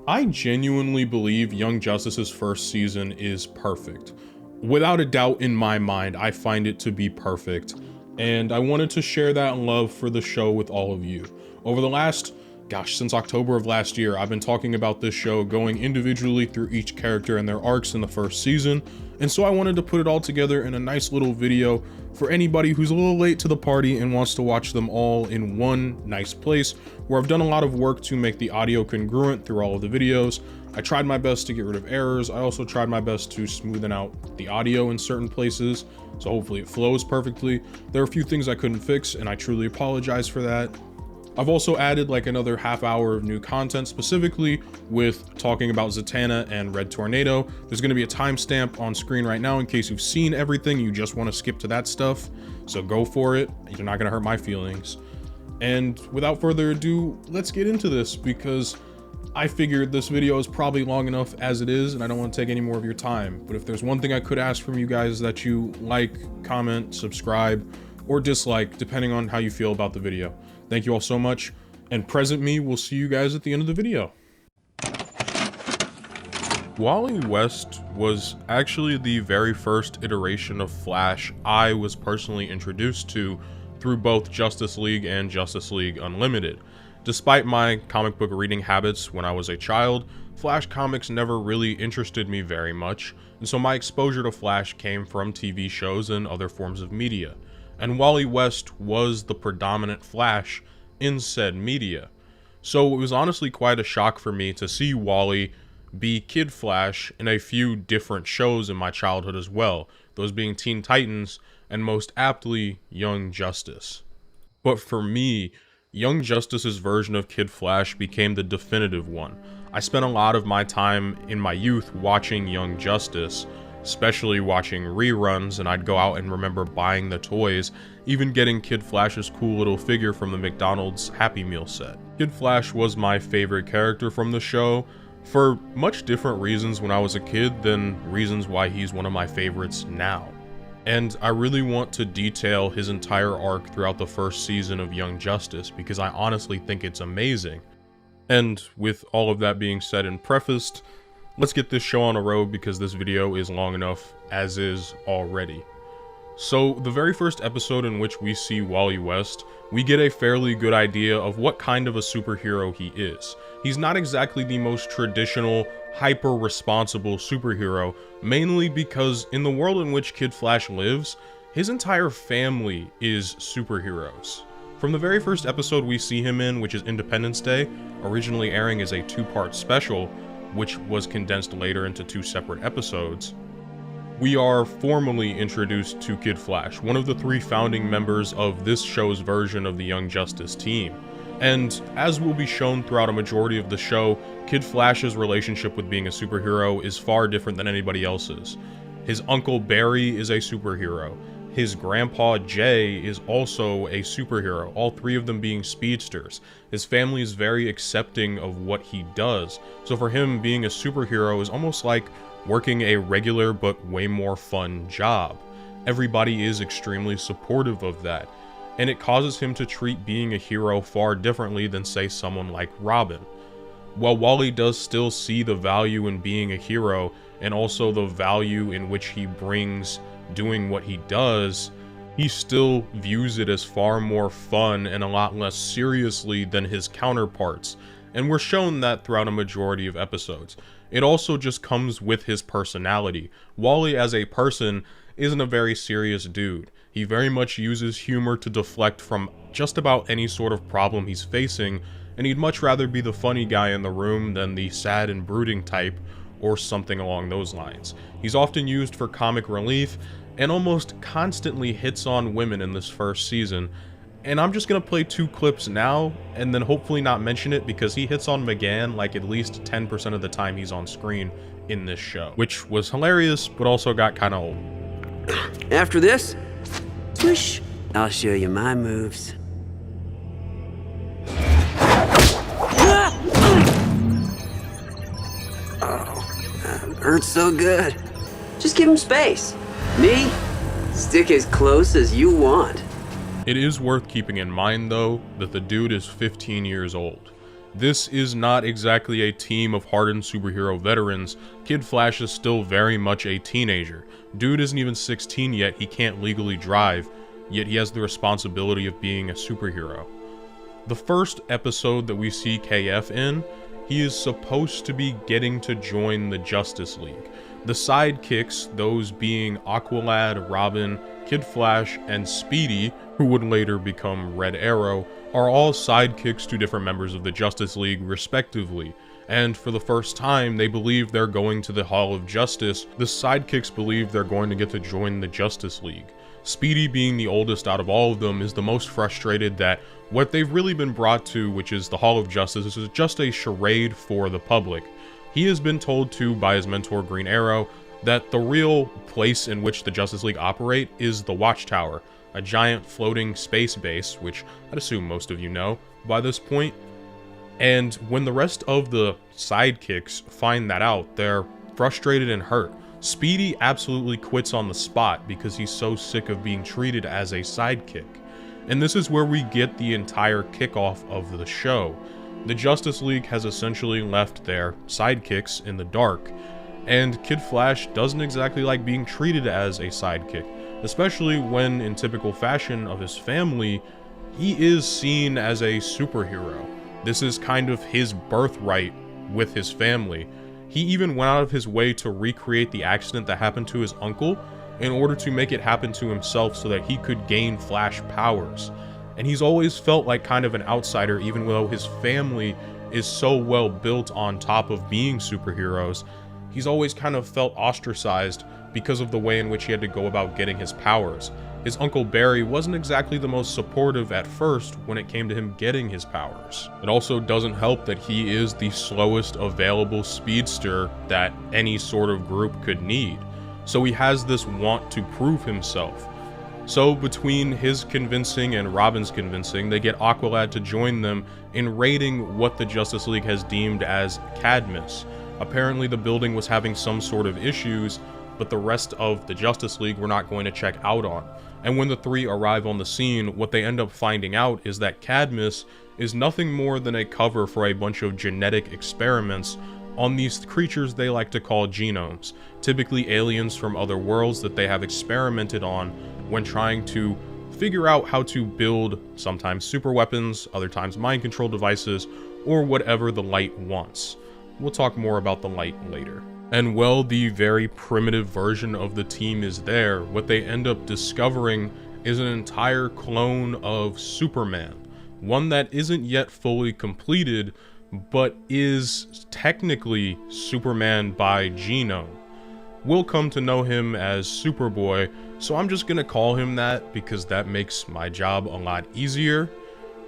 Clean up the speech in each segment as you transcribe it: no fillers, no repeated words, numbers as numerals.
I genuinely believe Young Justice's first season is perfect. Without a doubt in my mind, I find it to be perfect, and I wanted to share that love for the show with all of you. Over the last, since October of last year, I've been talking about this show, going individually through each character and their arcs in the first season, and so I wanted to put it all together in a nice little video for anybody who's a little late to the party and wants to watch them all in one nice place, where I've done a lot of work to make the audio congruent through all of the videos. I tried my best to get rid of errors. I also tried my best to smoothen out the audio in certain places, so hopefully it flows perfectly. There are a few things I couldn't fix, and I truly apologize for that. I've also added like another half hour of new content, specifically with talking about Zatatana and Red Tornado. There's going to be a timestamp on screen right now in case you've seen everything, you just want to skip to that stuff. So go for it. You're not going to hurt my feelings. And without further ado, let's get into this, because I figured this video is probably long enough as it is, and I don't want to take any more of your time. But if there's one thing I could ask from you guys, that you like, comment, subscribe, or dislike, depending on how you feel about the video. Thank you all so much, and present me will see you guys at the end of the video. Wally West was actually the very first iteration of Flash I was personally introduced to through both Justice League and Justice League Unlimited. Despite my comic book reading habits when I was a child, Flash comics never really interested me very much, and so my exposure to Flash came from TV shows and other forms of media. And Wally West was the predominant Flash in said media. So it was honestly quite a shock for me to see Wally be Kid Flash in a few different shows in my childhood as well, those being Teen Titans and most aptly Young Justice. But for me, Young Justice's version of Kid Flash became the definitive one. I spent a lot of my time in my youth watching Young Justice, especially watching reruns, and I'd go out and remember buying the toys, even getting Kid Flash's cool little figure from the McDonald's Happy Meal set. Kid Flash was my favorite character from the show, for much different reasons when I was a kid than reasons why he's one of my favorites now. And I really want to detail his entire arc throughout the first season of Young Justice, because I honestly think it's amazing. And with all of that being said and prefaced, let's get this show on a road, because this video is long enough as is already. So the very first episode in which we see Wally West, we get a fairly good idea of what kind of a superhero he is. He's not exactly the most traditional, hyper-responsible superhero, mainly because in the world in which Kid Flash lives, his entire family is superheroes. From the very first episode we see him in, which is Independence Day, originally airing as a two-part special, which was condensed later into two separate episodes, we are formally introduced to Kid Flash, one of the three founding members of this show's version of the Young Justice team. And as will be shown throughout a majority of the show, Kid Flash's relationship with being a superhero is far different than anybody else's. His uncle Barry is a superhero. His grandpa Jay is also a superhero, all three of them being speedsters. His family is very accepting of what he does, so for him, being a superhero is almost like working a regular but way more fun job. Everybody is extremely supportive of that, and it causes him to treat being a hero far differently than, say, someone like Robin. While Wally does still see the value in being a hero, and also the value in which he brings doing what he does, he still views it as far more fun and a lot less seriously than his counterparts, and we're shown that throughout a majority of episodes. It also just comes with his personality. Wally as a person isn't a very serious dude. He very much uses humor to deflect from just about any sort of problem he's facing, and he'd much rather be the funny guy in the room than the sad and brooding type, or something along those lines. He's often used for comic relief, and almost constantly hits on women in this first season. And I'm just gonna play two clips now, and then hopefully not mention it, because he hits on McGann like at least 10% of the time he's on screen in this show, which was hilarious, but also got kinda old. After this, whoosh, I'll show you my moves. Hurts so good. Just give him space. Me, stick as close as you want. It is worth keeping in mind, though, that the dude is 15 years old. This is not exactly a team of hardened superhero veterans. Kid Flash is still very much a teenager. Dude isn't even 16 yet, he can't legally drive, yet he has the responsibility of being a superhero. The first episode that we see KF in, he is supposed to be getting to join the Justice League. The sidekicks, those being Aqualad, Robin, Kid Flash, and Speedy, who would later become Red Arrow, are all sidekicks to different members of the Justice League respectively. And for the first time, they believe they're going to the Hall of Justice. The sidekicks believe they're going to get to join the Justice League. Speedy, being the oldest out of all of them, is the most frustrated that what they've really been brought to, which is the Hall of Justice, is just a charade for the public. He has been told to by his mentor Green Arrow that the real place in which the Justice League operate is the Watchtower, a giant floating space base, which I'd assume most of you know by this point. And when the rest of the sidekicks find that out, they're frustrated and hurt. Speedy absolutely quits on the spot because he's so sick of being treated as a sidekick. And this is where we get the entire kickoff of the show. The Justice League has essentially left their sidekicks in the dark, and Kid Flash doesn't exactly like being treated as a sidekick, especially when, in typical fashion of his family, he is seen as a superhero. This is kind of his birthright with his family. He even went out of his way to recreate the accident that happened to his uncle in order to make it happen to himself so that he could gain Flash powers. And he's always felt like kind of an outsider, even though his family is so well built on top of being superheroes. He's always kind of felt ostracized because of the way in which he had to go about getting his powers. His Uncle Barry wasn't exactly the most supportive at first when it came to him getting his powers. It also doesn't help that he is the slowest available speedster that any sort of group could need. So he has this want to prove himself. So between his convincing and Robin's convincing, they get Aqualad to join them in raiding what the Justice League has deemed as Cadmus. Apparently the building was having some sort of issues, but the rest of the Justice League were not going to check out on. And when the three arrive on the scene, what they end up finding out is that Cadmus is nothing more than a cover for a bunch of genetic experiments on these creatures they like to call genomes, typically aliens from other worlds that they have experimented on when trying to figure out how to build sometimes super weapons, other times mind control devices, or whatever the light wants. We'll talk more about the light later. And while the very primitive version of the team is there, what they end up discovering is an entire clone of Superman. One that isn't yet fully completed, but is technically Superman by genome. We'll come to know him as Superboy, so I'm just gonna call him that because that makes my job a lot easier.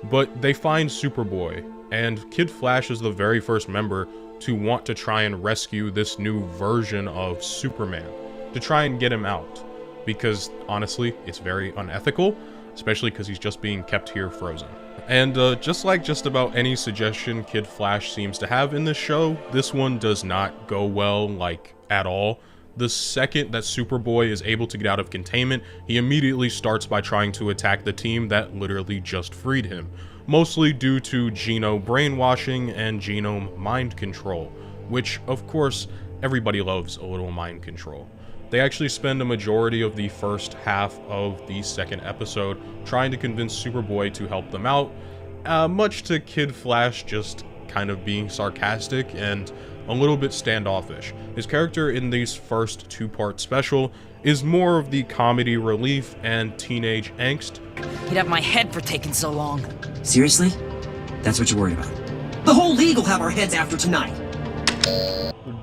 But they find Superboy, and Kid Flash is the very first member to want to try and rescue this new version of Superman, to try and get him out, because honestly, it's very unethical, especially because he's just being kept here frozen. And just like just about any suggestion Kid Flash seems to have in this show, this one does not go well, like, at all. The second that Superboy is able to get out of containment, he immediately starts by trying to attack the team that literally just freed him, mostly due to Geno brainwashing and genome mind control, which, of course, everybody loves a little mind control. They actually spend a majority of the first half of the second episode trying to convince Superboy to help them out, much to Kid Flash just kind of being sarcastic and a little bit standoffish. His character in this first two-part special is more of the comedy relief and teenage angst. You'd have my head for taking so long. Seriously? That's what you're worried about? The whole league will have our heads after tonight.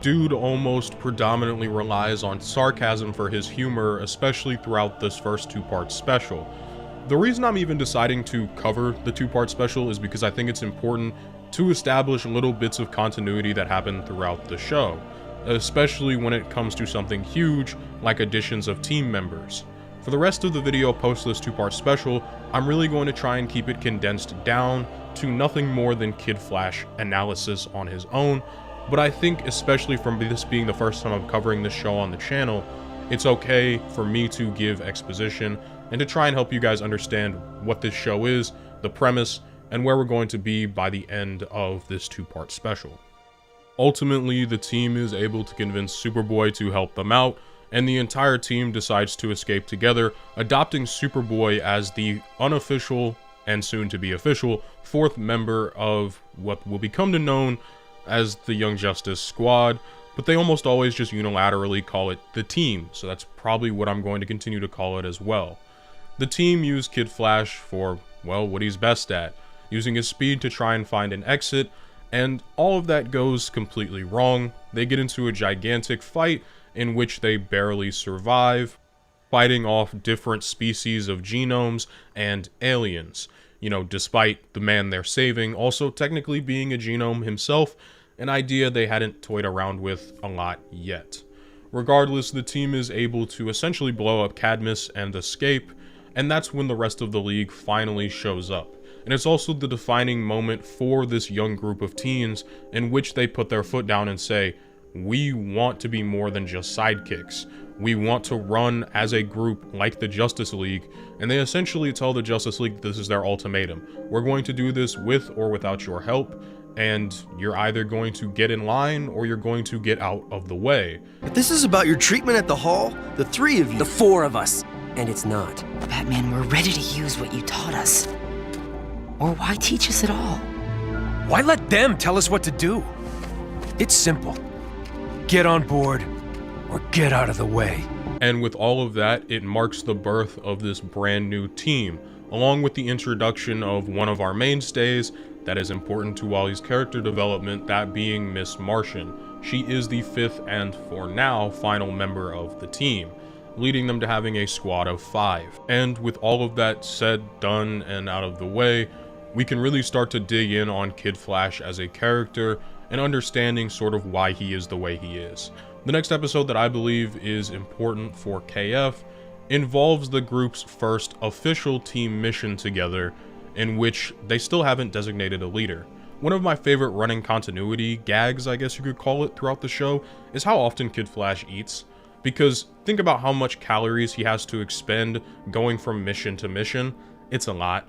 Dude almost predominantly relies on sarcasm for his humor, especially throughout this first two-part special. The reason I'm even deciding to cover the two-part special is because I think it's important to establish little bits of continuity that happen throughout the show, especially when it comes to something huge like additions of team members. For the rest of the video post this two-part special, I'm really going to try and keep it condensed down to nothing more than Kid Flash analysis on his own, but I think especially from this being the first time I'm covering this show on the channel, it's okay for me to give exposition and to try and help you guys understand what this show is, the premise, and where we're going to be by the end of this 2-part special. Ultimately, the team is able to convince Superboy to help them out, and the entire team decides to escape together, adopting Superboy as the unofficial and soon to be official 4th member of what will become known as the Young Justice Squad, but they almost always just unilaterally call it the team, so that's probably what I'm going to continue to call it as well. The team used Kid Flash for, well, what he's best at, using his speed to try and find an exit, and all of that goes completely wrong. They get into a gigantic fight in which they barely survive, fighting off different species of genomes and aliens. You know, despite the man they're saving also technically being a genome himself, an idea they hadn't toyed around with a lot yet. Regardless, the team is able to essentially blow up Cadmus and escape, and that's when the rest of the League finally shows up. And it's also the defining moment for this young group of teens in which they put their foot down and say, we want to be more than just sidekicks. We want to run as a group like the Justice League, and they essentially tell the Justice League this is their ultimatum. We're going to do this with or without your help, and you're either going to get in line or you're going to get out of the way. If this is about your treatment at the hall, the 3 of you... The 4 of us. And it's not. Batman, we're ready to use what you taught us. Or why teach us at all? Why let them tell us what to do? It's simple. Get on board, or get out of the way. And with all of that, it marks the birth of this brand new team, along with the introduction of one of our mainstays that is important to Wally's character development, that being Miss Martian. She is the 5th and, for now, final member of the team, leading them to having a squad of 5. And with all of that said, done, and out of the way, we can really start to dig in on Kid Flash as a character and understanding sort of why he is the way he is. The next episode that I believe is important for KF involves the group's first official team mission together, in which they still haven't designated a leader. One of my favorite running continuity gags, I guess you could call it, throughout the show is how often Kid Flash eats. Because think about how much calories he has to expend going from mission to mission. It's a lot.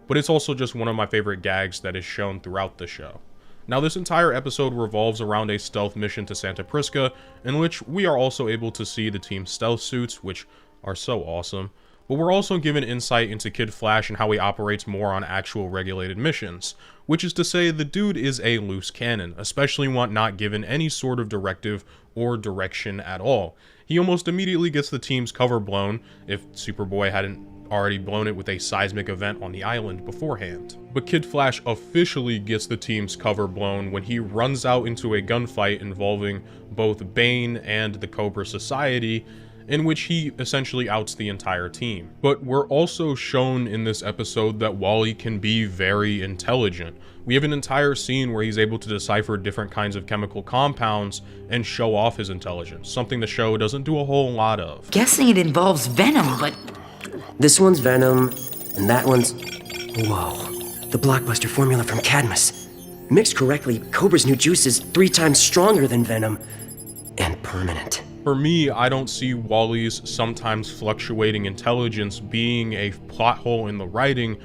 But it's also just one of my favorite gags that is shown throughout the show. Now, this entire episode revolves around a stealth mission to Santa Prisca, in which we are also able to see the team's stealth suits, which are so awesome. But we're also given insight into Kid Flash and how he operates more on actual regulated missions, which is to say the dude is a loose cannon, especially when not given any sort of directive or direction at all. He almost immediately gets the team's cover blown, if Superboy hadn't already blown it with a seismic event on the island beforehand. But Kid Flash officially gets the team's cover blown when he runs out into a gunfight involving both Bane and the Cobra Society, in which he essentially outs the entire team. But we're also shown in this episode that Wally can be very intelligent. We have an entire scene where he's able to decipher different kinds of chemical compounds and show off his intelligence, something the show doesn't do a whole lot of. Guessing it involves venom, but... This one's Venom, and that one's... Whoa. The blockbuster formula from Cadmus. Mixed correctly, Cobra's new juice is 3 times stronger than Venom. And permanent. For me, I don't see Wally's sometimes fluctuating intelligence being a plot hole in the writing,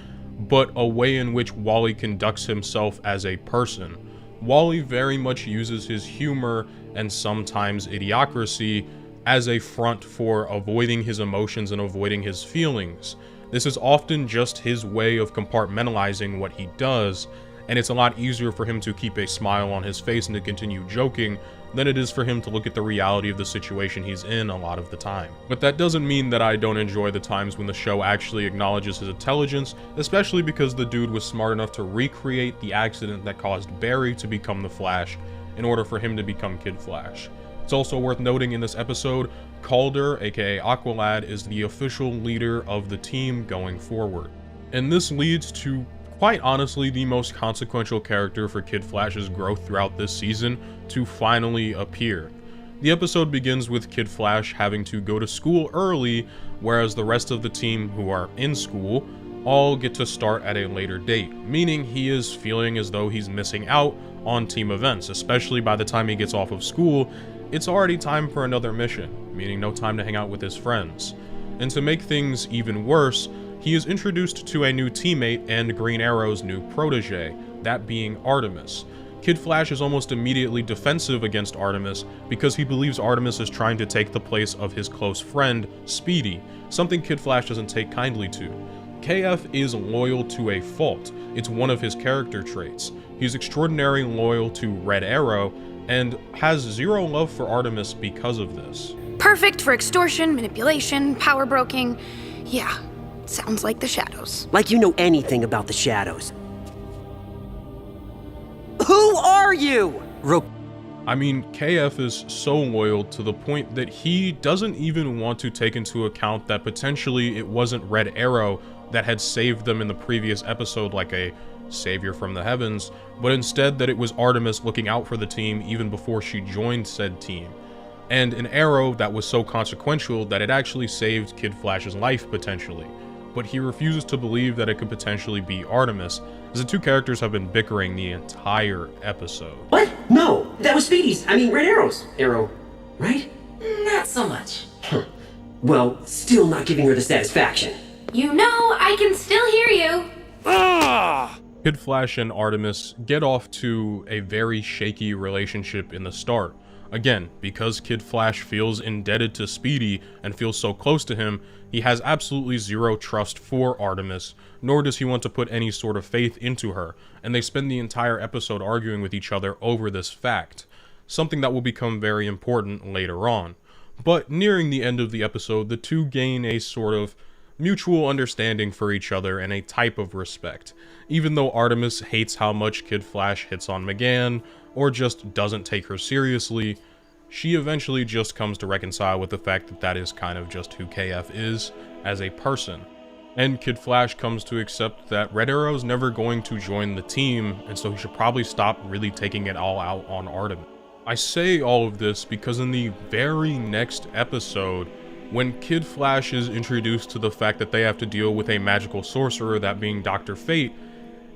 but a way in which Wally conducts himself as a person. Wally very much uses his humor and sometimes idiocracy as a front for avoiding his emotions and avoiding his feelings. This is often just his way of compartmentalizing what he does, and it's a lot easier for him to keep a smile on his face and to continue joking than it is for him to look at the reality of the situation he's in a lot of the time. But that doesn't mean that I don't enjoy the times when the show actually acknowledges his intelligence, especially because the dude was smart enough to recreate the accident that caused Barry to become the Flash in order for him to become Kid Flash. It's also worth noting in this episode, Calder, aka Aqualad, is the official leader of the team going forward. And this leads to, quite honestly, the most consequential character for Kid Flash's growth throughout this season to finally appear. The episode begins with Kid Flash having to go to school early, whereas the rest of the team who are in school all get to start at a later date, meaning he is feeling as though he's missing out on team events, especially by the time he gets off of school. It's already time for another mission, meaning no time to hang out with his friends. And to make things even worse, he is introduced to a new teammate and Green Arrow's new protege, that being Artemis. Kid Flash is almost immediately defensive against Artemis because he believes Artemis is trying to take the place of his close friend, Speedy, something Kid Flash doesn't take kindly to. KF is loyal to a fault. It's one of his character traits. He's extraordinarily loyal to Red Arrow and has zero love for Artemis because of this. Perfect for extortion, manipulation, power broking. Yeah, sounds like the Shadows. Like you know anything about the Shadows. Who are you? I mean, KF is so loyal to the point that he doesn't even want to take into account that potentially it wasn't Red Arrow that had saved them in the previous episode like a savior from the heavens, but instead that it was Artemis looking out for the team even before she joined said team. And an arrow that was so consequential that it actually saved Kid Flash's life potentially. But he refuses to believe that it could potentially be Artemis, as the two characters have been bickering the entire episode. What? No, that was Speedy's. Red Arrow's arrow, right? Not so much. Well, still not giving her the satisfaction. You know, I can still hear you. Kid Flash and Artemis get off to a very shaky relationship in the start. Again, because Kid Flash feels indebted to Speedy and feels so close to him, he has absolutely zero trust for Artemis, nor does he want to put any sort of faith into her, and they spend the entire episode arguing with each other over this fact, something that will become very important later on. But nearing the end of the episode, the two gain a sort of mutual understanding for each other and a type of respect, even though Artemis hates how much Kid Flash hits on McGann, or just doesn't take her seriously. She eventually just comes to reconcile with the fact that that is kind of just who KF is as a person. And Kid Flash comes to accept that Red Arrow's never going to join the team, and so he should probably stop really taking it all out on Artemis. I say all of this because in the very next episode, when Kid Flash is introduced to the fact that they have to deal with a magical sorcerer, that being Dr. Fate,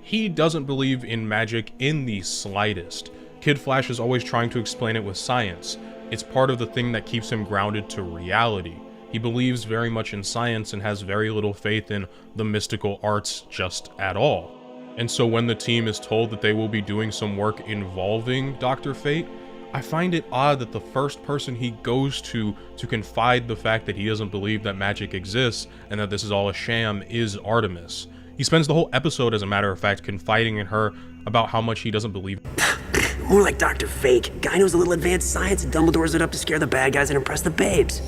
he doesn't believe in magic in the slightest. Kid Flash is always trying to explain it with science. It's part of the thing that keeps him grounded to reality. He believes very much in science and has very little faith in the mystical arts just at all. And so when the team is told that they will be doing some work involving Dr. Fate, I find it odd that the first person he goes to confide the fact that he doesn't believe that magic exists and that this is all a sham is Artemis. He spends the whole episode, as a matter of fact, confiding in her about how much he doesn't believe. More like Dr. Fake. Guy knows a little advanced science and Dumbledore's it up to scare the bad guys and impress the babes.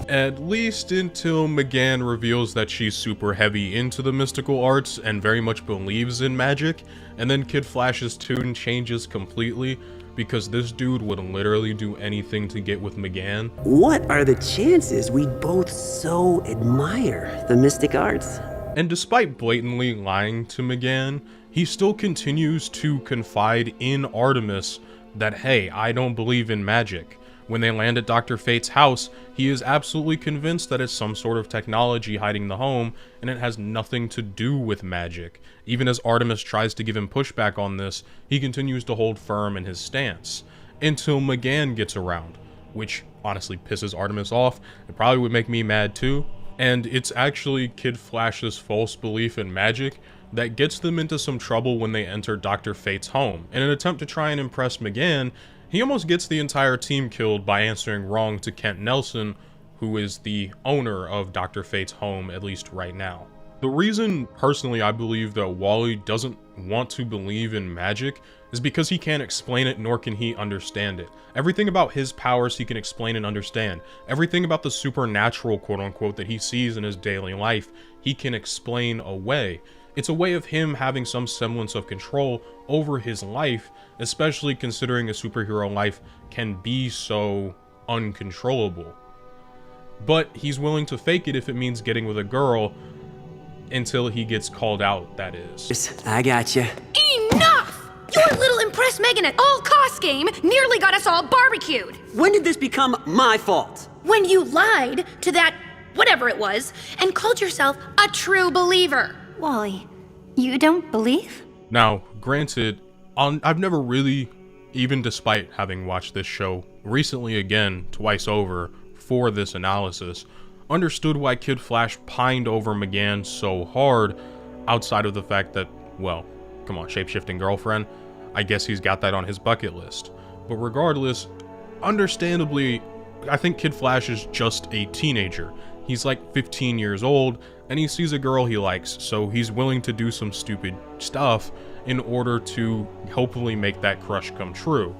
At least until McGann reveals that she's super heavy into the mystical arts and very much believes in magic, and then Kid Flash's tune changes completely because this dude would literally do anything to get with McGann. What are the chances we both so admire the mystic arts? And despite blatantly lying to McGann, he still continues to confide in Artemis that, hey, I don't believe in magic. When they land at Dr. Fate's house, he is absolutely convinced that it's some sort of technology hiding the home, and it has nothing to do with magic. Even as Artemis tries to give him pushback on this, he continues to hold firm in his stance, until McGann gets around, which honestly pisses Artemis off. It probably would make me mad too. And it's actually Kid Flash's false belief in magic that gets them into some trouble when they enter Dr. Fate's home. In an attempt to try and impress McGann, he almost gets the entire team killed by answering wrong to Kent Nelson, who is the owner of Dr. Fate's home, at least right now. The reason, personally, I believe that Wally doesn't want to believe in magic is because he can't explain it, nor can he understand it. Everything about his powers he can explain and understand. Everything about the supernatural, quote-unquote, that he sees in his daily life, he can explain away. It's a way of him having some semblance of control over his life, especially considering a superhero life can be so uncontrollable. But he's willing to fake it if it means getting with a girl, until he gets called out, that is. I gotcha. Enough! Your little impress Megan at all costs game nearly got us all barbecued. When did this become my fault? When you lied to that, whatever it was, and called yourself a true believer. Wally, you don't believe? Now, granted, I've never really, even despite having watched this show recently again, twice over, for this analysis, understood why Kid Flash pined over McGann so hard, outside of the fact that, well, come on, shape-shifting girlfriend, I guess he's got that on his bucket list. But regardless, understandably, I think Kid Flash is just a teenager. He's like 15 years old, and he sees a girl he likes, so he's willing to do some stupid stuff in order to hopefully make that crush come true.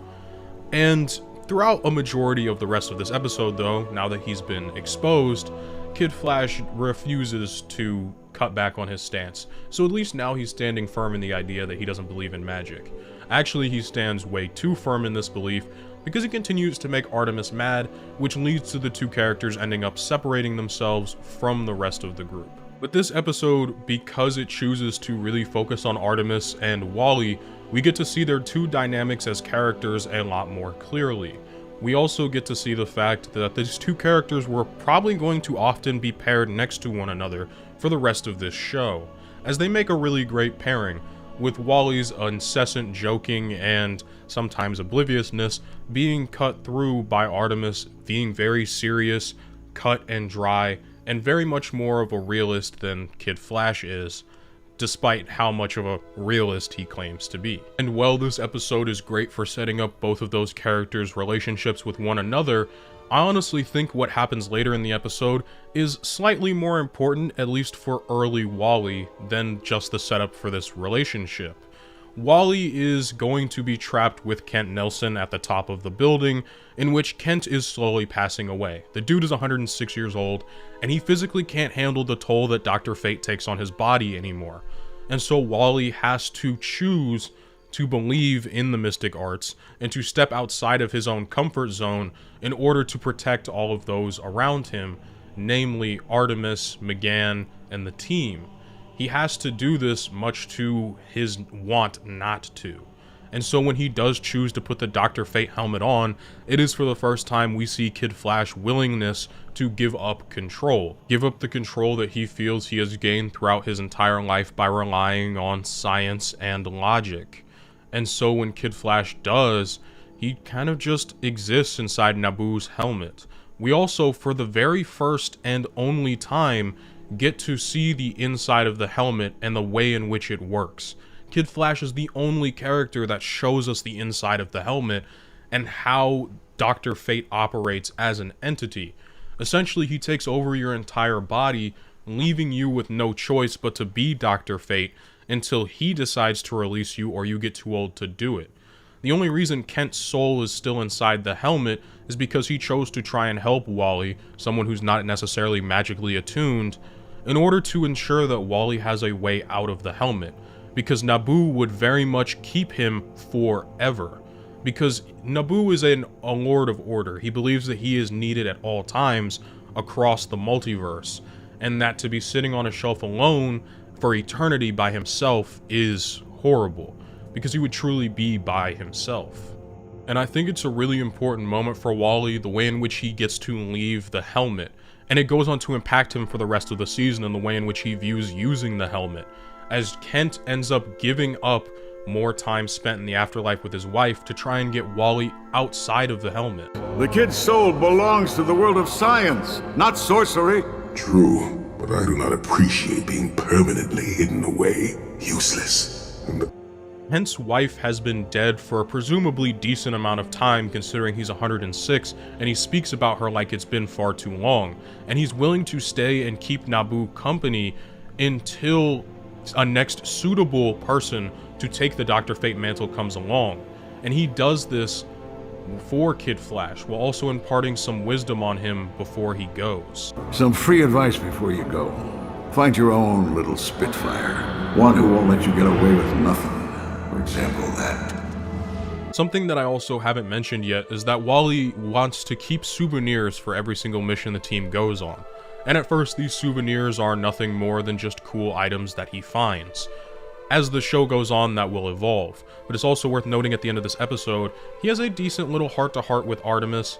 And throughout a majority of the rest of this episode, though, now that he's been exposed, Kid Flash refuses to cut back on his stance. So at least now he's standing firm in the idea that he doesn't believe in magic. Actually, he stands way too firm in this belief because he continues to make Artemis mad, which leads to the two characters ending up separating themselves from the rest of the group. But this episode, because it chooses to really focus on Artemis and Wally, we get to see their two dynamics as characters a lot more clearly. We also get to see the fact that these two characters were probably going to often be paired next to one another for the rest of this show, as they make a really great pairing, with Wally's incessant joking and sometimes obliviousness being cut through by Artemis being very serious, cut and dry, and very much more of a realist than Kid Flash is, despite how much of a realist he claims to be. And while this episode is great for setting up both of those characters' relationships with one another, I honestly think what happens later in the episode is slightly more important, at least for early Wally, than just the setup for this relationship. Wally is going to be trapped with Kent Nelson at the top of the building, in which Kent is slowly passing away. The dude is 106 years old, and he physically can't handle the toll that Dr. Fate takes on his body anymore. And so Wally has to choose to believe in the mystic arts and to step outside of his own comfort zone in order to protect all of those around him, namely Artemis, McGann, and the team. He has to do this much to his want not to. And so when he does choose to put the Dr. Fate helmet on, it is for the first time we see Kid Flash's willingness to give up control. Give up the control that he feels he has gained throughout his entire life by relying on science and logic. And so when Kid Flash does, he kind of just exists inside Naboo's helmet. We also, for the very first and only time, get to see the inside of the helmet and the way in which it works. Kid Flash is the only character that shows us the inside of the helmet and how Dr. Fate operates as an entity. Essentially, he takes over your entire body, leaving you with no choice but to be Dr. Fate until he decides to release you or you get too old to do it. The only reason Kent's soul is still inside the helmet is because he chose to try and help Wally, someone who's not necessarily magically attuned, in order to ensure that Wally has a way out of the helmet, because Naboo would very much keep him forever. Because Naboo is a Lord of Order. He believes that he is needed at all times across the multiverse, and that to be sitting on a shelf alone for eternity by himself is horrible, because he would truly be by himself. And I think it's a really important moment for Wally, the way in which he gets to leave the helmet, and it goes on to impact him for the rest of the season in the way in which he views using the helmet, as Kent ends up giving up more time spent in the afterlife with his wife to try and get Wally outside of the helmet. The kid's soul belongs to the world of science, not sorcery. True, but I do not appreciate being permanently hidden away, useless. Kent's wife has been dead for a presumably decent amount of time, considering he's 106, and he speaks about her like it's been far too long, and he's willing to stay and keep Naboo company until a next suitable person to take the Dr. Fate mantle comes along. And he does this for Kid Flash, while also imparting some wisdom on him before he goes. Some free advice before you go. Find your own little Spitfire. One who won't let you get away with nothing. For example, that. Something that I also haven't mentioned yet is that Wally wants to keep souvenirs for every single mission the team goes on. And at first, these souvenirs are nothing more than just cool items that he finds. As the show goes on, that will evolve, but it's also worth noting at the end of this episode, he has a decent little heart-to-heart with Artemis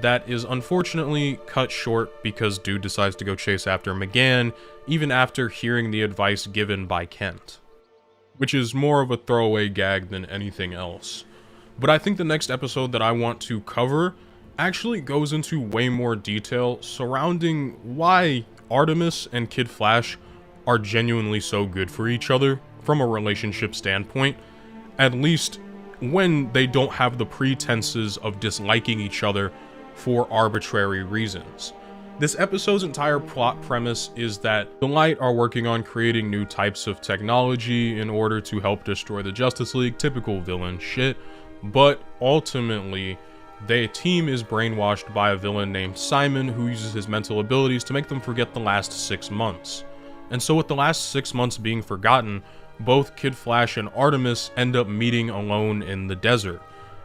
that is unfortunately cut short because dude decides to go chase after McGann, even after hearing the advice given by Kent, which is more of a throwaway gag than anything else. But I think the next episode that I want to cover actually goes into way more detail surrounding why Artemis and Kid Flash are genuinely so good for each other from a relationship standpoint, at least when they don't have the pretenses of disliking each other for arbitrary reasons. This episode's entire plot premise is that the Light are working on creating new types of technology in order to help destroy the Justice League, typical villain shit, but ultimately, their team is brainwashed by a villain named Simon who uses his mental abilities to make them forget the last 6 months. And so with the last 6 months being forgotten, both Kid Flash and Artemis end up meeting alone in the desert.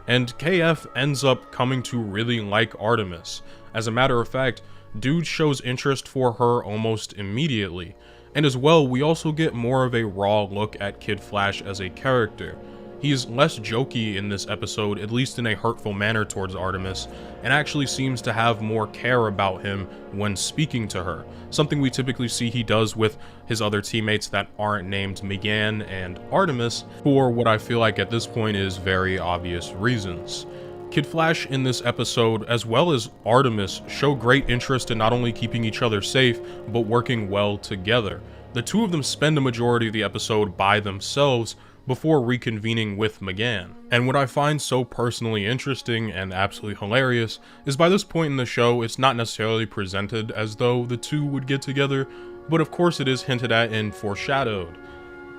And KF ends up coming to really like Artemis. As a matter of fact, Dude shows interest for her almost immediately. And as well, we also get more of a raw look at Kid Flash as a character. He is less jokey in this episode, at least in a hurtful manner towards Artemis, and actually seems to have more care about him when speaking to her, something we typically see he does with his other teammates that aren't named Megan and Artemis, for what I feel like at this point is very obvious reasons. Kid Flash in this episode, as well as Artemis, show great interest in not only keeping each other safe, but working well together. The two of them spend a majority of the episode by themselves, before reconvening with Megan. And what I find so personally interesting and absolutely hilarious is by this point in the show, it's not necessarily presented as though the two would get together, but of course it is hinted at and foreshadowed.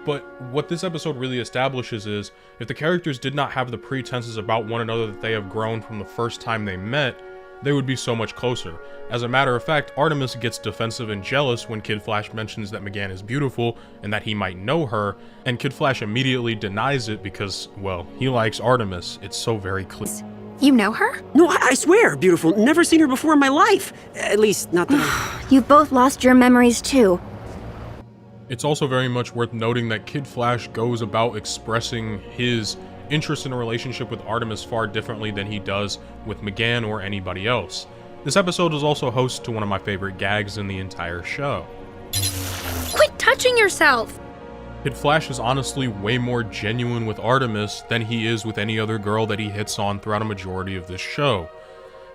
But what this episode really establishes is, if the characters did not have the pretenses about one another that they have grown from the first time they met, they would be so much closer. As a matter of fact, Artemis gets defensive and jealous when Kid Flash mentions that Megan is beautiful and that he might know her, and Kid Flash immediately denies it because, well, he likes Artemis. It's so very clear. You know her? No, I swear, beautiful. Never seen her before in my life. At least, not that You've both lost your memories too. It's also very much worth noting that Kid Flash goes about expressing his interest in a relationship with Artemis far differently than he does with Megan or anybody else. This episode is also host to one of my favorite gags in the entire show. Quit touching yourself! Kid Flash is honestly way more genuine with Artemis than he is with any other girl that he hits on throughout a majority of this show.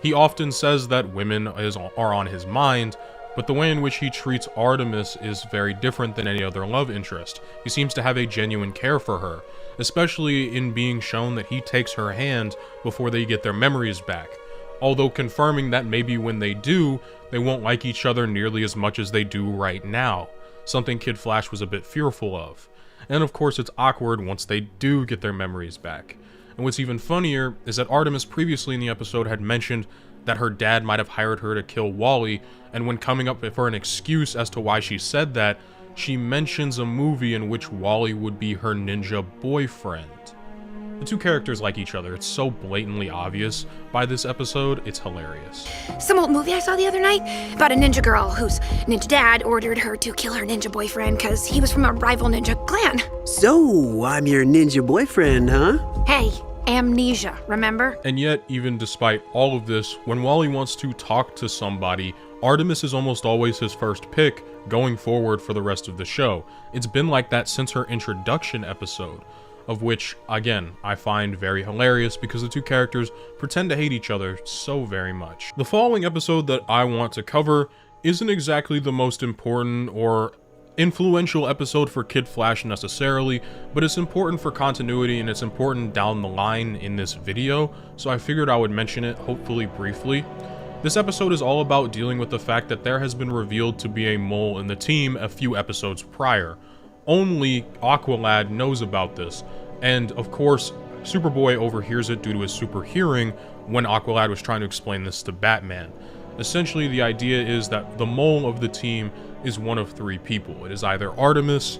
He often says that women are on his mind, but the way in which he treats Artemis is very different than any other love interest. He seems to have a genuine care for her, especially in being shown that he takes her hand before they get their memories back, although confirming that maybe when they do, they won't like each other nearly as much as they do right now, something Kid Flash was a bit fearful of. And of course it's awkward once they do get their memories back. And what's even funnier is that Artemis previously in the episode had mentioned that her dad might have hired her to kill Wally, and when coming up for an excuse as to why she said that, she mentions a movie in which Wally would be her ninja boyfriend. The two characters like each other. It's so blatantly obvious by this episode, it's hilarious. Some old movie I saw the other night about a ninja girl whose ninja dad ordered her to kill her ninja boyfriend because he was from a rival ninja clan. So, I'm your ninja boyfriend, huh? Hey, amnesia, remember? And yet, even despite all of this, when Wally wants to talk to somebody, Artemis is almost always his first pick going forward for the rest of the show. It's been like that since her introduction episode, of which, again, I find very hilarious because the two characters pretend to hate each other so very much. The following episode that I want to cover isn't exactly the most important or influential episode for Kid Flash necessarily, but it's important for continuity and it's important down the line in this video, so I figured I would mention it, hopefully briefly. This episode is all about dealing with the fact that there has been revealed to be a mole in the team a few episodes prior. Only Aqualad knows about this, and of course, Superboy overhears it due to his super hearing when Aqualad was trying to explain this to Batman. Essentially, the idea is that the mole of the team is one of three people. It is either Artemis,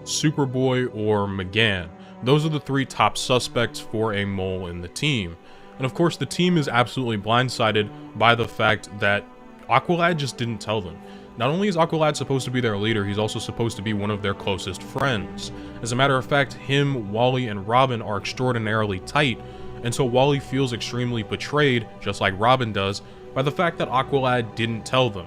Superboy, or Megan. Those are the three top suspects for a mole in the team. And of course, the team is absolutely blindsided by the fact that Aqualad just didn't tell them. Not only is Aqualad supposed to be their leader, he's also supposed to be one of their closest friends. As a matter of fact, him, Wally, and Robin are extraordinarily tight, and so Wally feels extremely betrayed, just like Robin does, by the fact that Aqualad didn't tell them.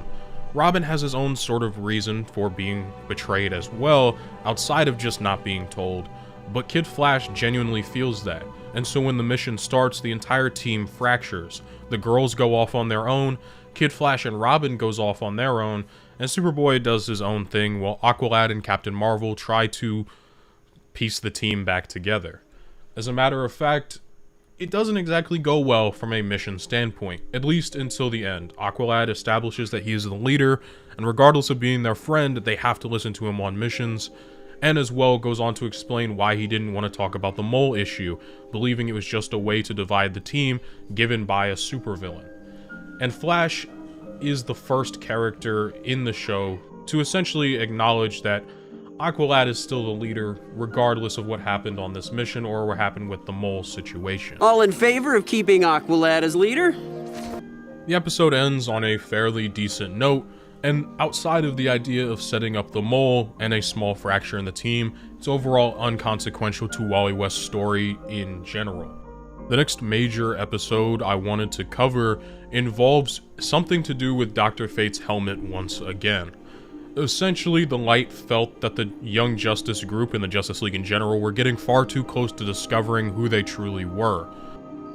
Robin has his own sort of reason for being betrayed as well, outside of just not being told, but Kid Flash genuinely feels that. and so when the mission starts, the entire team fractures. The girls go off on their own, Kid Flash and Robin goes off on their own, and Superboy does his own thing while Aqualad and Captain Marvel try to piece the team back together. As a matter of fact, it doesn't exactly go well from a mission standpoint, at least until the end. Aqualad establishes that he is the leader, and regardless of being their friend, they have to listen to him on missions, and as well goes on to explain why he didn't want to talk about the mole issue, believing it was just a way to divide the team given by a supervillain. And Flash is the first character in the show to essentially acknowledge that Aqualad is still the leader, regardless of what happened on this mission or what happened with the mole situation. All in favor of keeping Aqualad as leader? The episode ends on a fairly decent note, and outside of the idea of setting up the mole and a small fracture in the team, it's overall unconsequential to Wally West's story in general. The next major episode I wanted to cover involves something to do with Dr. Fate's helmet once again. Essentially, the Light felt that the Young Justice group and the Justice League in general were getting far too close to discovering who they truly were.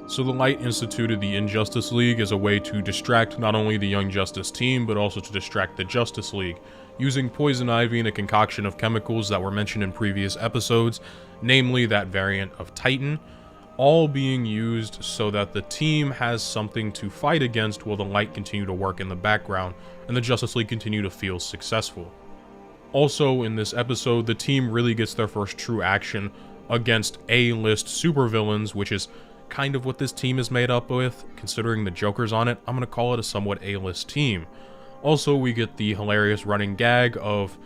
So the Light instituted the Injustice League as a way to distract not only the Young Justice team, but also to distract the Justice League, using Poison Ivy and a concoction of chemicals that were mentioned in previous episodes, namely that variant of Titan, all being used so that the team has something to fight against while the Light continue to work in the background, and the Justice League continue to feel successful. Also, in this episode, the team really gets their first true action against A-list supervillains, which is kind of what this team is made up with. Considering the Joker's on it, I'm going to call it a somewhat A-list team. Also, we get the hilarious running gag of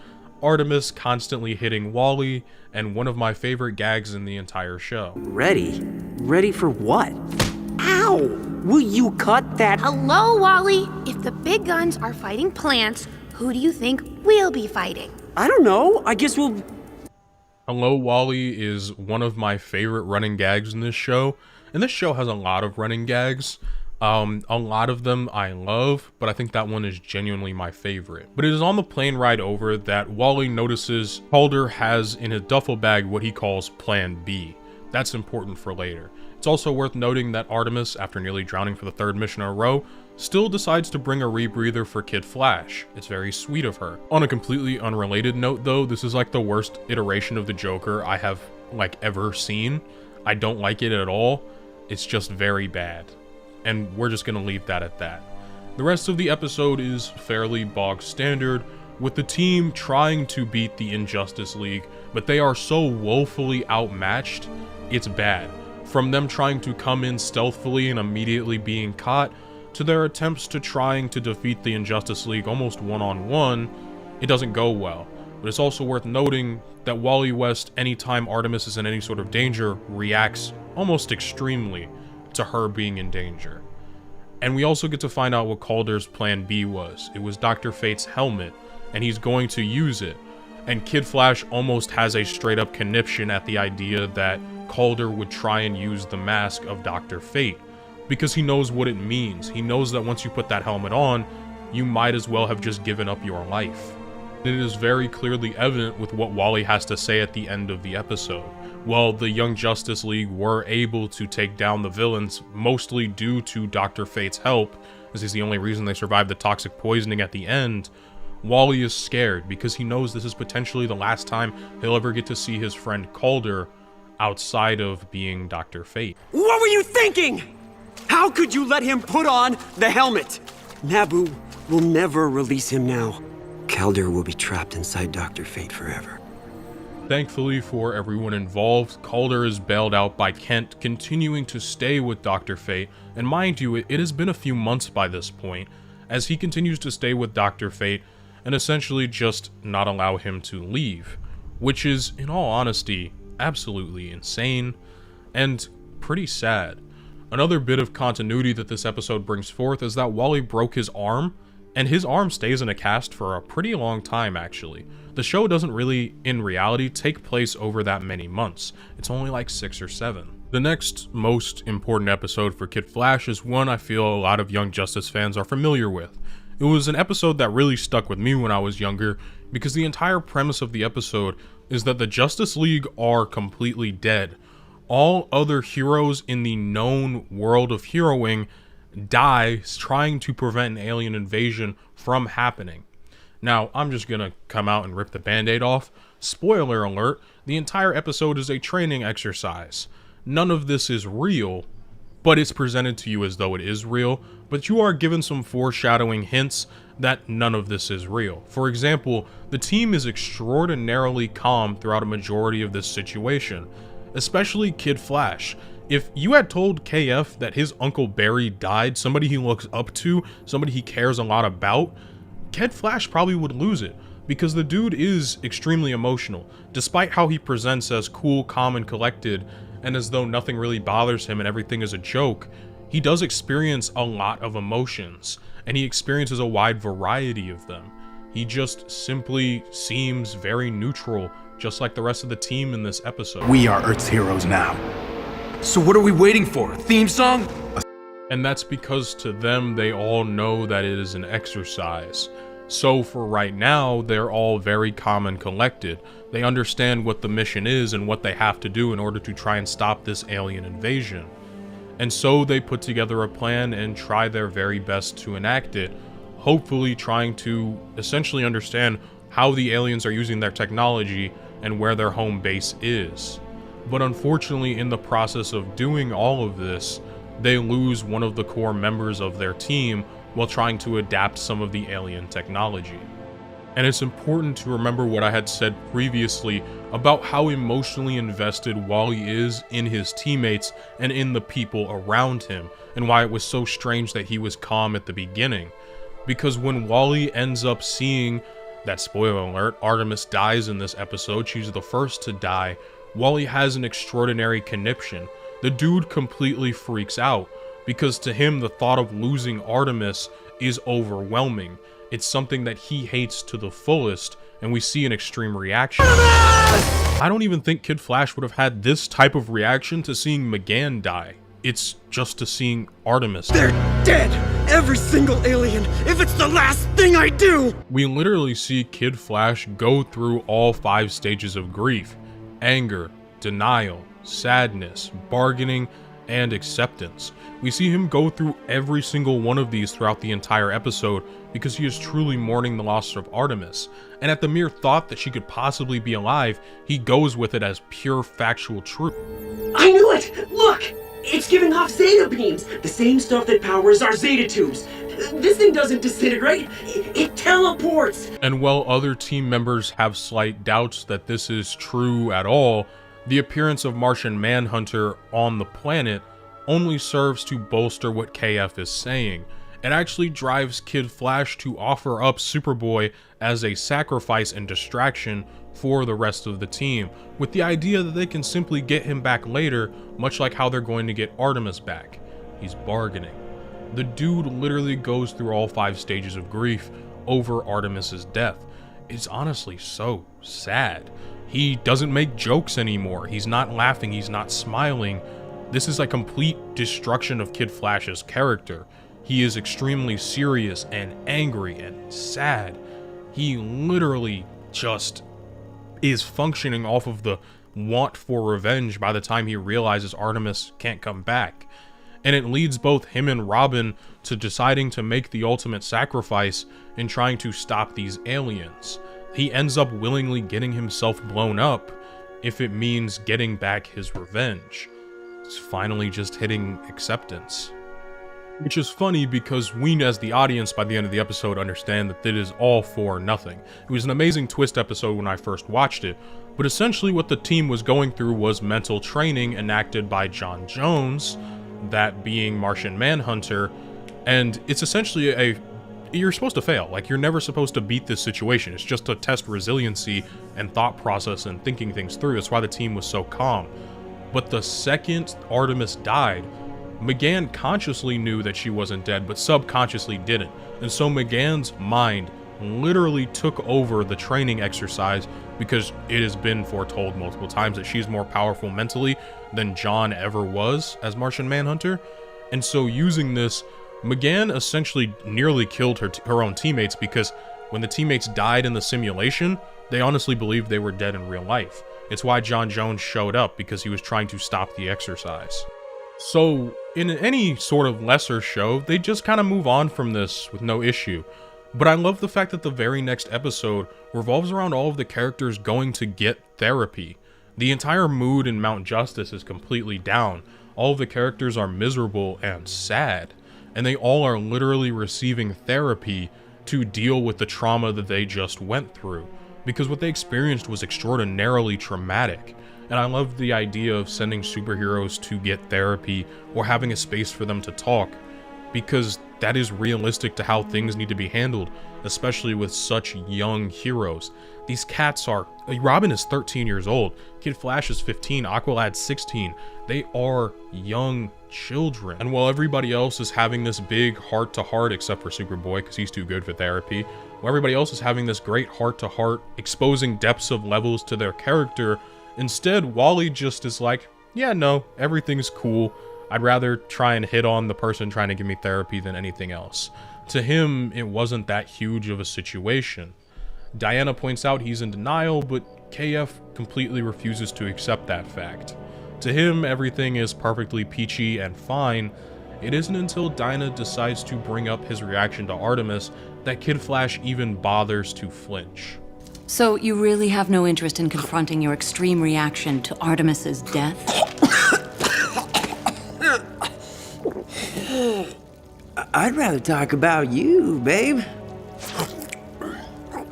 Artemis constantly hitting Wally, and one of my favorite gags in the entire show. Ready? Ready for what? Ow! Will you cut that? Hello, Wally. If the big guns are fighting plants, who do you think we'll be fighting? I don't know. I guess we'll... Hello, Wally is one of my favorite running gags in this show, and this show has a lot of running gags. A lot of them I love, but I think that one is genuinely my favorite. But it is on the plane ride over that Wally notices Calder has in his duffel bag what he calls Plan B. That's important for later. It's also worth noting that Artemis, after nearly drowning for the third mission in a row, still decides to bring a rebreather for Kid Flash. It's very sweet of her. On a completely unrelated note though, this is like the worst iteration of the Joker I have ever seen. I don't like it at all. It's just very bad. And we're just gonna leave that at that. The rest of the episode is fairly bog standard, with the team trying to beat the Injustice League, but they are so woefully outmatched, it's bad. From them trying to come in stealthily and immediately being caught, to their attempts to trying to defeat the Injustice League almost one-on-one, it doesn't go well. But it's also worth noting that Wally West, anytime Artemis is in any sort of danger, reacts almost extremely to her being in danger. And we also get to find out what Calder's Plan B was. It was Dr. Fate's helmet, and he's going to use it. And Kid Flash almost has a straight up conniption at the idea that Calder would try and use the mask of Dr. Fate, because he knows what it means. He knows that once you put that helmet on, you might as well have just given up your life. It is very clearly evident with what Wally has to say at the end of the episode. While the Young Justice League were able to take down the villains, mostly due to Dr. Fate's help, as is the only reason they survived the toxic poisoning at the end, Wally is scared because he knows this is potentially the last time he'll ever get to see his friend Calder outside of being Dr. Fate. What were you thinking? How could you let him put on the helmet? Nabu will never release him now. Calder will be trapped inside Dr. Fate forever. Thankfully for everyone involved, Calder is bailed out by Kent continuing to stay with Dr. Fate, and mind you, it has been a few months by this point, as he continues to stay with Dr. Fate and essentially just not allow him to leave, which is, in all honesty, absolutely insane and pretty sad. Another bit of continuity that this episode brings forth is that Wally broke his arm, and his arm stays in a cast for a pretty long time actually. The show doesn't really, in reality, take place over that many months. It's only like 6 or 7. The next most important episode for Kid Flash is one I feel a lot of Young Justice fans are familiar with. It was an episode that really stuck with me when I was younger, because the entire premise of the episode is that the Justice League are completely dead, all other heroes in the known world of heroing die trying to prevent an alien invasion from happening. Now, I'm just gonna come out and rip the band-aid off. Spoiler alert, the entire episode is a training exercise. None of this is real, but it's presented to you as though it is real, but you are given some foreshadowing hints that none of this is real. For example, the team is extraordinarily calm throughout a majority of this situation, especially Kid Flash. If you had told KF that his Uncle Barry died, somebody he looks up to, somebody he cares a lot about, Kid Flash probably would lose it, because the dude is extremely emotional. Despite how he presents as cool, calm, and collected, and as though nothing really bothers him and everything is a joke, he does experience a lot of emotions, and he experiences a wide variety of them. He just simply seems very neutral, just like the rest of the team in this episode. We are Earth's heroes now. So what are we waiting for? A theme song? And that's because to them, they all know that it is an exercise. So for right now, they're all very calm and collected. They understand what the mission is and what they have to do in order to try and stop this alien invasion. And so they put together a plan and try their very best to enact it, hopefully trying to essentially understand how the aliens are using their technology and where their home base is. But unfortunately, in the process of doing all of this, they lose one of the core members of their team while trying to adapt some of the alien technology. And it's important to remember what I had said previously about how emotionally invested Wally is in his teammates and in the people around him, and why it was so strange that he was calm at the beginning. Because when Wally ends up seeing that, spoiler alert, Artemis dies in this episode, she's the first to die, Wally has an extraordinary conniption. The dude completely freaks out, because to him the thought of losing Artemis is overwhelming. It's something that he hates to the fullest, and we see an extreme reaction. I don't even think Kid Flash would have had this type of reaction to seeing McGann die. It's just to seeing Artemis die. They're dead! Every single alien, if it's the last thing I do! We literally see Kid Flash go through all 5 stages of grief: anger, denial, sadness, bargaining, and acceptance. We see him go through every single one of these throughout the entire episode because he is truly mourning the loss of Artemis. And at the mere thought that she could possibly be alive, he goes with it as pure factual truth. I knew it! Look! It's giving off Zeta beams, the same stuff that powers our Zeta tubes. This thing doesn't disintegrate, it teleports! And while other team members have slight doubts that this is true at all, the appearance of Martian Manhunter on the planet only serves to bolster what KF is saying. It actually drives Kid Flash to offer up Superboy as a sacrifice and distraction for the rest of the team, with the idea that they can simply get him back later, much like how they're going to get Artemis back. He's bargaining. The dude literally goes through all 5 stages of grief over Artemis's death. It's honestly so sad. He doesn't make jokes anymore. He's not laughing, he's not smiling. This is a complete destruction of Kid Flash's character. He is extremely serious and angry and sad. He literally just is functioning off of the want for revenge by the time he realizes Artemis can't come back. And it leads both him and Robin to deciding to make the ultimate sacrifice in trying to stop these aliens. He ends up willingly getting himself blown up if it means getting back his revenge. It's finally just hitting acceptance. Which is funny because we as the audience by the end of the episode understand that it is all for nothing. It was an amazing twist episode when I first watched it, but essentially what the team was going through was mental training enacted by John Jones, that being Martian Manhunter, and it's essentially you're supposed to fail. Like, you're never supposed to beat this situation. It's just to test resiliency and thought process and thinking things through. That's why the team was so calm. But the second Artemis died, McGann consciously knew that she wasn't dead, but subconsciously didn't. And so McGann's mind literally took over the training exercise because it has been foretold multiple times that she's more powerful mentally than John ever was as Martian Manhunter. And so using this, McGann essentially nearly killed her own teammates, because when the teammates died in the simulation, they honestly believed they were dead in real life. It's why John Jones showed up, because he was trying to stop the exercise. So, in any sort of lesser show, they just kind of move on from this with no issue. But I love the fact that the very next episode revolves around all of the characters going to get therapy. The entire mood in Mount Justice is completely down. All of the characters are miserable and sad, and they all are literally receiving therapy to deal with the trauma that they just went through, because what they experienced was extraordinarily traumatic. And I love the idea of sending superheroes to get therapy or having a space for them to talk, because that is realistic to how things need to be handled, especially with such young heroes. These cats are... Robin is 13 years old, Kid Flash is 15, Aqualad's 16. They are young children. And while everybody else is having this big heart-to-heart, except for Superboy, because he's too good for therapy, while everybody else is having this great heart-to-heart, exposing depths of levels to their character, instead, Wally just is like, yeah, no, everything's cool. I'd rather try and hit on the person trying to give me therapy than anything else. To him, it wasn't that huge of a situation. Diana points out he's in denial, but KF completely refuses to accept that fact. To him, everything is perfectly peachy and fine. It isn't until Dinah decides to bring up his reaction to Artemis that Kid Flash even bothers to flinch. So you really have no interest in confronting your extreme reaction to Artemis's death? I'd rather talk about you, babe.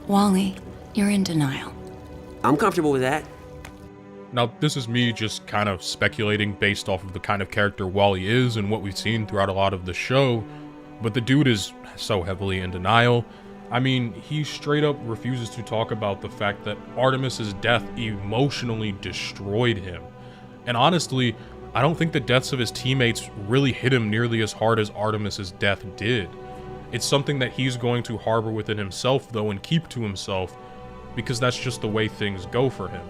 Wally, you're in denial. I'm comfortable with that. Now, this is me just kind of speculating based off of the kind of character Wally is and what we've seen throughout a lot of the show, but the dude is so heavily in denial. I mean, he straight up refuses to talk about the fact that Artemis's death emotionally destroyed him. And honestly, I don't think the deaths of his teammates really hit him nearly as hard as Artemis's death did. It's something that he's going to harbor within himself, though, and keep to himself, because that's just the way things go for him.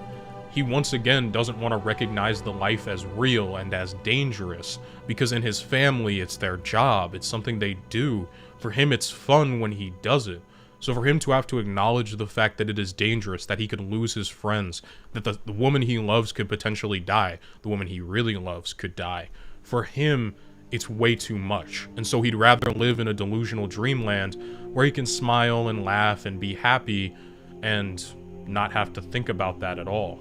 He once again doesn't want to recognize the life as real and as dangerous, because in his family, it's their job, it's something they do. For him, it's fun when he does it. So for him to have to acknowledge the fact that it is dangerous, that he could lose his friends, that the woman he loves could potentially die, the woman he really loves could die, for him, it's way too much. And so he'd rather live in a delusional dreamland where he can smile and laugh and be happy and not have to think about that at all.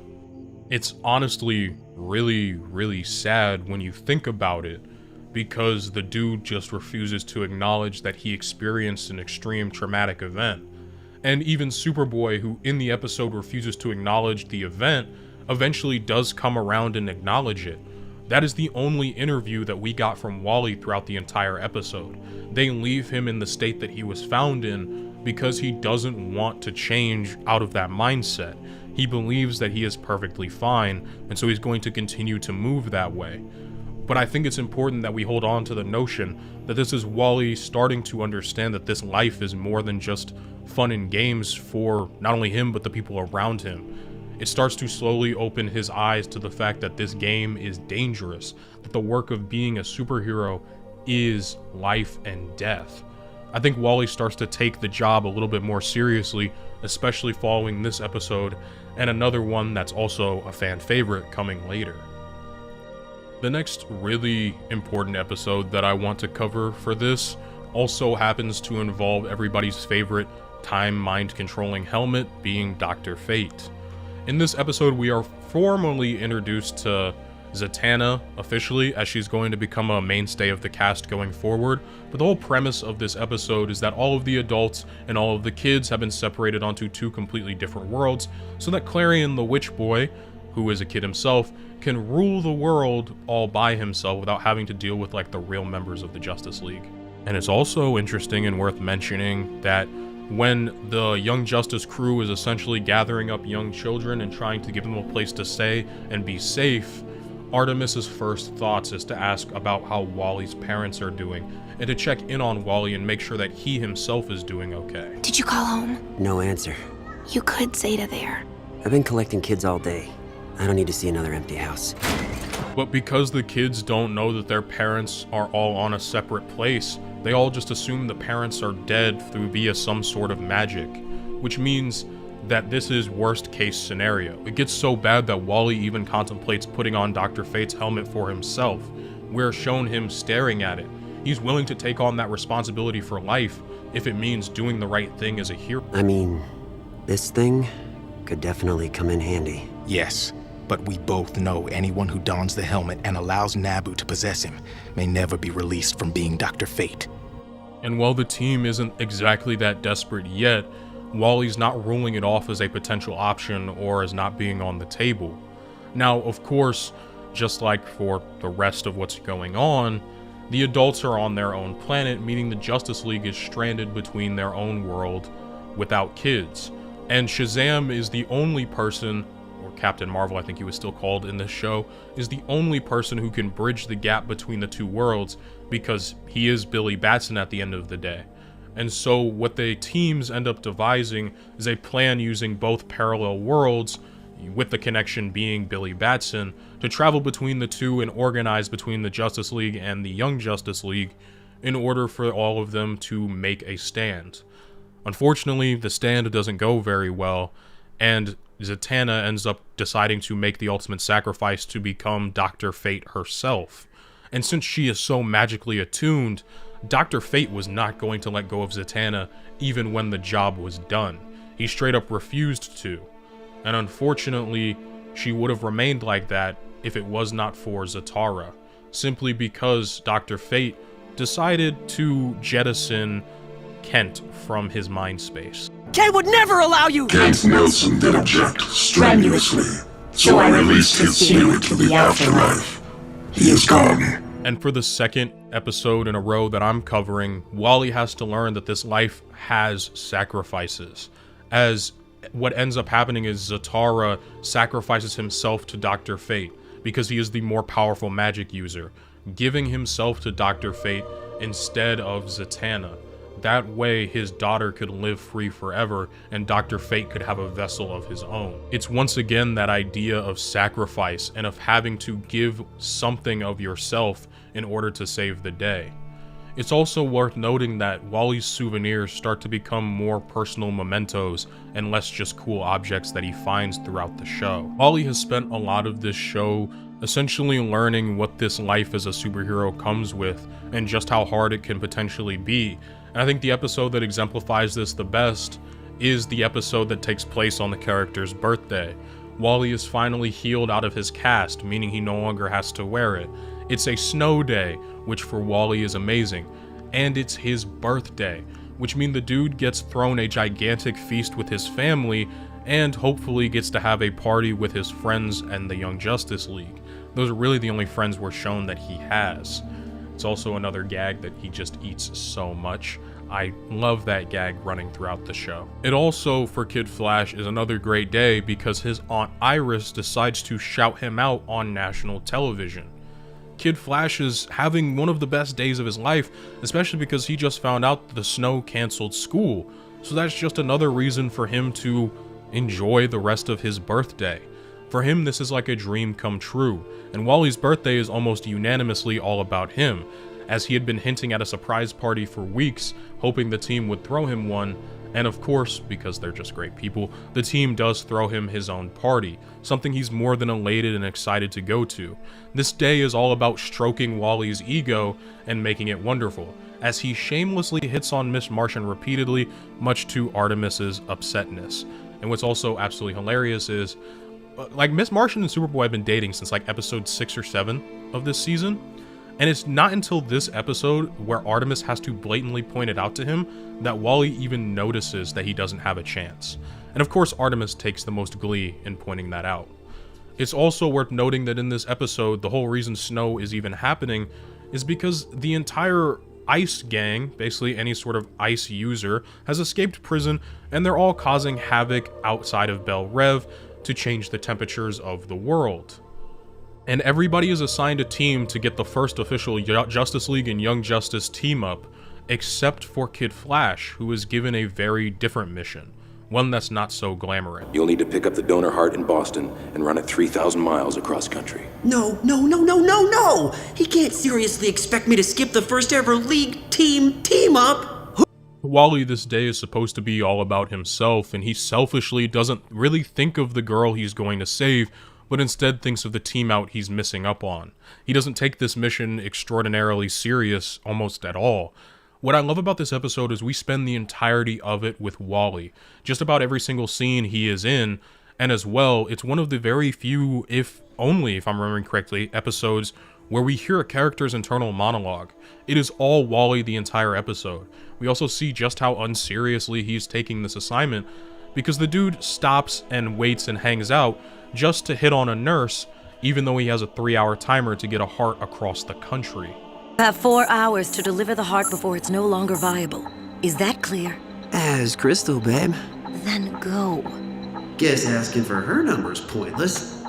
It's honestly really, really sad when you think about it, because the dude just refuses to acknowledge that he experienced an extreme traumatic event. And even Superboy, who in the episode refuses to acknowledge the event, eventually does come around and acknowledge it. That is the only interview that we got from Wally throughout the entire episode. They leave him in the state that he was found in because he doesn't want to change out of that mindset. He believes that he is perfectly fine, and so he's going to continue to move that way. But I think it's important that we hold on to the notion that this is Wally starting to understand that this life is more than just fun and games for not only him, but the people around him. It starts to slowly open his eyes to the fact that this game is dangerous, that the work of being a superhero is life and death. I think Wally starts to take the job a little bit more seriously, especially following this episode, and another one that's also a fan favorite coming later. The next really important episode that I want to cover for this also happens to involve everybody's favorite time mind-controlling helmet, being Dr. Fate. In this episode, we are formally introduced to Zatatana officially, as she's going to become a mainstay of the cast going forward, but the whole premise of this episode is that all of the adults and all of the kids have been separated onto two completely different worlds, so that Clarion the Witch Boy, who is a kid himself, can rule the world all by himself without having to deal with like the real members of the Justice League. And it's also interesting and worth mentioning that when the Young Justice crew is essentially gathering up young children and trying to give them a place to stay and be safe, Artemis's first thoughts is to ask about how Wally's parents are doing and to check in on Wally and make sure that he himself is doing okay. Did you call home? No answer. You could Zeta there. I've been collecting kids all day. I don't need to see another empty house. But because the kids don't know that their parents are all on a separate place, they all just assume the parents are dead via some sort of magic, which means that this is worst case scenario. It gets so bad that Wally even contemplates putting on Dr. Fate's helmet for himself. We're shown him staring at it. He's willing to take on that responsibility for life if it means doing the right thing as a hero. I mean, this thing could definitely come in handy. Yes, but we both know anyone who dons the helmet and allows Naboo to possess him may never be released from being Dr. Fate. And while the team isn't exactly that desperate yet, Wally's not ruling it off as a potential option or as not being on the table. Now, of course, just like for the rest of what's going on, the adults are on their own planet, meaning the Justice League is stranded between their own world without kids. And Shazam is the only person, or Captain Marvel I think he was still called in this show, is the only person who can bridge the gap between the two worlds because he is Billy Batson at the end of the day. And so what the teams end up devising is a plan using both parallel worlds, with the connection being Billy Batson, to travel between the two and organize between the Justice League and the Young Justice League in order for all of them to make a stand. Unfortunately, the stand doesn't go very well, and Zatanna ends up deciding to make the ultimate sacrifice to become Dr. Fate herself. And since she is so magically attuned, Dr. Fate was not going to let go of Zatanna even when the job was done. He straight up refused to. And unfortunately, she would have remained like that if it was not for Zatara, simply because Dr. Fate decided to jettison Kent from his mind space. Kent would never allow you! Kent Nelson did object strenuously, so I released his spirit to the afterlife. He is gone. And for the second episode in a row that I'm covering, Wally has to learn that this life has sacrifices, as what ends up happening is Zatara sacrifices himself to Dr. Fate because he is the more powerful magic user, giving himself to Dr. Fate instead of Zatanna. That way his daughter could live free forever and Dr. Fate could have a vessel of his own. It's once again that idea of sacrifice and of having to give something of yourself in order to save the day. It's also worth noting that Wally's souvenirs start to become more personal mementos and less just cool objects that he finds throughout the show. Wally has spent a lot of this show essentially learning what this life as a superhero comes with and just how hard it can potentially be. And I think the episode that exemplifies this the best is the episode that takes place on the character's birthday. Wally is finally healed out of his cast, meaning he no longer has to wear it. It's a snow day, which for Wally is amazing, and it's his birthday, which means the dude gets thrown a gigantic feast with his family and hopefully gets to have a party with his friends and the Young Justice League. Those are really the only friends we're shown that he has. It's also another gag that he just eats so much. I love that gag running throughout the show. It also, for Kid Flash, is another great day because his Aunt Iris decides to shout him out on national television. Kid Flash is having one of the best days of his life, especially because he just found out that the snow canceled school. So that's just another reason for him to enjoy the rest of his birthday. For him, this is like a dream come true, and Wally's birthday is almost unanimously all about him, as he had been hinting at a surprise party for weeks, hoping the team would throw him one, and of course, because they're just great people, the team does throw him his own party, something he's more than elated and excited to go to. This day is all about stroking Wally's ego and making it wonderful, as he shamelessly hits on Miss Martian repeatedly, much to Artemis's upsetness. And what's also absolutely hilarious is, like, Miss Martian and Superboy have been dating since like episode 6 or 7 of this season, and it's not until this episode where Artemis has to blatantly point it out to him that Wally even notices that he doesn't have a chance. And of course Artemis takes the most glee in pointing that out. It's also worth noting that in this episode, the whole reason snow is even happening is because the entire ice gang, basically any sort of ice user, has escaped prison, and they're all causing havoc outside of Bel Rev to change the temperatures of the world. And everybody is assigned a team to get the first official Justice League and Young Justice team up, except for Kid Flash, who is given a very different mission, one that's not so glamorous. You'll need to pick up the donor heart in Boston and run it 3,000 miles across country. No! He can't seriously expect me to skip the first ever League team up! Wally this day is supposed to be all about himself, and he selfishly doesn't really think of the girl he's going to save, but instead thinks of the team out he's missing up on. He doesn't take this mission extraordinarily serious almost at all. What I love about this episode is we spend the entirety of it with Wally. Just about every single scene he is in, and as well, it's one of the very few, if only, if I'm remembering correctly, episodes where we hear a character's internal monologue. It is all Wally the entire episode. We also see just how unseriously he's taking this assignment, because the dude stops and waits and hangs out just to hit on a nurse, even though he has a 3-hour timer to get a heart across the country. You have 4 hours to deliver the heart before it's no longer viable. Is that clear? As crystal, babe. Then go. Guess asking for her number's pointless.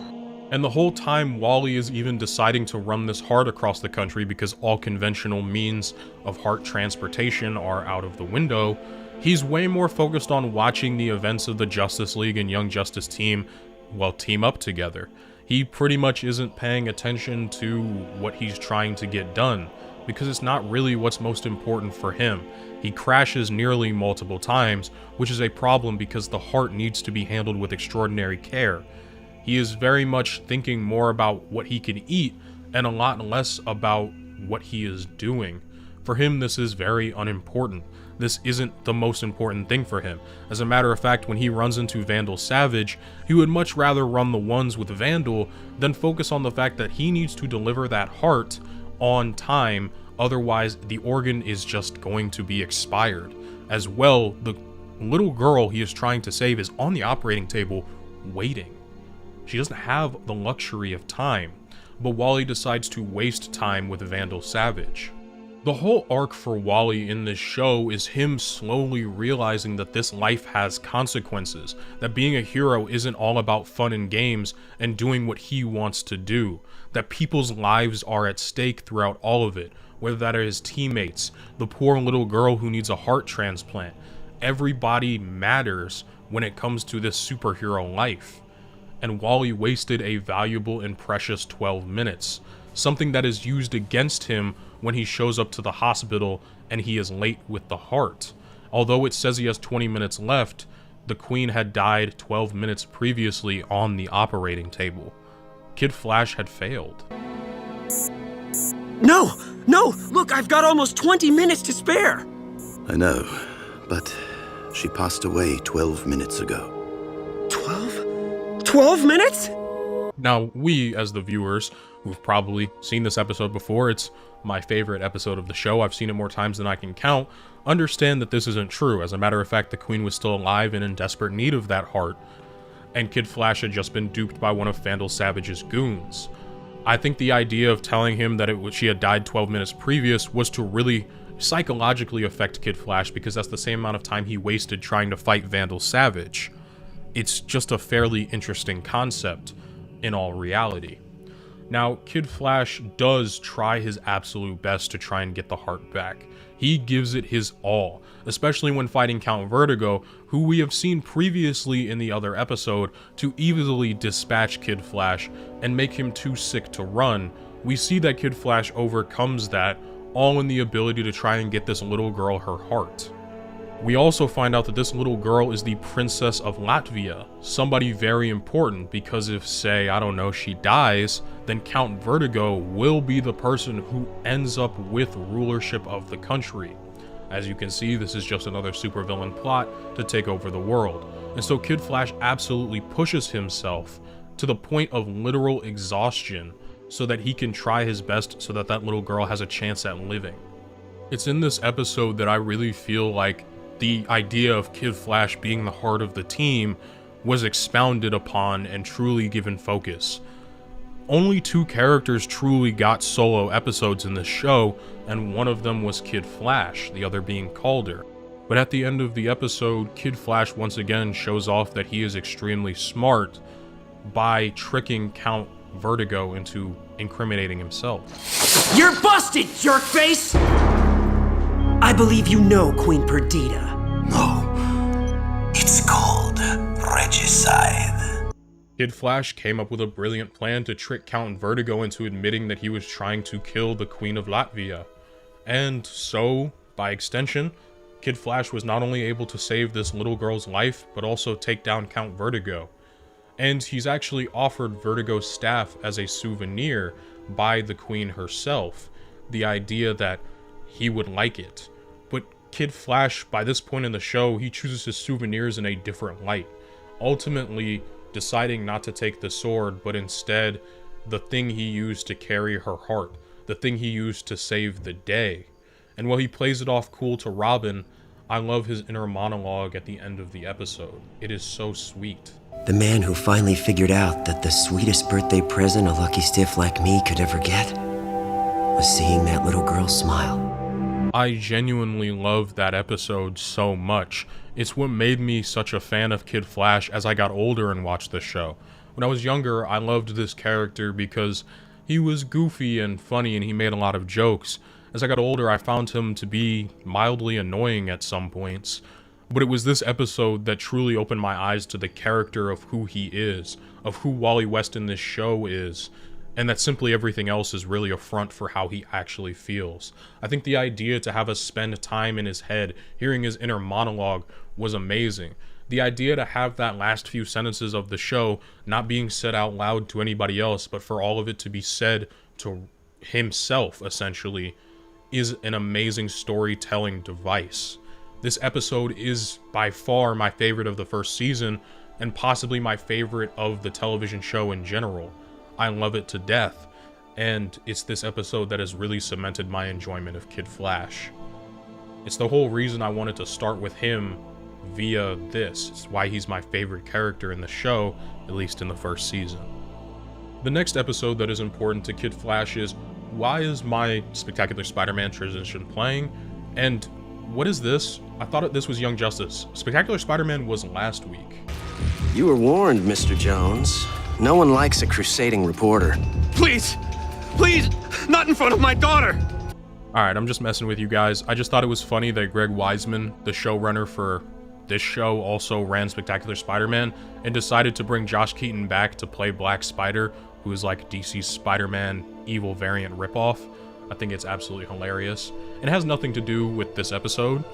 And the whole time, Wally is even deciding to run this heart across the country because all conventional means of heart transportation are out of the window, he's way more focused on watching the events of the Justice League and Young Justice team, well, team up together. He pretty much isn't paying attention to what he's trying to get done, because it's not really what's most important for him. He crashes nearly multiple times, which is a problem because the heart needs to be handled with extraordinary care. He is very much thinking more about what he can eat and a lot less about what he is doing. For him, this is very unimportant. This isn't the most important thing for him. As a matter of fact, when he runs into Vandal Savage, he would much rather run the ones with Vandal than focus on the fact that he needs to deliver that heart on time, otherwise the organ is just going to be expired. As well, the little girl he is trying to save is on the operating table waiting. She doesn't have the luxury of time, but Wally decides to waste time with Vandal Savage. The whole arc for Wally in this show is him slowly realizing that this life has consequences, that being a hero isn't all about fun and games and doing what he wants to do, that people's lives are at stake throughout all of it, whether that are his teammates, the poor little girl who needs a heart transplant. Everybody matters when it comes to this superhero life. And Wally wasted a valuable and precious 12 minutes, something that is used against him when he shows up to the hospital and he is late with the heart. Although it says he has 20 minutes left, the Queen had died 12 minutes previously on the operating table. Kid Flash had failed. No! No! Look, I've got almost 20 minutes to spare! I know, but she passed away 12 minutes ago. 12 minutes? Now, we, as the viewers, who've probably seen this episode before, it's my favorite episode of the show, I've seen it more times than I can count, understand that this isn't true. As a matter of fact, the Queen was still alive and in desperate need of that heart, and Kid Flash had just been duped by one of Vandal Savage's goons. I think the idea of telling him that she had died 12 minutes previous was to really psychologically affect Kid Flash, because that's the same amount of time he wasted trying to fight Vandal Savage. It's just a fairly interesting concept in all reality. Now, Kid Flash does try his absolute best to try and get the heart back. He gives it his all, especially when fighting Count Vertigo, who we have seen previously in the other episode to easily dispatch Kid Flash and make him too sick to run. We see that Kid Flash overcomes that, all in the ability to try and get this little girl her heart. We also find out that this little girl is the Princess of Latvia, somebody very important, because if, say, I don't know, she dies, then Count Vertigo will be the person who ends up with rulership of the country. As you can see, this is just another supervillain plot to take over the world, and so Kid Flash absolutely pushes himself to the point of literal exhaustion so that he can try his best so that that little girl has a chance at living. It's in this episode that I really feel like the idea of Kid Flash being the heart of the team was expounded upon and truly given focus. Only 2 characters truly got solo episodes in this show, and one of them was Kid Flash, the other being Calder. But at the end of the episode, Kid Flash once again shows off that he is extremely smart by tricking Count Vertigo into incriminating himself. You're busted, jerkface! I believe you know Queen Perdita. No. It's called regicide. Kid Flash came up with a brilliant plan to trick Count Vertigo into admitting that he was trying to kill the Queen of Latvia. And so, by extension, Kid Flash was not only able to save this little girl's life, but also take down Count Vertigo. And he's actually offered Vertigo's staff as a souvenir by the Queen herself, the idea that he would like it. But Kid Flash, by this point in the show, he chooses his souvenirs in a different light, ultimately deciding not to take the sword, but instead the thing he used to carry her heart, the thing he used to save the day. And while he plays it off cool to Robin, I love his inner monologue at the end of the episode. It is so sweet. The man who finally figured out that the sweetest birthday present a lucky stiff like me could ever get was seeing that little girl smile. I genuinely love that episode so much. It's what made me such a fan of Kid Flash as I got older and watched the show. When I was younger, I loved this character because he was goofy and funny and he made a lot of jokes. As I got older, I found him to be mildly annoying at some points. But it was this episode that truly opened my eyes to the character of who he is, of who Wally West in this show is, and that simply everything else is really a front for how he actually feels. I think the idea to have us spend time in his head, hearing his inner monologue, was amazing. The idea to have that last few sentences of the show not being said out loud to anybody else, but for all of it to be said to himself, essentially, is an amazing storytelling device. This episode is by far my favorite of the first season, and possibly my favorite of the television show in general. I love it to death, and it's this episode that has really cemented my enjoyment of Kid Flash. It's the whole reason I wanted to start with him via this. It's why he's my favorite character in the show, at least in the first season. The next episode that is important to Kid Flash is, why is my Spectacular Spider-Man transition playing? And what is this? I thought this was Young Justice. Spectacular Spider-Man was last week. You were warned, Mr. Jones. No one likes a crusading reporter. Please! Please! Not in front of my daughter! Alright, I'm just messing with you guys. I just thought it was funny that Greg Weisman, the showrunner for this show, also ran Spectacular Spider-Man and decided to bring Josh Keaton back to play Black Spider, who is like DC's Spider-Man evil variant ripoff. I think it's absolutely hilarious. It has nothing to do with this episode.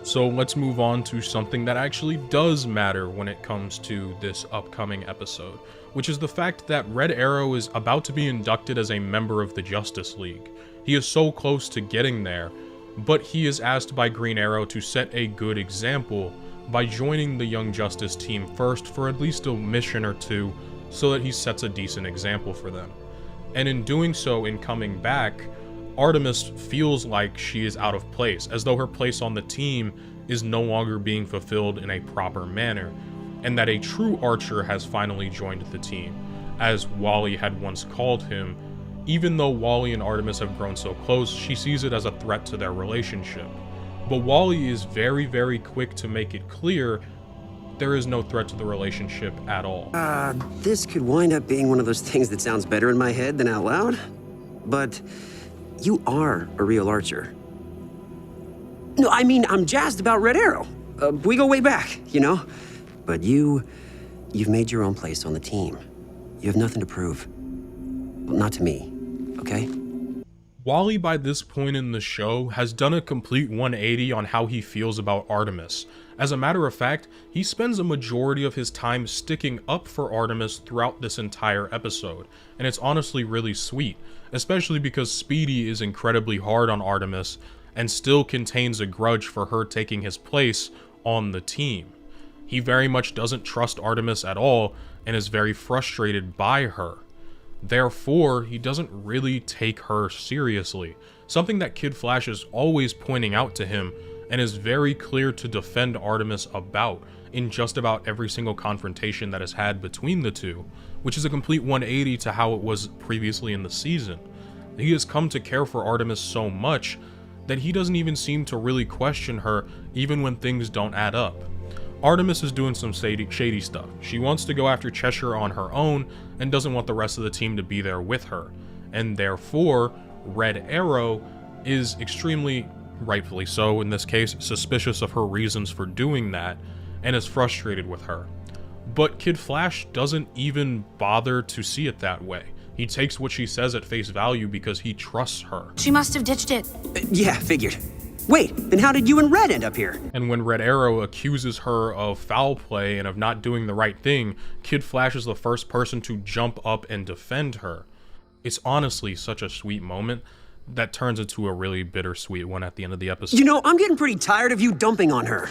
So let's move on to something that actually does matter when it comes to this upcoming episode, which is the fact that Red Arrow is about to be inducted as a member of the Justice League. He is so close to getting there, but he is asked by Green Arrow to set a good example by joining the Young Justice team first for at least a mission or two, so that he sets a decent example for them. And in doing so, in coming back, Artemis feels like she is out of place, as though her place on the team is no longer being fulfilled in a proper manner, and that a true Archer has finally joined the team, as Wally had once called him. Even though Wally and Artemis have grown so close, she sees it as a threat to their relationship. But Wally is very, very quick to make it clear there is no threat to the relationship at all. This could wind up being one of those things that sounds better in my head than out loud, but you are a real Archer. No, I mean, I'm jazzed about Red Arrow. We go way back, you know? But you've made your own place on the team. You have nothing to prove. Well, not to me, okay? Wally, by this point in the show, has done a complete 180 on how he feels about Artemis. As a matter of fact, he spends a majority of his time sticking up for Artemis throughout this entire episode, and it's honestly really sweet, especially because Speedy is incredibly hard on Artemis and still contains a grudge for her taking his place on the team. He very much doesn't trust Artemis at all and is very frustrated by her. Therefore, he doesn't really take her seriously, something that Kid Flash is always pointing out to him and is very clear to defend Artemis about in just about every single confrontation that is had between the two, which is a complete 180 to how it was previously in the season. He has come to care for Artemis so much that he doesn't even seem to really question her even when things don't add up. Artemis is doing some shady stuff. She wants to go after Cheshire on her own and doesn't want the rest of the team to be there with her. And therefore, Red Arrow is extremely, rightfully so in this case, suspicious of her reasons for doing that and is frustrated with her. But Kid Flash doesn't even bother to see it that way. He takes what she says at face value because he trusts her. She must have ditched it. Yeah, figured. Wait, then how did you and Red end up here? And when Red Arrow accuses her of foul play and of not doing the right thing, Kid Flash is the first person to jump up and defend her. It's honestly such a sweet moment that turns into a really bittersweet one at the end of the episode. You know, I'm getting pretty tired of you dumping on her.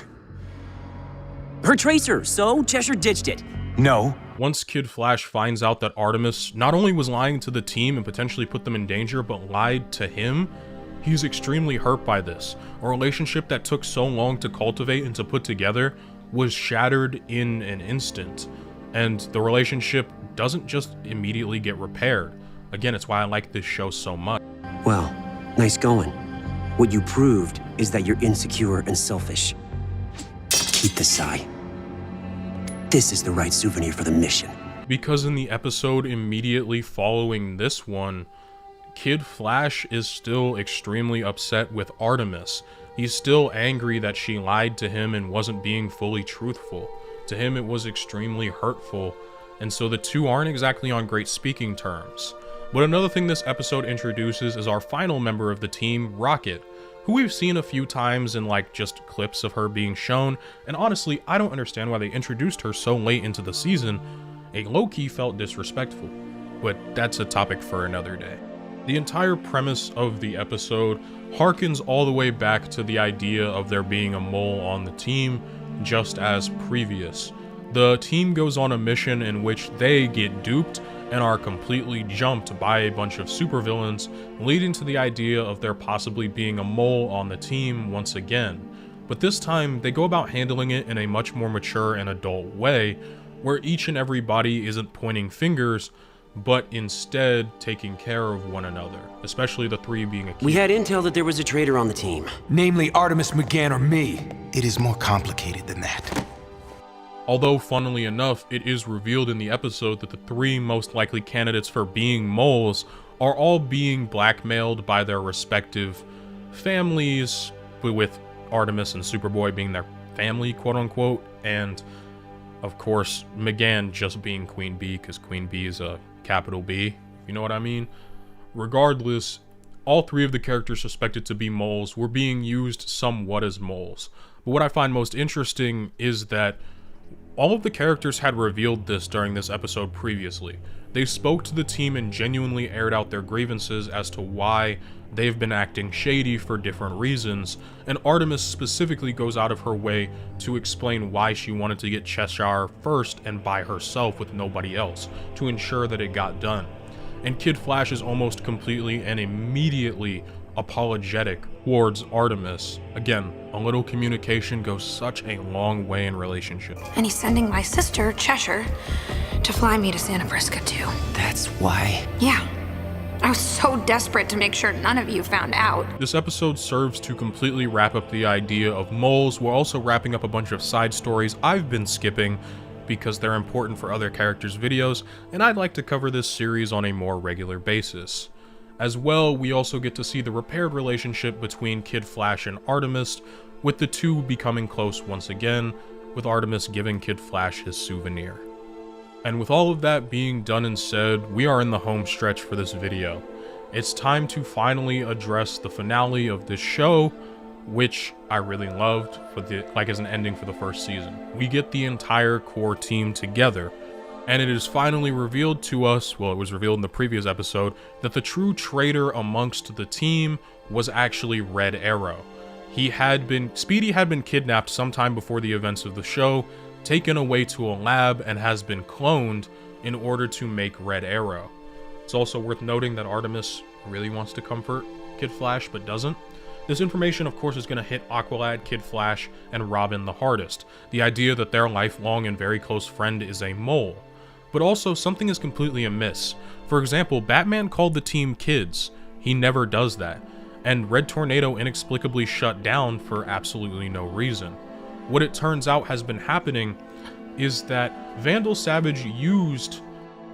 Her tracer, so Cheshire ditched it. No. Once Kid Flash finds out that Artemis not only was lying to the team and potentially put them in danger, but lied to him, he's extremely hurt by this. A relationship that took so long to cultivate and to put together was shattered in an instant. And the relationship doesn't just immediately get repaired. Again, it's why I like this show so much. Well, nice going. What you proved is that you're insecure and selfish. Keep the sigh. This is the right souvenir for the mission. Because in the episode immediately following this one, Kid Flash is still extremely upset with Artemis. He's still angry that she lied to him and wasn't being fully truthful. To him, it was extremely hurtful, and so the two aren't exactly on great speaking terms. But another thing this episode introduces is our final member of the team, Rocket, who we've seen a few times in like just clips of her being shown, and honestly, I don't understand why they introduced her so late into the season. It low-key felt disrespectful, but that's a topic for another day. The entire premise of the episode harkens all the way back to the idea of there being a mole on the team, just as previous. The team goes on a mission in which they get duped and are completely jumped by a bunch of supervillains, leading to the idea of there possibly being a mole on the team once again. But this time, they go about handling it in a much more mature and adult way, where each and every body isn't pointing fingers, but instead taking care of one another, especially the three being accused. We had intel that there was a traitor on the team. Namely Artemis, McGann, or me. It is more complicated than that. Although, funnily enough, it is revealed in the episode that the three most likely candidates for being moles are all being blackmailed by their respective families, with Artemis and Superboy being their family, quote-unquote, and, of course, McGann just being Queen Bee, because Queen Bee is a capital B, you know what I mean? Regardless, all three of the characters suspected to be moles were being used somewhat as moles. But what I find most interesting is that all of the characters had revealed this during this episode previously. They spoke to the team and genuinely aired out their grievances as to why they've been acting shady for different reasons, and Artemis specifically goes out of her way to explain why she wanted to get Cheshire first and by herself with nobody else, to ensure that it got done. And Kid Flash is almost completely and immediately apologetic towards Artemis. Again, a little communication goes such a long way in relationships. And he's sending my sister, Cheshire, to fly me to Santa Brisca too. That's why? Yeah. I was so desperate to make sure none of you found out. This episode serves to completely wrap up the idea of moles, while also wrapping up a bunch of side stories I've been skipping because they're important for other characters' videos, and I'd like to cover this series on a more regular basis. As well, we also get to see the repaired relationship between Kid Flash and Artemis, with the two becoming close once again, with Artemis giving Kid Flash his souvenir. And with all of that being done and said, we are in the home stretch for this video. It's time to finally address the finale of this show, which I really loved as an ending for the first season. We get the entire core team together, and it is finally revealed to us, well, it was revealed in the previous episode, that the true traitor amongst the team was actually Red Arrow. Speedy had been kidnapped sometime before the events of the show, taken away to a lab, and has been cloned in order to make Red Arrow. It's also worth noting that Artemis really wants to comfort Kid Flash, but doesn't. This information, of course, is going to hit Aqualad, Kid Flash, and Robin the hardest. The idea that their lifelong and very close friend is a mole. But also, something is completely amiss. For example, Batman called the team kids. He never does that. And Red Tornado inexplicably shut down for absolutely no reason. What it turns out has been happening is that Vandal Savage used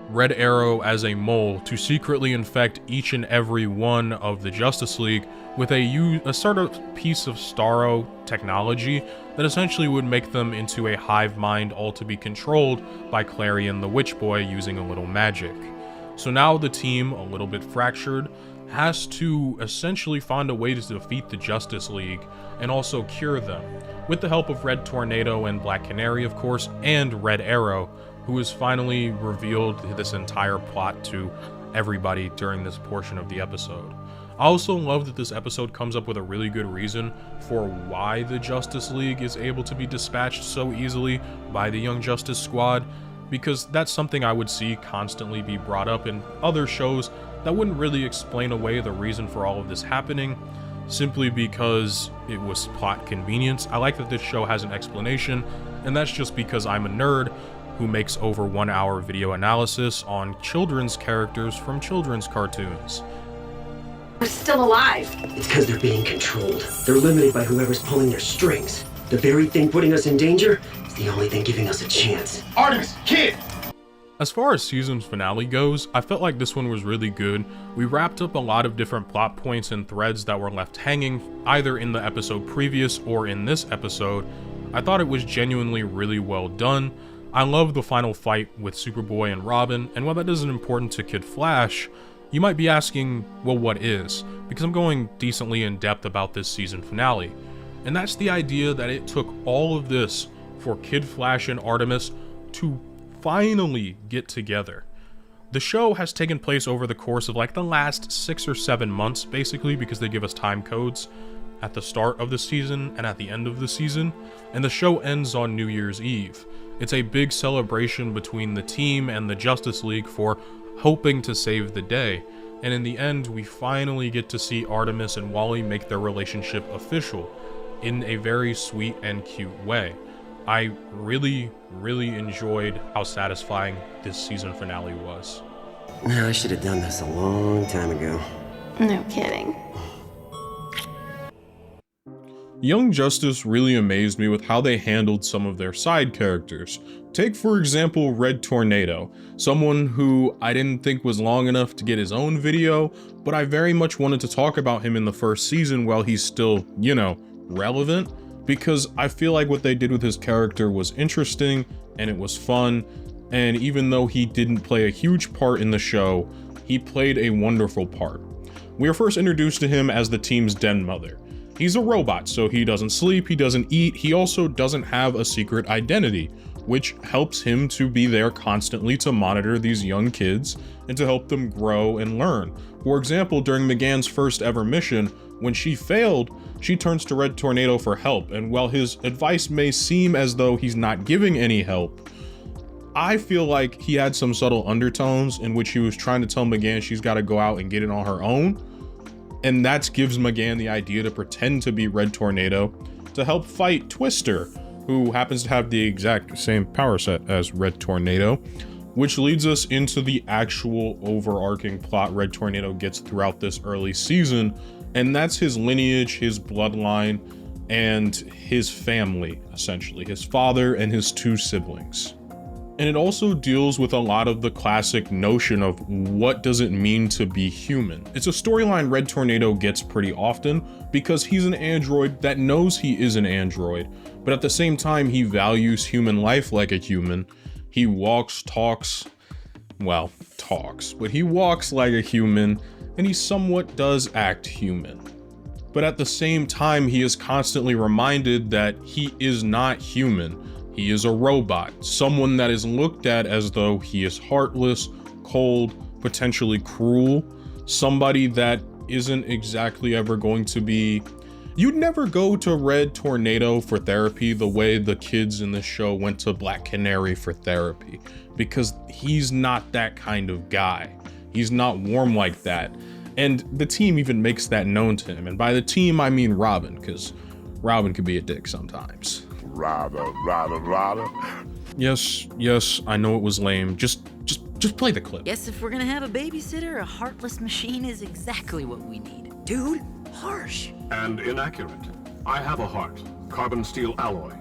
Red Arrow as a mole to secretly infect each and every one of the Justice League with a sort of piece of Starro technology that essentially would make them into a hive mind, all to be controlled by Clarion the Witch Boy using a little magic. So now the team, a little bit fractured, has to essentially find a way to defeat the Justice League and also cure them, with the help of Red Tornado and Black Canary, of course, and Red Arrow, who has finally revealed this entire plot to everybody during this portion of the episode. I also love that this episode comes up with a really good reason for why the Justice League is able to be dispatched so easily by the Young Justice Squad, because that's something I would see constantly be brought up in other shows that wouldn't really explain away the reason for all of this happening, simply because it was plot convenience. I like that this show has an explanation, and that's just because I'm a nerd who makes over 1 hour video analysis on children's characters from children's cartoons. They're still alive. It's because they're being controlled. They're limited by whoever's pulling their strings. The very thing putting us in danger is the only thing giving us a chance. Artemis, kid! As far as season's finale goes, I felt like this one was really good. We wrapped up a lot of different plot points and threads that were left hanging, either in the episode previous or in this episode. I thought it was genuinely really well done. I love the final fight with Superboy and Robin, and while that isn't important to Kid Flash, you might be asking, well, what is? Because I'm going decently in depth about this season finale. And that's the idea that it took all of this for Kid Flash and Artemis to finally get together. The show has taken place over the course of like the last 6 or 7 months, basically, because they give us time codes at the start of the season and at the end of the season, and the show ends on New Year's Eve. It's a big celebration between the team and the Justice League for hoping to save the day, and in the end, we finally get to see Artemis and Wally make their relationship official in a very sweet and cute way. I really enjoyed how satisfying this season finale was. I should have done this a long time ago. No kidding. Young Justice really amazed me with how they handled some of their side characters. Take, for example, Red Tornado, someone who I didn't think was long enough to get his own video, but I very much wanted to talk about him in the first season while he's still, you know, relevant, because I feel like what they did with his character was interesting and it was fun, and even though he didn't play a huge part in the show, he played a wonderful part. We were first introduced to him as the team's den mother. He's a robot, so he doesn't sleep, he doesn't eat, he also doesn't have a secret identity, which helps him to be there constantly to monitor these young kids and to help them grow and learn. For example, during McGann's first ever mission, when she failed, she turns to Red Tornado for help, and while his advice may seem as though he's not giving any help, I feel like he had some subtle undertones in which he was trying to tell McGann she's got to go out and get it on her own. And that gives McGann the idea to pretend to be Red Tornado to help fight Twister, who happens to have the exact same power set as Red Tornado, which leads us into the actual overarching plot Red Tornado gets throughout this early season, and that's his lineage, his bloodline, and his family, essentially, his father and his 2 siblings. And it also deals with a lot of the classic notion of what does it mean to be human. It's a storyline Red Tornado gets pretty often because he's an android that knows he is an android, but at the same time he values human life like a human. He walks, talks, well, talks, but he walks like a human, and he somewhat does act human. But at the same time, he is constantly reminded that he is not human. He is a robot, someone that is looked at as though he is heartless, cold, potentially cruel, somebody that isn't exactly ever going to be... You'd never go to Red Tornado for therapy the way the kids in this show went to Black Canary for therapy, because he's not that kind of guy. He's not warm like that. And the team even makes that known to him. And by the team, I mean Robin, because Robin can be a dick sometimes. Rather. Yes, I know it was lame. Just play the clip. Guess if we're gonna have a babysitter, a heartless machine is exactly what we need. Dude, harsh. And inaccurate. I have a heart. Carbon steel alloy.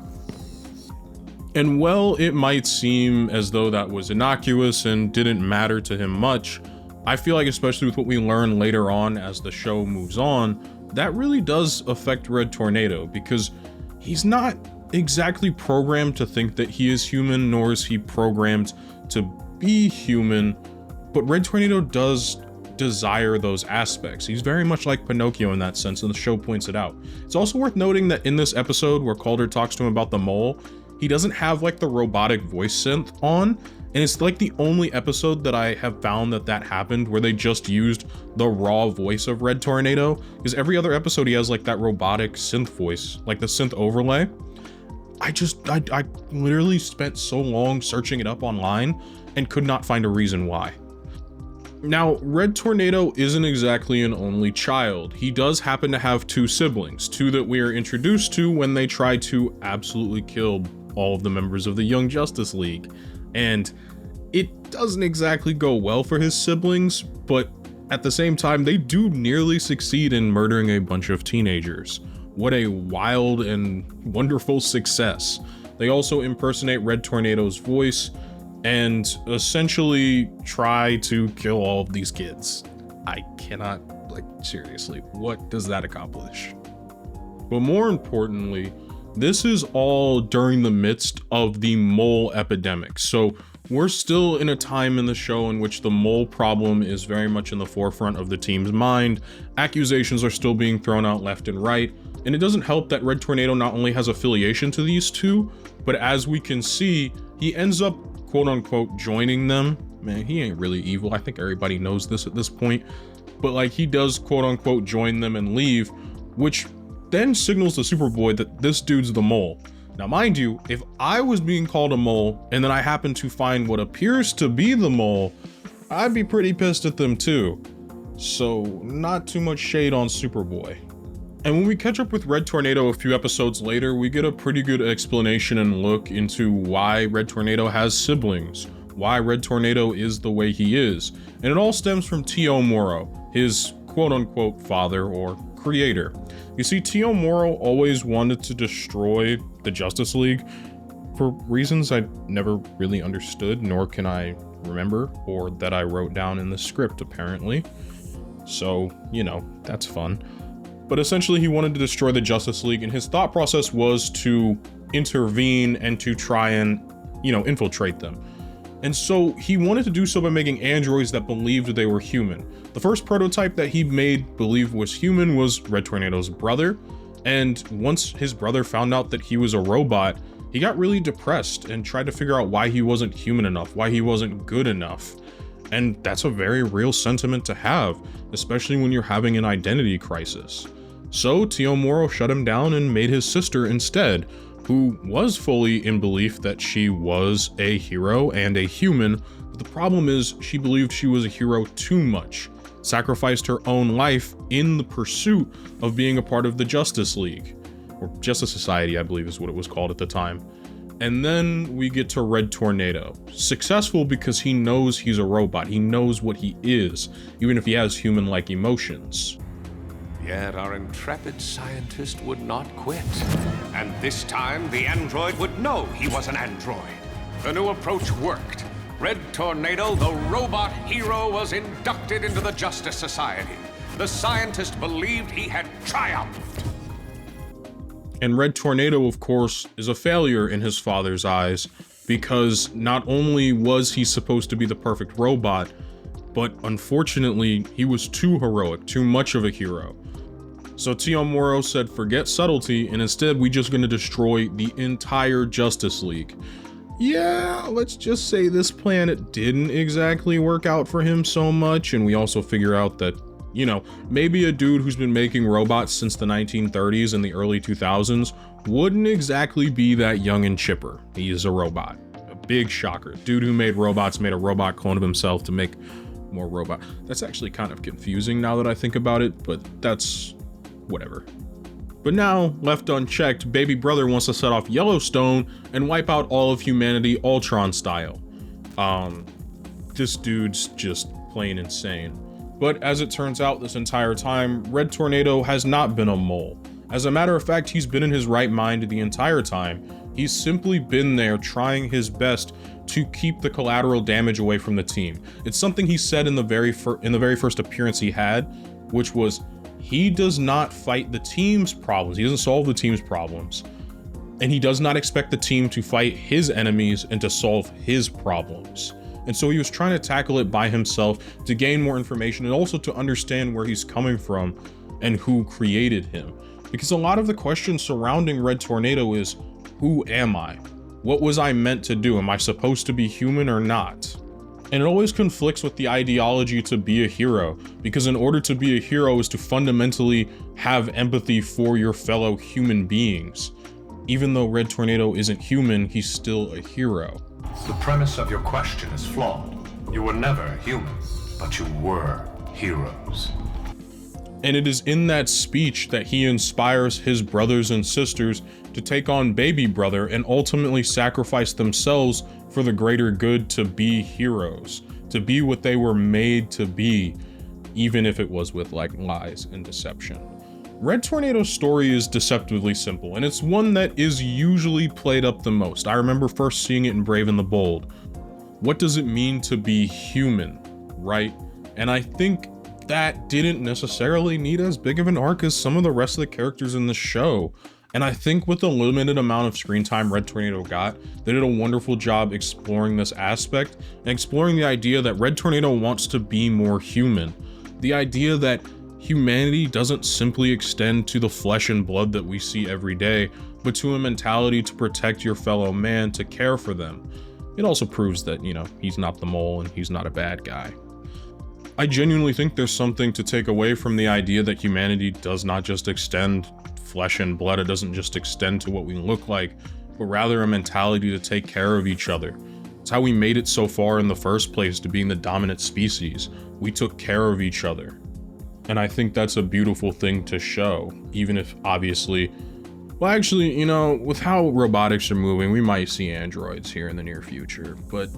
And while it might seem as though that was innocuous and didn't matter to him much, I feel like, especially with what we learn later on as the show moves on, that really does affect Red Tornado, because he's not exactly programmed to think that he is human, nor is he programmed to be human, but Red Tornado does desire those aspects. He's very much like Pinocchio in that sense, and the show points it out. It's also worth noting that in this episode where Calder talks to him about the mole, he doesn't have like the robotic voice synth on, and it's like the only episode that I have found that happened where they just used the raw voice of Red Tornado, because every other episode he has like that robotic synth voice, like the synth overlay. I literally spent so long searching it up online and could not find a reason why. Now, Red Tornado isn't exactly an only child. He does happen to have two siblings, two that we are introduced to when they try to absolutely kill all of the members of the Young Justice League. And it doesn't exactly go well for his siblings, but at the same time, they do nearly succeed in murdering a bunch of teenagers. What a wild and wonderful success. They also impersonate Red Tornado's voice and essentially try to kill all of these kids. I cannot, like, seriously, what does that accomplish? But more importantly, this is all during the midst of the mole epidemic. So we're still in a time in the show in which the mole problem is very much in the forefront of the team's mind. Accusations are still being thrown out left and right. And it doesn't help that Red Tornado not only has affiliation to these two, but as we can see, he ends up quote unquote joining them. Man, he ain't really evil. I think everybody knows this at this point. But like, he does quote unquote join them and leave, which then signals to Superboy that this dude's the mole. Now, mind you, if I was being called a mole and then I happen to find what appears to be the mole, I'd be pretty pissed at them too. So not too much shade on Superboy. And when we catch up with Red Tornado a few episodes later, we get a pretty good explanation and look into why Red Tornado has siblings, why Red Tornado is the way he is. And it all stems from Tio Moro, his quote-unquote father or creator. You see, Tio Moro always wanted to destroy the Justice League for reasons I never really understood, nor can I remember, or that I wrote down in the script apparently. So, you know, that's fun. But essentially he wanted to destroy the Justice League, and his thought process was to intervene and to try and, you know, infiltrate them. And so he wanted to do so by making androids that believed they were human. The first prototype that he made believe was human was Red Tornado's brother. And once his brother found out that he was a robot, he got really depressed and tried to figure out why he wasn't human enough, why he wasn't good enough. And that's a very real sentiment to have, especially when you're having an identity crisis. So Tio Moro shut him down and made his sister instead, who was fully in belief that she was a hero and a human, but the problem is she believed she was a hero too much, sacrificed her own life in the pursuit of being a part of the Justice League, or Justice Society, I believe is what it was called at the time. And then we get to Red Tornado, successful because he knows he's a robot, he knows what he is, even if he has human-like emotions. Yet our intrepid scientist would not quit. And this time, the android would know he was an android. The new approach worked. Red Tornado, the robot hero, was inducted into the Justice Society. The scientist believed he had triumphed. And Red Tornado, of course, is a failure in his father's eyes, because not only was he supposed to be the perfect robot, but unfortunately, he was too heroic, too much of a hero. So Tio Moro said, forget subtlety, and instead we just gonna destroy the entire Justice League. Yeah, let's just say this planet didn't exactly work out for him so much, and we also figure out that, you know, maybe a dude who's been making robots since the 1930s and the early 2000s wouldn't exactly be that young and chipper. He is a robot. A big shocker. Dude who made robots made a robot clone of himself to make more robot. That's actually kind of confusing now that I think about it, but that's whatever. But now, left unchecked, baby brother wants to set off Yellowstone and wipe out all of humanity Ultron style. This dude's just plain insane. But as it turns out, this entire time, Red Tornado has not been a mole. As a matter of fact, he's been in his right mind the entire time. He's simply been there trying his best to keep the collateral damage away from the team. It's something he said in the very first appearance he had, which was, he does not fight the team's problems. He doesn't solve the team's problems. And he does not expect the team to fight his enemies and to solve his problems. And so he was trying to tackle it by himself to gain more information and also to understand where he's coming from and who created him. Because a lot of the questions surrounding Red Tornado is, who am I? What was I meant to do? Am I supposed to be human or not? And it always conflicts with the ideology to be a hero, because in order to be a hero is to fundamentally have empathy for your fellow human beings. Even though Red Tornado isn't human, he's still a hero. The premise of your question is flawed. You were never human, but you were heroes. And it is in that speech that he inspires his brothers and sisters to take on Baby Brother and ultimately sacrifice themselves for the greater good to be heroes, to be what they were made to be, even if it was with like lies and deception. Red Tornado's story is deceptively simple, and it's one that is usually played up the most. I remember first seeing it in Brave and the Bold. What does it mean to be human, right? And I think that didn't necessarily need as big of an arc as some of the rest of the characters in the show. And I think with the limited amount of screen time Red Tornado got, they did a wonderful job exploring this aspect and exploring the idea that Red Tornado wants to be more human. The idea that humanity doesn't simply extend to the flesh and blood that we see every day, but to a mentality to protect your fellow man, to care for them. It also proves that, you know, he's not the mole and he's not a bad guy. I genuinely think there's something to take away from the idea that humanity does not just extend flesh and blood. It doesn't just extend to what we look like, but rather a mentality to take care of each other. It's how we made it so far in the first place to being the dominant species. We took care of each other. And I think that's a beautiful thing to show, even if obviously, well, actually, you know, with how robotics are moving, we might see androids here in the near future, but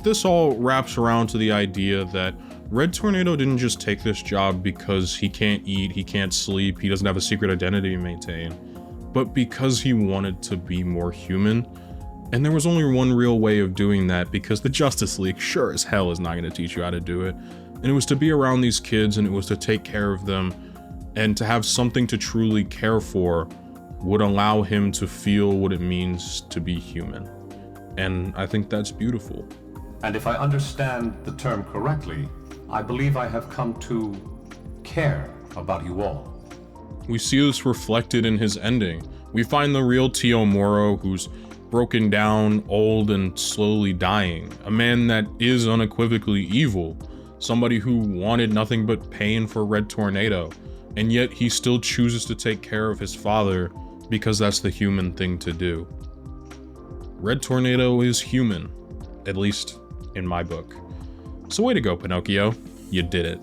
this all wraps around to the idea that Red Tornado didn't just take this job because he can't eat, he can't sleep, he doesn't have a secret identity to maintain, but because he wanted to be more human. And there was only one real way of doing that, because the Justice League sure as hell is not going to teach you how to do it. And it was to be around these kids, and it was to take care of them, and to have something to truly care for would allow him to feel what it means to be human. And I think that's beautiful. And if I understand the term correctly, I believe I have come to care about you all. We see this reflected in his ending. We find the real Tio Moro, who's broken down, old, and slowly dying. A man that is unequivocally evil. Somebody who wanted nothing but pain for Red Tornado. And yet he still chooses to take care of his father because that's the human thing to do. Red Tornado is human, at least in my book. So way to go, Pinocchio. You did it.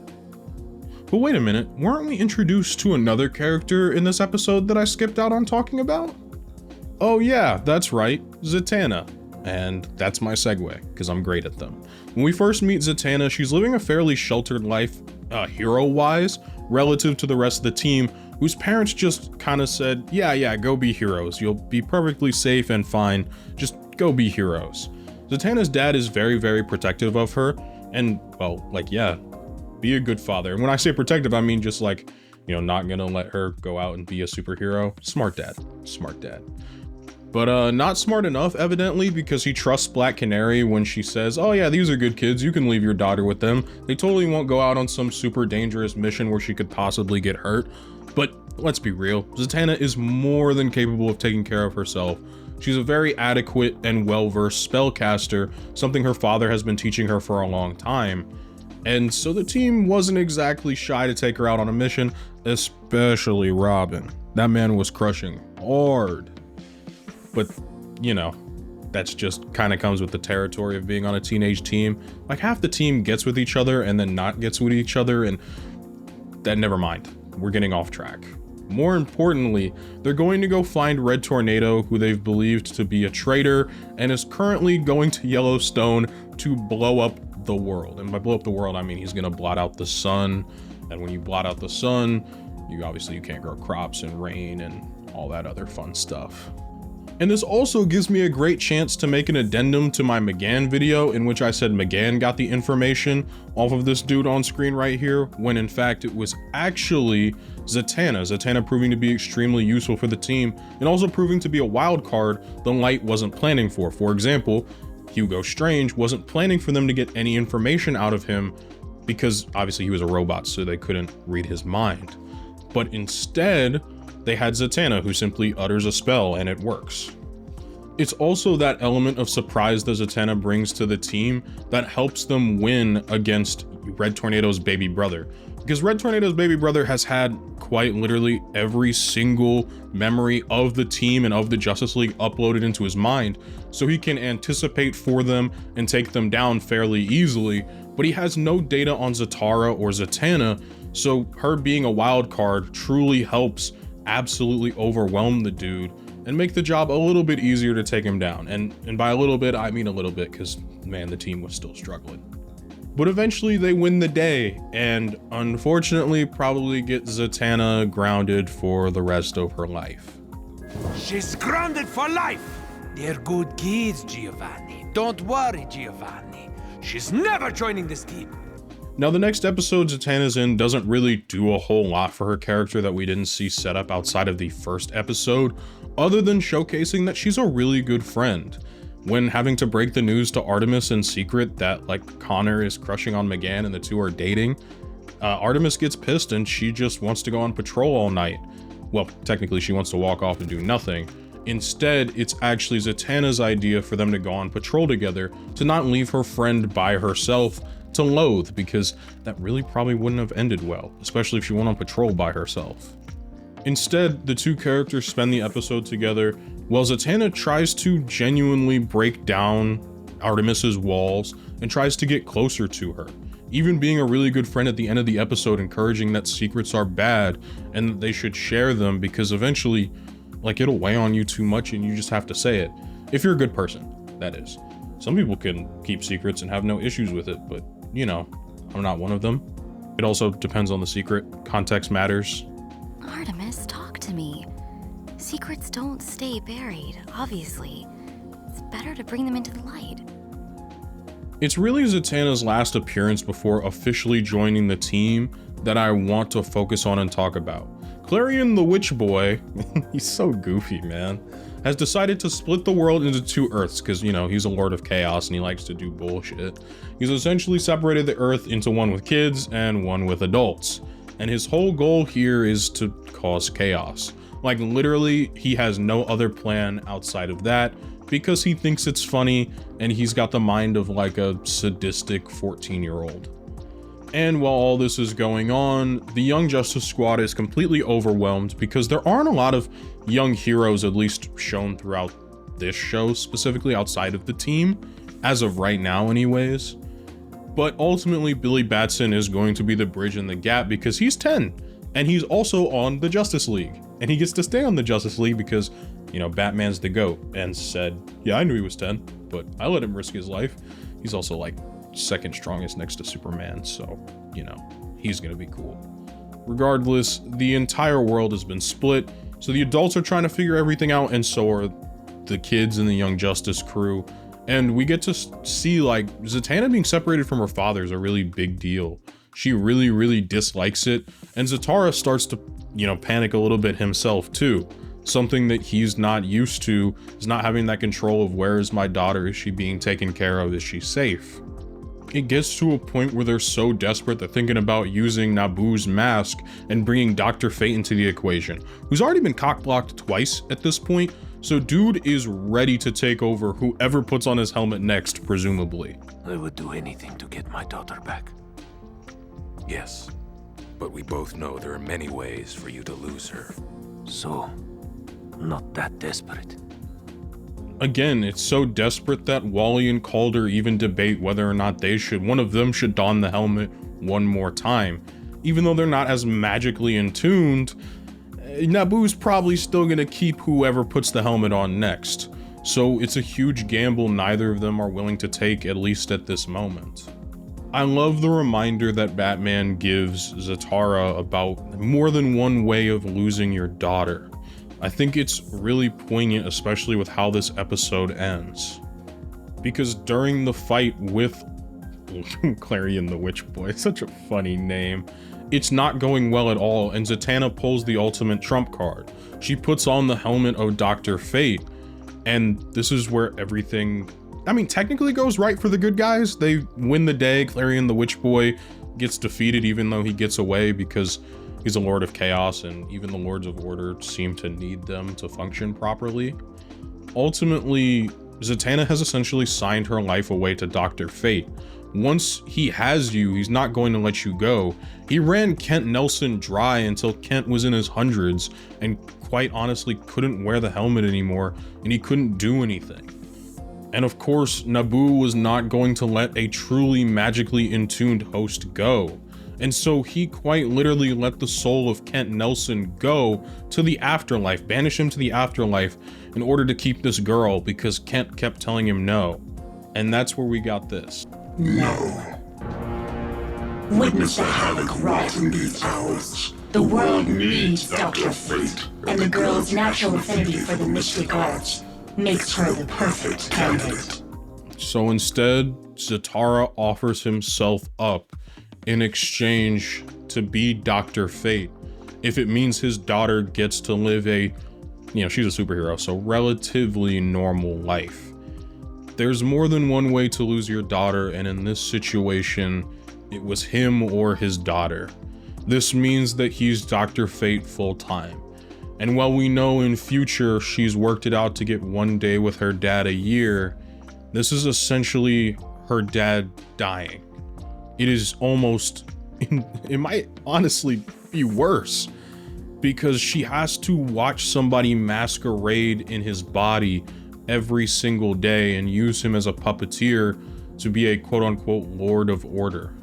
But wait a minute, weren't we introduced to another character in this episode that I skipped out on talking about? Oh yeah, that's right, Zatatana. And that's my segue, because I'm great at them. When we first meet Zatatana, she's living a fairly sheltered life, hero-wise, relative to the rest of the team, whose parents just kind of said, yeah, go be heroes. You'll be perfectly safe and fine. Just go be heroes. Zatanna's dad is very, very protective of her, and, well, like, yeah, be a good father. And when I say protective, I mean just like, you know, not gonna let her go out and be a superhero. Smart dad. Smart dad. But not smart enough, evidently, because he trusts Black Canary when she says, oh yeah, these are good kids, you can leave your daughter with them. They totally won't go out on some super dangerous mission where she could possibly get hurt. But let's be real, Zatanna is more than capable of taking care of herself. She's a very adequate and well-versed spellcaster, something her father has been teaching her for a long time. And so the team wasn't exactly shy to take her out on a mission, especially Robin. That man was crushing hard. But, you know, that's just kind of comes with the territory of being on a teenage team. Like, half the team gets with each other and then not gets with each other, and then never mind. We're getting off track. More importantly, they're going to go find Red Tornado, who they've believed to be a traitor, and is currently going to Yellowstone to blow up the world. And by blow up the world, I mean he's gonna blot out the sun. And when you blot out the sun, you can't grow crops and rain and all that other fun stuff. And this also gives me a great chance to make an addendum to my McGann video, in which I said McGann got the information off of this dude on screen right here, when in fact it was actually Zatanna. Zatanna proving to be extremely useful for the team, and also proving to be a wild card the Light wasn't planning for. For example, Hugo Strange wasn't planning for them to get any information out of him because obviously he was a robot, so they couldn't read his mind. But instead, they had Zatanna, who simply utters a spell and it works. It's also that element of surprise that Zatanna brings to the team that helps them win against Red Tornado's baby brother. Because Red Tornado's baby brother has had quite literally every single memory of the team and of the Justice League uploaded into his mind, so he can anticipate for them and take them down fairly easily, but he has no data on Zatara or Zatanna, so her being a wild card truly helps absolutely overwhelm the dude and make the job a little bit easier to take him down. And by a little bit, I mean a little bit, because man, the team was still struggling. But eventually they win the day, and unfortunately probably get Zatanna grounded for the rest of her life. She's grounded for life! They're good kids, Giovanni. Don't worry, Giovanni. She's never joining this team. Now the next episode Zatanna's in doesn't really do a whole lot for her character that we didn't see set up outside of the first episode, other than showcasing that she's a really good friend. When having to break the news to Artemis in secret that like Connor is crushing on McGann and the two are dating, Artemis gets pissed and she just wants to go on patrol all night. Well, technically she wants to walk off and do nothing. Instead, it's actually Zatanna's idea for them to go on patrol together, to not leave her friend by herself to loathe, because that really probably wouldn't have ended well, especially if she went on patrol by herself. Instead, the two characters spend the episode together while Zatanna tries to genuinely break down Artemis's walls and tries to get closer to her, even being a really good friend at the end of the episode, encouraging that secrets are bad and that they should share them because eventually, like, it'll weigh on you too much and you just have to say it. If you're a good person, that is. Some people can keep secrets and have no issues with it, but you know, I'm not one of them. It also depends on the secret. Context matters. Artemis, talk to me. Secrets don't stay buried, obviously. It's better to bring them into the light. It's really Zatanna's last appearance before officially joining the team that I want to focus on and talk about. Clarion the Witch Boy, he's so goofy, man, has decided to split the world into two Earths because, you know, he's a Lord of Chaos and he likes to do bullshit. He's essentially separated the Earth into one with kids and one with adults. And his whole goal here is to cause chaos. Like, literally, he has no other plan outside of that because he thinks it's funny and he's got the mind of like a sadistic 14-year-old. And while all this is going on, the Young Justice Squad is completely overwhelmed because there aren't a lot of young heroes, at least shown throughout this show, specifically outside of the team, as of right now anyways. But ultimately, Billy Batson is going to be the bridge in the gap because he's 10, and he's also on the Justice League. And he gets to stay on the Justice League because, you know, Batman's the GOAT, and said, yeah, I knew he was 10, but I let him risk his life. He's also like second strongest next to Superman, so, you know, he's gonna be cool. Regardless, the entire world has been split, so the adults are trying to figure everything out, and so are the kids in the Young Justice crew. And we get to see, like, Zatanna being separated from her father is a really big deal. She really, really dislikes it, and Zatara starts to, you know, panic a little bit himself too. Something that he's not used to is not having that control of where is my daughter, is she being taken care of, is she safe? It gets to a point where they're so desperate they're thinking about using Nabu's mask and bringing Dr. Fate into the equation, who's already been cock-blocked twice at this point, so dude is ready to take over whoever puts on his helmet next, presumably. I would do anything to get my daughter back. Yes, but we both know there are many ways for you to lose her. So, not that desperate. Again, it's so desperate that Wally and Calder even debate whether or not one of them should don the helmet one more time. Even though they're not as magically attuned, Nabu's probably still gonna keep whoever puts the helmet on next. So it's a huge gamble neither of them are willing to take, at least at this moment. I love the reminder that Batman gives Zatara about more than one way of losing your daughter. I think it's really poignant, especially with how this episode ends. Because during the fight with Clarion the Witch Boy, such a funny name, it's not going well at all, and Zatanna pulls the ultimate trump card. She puts on the helmet of Dr. Fate, and this is where everything I mean, technically goes right for the good guys. They win the day. Clarion the Witch Boy gets defeated even though he gets away because he's a Lord of Chaos, and even the Lords of Order seem to need them to function properly. Ultimately, Zatanna has essentially signed her life away to Dr. Fate. Once he has you, he's not going to let you go. He ran Kent Nelson dry until Kent was in his hundreds and quite honestly couldn't wear the helmet anymore, and he couldn't do anything. And of course, Naboo was not going to let a truly magically intuned host go. And so he quite literally let the soul of Kent Nelson go to the afterlife, banish him to the afterlife in order to keep this girl because Kent kept telling him no. And that's where we got this. No. Witness the havoc wrought in these hours. The world needs Dr. Fate, and the girl's natural affinity for the mystic arts makes her the perfect candidate. So instead, Zatara offers himself up in exchange to be Dr. Fate if it means his daughter gets to live a, she's a superhero, so relatively normal life. There's more than one way to lose your daughter, and in this situation, it was him or his daughter. This means that he's Dr. Fate full time. And while we know in future she's worked it out to get one day with her dad a year, this is essentially her dad dying. It is almost, it might honestly be worse, because she has to watch somebody masquerade in his body every single day and use him as a puppeteer to be a quote-unquote Lord of Order.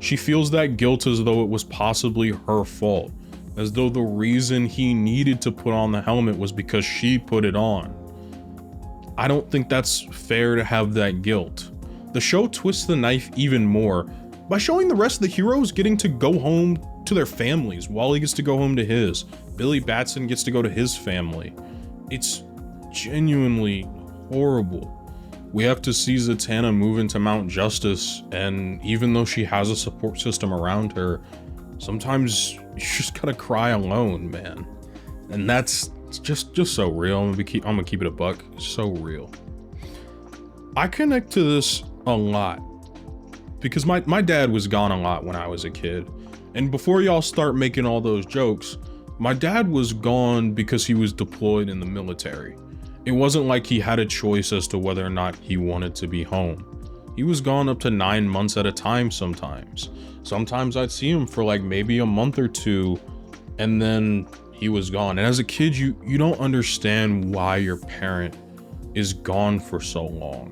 She feels that guilt as though it was possibly her fault, as though the reason he needed to put on the helmet was because she put it on. I don't think that's fair to have that guilt. The show twists the knife even more by showing the rest of the heroes getting to go home to their families. Wally gets to go home to his. Billy Batson gets to go to his family. It's genuinely horrible. We have to see Zatanna move into Mount Justice, and even though she has a support system around her, sometimes you just gotta cry alone, man. And that's just so real. I'm gonna keep it a buck. It's so real. I connect to this a lot because my dad was gone a lot when I was a kid. And before y'all start making all those jokes, my dad was gone because he was deployed in the military. It wasn't like he had a choice as to whether or not he wanted to be home. He was gone up to 9 months at a time sometimes. Sometimes I'd see him for like maybe a month or two, and then he was gone. And as a kid, you don't understand why your parent is gone for so long.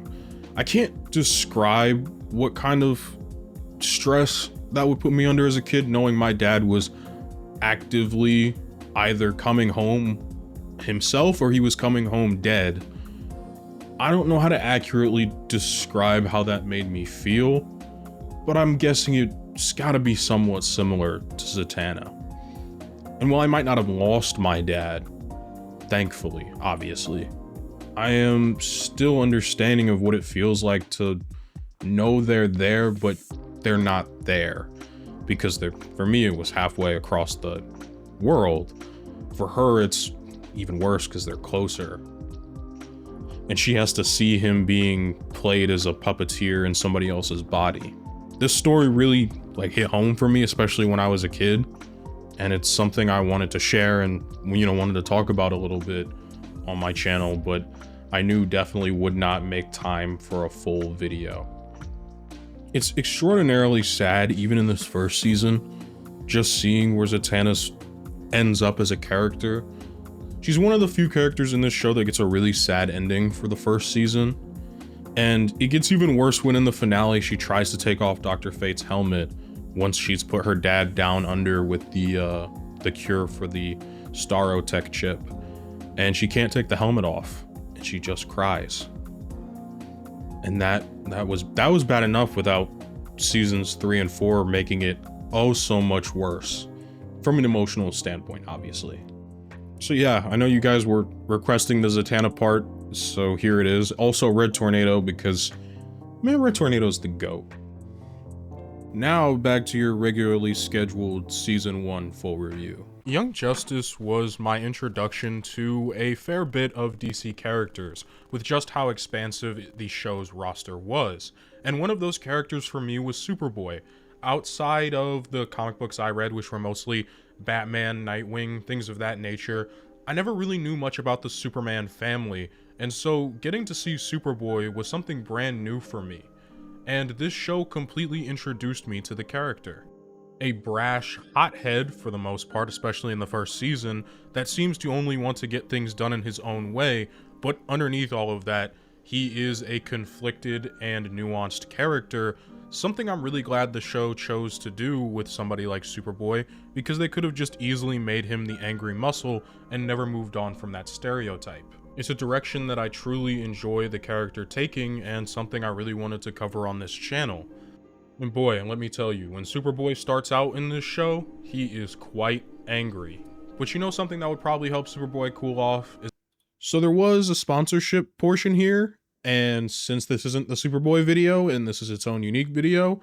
I can't describe what kind of stress that would put me under as a kid, knowing my dad was actively either coming home himself or he was coming home dead. I don't know how to accurately describe how that made me feel, but I'm guessing it's gotta be somewhat similar to Zatanna. And while I might not have lost my dad, thankfully, obviously, I am still understanding of what it feels like to know they're there, but they're not there. Because for me, it was halfway across the world. For her, it's even worse because they're closer. And she has to see him being played as a puppeteer in somebody else's body. This story really hit home for me, especially when I was a kid. And it's something I wanted to share and wanted to talk about a little bit on my channel, but I knew definitely would not make time for a full video. It's extraordinarily sad, even in this first season, just seeing where Zatanna ends up as a character. She's one of the few characters in this show that gets a really sad ending for the first season. And it gets even worse when in the finale she tries to take off Dr. Fate's helmet once she's put her dad down under with the cure for the Starotech chip. And she can't take the helmet off, and she just cries. And that was bad enough without seasons 3 and 4 making it oh so much worse from an emotional standpoint, obviously. So yeah, I know you guys were requesting the Zatanna part, so here it is. Also Red Tornado, because man, Red Tornado's the GOAT. Now back to your regularly scheduled Season 1 full review. Young Justice was my introduction to a fair bit of DC characters, with just how expansive the show's roster was. And one of those characters for me was Superboy. Outside of the comic books I read, which were mostly Batman, Nightwing, things of that nature, I never really knew much about the Superman family, and so getting to see Superboy was something brand new for me. And this show completely introduced me to the character. A brash hothead, for the most part, especially in the first season, that seems to only want to get things done in his own way, but underneath all of that, he is a conflicted and nuanced character, something I'm really glad the show chose to do with somebody like Superboy, because they could have just easily made him the angry muscle and never moved on from that stereotype. It's a direction that I truly enjoy the character taking, and something I really wanted to cover on this channel. And boy, and let me tell you, when Superboy starts out in this show, he is quite angry. But you know something that would probably help Superboy cool off? So there was a sponsorship portion here, and since this isn't the Superboy video, and this is its own unique video,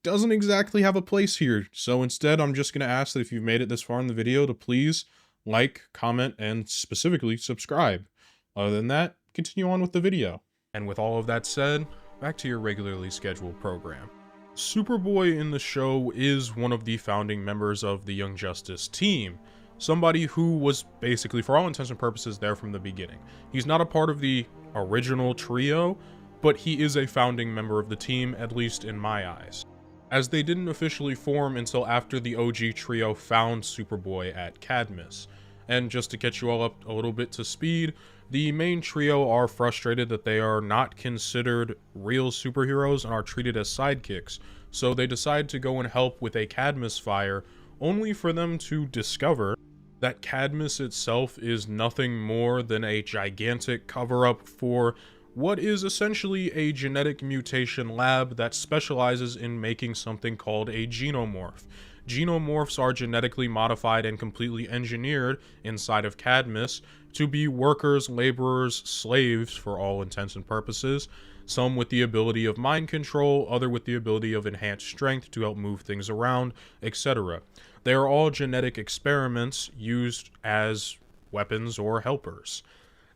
doesn't exactly have a place here. So instead, I'm just going to ask that if you've made it this far in the video to please like, comment, and specifically subscribe. Other than that, continue on with the video. And with all of that said, back to your regularly scheduled program. Superboy in the show is one of the founding members of the Young Justice team. Somebody who was basically, for all intents and purposes, there from the beginning. He's not a part of the original trio, but he is a founding member of the team, at least in my eyes, as they didn't officially form until after the OG trio found Superboy at Cadmus. And just to catch you all up a little bit to speed, the main trio are frustrated that they are not considered real superheroes and are treated as sidekicks, so they decide to go and help with a Cadmus fire, only for them to discover that Cadmus itself is nothing more than a gigantic cover-up for what is essentially a genetic mutation lab that specializes in making something called a xenomorph. Xenomorphs are genetically modified and completely engineered inside of Cadmus to be workers, laborers, slaves for all intents and purposes, some with the ability of mind control, other with the ability of enhanced strength to help move things around, etc. They are all genetic experiments used as weapons or helpers.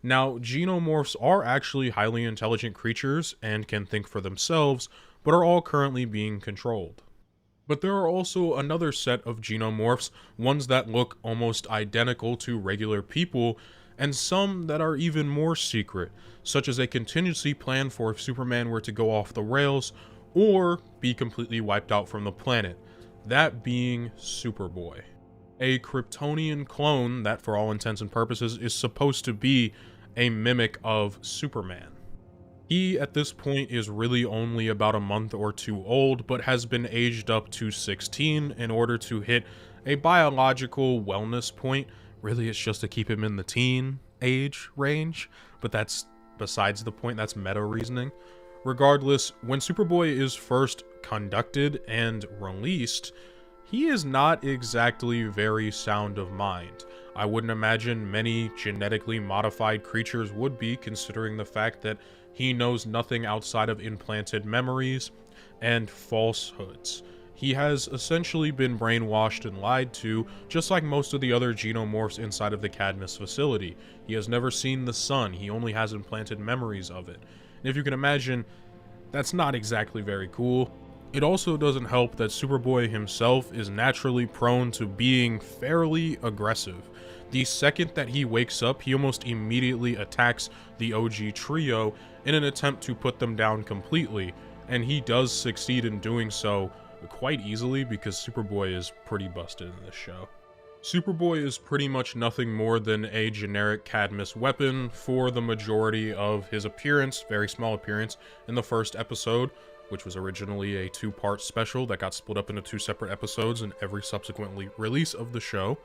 Now, xenomorphs are actually highly intelligent creatures and can think for themselves, but are all currently being controlled. But there are also another set of xenomorphs, ones that look almost identical to regular people, and some that are even more secret, such as a contingency plan for if Superman were to go off the rails or be completely wiped out from the planet, that being Superboy. A Kryptonian clone that, for all intents and purposes, is supposed to be a mimic of Superman. He, at this point, is really only about a month or two old, but has been aged up to 16 in order to hit a biological wellness point. Really, it's just to keep him in the teen age range, but that's besides the point. That's meta reasoning. Regardless, when Superboy is first conducted and released, he is not exactly very sound of mind. I wouldn't imagine many genetically modified creatures would be, considering the fact that he knows nothing outside of implanted memories and falsehoods. He has essentially been brainwashed and lied to, just like most of the other xenomorphs inside of the Cadmus facility. He has never seen the sun, he only has implanted memories of it. And if you can imagine, that's not exactly very cool. It also doesn't help that Superboy himself is naturally prone to being fairly aggressive. The second that he wakes up, he almost immediately attacks the OG trio in an attempt to put them down completely, and he does succeed in doing so quite easily because Superboy is pretty busted in this show. Superboy is pretty much nothing more than a generic Cadmus weapon for the majority of his appearance, very small appearance, in the first episode, which was originally a two-part special that got split up into two separate episodes in every subsequent release of the show.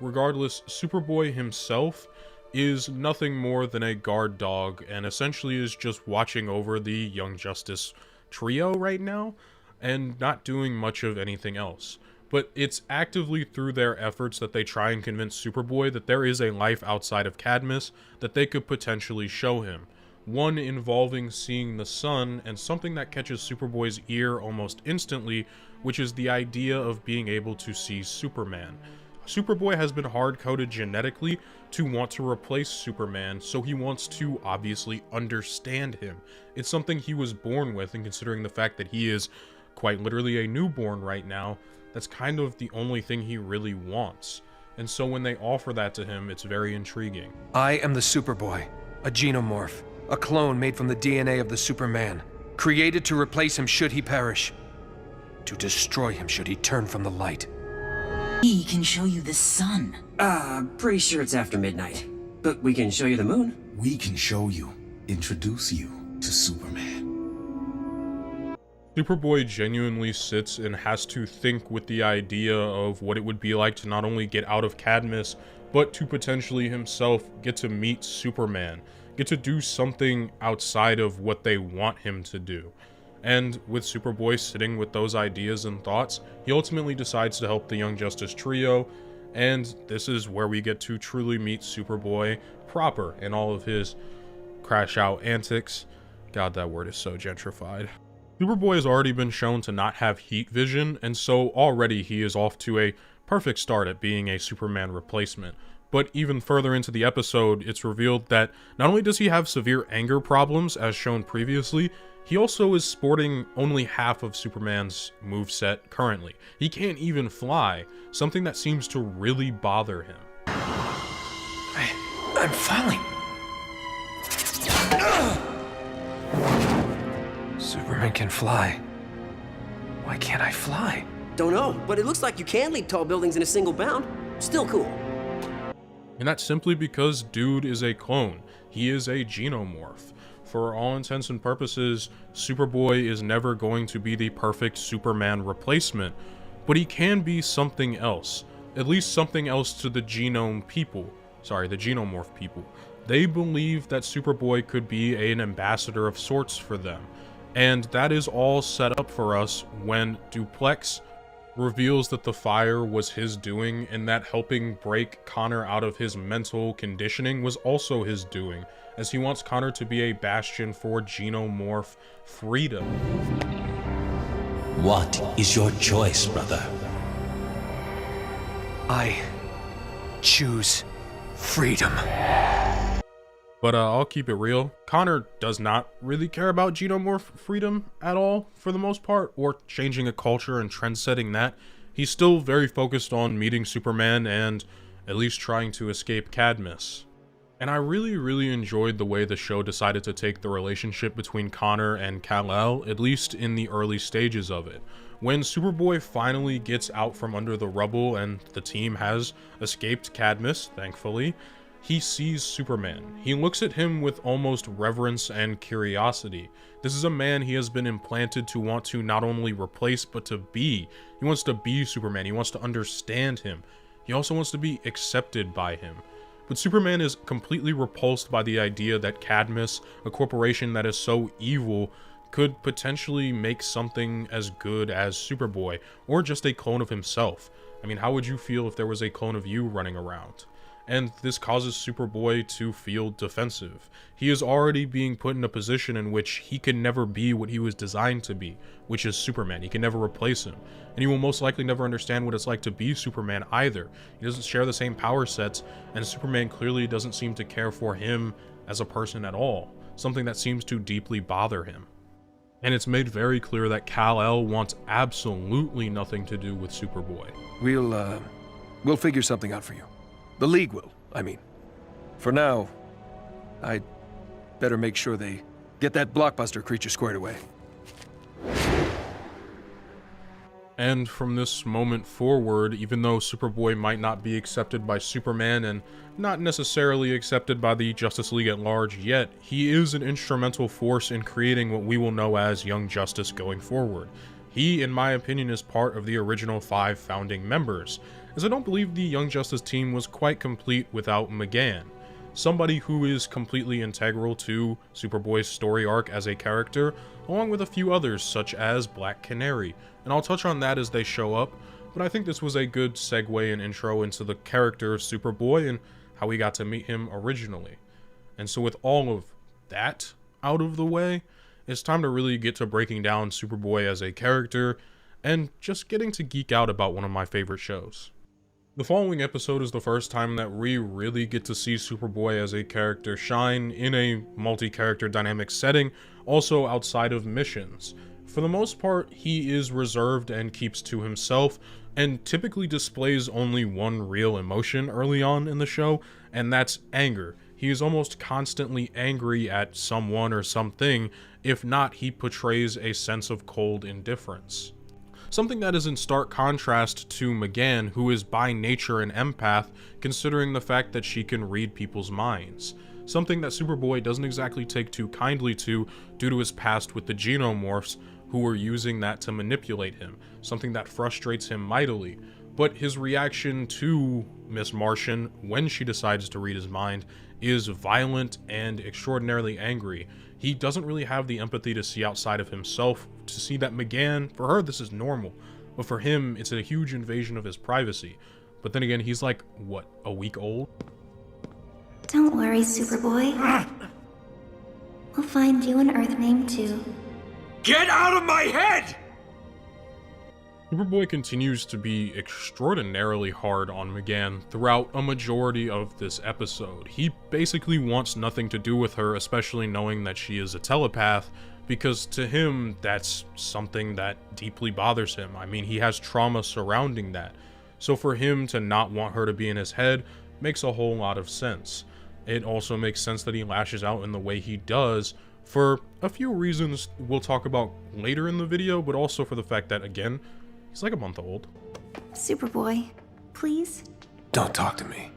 Regardless, Superboy himself is nothing more than a guard dog and essentially is just watching over the Young Justice trio right now and not doing much of anything else. But it's actively through their efforts that they try and convince Superboy that there is a life outside of Cadmus that they could potentially show him. one involving seeing the sun, and something that catches Superboy's ear almost instantly, which is the idea of being able to see Superman. Superboy has been hard-coded genetically to want to replace Superman, so he wants to obviously understand him. It's something he was born with, and considering the fact that he is quite literally a newborn right now, that's kind of the only thing he really wants. And so when they offer that to him, it's very intriguing. I am the Superboy, a genomorph, a clone made from the DNA of the Superman, created to replace him should he perish, to destroy him should he turn from the light. He can show you the sun. Pretty sure it's after midnight. But we can show you the moon. We can show you, introduce you to Superman. Superboy genuinely sits and has to think with the idea of what it would be like to not only get out of Cadmus, but to potentially himself get to meet Superman, get to do something outside of what they want him to do. And with Superboy sitting with those ideas and thoughts, he ultimately decides to help the Young Justice trio, and this is where we get to truly meet Superboy proper in all of his crash out antics. God, that word is so gentrified. Superboy has already been shown to not have heat vision, and so already he is off to a perfect start at being a Superman replacement. But even further into the episode, it's revealed that not only does he have severe anger problems, as shown previously, he also is sporting only half of Superman's moveset currently. He can't even fly, something that seems to really bother him. I'm falling. Superman can fly. Why can't I fly? Don't know, but it looks like you can leap tall buildings in a single bound. Still cool. And that's simply because dude is a clone. He is a genomorph. For all intents and purposes, Superboy is never going to be the perfect Superman replacement, but he can be something else. At least something else to the genomorph people. They believe that Superboy could be an ambassador of sorts for them. And that is all set up for us when Duplex reveals that the fire was his doing, and that helping break Connor out of his mental conditioning was also his doing, as he wants Connor to be a bastion for genomorph freedom. What is your choice, brother? I choose freedom. But I'll keep it real. Connor does not really care about genomorph freedom at all, for the most part, or changing a culture and trend-setting that. He's still very focused on meeting Superman and at least trying to escape Cadmus. And I really enjoyed the way the show decided to take the relationship between Connor and Kal-El, at least in the early stages of it. When Superboy finally gets out from under the rubble and the team has escaped Cadmus, thankfully, he sees Superman. He looks at him with almost reverence and curiosity. This is a man he has been implanted to want to not only replace, but to be. He wants to be Superman. He wants to understand him. He also wants to be accepted by him. But Superman is completely repulsed by the idea that Cadmus, a corporation that is so evil, could potentially make something as good as Superboy, or just a clone of himself. I mean, how would you feel if there was a clone of you running around? And this causes Superboy to feel defensive. He is already being put in a position in which he can never be what he was designed to be, which is Superman. He can never replace him. And he will most likely never understand what it's like to be Superman either. He doesn't share the same power sets, and Superman clearly doesn't seem to care for him as a person at all, something that seems to deeply bother him. And it's made very clear that Kal-El wants absolutely nothing to do with Superboy. We'll figure something out for you. The League will, I mean. For now, I'd better make sure they get that blockbuster creature squared away. And from this moment forward, even though Superboy might not be accepted by Superman and not necessarily accepted by the Justice League at large yet, he is an instrumental force in creating what we will know as Young Justice going forward. He, in my opinion, is part of the original 5 founding members, as I don't believe the Young Justice team was quite complete without McGann, somebody who is completely integral to Superboy's story arc as a character, along with a few others such as Black Canary, and I'll touch on that as they show up, but I think this was a good segue and intro into the character of Superboy and how we got to meet him originally. And so with all of that out of the way, it's time to really get to breaking down Superboy as a character and just getting to geek out about one of my favorite shows. The following episode is the first time that we really get to see Superboy as a character shine in a multi-character dynamic setting, also outside of missions. For the most part, he is reserved and keeps to himself, and typically displays only one real emotion early on in the show, and that's anger. He is almost constantly angry at someone or something. If not, he portrays a sense of cold indifference. Something that is in stark contrast to M'gann, who is by nature an empath, considering the fact that she can read people's minds. Something that Superboy doesn't exactly take too kindly to due to his past with the Xenomorphs, who were using that to manipulate him. Something that frustrates him mightily. But his reaction to Miss Martian, when she decides to read his mind, is violent and extraordinarily angry. He doesn't really have the empathy to see outside of himself, to see that M'gann, for her this is normal, but for him it's a huge invasion of his privacy. But then again, he's like, what, a week old? Don't worry, Superboy. We'll find you an Earth name too. Get out of my head! Superboy continues to be extraordinarily hard on M'gann throughout a majority of this episode. He basically wants nothing to do with her, especially knowing that she is a telepath, because to him, that's something that deeply bothers him. I mean, he has trauma surrounding that. So for him to not want her to be in his head makes a whole lot of sense. It also makes sense that he lashes out in the way he does for a few reasons we'll talk about later in the video, but also for the fact that, again, he's like a month old. Superboy, please? Don't talk to me.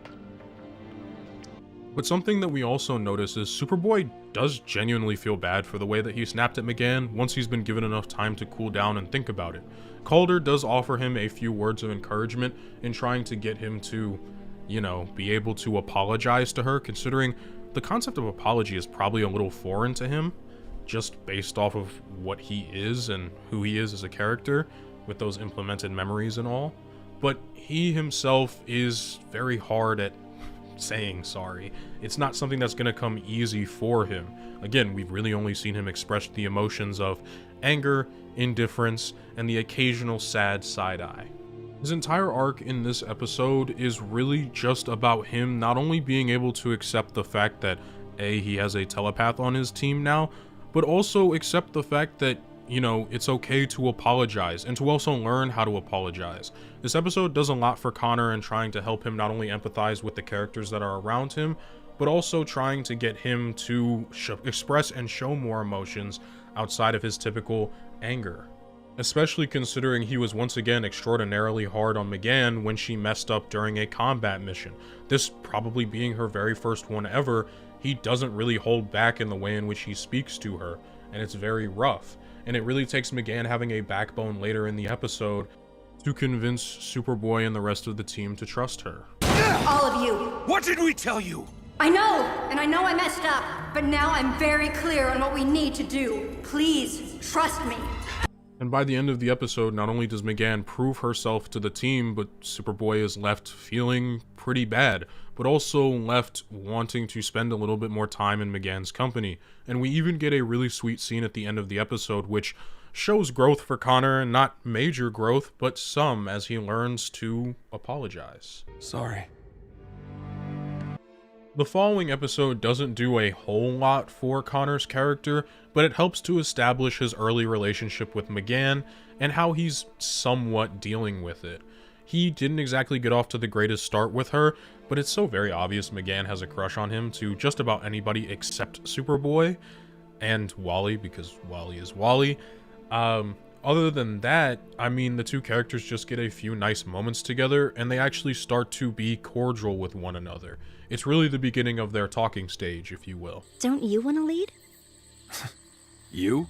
But something that we also notice is Superboy does genuinely feel bad for the way that he snapped at M'gann once he's been given enough time to cool down and think about it. Calder does offer him a few words of encouragement in trying to get him to, you know, be able to apologize to her, considering the concept of apology is probably a little foreign to him, just based off of what he is and who he is as a character, with those implemented memories and all. But he himself is very hard at saying sorry. It's not something that's going to come easy for him. Again, we've really only seen him express the emotions of anger, indifference, and the occasional sad side eye. His entire arc in this episode is really just about him not only being able to accept the fact that A, he has a telepath on his team now, but also accept the fact that, you know, it's okay to apologize and to also learn how to apologize. This episode does a lot for Connor in trying to help him not only empathize with the characters that are around him, but also trying to get him to express and show more emotions outside of his typical anger. Especially considering he was once again extraordinarily hard on M'gann when she messed up during a combat mission. This probably being her very first one ever, he doesn't really hold back in the way in which he speaks to her, and it's very rough. And it really takes M'gann having a backbone later in the episode to convince Superboy and the rest of the team to trust her. All of you. What did we tell you? I know, and I know I messed up, but now I'm very clear on what we need to do. Please, trust me. And by the end of the episode, not only does M'gann prove herself to the team, but Superboy is left feeling pretty bad, but also left wanting to spend a little bit more time in M'gann's company. And we even get a really sweet scene at the end of the episode, which shows growth for Connor, not major growth, but some, as he learns to apologize. Sorry. The following episode doesn't do a whole lot for Connor's character, but it helps to establish his early relationship with M'gann and how he's somewhat dealing with it. He didn't exactly get off to the greatest start with her, but it's so very obvious M'gann has a crush on him to just about anybody except Superboy and Wally, because Wally is Wally. Other than that, I mean, the two characters just get a few nice moments together, and they actually start to be cordial with one another. It's really the beginning of their talking stage, if you will. Don't you want to lead? You?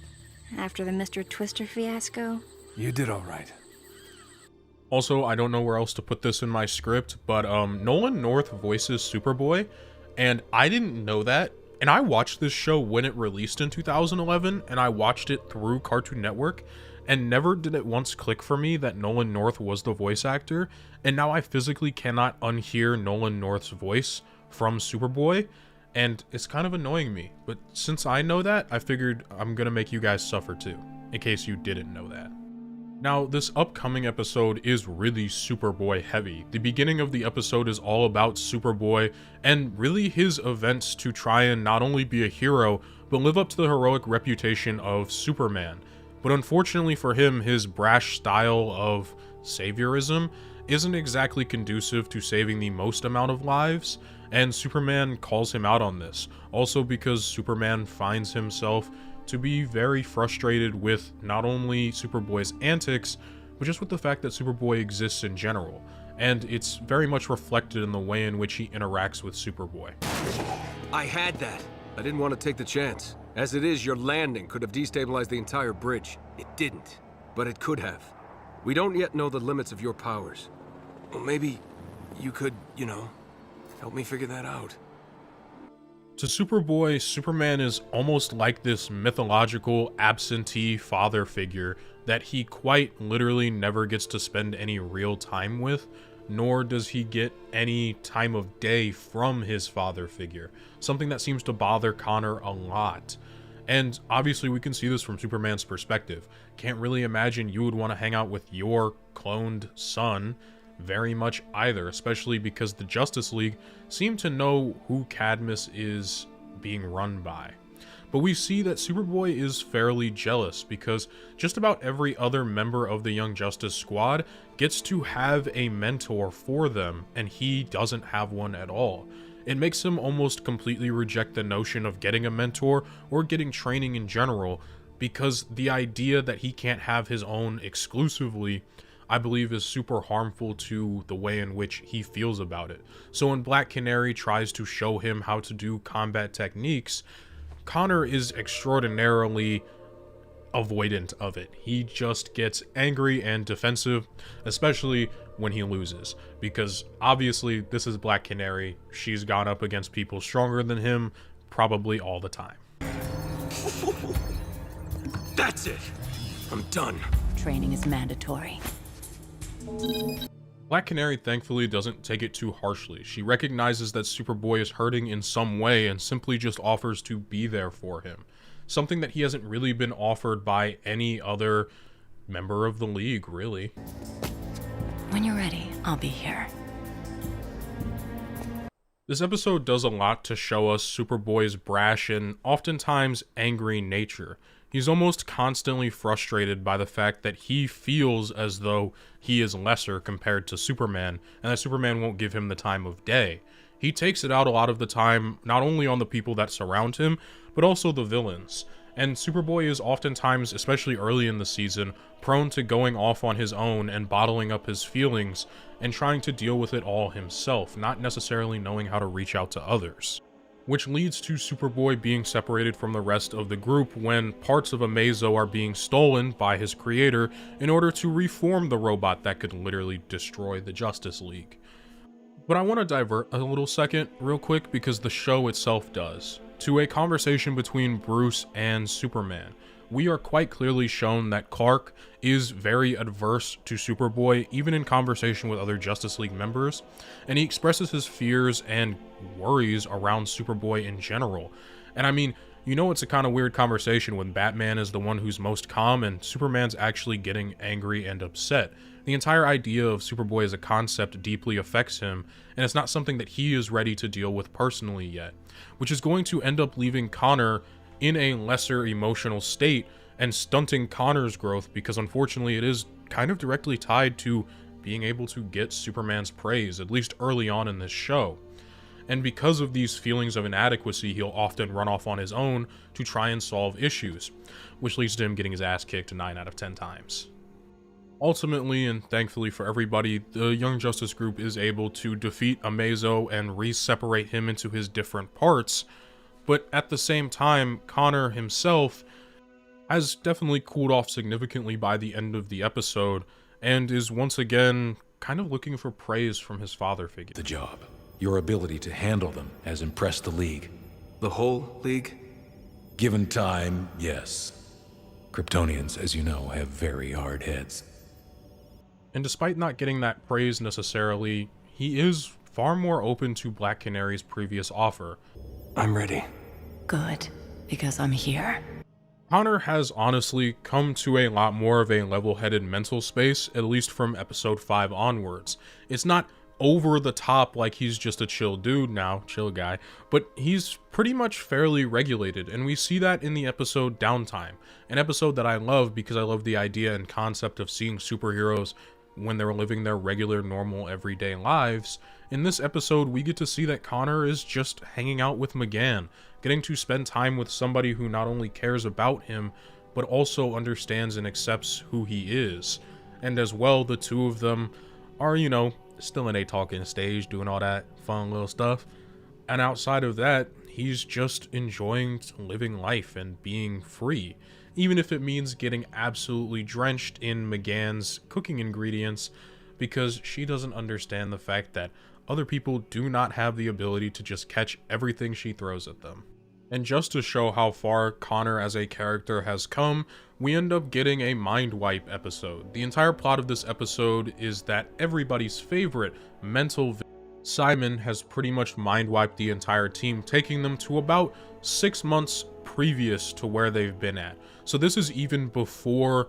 After the Mr. Twister fiasco? You did all right. Also, I don't know where else to put this in my script, but Nolan North voices Superboy, and I didn't know that. And I watched this show when it released in 2011, and I watched it through Cartoon Network, and never did it once click for me that Nolan North was the voice actor, and now I physically cannot unhear Nolan North's voice from Superboy, and it's kind of annoying me. But since I know that, I figured I'm gonna make you guys suffer too, in case you didn't know that. Now, this upcoming episode is really Superboy heavy. The beginning of the episode is all about Superboy and really his events to try and not only be a hero, but live up to the heroic reputation of Superman. But unfortunately for him, his brash style of saviorism isn't exactly conducive to saving the most amount of lives, and Superman calls him out on this. Also because Superman finds himself to be very frustrated with not only Superboy's antics, but just with the fact that Superboy exists in general. And it's very much reflected in the way in which he interacts with Superboy. I had that. I didn't want to take the chance. As it is, your landing could have destabilized the entire bridge. It didn't, but it could have. We don't yet know the limits of your powers. Well, maybe you could, help me figure that out. To Superboy, Superman is almost like this mythological absentee father figure that he quite literally never gets to spend any real time with, nor does he get any time of day from his father figure, something that seems to bother Connor a lot. And obviously we can see this from Superman's perspective. Can't really imagine you would want to hang out with your cloned son very much either, especially because the Justice League seem to know who Cadmus is being run by. But we see that Superboy is fairly jealous because just about every other member of the Young Justice Squad gets to have a mentor for them, and he doesn't have one at all. It makes him almost completely reject the notion of getting a mentor or getting training in general, because the idea that he can't have his own exclusively, I believe, is super harmful to the way in which he feels about it. So when Black Canary tries to show him how to do combat techniques, Connor is extraordinarily avoidant of it. He just gets angry and defensive, especially when he loses, because obviously this is Black Canary. She's gone up against people stronger than him probably all the time. That's it. I'm done. Training is mandatory. Black Canary thankfully doesn't take it too harshly. She recognizes that Superboy is hurting in some way and simply just offers to be there for him. Something that he hasn't really been offered by any other member of the League, really. When you're ready, I'll be here. This episode does a lot to show us Superboy's brash and oftentimes angry nature. He's almost constantly frustrated by the fact that he feels as though he is lesser compared to Superman, and that Superman won't give him the time of day. He takes it out a lot of the time, not only on the people that surround him, but also the villains. And Superboy is oftentimes, especially early in the season, prone to going off on his own and bottling up his feelings and trying to deal with it all himself, not necessarily knowing how to reach out to others. Which leads to Superboy being separated from the rest of the group when parts of Amazo are being stolen by his creator in order to reform the robot that could literally destroy the Justice League. But I want to divert a little second real quick, because the show itself does, to a conversation between Bruce and Superman. We are quite clearly shown that Clark is very adverse to Superboy, even in conversation with other Justice League members, and he expresses his fears and worries around Superboy in general. And I mean, it's a kind of weird conversation when Batman is the one who's most calm and Superman's actually getting angry and upset. The entire idea of Superboy as a concept deeply affects him, and it's not something that he is ready to deal with personally yet, which is going to end up leaving Connor in a lesser emotional state and stunting Connor's growth, because unfortunately it is kind of directly tied to being able to get Superman's praise, at least early on in this show. And because of these feelings of inadequacy, he'll often run off on his own to try and solve issues, which leads to him getting his ass kicked 9 out of 10 times. Ultimately, and thankfully for everybody, the Young Justice Group is able to defeat Amazo and re-separate him into his different parts, but at the same time, Connor himself has definitely cooled off significantly by the end of the episode, and is once again kind of looking for praise from his father figure. The job. Your ability to handle them has impressed the League. The whole League? Given time, yes. Kryptonians, as you know, have very hard heads. And despite not getting that praise necessarily, he is far more open to Black Canary's previous offer. I'm ready. Good, because I'm here. Connor has honestly come to a lot more of a level-headed mental space, at least from episode 5 onwards. It's not over the top like he's just a chill dude now, chill guy, but he's pretty much fairly regulated, and we see that in the episode Downtime, an episode that I love because I love the idea and concept of seeing superheroes when they're living their regular, normal, everyday lives. In this episode, we get to see that Connor is just hanging out with McGann, getting to spend time with somebody who not only cares about him, but also understands and accepts who he is. And as well, the two of them are, you know, still in a talking stage, doing all that fun little stuff. And outside of that, he's just enjoying living life and being free, even if it means getting absolutely drenched in McGann's cooking ingredients, because she doesn't understand the fact that other people do not have the ability to just catch everything she throws at them. And just to show how far Connor as a character has come, we end up getting a mind wipe episode. The entire plot of this episode is that everybody's favorite mental Simon has pretty much mind wiped the entire team, taking them to about 6 months previous to where they've been at. So this is even before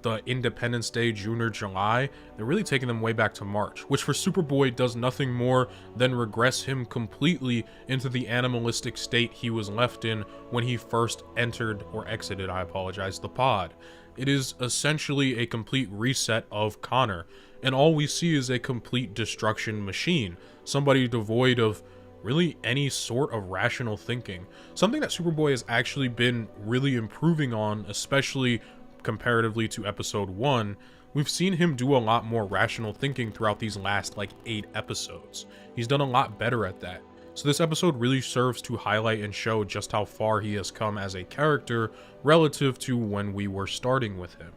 the Independence Day, June or July. They're really taking them way back to March, which for Superboy does nothing more than regress him completely into the animalistic state he was left in when he first entered or exited, I apologize, the pod. It is essentially a complete reset of Connor, and all we see is a complete destruction machine, somebody devoid of really any sort of rational thinking. Something that Superboy has actually been really improving on, especially comparatively to episode 1, we've seen him do a lot more rational thinking throughout these last like 8 episodes. He's done a lot better at that. So this episode really serves to highlight and show just how far he has come as a character relative to when we were starting with him.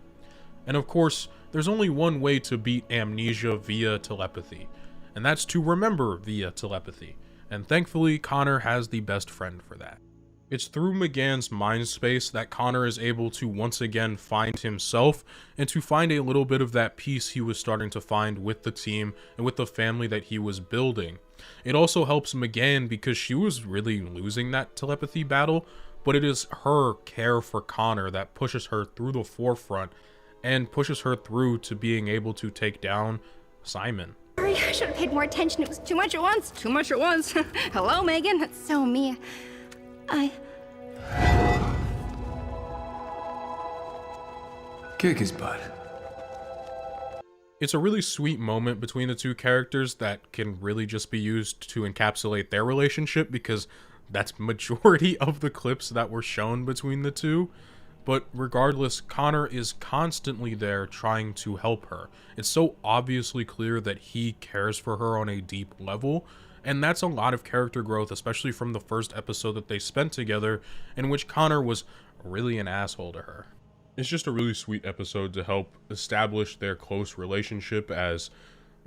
And of course, there's only one way to beat amnesia via telepathy, and that's to remember via telepathy. And thankfully, Connor has the best friend for that. It's through McGann's mind space that Connor is able to once again find himself and to find a little bit of that peace he was starting to find with the team and with the family that he was building. It also helps McGann because she was really losing that telepathy battle, but it is her care for Connor that pushes her through the forefront and pushes her through to being able to take down Simon. Sorry, I should have paid more attention. It was too much at once. Too much at once. Hello, Megan. That's so me. Kick his butt. It's a really sweet moment between the two characters that can really just be used to encapsulate their relationship, because that's majority of the clips that were shown between the two. But regardless, Connor is constantly there trying to help her. It's so obviously clear that he cares for her on a deep level, and that's a lot of character growth, especially from the first episode that they spent together, in which Connor was really an asshole to her. It's just a really sweet episode to help establish their close relationship as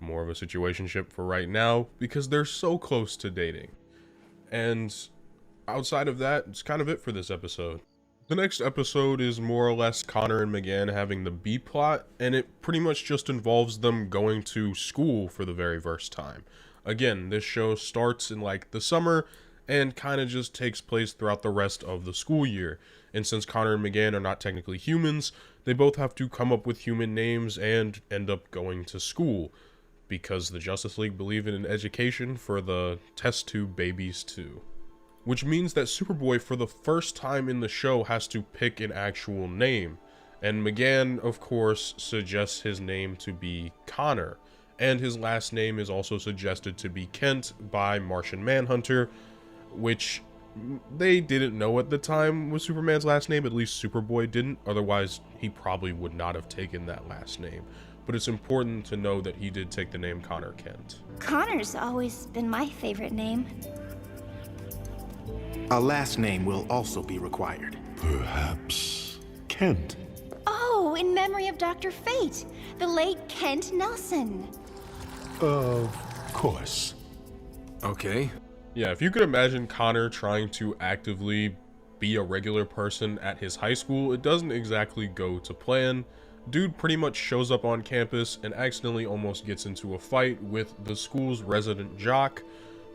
more of a situationship for right now, because they're so close to dating. And outside of that, it's kind of it for this episode. The next episode is more or less Connor and McGann having the B plot, and it pretty much just involves them going to school for the very first time. Again, this show starts in like the summer and kind of just takes place throughout the rest of the school year. And since Connor and McGann are not technically humans, they both have to come up with human names and end up going to school, because the Justice League believe in an education for the test tube babies too. Which means that Superboy, for the first time in the show, has to pick an actual name. And McGann, of course, suggests his name to be Connor. And his last name is also suggested to be Kent by Martian Manhunter, which they didn't know at the time was Superman's last name. At least Superboy didn't. Otherwise, he probably would not have taken that last name. But it's important to know that he did take the name Connor Kent. Connor's always been my favorite name. A last name will also be required. Perhaps Kent. Oh, in memory of Dr. Fate, the late Kent Nelson. Of course. Okay. Yeah, if you could imagine Connor trying to actively be a regular person at his high school, it doesn't exactly go to plan. Dude pretty much shows up on campus and accidentally almost gets into a fight with the school's resident jock,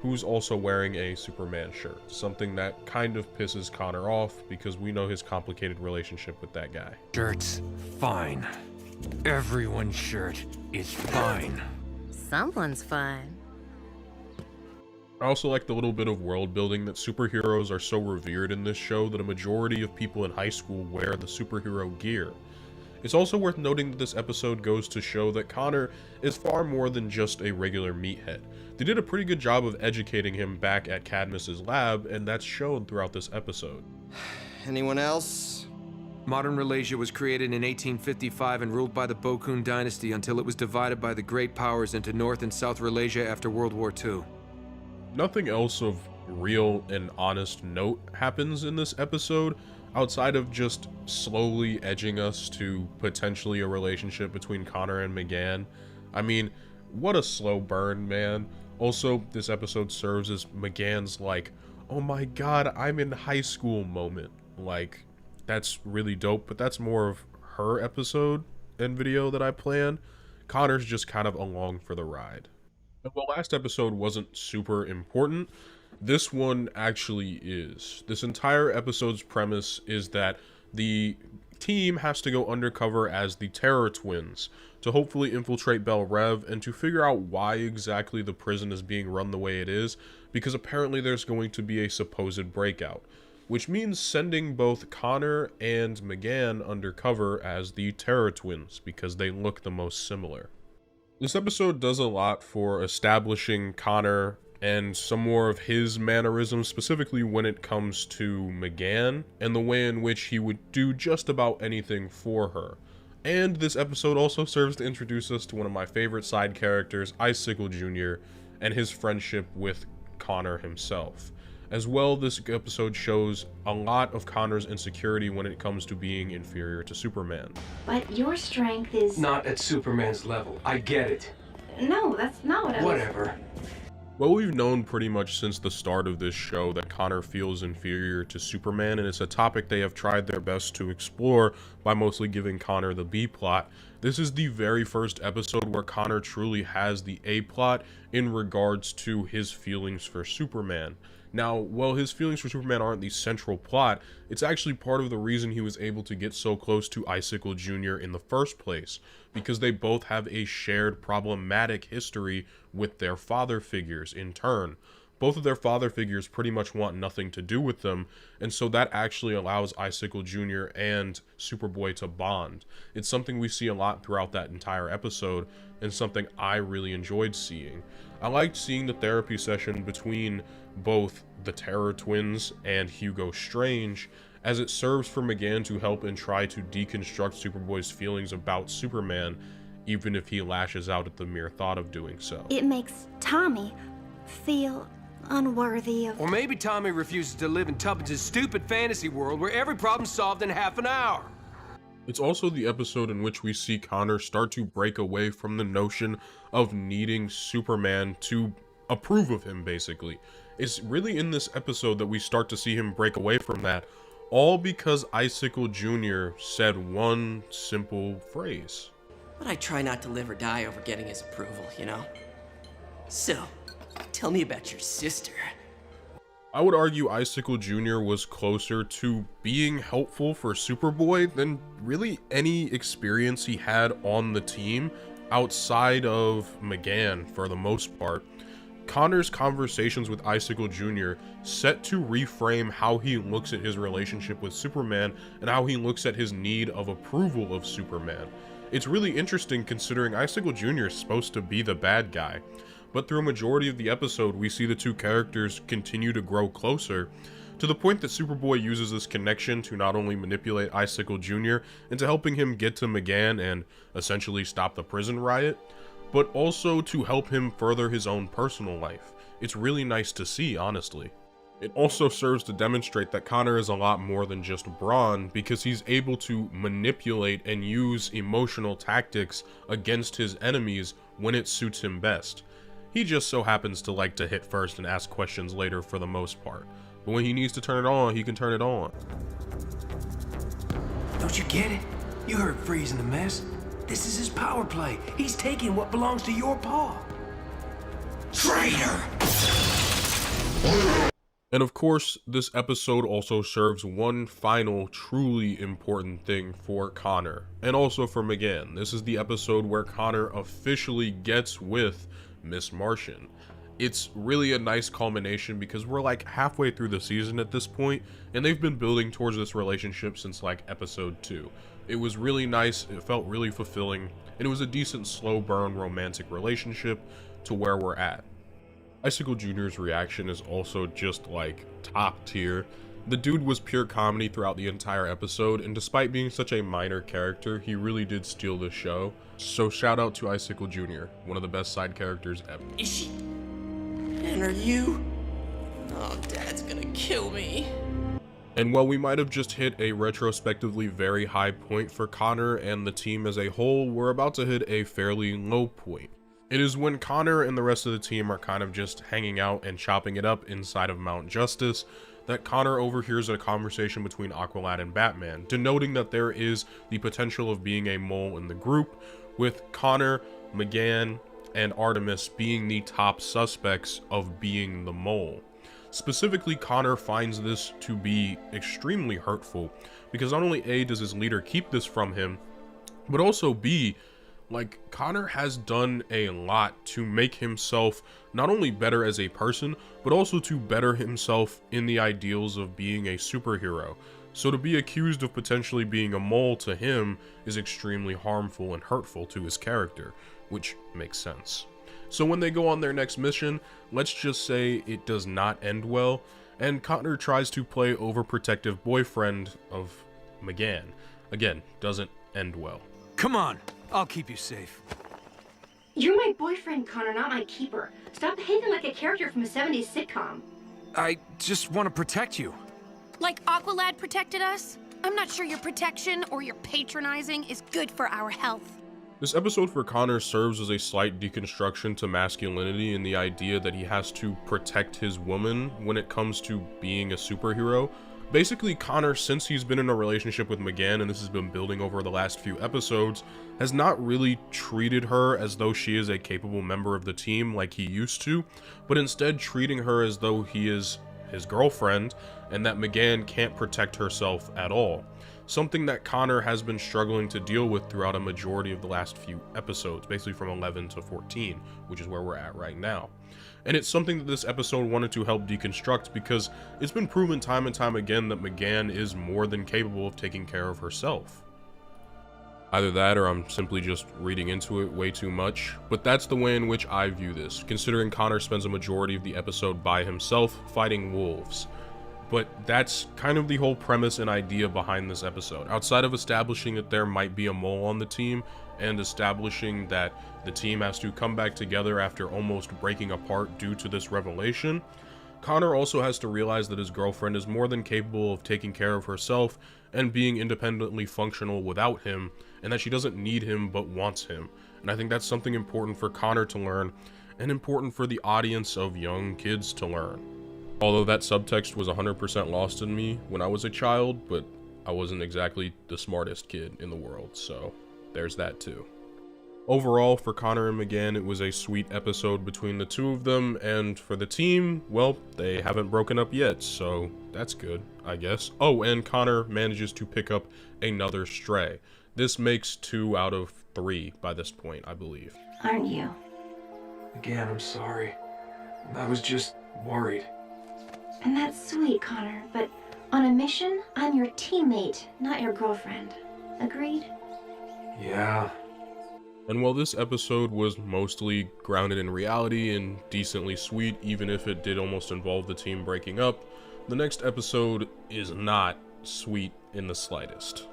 who's also wearing a Superman shirt, something that kind of pisses Connor off because we know his complicated relationship with that guy. Shirt's fine. Everyone's shirt is fine. Someone's fine. I also like the little bit of world building that superheroes are so revered in this show that a majority of people in high school wear the superhero gear. It's also worth noting that this episode goes to show that Connor is far more than just a regular meathead. They did a pretty good job of educating him back at Cadmus's lab, and that's shown throughout this episode. Anyone else? Modern Malaysia was created in 1855 and ruled by the Bokun dynasty until it was divided by the great powers into North and South Malaysia after World War II. Nothing else of real and honest note happens in this episode, outside of just slowly edging us to potentially a relationship between Connor and McGann. I mean, what a slow burn, man. Also, this episode serves as McGann's like, oh my god, I'm in high school moment. Like, that's really dope, but that's more of her episode and video that I plan. Connor's just kind of along for the ride. And while last episode wasn't super important, this one actually is. This entire episode's premise is that the team has to go undercover as the Terror Twins to hopefully infiltrate Bel Rev and to figure out why exactly the prison is being run the way it is, because apparently there's going to be a supposed breakout, which means sending both Connor and McGann undercover as the Terror Twins because they look the most similar. This episode does a lot for establishing Connor and some more of his mannerisms, specifically when it comes to McGann and the way in which he would do just about anything for her. And this episode also serves to introduce us to one of my favorite side characters, Icicle Jr., and his friendship with Connor himself. As well, this episode shows a lot of Connor's insecurity when it comes to being inferior to Superman. But your strength is... Not at Superman's level. I get it. No, that's not what I was... Whatever. Well, we've known pretty much since the start of this show that Connor feels inferior to Superman, and it's a topic they have tried their best to explore by mostly giving Connor the B-plot. This is the very first episode where Connor truly has the A-plot in regards to his feelings for Superman. Now, while his feelings for Superman aren't the central plot, it's actually part of the reason he was able to get so close to Icicle Jr. in the first place, because they both have a shared problematic history with their father figures in turn. Both of their father figures pretty much want nothing to do with them, and so that actually allows Icicle Jr. and Superboy to bond. It's something we see a lot throughout that entire episode, and something I really enjoyed seeing. I liked seeing the therapy session between both the Terror Twins and Hugo Strange, as it serves for McGann to help and try to deconstruct Superboy's feelings about Superman, even if he lashes out at the mere thought of doing so. It makes Tommy feel unworthy of... Or maybe Tommy refuses to live in Tuppence' stupid fantasy world where every problem's solved in half an hour. It's also the episode in which we see Connor start to break away from the notion of needing Superman to approve of him, basically. It's really in this episode that we start to see him break away from that, all because Icicle Jr. said one simple phrase. But I try not to live or die over getting his approval, you know? So, tell me about your sister. I would argue Icicle Jr. was closer to being helpful for Superboy than really any experience he had on the team outside of McGann for the most part. Connor's conversations with Icicle Jr. set to reframe how he looks at his relationship with Superman and how he looks at his need of approval of Superman. It's really interesting considering Icicle Jr. is supposed to be the bad guy, but through a majority of the episode we see the two characters continue to grow closer, to the point that Superboy uses this connection to not only manipulate Icicle Jr. into helping him get to McGann and essentially stop the prison riot, but also to help him further his own personal life. It's really nice to see, honestly. It also serves to demonstrate that Connor is a lot more than just brawn, because he's able to manipulate and use emotional tactics against his enemies when it suits him best. He just so happens to like to hit first and ask questions later for the most part. But when he needs to turn it on, he can turn it on. Don't you get it? You heard Freeze in the mess. This is his power play. He's taking what belongs to your paw. Traitor! And of course, this episode also serves one final truly important thing for Connor, and also for McGann. This is the episode where Connor officially gets with Miss Martian. It's really a nice culmination because we're like halfway through the season at this point, and they've been building towards this relationship since like episode 2. It was really nice, it felt really fulfilling, and it was a decent slow burn romantic relationship to where we're at. Icicle Jr.'s reaction is also just like top tier. The dude was pure comedy throughout the entire episode, and despite being such a minor character, he really did steal the show. So shout out to Icicle Jr., one of the best side characters ever. Is she? And are you? Oh, Dad's gonna kill me. And while we might have just hit a retrospectively very high point for Connor and the team as a whole, we're about to hit a fairly low point. It is when Connor and the rest of the team are kind of just hanging out and chopping it up inside of Mount Justice that Connor overhears a conversation between Aqualad and Batman, denoting that there is the potential of being a mole in the group, with Connor, McGann, and Artemis being the top suspects of being the mole. Specifically, Connor finds this to be extremely hurtful, because not only A, does his leader keep this from him, but also B, like, Connor has done a lot to make himself not only better as a person, but also to better himself in the ideals of being a superhero. So to be accused of potentially being a mole to him is extremely harmful and hurtful to his character, which makes sense. So when they go on their next mission, let's just say it does not end well, and Connor tries to play overprotective boyfriend of McGann. Again, doesn't end well. Come on, I'll keep you safe. You're my boyfriend, Connor, not my keeper. Stop behaving like a character from a 70s sitcom. I just want to protect you. Like Aqualad protected us? I'm not sure your protection or your patronizing is good for our health. This episode for Connor serves as a slight deconstruction to masculinity and the idea that he has to protect his woman when it comes to being a superhero. Basically, Connor, since he's been in a relationship with McGann, and this has been building over the last few episodes, has not really treated her as though she is a capable member of the team like he used to, but instead treating her as though he is his girlfriend, and that McGann can't protect herself at all. Something that Connor has been struggling to deal with throughout a majority of the last few episodes, basically from 11 to 14, which is where we're at right now. And it's something that this episode wanted to help deconstruct because it's been proven time and time again that McGann is more than capable of taking care of herself. Either that or I'm simply just reading into it way too much, but that's the way in which I view this, considering Connor spends a majority of the episode by himself fighting wolves. But that's kind of the whole premise and idea behind this episode. Outside of establishing that there might be a mole on the team, and establishing that the team has to come back together after almost breaking apart due to this revelation, Connor also has to realize that his girlfriend is more than capable of taking care of herself and being independently functional without him, and that she doesn't need him but wants him. And I think that's something important for Connor to learn, and important for the audience of young kids to learn. Although that subtext was 100% lost in me when I was a child, but I wasn't exactly the smartest kid in the world, so there's that too. Overall, for Connor and McGann, it was a sweet episode between the two of them, and for the team, well, they haven't broken up yet, so that's good, I guess. Oh, and Connor manages to pick up another stray. This makes 2 out of 3 by this point, I believe. Aren't you? Again, I'm sorry. I was just worried. And that's sweet, Connor, but on a mission, I'm your teammate, not your girlfriend. Agreed? Yeah. And while this episode was mostly grounded in reality and decently sweet, even if it did almost involve the team breaking up, the next episode is not sweet in the slightest.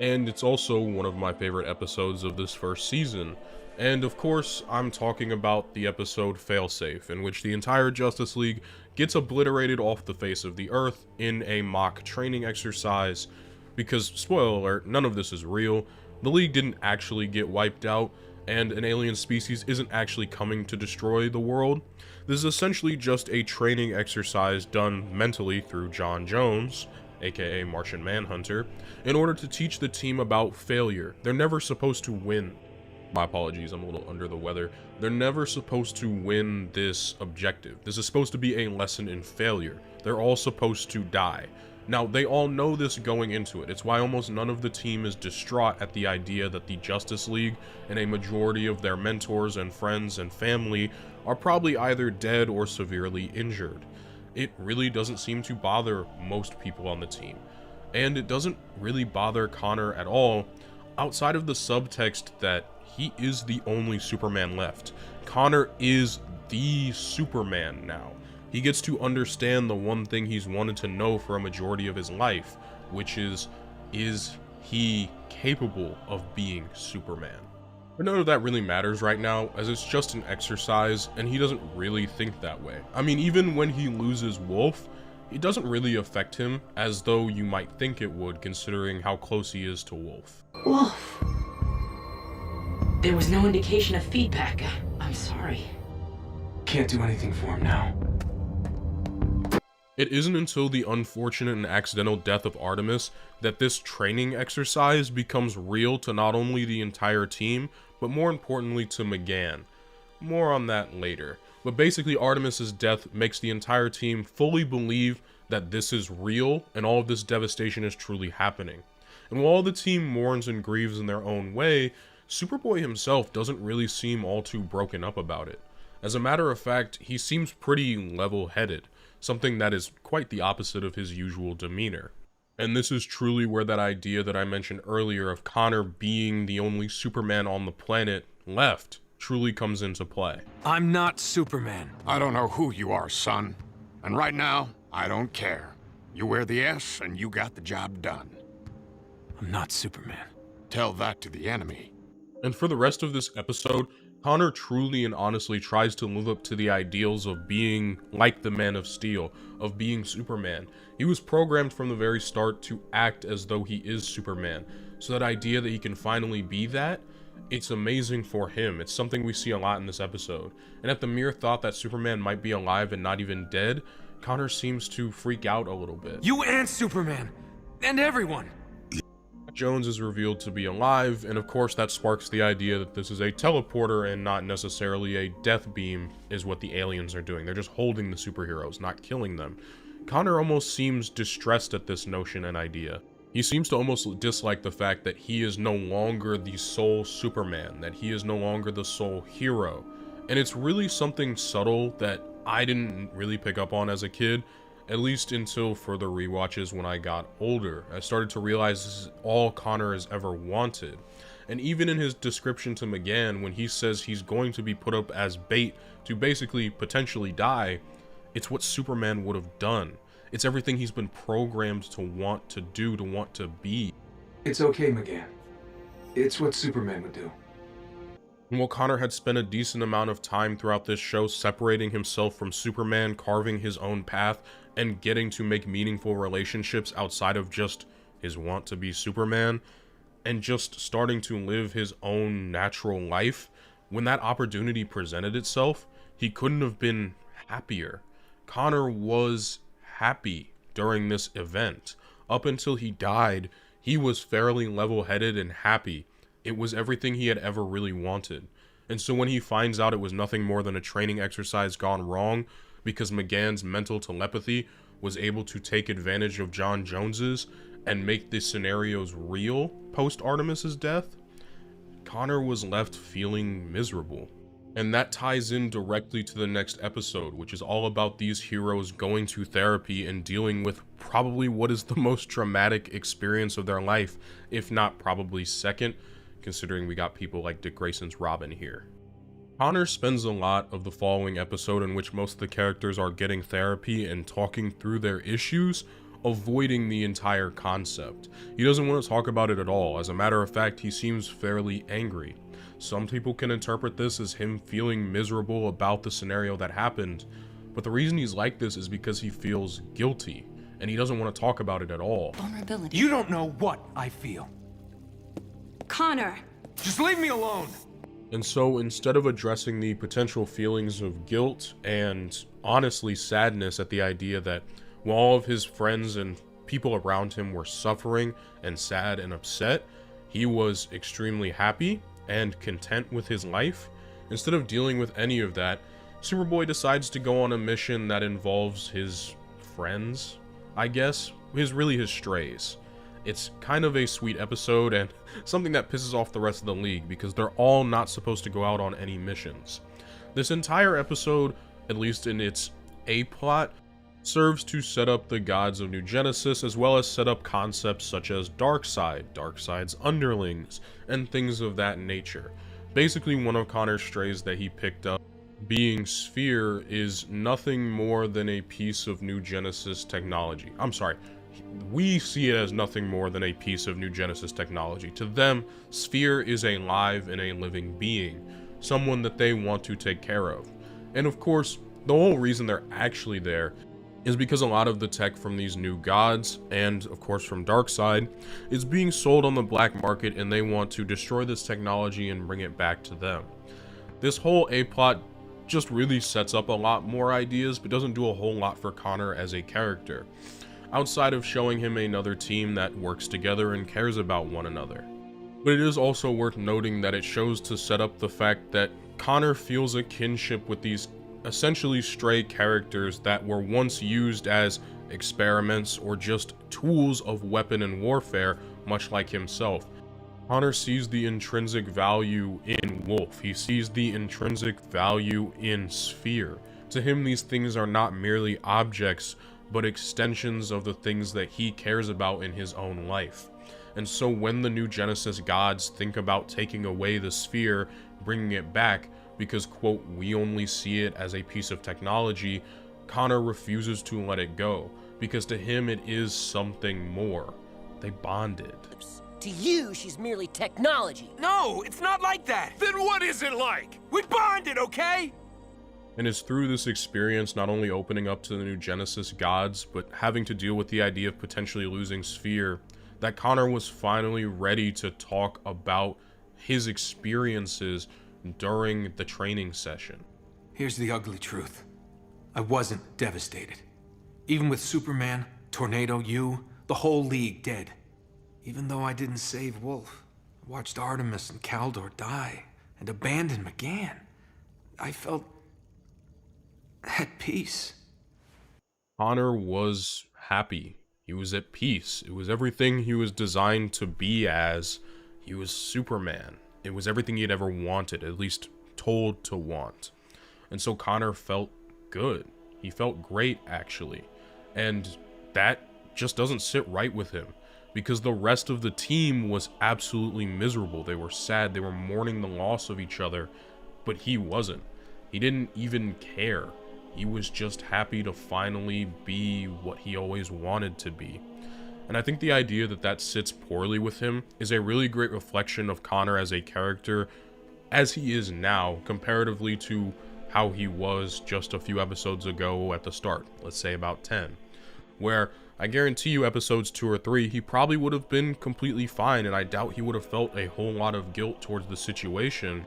And it's also one of my favorite episodes of this first season. And of course, I'm talking about the episode Failsafe, in which the entire Justice League gets obliterated off the face of the earth in a mock training exercise, because, spoiler alert, none of this is real. The League didn't actually get wiped out, and an alien species isn't actually coming to destroy the world. This is essentially just a training exercise done mentally through John Jones, aka Martian Manhunter, in order to teach the team about failure. They're never supposed to win. My apologies, I'm a little under the weather. They're never supposed to win this objective. This is supposed to be a lesson in failure. They're all supposed to die. Now, they all know this going into it. It's why almost none of the team is distraught at the idea that the Justice League and a majority of their mentors and friends and family are probably either dead or severely injured. It really doesn't seem to bother most people on the team. And it doesn't really bother Connor at all, outside of the subtext that he is the only Superman left. Connor is the Superman now. He gets to understand the one thing he's wanted to know for a majority of his life, which is he capable of being Superman? But none of that really matters right now, as it's just an exercise, and he doesn't really think that way. I mean, even when he loses Wolf, it doesn't really affect him as though you might think it would, considering how close he is to Wolf. Wolf! There was no indication of feedback. I'm sorry. Can't do anything for him now. It isn't until the unfortunate and accidental death of Artemis that this training exercise becomes real to not only the entire team, but more importantly to McGann. More on that later. But basically, Artemis's death makes the entire team fully believe that this is real and all of this devastation is truly happening. And while the team mourns and grieves in their own way, Superboy himself doesn't really seem all too broken up about it. As a matter of fact, he seems pretty level-headed, something that is quite the opposite of his usual demeanor. And this is truly where that idea that I mentioned earlier of Connor being the only Superman on the planet left truly comes into play. I'm not Superman. I don't know who you are, son. And right now, I don't care. You wear the S and you got the job done. I'm not Superman. Tell that to the enemy. And for the rest of this episode, Connor truly and honestly tries to live up to the ideals of being like the Man of Steel, of being Superman. He was programmed from the very start to act as though he is Superman. So that idea that he can finally be that, it's amazing for him. It's something we see a lot in this episode. And at the mere thought that Superman might be alive and not even dead, Connor seems to freak out a little bit. You and Superman! And everyone! Jones is revealed to be alive, and of course that sparks the idea that this is a teleporter and not necessarily a death beam is what the aliens are doing. They're just holding the superheroes, not killing them. Connor almost seems distressed at this notion and idea. He seems to almost dislike the fact that he is no longer the sole Superman, that he is no longer the sole hero. And it's really something subtle that I didn't really pick up on as a kid, at least until further rewatches when I got older. I started to realize this is all Connor has ever wanted. And even in his description to McGann, when he says he's going to be put up as bait to basically potentially die, it's what Superman would have done. It's everything he's been programmed to want to do, to want to be. It's okay, McGann. It's what Superman would do. And while Connor had spent a decent amount of time throughout this show separating himself from Superman, carving his own path, and getting to make meaningful relationships outside of just his want to be Superman, and just starting to live his own natural life, when that opportunity presented itself, he couldn't have been happier. Connor was happy during this event. Up until he died, he was fairly level-headed and happy. It was everything he had ever really wanted. And so when he finds out it was nothing more than a training exercise gone wrong, because McGann's mental telepathy was able to take advantage of John Jones's and make the scenarios real post-Artemis's death, Connor was left feeling miserable. And that ties in directly to the next episode, which is all about these heroes going to therapy and dealing with probably what is the most traumatic experience of their life, if not probably second, considering we got people like Dick Grayson's Robin here. Connor spends a lot of the following episode in which most of the characters are getting therapy and talking through their issues, avoiding the entire concept. He doesn't want to talk about it at all. As a matter of fact, he seems fairly angry. Some people can interpret this as him feeling miserable about the scenario that happened, but the reason he's like this is because he feels guilty, and he doesn't want to talk about it at all. Vulnerability. You don't know what I feel. Connor! Just leave me alone! And so instead of addressing the potential feelings of guilt and honestly sadness at the idea that while all of his friends and people around him were suffering and sad and upset, he was extremely happy and content with his life. Instead of dealing with any of that, Superboy decides to go on a mission that involves his friends, I guess, his strays. It's kind of a sweet episode and something that pisses off the rest of the league because they're all not supposed to go out on any missions. This entire episode, at least in its A-plot, serves to set up the gods of New Genesis as well as set up concepts such as Darkseid, Darkseid's underlings, and things of that nature. Basically, one of Connor's strays that he picked up, being Sphere, is nothing more than a piece of New Genesis technology. I'm sorry, we see it as nothing more than a piece of New Genesis technology. To them, Sphere is a live and a living being, someone that they want to take care of. And of course, the whole reason they're actually there is because a lot of the tech from these new gods, and of course from Darkseid, is being sold on the black market, and they want to destroy this technology and bring it back to them. This whole A-plot just really sets up a lot more ideas, but doesn't do a whole lot for Connor as a character, outside of showing him another team that works together and cares about one another. But it is also worth noting that it shows to set up the fact that Connor feels a kinship with these essentially stray characters that were once used as experiments or just tools of weapon and warfare, much like himself. Connor sees the intrinsic value in Wolf. He sees the intrinsic value in Sphere. To him, these things are not merely objects, but extensions of the things that he cares about in his own life. And so when the New Genesis gods think about taking away the Sphere, bringing it back, because, quote, we only see it as a piece of technology, Connor refuses to let it go, because to him it is something more. They bonded. To you, she's merely technology. No, it's not like that! Then what is it like? We bonded, okay? And it's through this experience not only opening up to the New Genesis gods, but having to deal with the idea of potentially losing Sphere, that Connor was finally ready to talk about his experiences during the training session. Here's the ugly truth. I wasn't devastated. Even with Superman, Tornado, you, the whole league dead. Even though I didn't save Wolf, I watched Artemis and Kaldor die, and abandon McGann. I felt at peace. Connor was happy. He was at peace. It was everything he was designed to be as. He was Superman. It was everything he had ever wanted, at least told to want. And so Connor felt good. He felt great, actually. And that just doesn't sit right with him, because the rest of the team was absolutely miserable. They were sad. They were mourning the loss of each other, but he wasn't. He didn't even care. He was just happy to finally be what he always wanted to be. And I think the idea that that sits poorly with him is a really great reflection of Connor as a character, as he is now, comparatively to how he was just a few episodes ago at the start, let's say about 10, where I guarantee you episodes 2 or 3, he probably would have been completely fine, and I doubt he would have felt a whole lot of guilt towards the situation.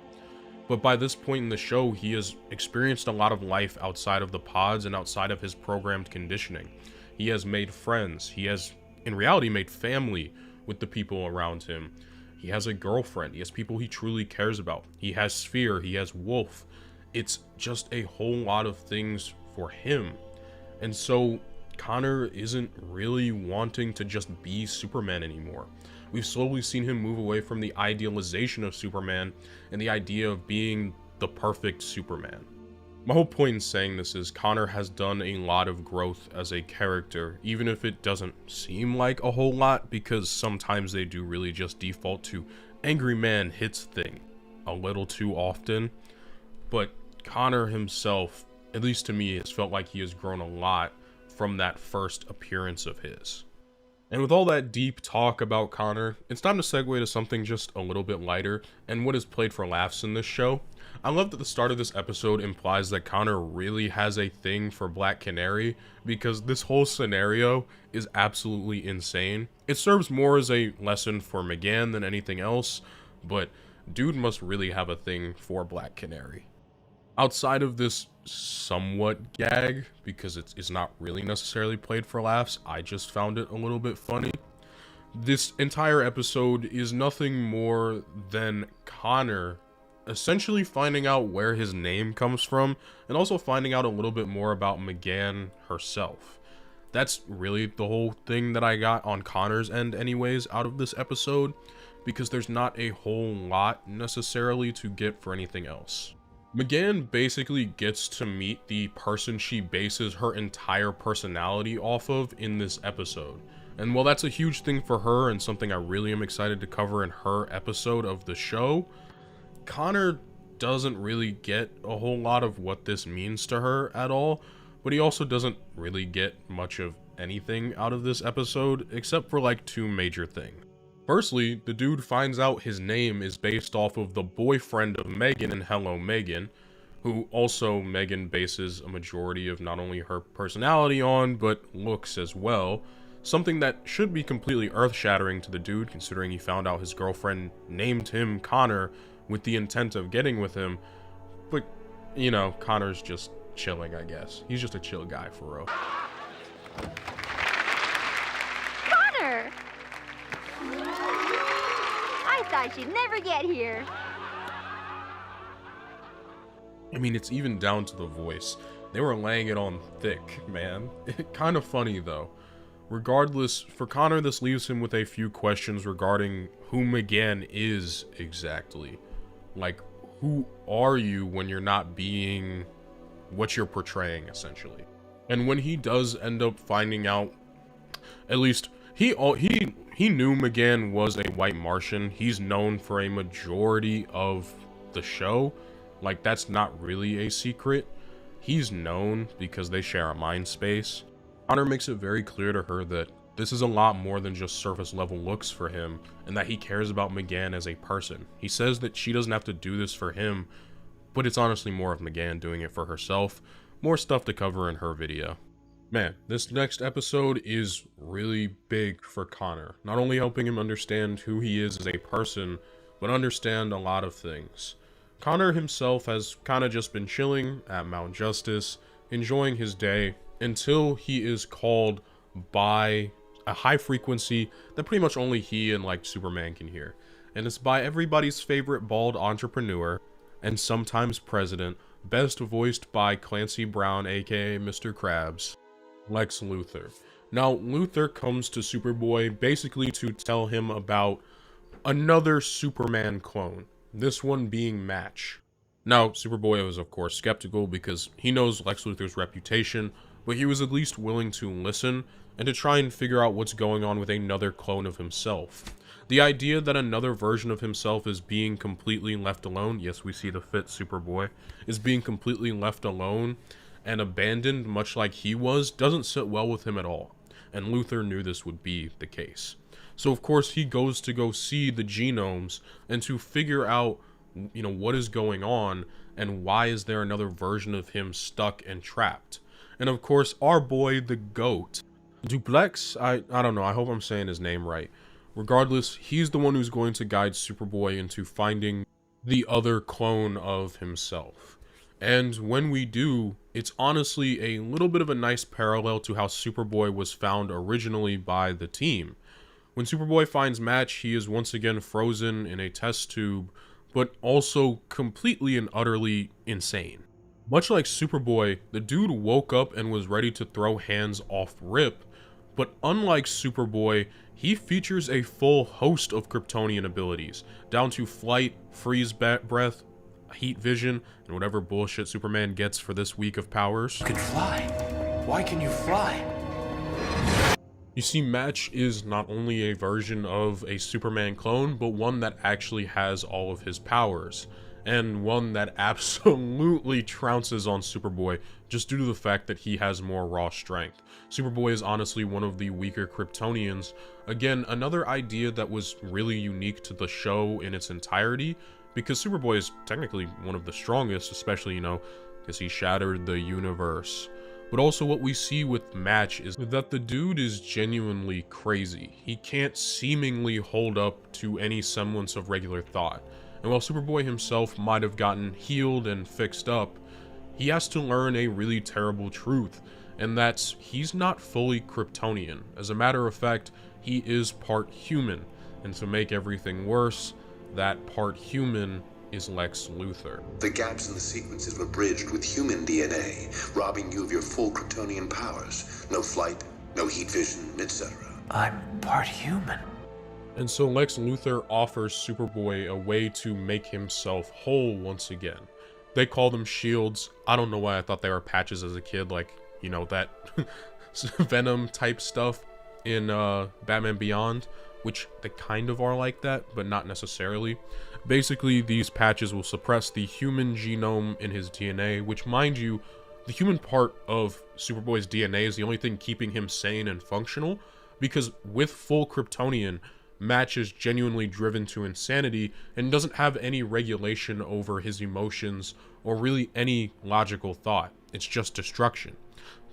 But by this point in the show, he has experienced a lot of life outside of the pods and outside of his programmed conditioning. He has made friends. He has, in reality, made family with the people around him. He has a girlfriend. He has people he truly cares about. He has Sphere. He has Wolf. It's just a whole lot of things for him. And so Connor isn't really wanting to just be Superman anymore. We've slowly seen him move away from the idealization of Superman and the idea of being the perfect Superman. My whole point in saying this is Connor has done a lot of growth as a character, even if it doesn't seem like a whole lot, because sometimes they do really just default to angry man hits thing a little too often. But Connor himself, at least to me, has felt like he has grown a lot from that first appearance of his. And with all that deep talk about Connor, it's time to segue to something just a little bit lighter and what is played for laughs in this show. I love that the start of this episode implies that Connor really has a thing for Black Canary, because this whole scenario is absolutely insane. It serves more as a lesson for McGann than anything else, but dude must really have a thing for Black Canary. Outside of this somewhat gag, because it's not really necessarily played for laughs, I just found it a little bit funny. This entire episode is nothing more than Connor essentially finding out where his name comes from, and also finding out a little bit more about McGann herself. That's really the whole thing that I got on Connor's end anyways out of this episode, because there's not a whole lot necessarily to get for anything else. McGann basically gets to meet the person she bases her entire personality off of in this episode. And while that's a huge thing for her and something I really am excited to cover in her episode of the show, Connor doesn't really get a whole lot of what this means to her at all, but he also doesn't really get much of anything out of this episode except for like two major things. Firstly, the dude finds out his name is based off of the boyfriend of Megan in Hello Megan, who also Megan bases a majority of not only her personality on, but looks as well. Something that should be completely earth-shattering to the dude, considering he found out his girlfriend named him Connor with the intent of getting with him. But, you know, Connor's just chilling, I guess. He's just a chill guy, for real. Connor! I thought you'd never get here. I mean, it's even down to the voice. They were laying it on thick, man. Kind of funny, though. Regardless, for Connor, this leaves him with a few questions regarding who McGann is exactly. Like, who are you when you're not being what you're portraying, essentially? And when he does end up finding out, at least he knew McGann was a white Martian. He's known for a majority of the show. Like, that's not really a secret. He's known because they share a mind space. Connor makes it very clear to her that this is a lot more than just surface level looks for him, and that he cares about McGann as a person. He says that she doesn't have to do this for him, but it's honestly more of McGann doing it for herself. More stuff to cover in her video. Man, this next episode is really big for Connor, not only helping him understand who he is as a person, but understand a lot of things. Connor himself has kind of just been chilling at Mount Justice, enjoying his day, until he is called by a high frequency that pretty much only he and like Superman can hear. And it's by everybody's favorite bald entrepreneur and sometimes president, best voiced by Clancy Brown, aka Mr. Krabs, Lex Luthor. Now, Luthor comes to Superboy basically to tell him about another Superman clone, this one being Match. Now, Superboy was of course skeptical because he knows Lex Luthor's reputation, but he was at least willing to listen and to try and figure out what's going on with another clone of himself. The idea that another version of himself is being completely left alone, yes, we see the fit Superboy, is being completely left alone and abandoned much like he was, doesn't sit well with him at all. And Luthor knew this would be the case. So of course he goes to go see the genomes and to figure out, you know, what is going on and why is there another version of him stuck and trapped. And of course, our boy, the GOAT, Duplex, I don't know, I hope I'm saying his name right. Regardless, he's the one who's going to guide Superboy into finding the other clone of himself. And when we do, it's honestly a little bit of a nice parallel to how Superboy was found originally by the team. When Superboy finds Match, he is once again frozen in a test tube, but also completely and utterly insane. Much like Superboy, the dude woke up and was ready to throw hands off rip, but unlike Superboy, he features a full host of Kryptonian abilities, down to flight, freeze breath, heat vision, and whatever bullshit Superman gets for this week of powers. You can fly. Why can you fly? You see, Match is not only a version of a Superman clone, but one that actually has all of his powers. And one that absolutely trounces on Superboy just due to the fact that he has more raw strength. Superboy is honestly one of the weaker Kryptonians. Again, another idea that was really unique to the show in its entirety, because Superboy is technically one of the strongest, especially, you know, because he shattered the universe. But also what we see with Match is that the dude is genuinely crazy. He can't seemingly hold up to any semblance of regular thought. And while Superboy himself might have gotten healed and fixed up, he has to learn a really terrible truth, and that's he's not fully Kryptonian. As a matter of fact, he is part human, and to make everything worse, that part human is Lex Luthor. The gaps in the sequences were bridged with human DNA, robbing you of your full Kryptonian powers. No flight, no heat vision, etc. I'm part human. And so Lex Luthor offers Superboy a way to make himself whole once again. They call them shields. I don't know why I thought they were patches as a kid, like, you know, that Venom type stuff in Batman Beyond, which they kind of are like that, but not necessarily. Basically, these patches will suppress the human genome in his DNA, which, mind you, the human part of Superboy's DNA is the only thing keeping him sane and functional, because with full Kryptonian, Match is genuinely driven to insanity and doesn't have any regulation over his emotions or really any logical thought. It's just destruction.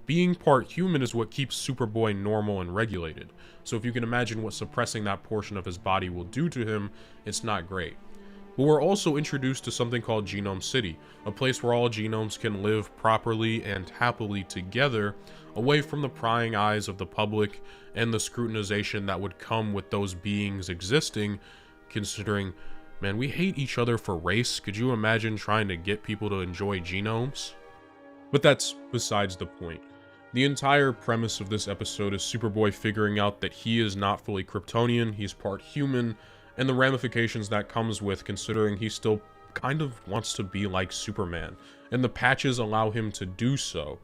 Being part human is what keeps Superboy normal and regulated, so if you can imagine what suppressing that portion of his body will do to him, it's not great. But we're also introduced to something called Genome City, a place where all genomes can live properly and happily together, away from the prying eyes of the public and the scrutinization that would come with those beings existing, considering, man, we hate each other for race. Could you imagine trying to get people to enjoy genomes? But that's besides the point. The entire premise of this episode is Superboy figuring out that he is not fully Kryptonian, he's part human, and the ramifications that comes with considering he still kind of wants to be like Superman, and the patches allow him to do so.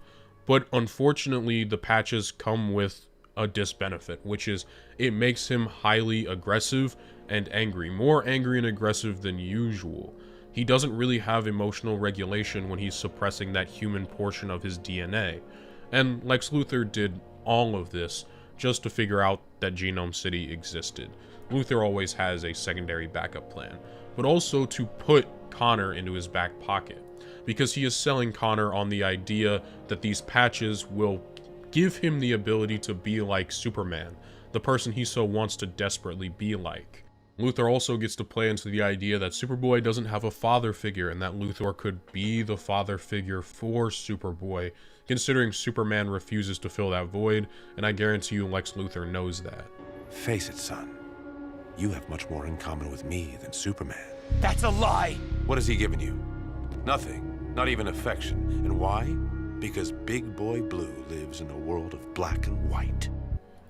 But unfortunately, the patches come with a disbenefit, which is it makes him highly aggressive and angry, more angry and aggressive than usual. He doesn't really have emotional regulation when he's suppressing that human portion of his DNA. And Lex Luthor did all of this just to figure out that Genome City existed. Luthor always has a secondary backup plan, but also to put Connor into his back pocket, because he is selling Connor on the idea that these patches will give him the ability to be like Superman, the person he so wants to desperately be like. Luthor also gets to play into the idea that Superboy doesn't have a father figure and that Luthor could be the father figure for Superboy, considering Superman refuses to fill that void, and I guarantee you Lex Luthor knows that. Face it, son. You have much more in common with me than Superman. That's a lie! What has he given you? Nothing. Not even affection. And why? Because Big Boy Blue lives in a world of black and white.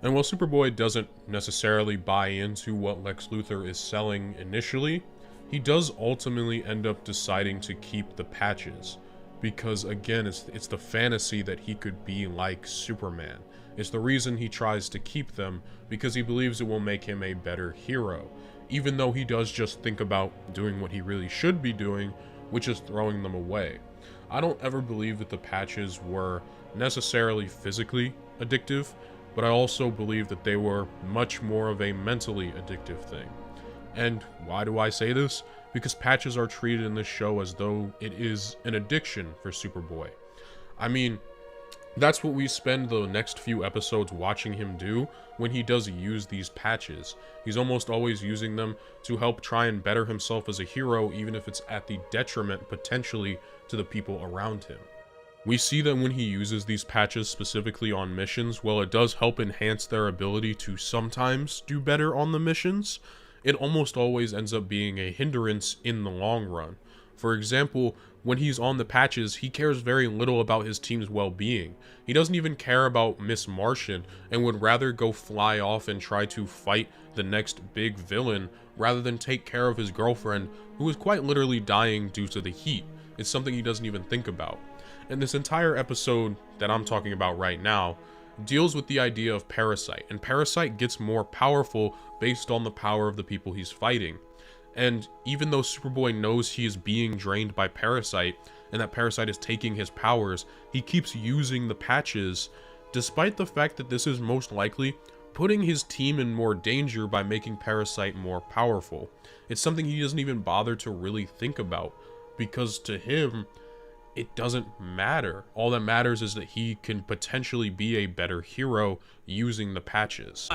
And while Superboy doesn't necessarily buy into what Lex Luthor is selling initially, he does ultimately end up deciding to keep the patches. Because again, it's the fantasy that he could be like Superman. It's the reason he tries to keep them, because he believes it will make him a better hero. Even though he does just think about doing what he really should be doing, which is throwing them away. I don't ever believe that the patches were necessarily physically addictive, but I also believe that they were much more of a mentally addictive thing. And why do I say this? Because patches are treated in this show as though it is an addiction for Superboy. I mean, that's what we spend the next few episodes watching him do when he does use these patches. He's almost always using them to help try and better himself as a hero, even if it's at the detriment, potentially, to the people around him. We see that when he uses these patches specifically on missions, while it does help enhance their ability to sometimes do better on the missions, it almost always ends up being a hindrance in the long run. For example, when he's on the patches, he cares very little about his team's well-being. He doesn't even care about Miss Martian and would rather go fly off and try to fight the next big villain rather than take care of his girlfriend, who is quite literally dying due to the heat. It's something he doesn't even think about. And this entire episode that I'm talking about right now deals with the idea of Parasite, and Parasite gets more powerful based on the power of the people he's fighting. And even though Superboy knows he is being drained by Parasite, and that Parasite is taking his powers, he keeps using the patches, despite the fact that this is most likely putting his team in more danger by making Parasite more powerful. It's something he doesn't even bother to really think about, because to him, it doesn't matter. All that matters is that he can potentially be a better hero using the patches.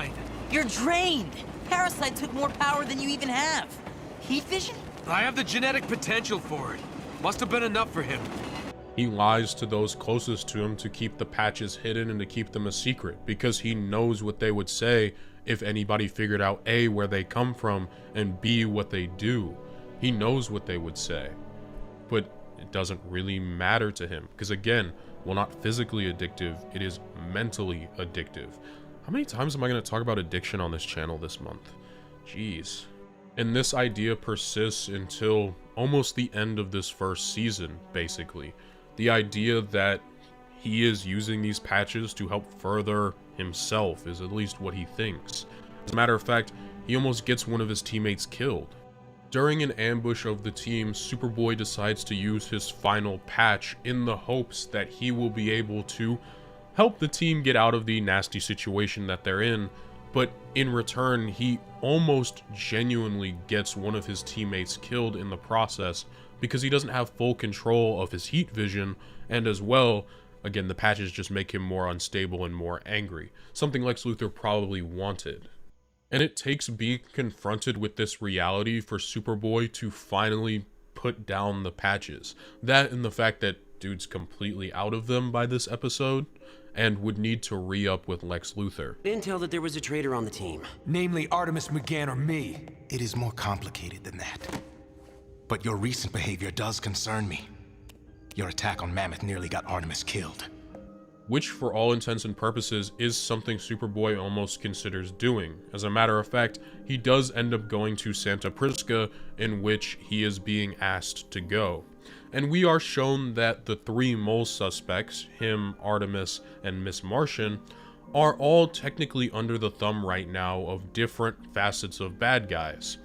You're drained! Parasite took more power than you even have. Heat vision? I have the genetic potential for it. Must have been enough for him. He lies to those closest to him to keep the patches hidden and to keep them a secret, because he knows what they would say if anybody figured out A, where they come from, and B, what they do. He knows what they would say, but it doesn't really matter to him, because again, while not physically addictive, it is mentally addictive. How many times am I going to talk about addiction on this channel this month? Jeez. And this idea persists until almost the end of this first season, basically. The idea that he is using these patches to help further himself is at least what he thinks. As a matter of fact, he almost gets one of his teammates killed. During an ambush of the team, Superboy decides to use his final patch in the hopes that he will be able to help the team get out of the nasty situation that they're in, but in return, he almost genuinely gets one of his teammates killed in the process because he doesn't have full control of his heat vision, and as well, again, the patches just make him more unstable and more angry, something Lex Luthor probably wanted. And it takes being confronted with this reality for Superboy to finally put down the patches. That and the fact that dude's completely out of them by this episode, and would need to re-up with Lex Luthor. Intel that there was a traitor on the team. Namely Artemis McGann or me. It is more complicated than that. But your recent behavior does concern me. Your attack on Mammoth nearly got Artemis killed. Which, for all intents and purposes, is something Superboy almost considers doing. As a matter of fact, he does end up going to Santa Prisca, in which he is being asked to go. And we are shown that the three mole suspects, him, Artemis, and Miss Martian, are all technically under the thumb right now of different facets of bad guys.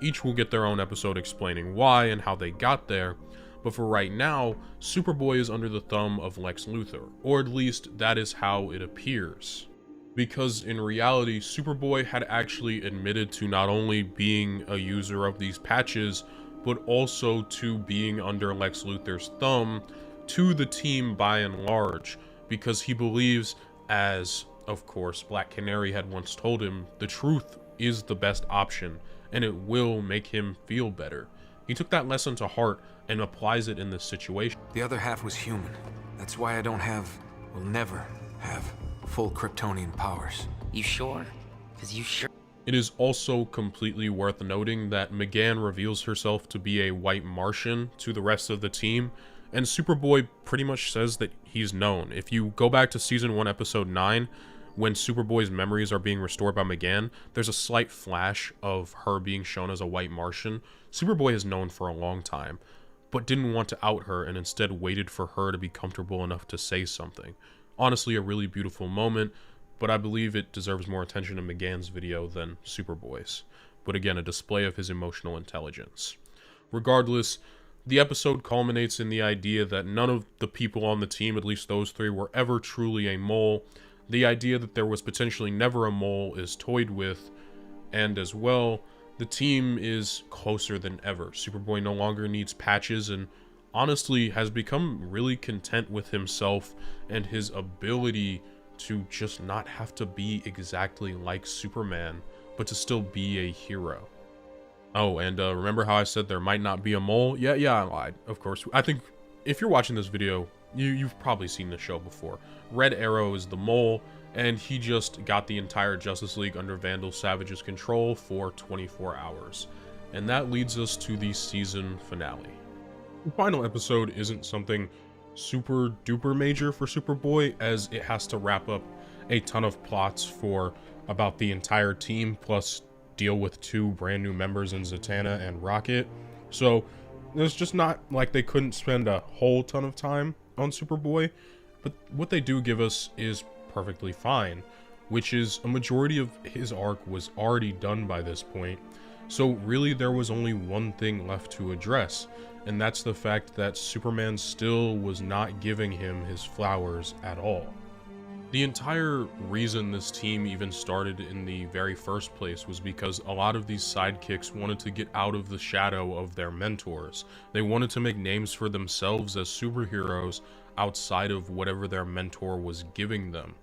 Each will get their own episode explaining why and how they got there, but for right now, Superboy is under the thumb of Lex Luthor, or at least that is how it appears. Because in reality, Superboy had actually admitted to not only being a user of these patches, but also to being under Lex Luthor's thumb to the team by and large, because he believes, as of course Black Canary had once told him, the truth is the best option, and it will make him feel better. He took that lesson to heart and applies it in this situation. The other half was human. That's why I don't have, will never have, full Kryptonian powers. You sure? Because you sure? It is also completely worth noting that McGann reveals herself to be a white Martian to the rest of the team, and Superboy pretty much says that he's known. If you go back to Season 1, Episode 9, when Superboy's memories are being restored by McGann, there's a slight flash of her being shown as a white Martian. Superboy has known for a long time, but didn't want to out her and instead waited for her to be comfortable enough to say something. Honestly, a really beautiful moment, but I believe it deserves more attention in McGann's video than Superboy's. But again, a display of his emotional intelligence. Regardless, the episode culminates in the idea that none of the people on the team, at least those three, were ever truly a mole. The idea that there was potentially never a mole is toyed with, and as well, the team is closer than ever. Superboy no longer needs patches and honestly has become really content with himself and his ability to just not have to be exactly like Superman, but to still be a hero. Oh, and remember how I said there might not be a mole? Yeah, I lied, of course. I think if you're watching this video, you've probably seen the show before. Red Arrow is the mole, and he just got the entire Justice League under Vandal Savage's control for 24 hours. And that leads us to the season finale. The final episode isn't something super duper major for Superboy, as it has to wrap up a ton of plots for about the entire team, plus deal with two brand new members in Zatatana and Rocket. So it's just not like they couldn't spend a whole ton of time on Superboy, but what they do give us is perfectly fine, which is a majority of his arc was already done by this point. So really there was only one thing left to address, and that's the fact that Superman still was not giving him his flowers at all. The entire reason this team even started in the very first place was because a lot of these sidekicks wanted to get out of the shadow of their mentors. They wanted to make names for themselves as superheroes outside of whatever their mentor was giving them.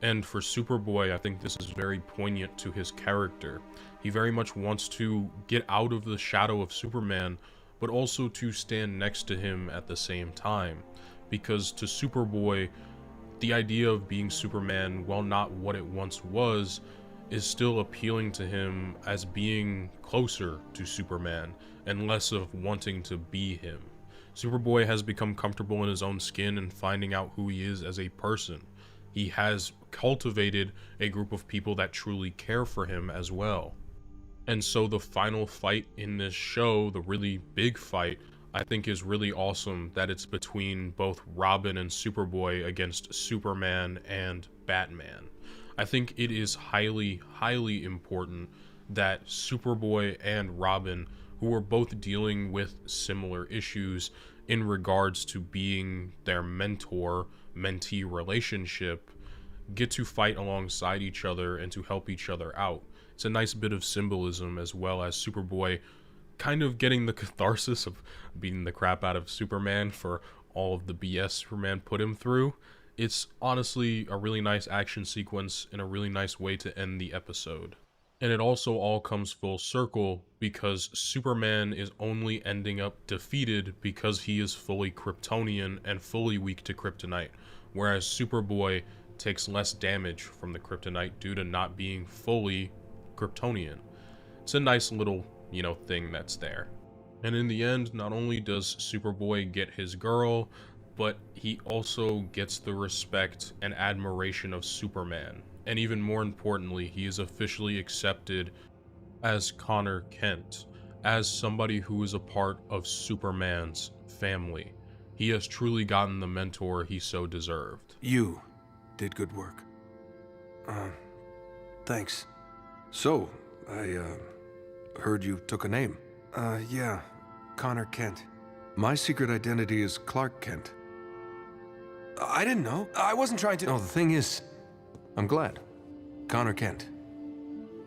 And for Superboy, I think this is very poignant to his character. He very much wants to get out of the shadow of Superman, but also to stand next to him at the same time. Because to Superboy, the idea of being Superman, while not what it once was, is still appealing to him as being closer to Superman and less of wanting to be him. Superboy has become comfortable in his own skin and finding out who he is as a person. He has cultivated a group of people that truly care for him as well. And so the final fight in this show, the really big fight, I think is really awesome that it's between both Robin and Superboy against Superman and Batman. I think it is highly, highly important that Superboy and Robin, who are both dealing with similar issues in regards to being their mentor-mentee relationship, get to fight alongside each other and to help each other out. It's a nice bit of symbolism, as well as Superboy kind of getting the catharsis of beating the crap out of Superman for all of the BS Superman put him through. It's honestly a really nice action sequence and a really nice way to end the episode. And it also all comes full circle because Superman is only ending up defeated because he is fully Kryptonian and fully weak to kryptonite, whereas Superboy takes less damage from the kryptonite due to not being fully Kryptonian. It's a nice little, thing that's there. And in the end, not only does Superboy get his girl, but he also gets the respect and admiration of Superman. And even more importantly, he is officially accepted as Connor Kent, as somebody who is a part of Superman's family. He has truly gotten the mentor he so deserved. You did good work. Thanks. So, I heard you took a name. Yeah, Connor Kent. My secret identity is Clark Kent. I didn't know. I wasn't trying to... No, the thing is, I'm glad. Connor Kent.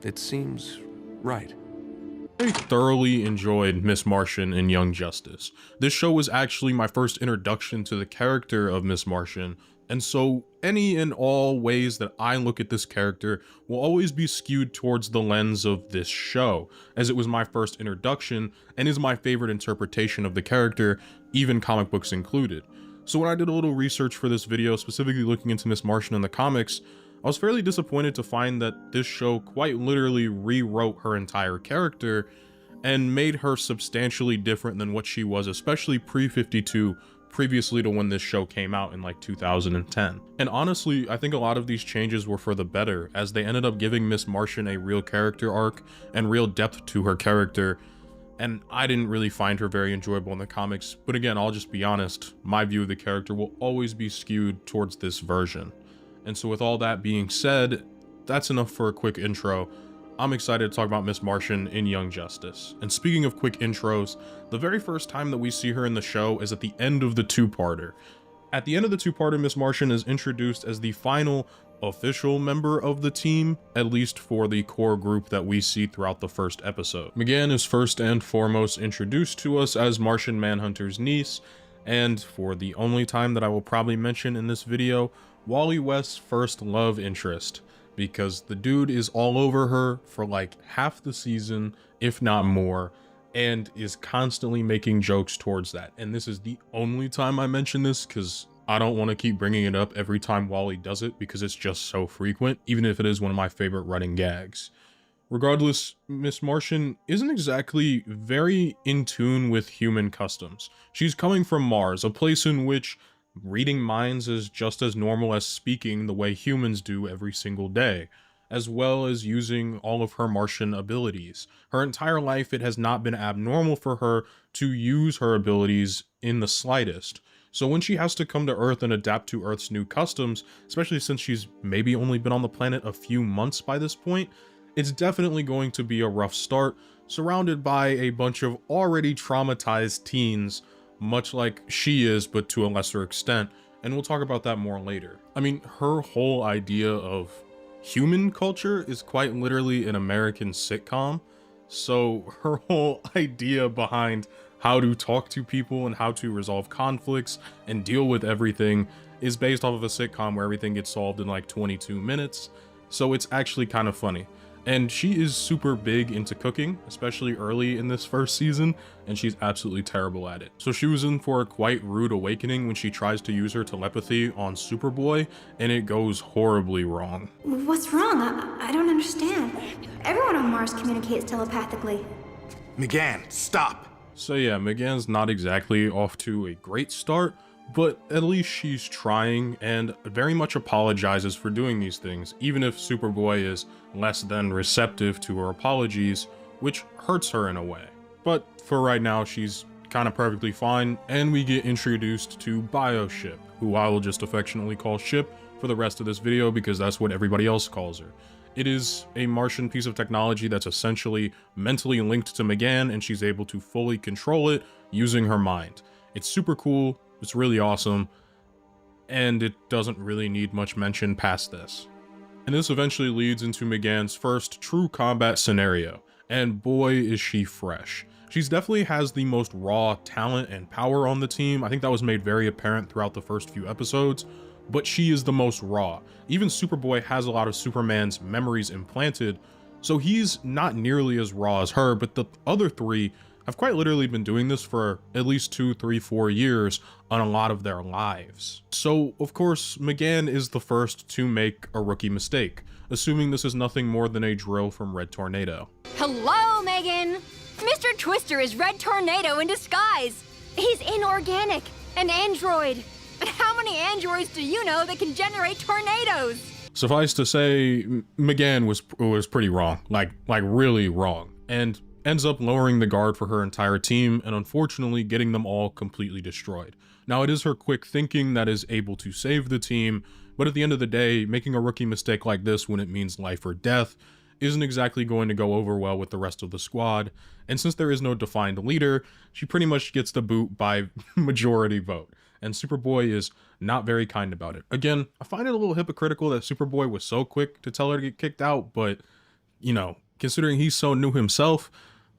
It seems right. I thoroughly enjoyed Miss Martian in Young Justice. This show was actually my first introduction to the character of Miss Martian, and so any and all ways that I look at this character will always be skewed towards the lens of this show, as it was my first introduction and is my favorite interpretation of the character, even comic books included. So when I did a little research for this video, specifically looking into Miss Martian in the comics, I was fairly disappointed to find that this show quite literally rewrote her entire character and made her substantially different than what she was, especially pre-52, previously to when this show came out in like 2010. And honestly, I think a lot of these changes were for the better, as they ended up giving Miss Martian a real character arc and real depth to her character. And I didn't really find her very enjoyable in the comics, but again, I'll just be honest, my view of the character will always be skewed towards this version. And so with all that being said, that's enough for a quick intro. I'm excited to talk about Miss Martian in Young Justice. And speaking of quick intros, the very first time that we see her in the show is at the end of the two-parter. At the end of the two-parter, Miss Martian is introduced as the final official member of the team, at least for the core group that we see throughout the first episode. M'gann is first and foremost introduced to us as Martian Manhunter's niece, and for the only time that I will probably mention in this video, Wally West's first love interest, because the dude is all over her for like half the season, if not more, and is constantly making jokes towards that. And this is the only time I mention this because I don't want to keep bringing it up every time Wally does it because it's just so frequent, even if it is one of my favorite running gags. Regardless, Miss Martian isn't exactly very in tune with human customs. She's coming from Mars, a place in which reading minds is just as normal as speaking the way humans do every single day, as well as using all of her Martian abilities. Her entire life, it has not been abnormal for her to use her abilities in the slightest. So when she has to come to Earth and adapt to Earth's new customs, especially since she's maybe only been on the planet a few months by this point, it's definitely going to be a rough start, surrounded by a bunch of already traumatized teens, much like she is, but to a lesser extent, and we'll talk about that more later. I mean, her whole idea of human culture is quite literally an American sitcom, so her whole idea behind how to talk to people and how to resolve conflicts and deal with everything is based off of a sitcom where everything gets solved in like 22 minutes, so it's actually kind of funny. And she is super big into cooking, especially early in this first season, and she's absolutely terrible at it. So she was in for a quite rude awakening when she tries to use her telepathy on Superboy, and it goes horribly wrong. What's wrong? I don't understand. Everyone on Mars communicates telepathically. McGann, stop! So yeah, McGann's not exactly off to a great start, but at least she's trying and very much apologizes for doing these things, even if Superboy is less than receptive to her apologies, which hurts her in a way. But for right now, she's kind of perfectly fine, and we get introduced to Bioship, who I will just affectionately call Ship for the rest of this video because that's what everybody else calls her. It is a Martian piece of technology that's essentially mentally linked to McGann, and she's able to fully control it using her mind. It's super cool. It's really awesome, and it doesn't really need much mention past this. And this eventually leads into McGann's first true combat scenario, and boy is she fresh. She's definitely has the most raw talent and power on the team. I think that was made very apparent throughout the first few episodes, but she is the most raw. Even Superboy has a lot of Superman's memories implanted, so he's not nearly as raw as her, but the other three have quite literally been doing this for at least 2, 3, 4 years on a lot of their lives. So, of course, McGann is the first to make a rookie mistake, assuming this is nothing more than a drill from Red Tornado. Hello, Megan! Mr. Twister is Red Tornado in disguise! He's inorganic, an android. But how many androids do you know that can generate tornadoes? Suffice to say, McGann was pretty wrong, like really wrong, and ends up lowering the guard for her entire team and unfortunately getting them all completely destroyed. Now, it is her quick thinking that is able to save the team, but at the end of the day, making a rookie mistake like this when it means life or death isn't exactly going to go over well with the rest of the squad, and since there is no defined leader, she pretty much gets the boot by majority vote, and Superboy is not very kind about it. Again, I find it a little hypocritical that Superboy was so quick to tell her to get kicked out, but, you know, considering he's so new himself,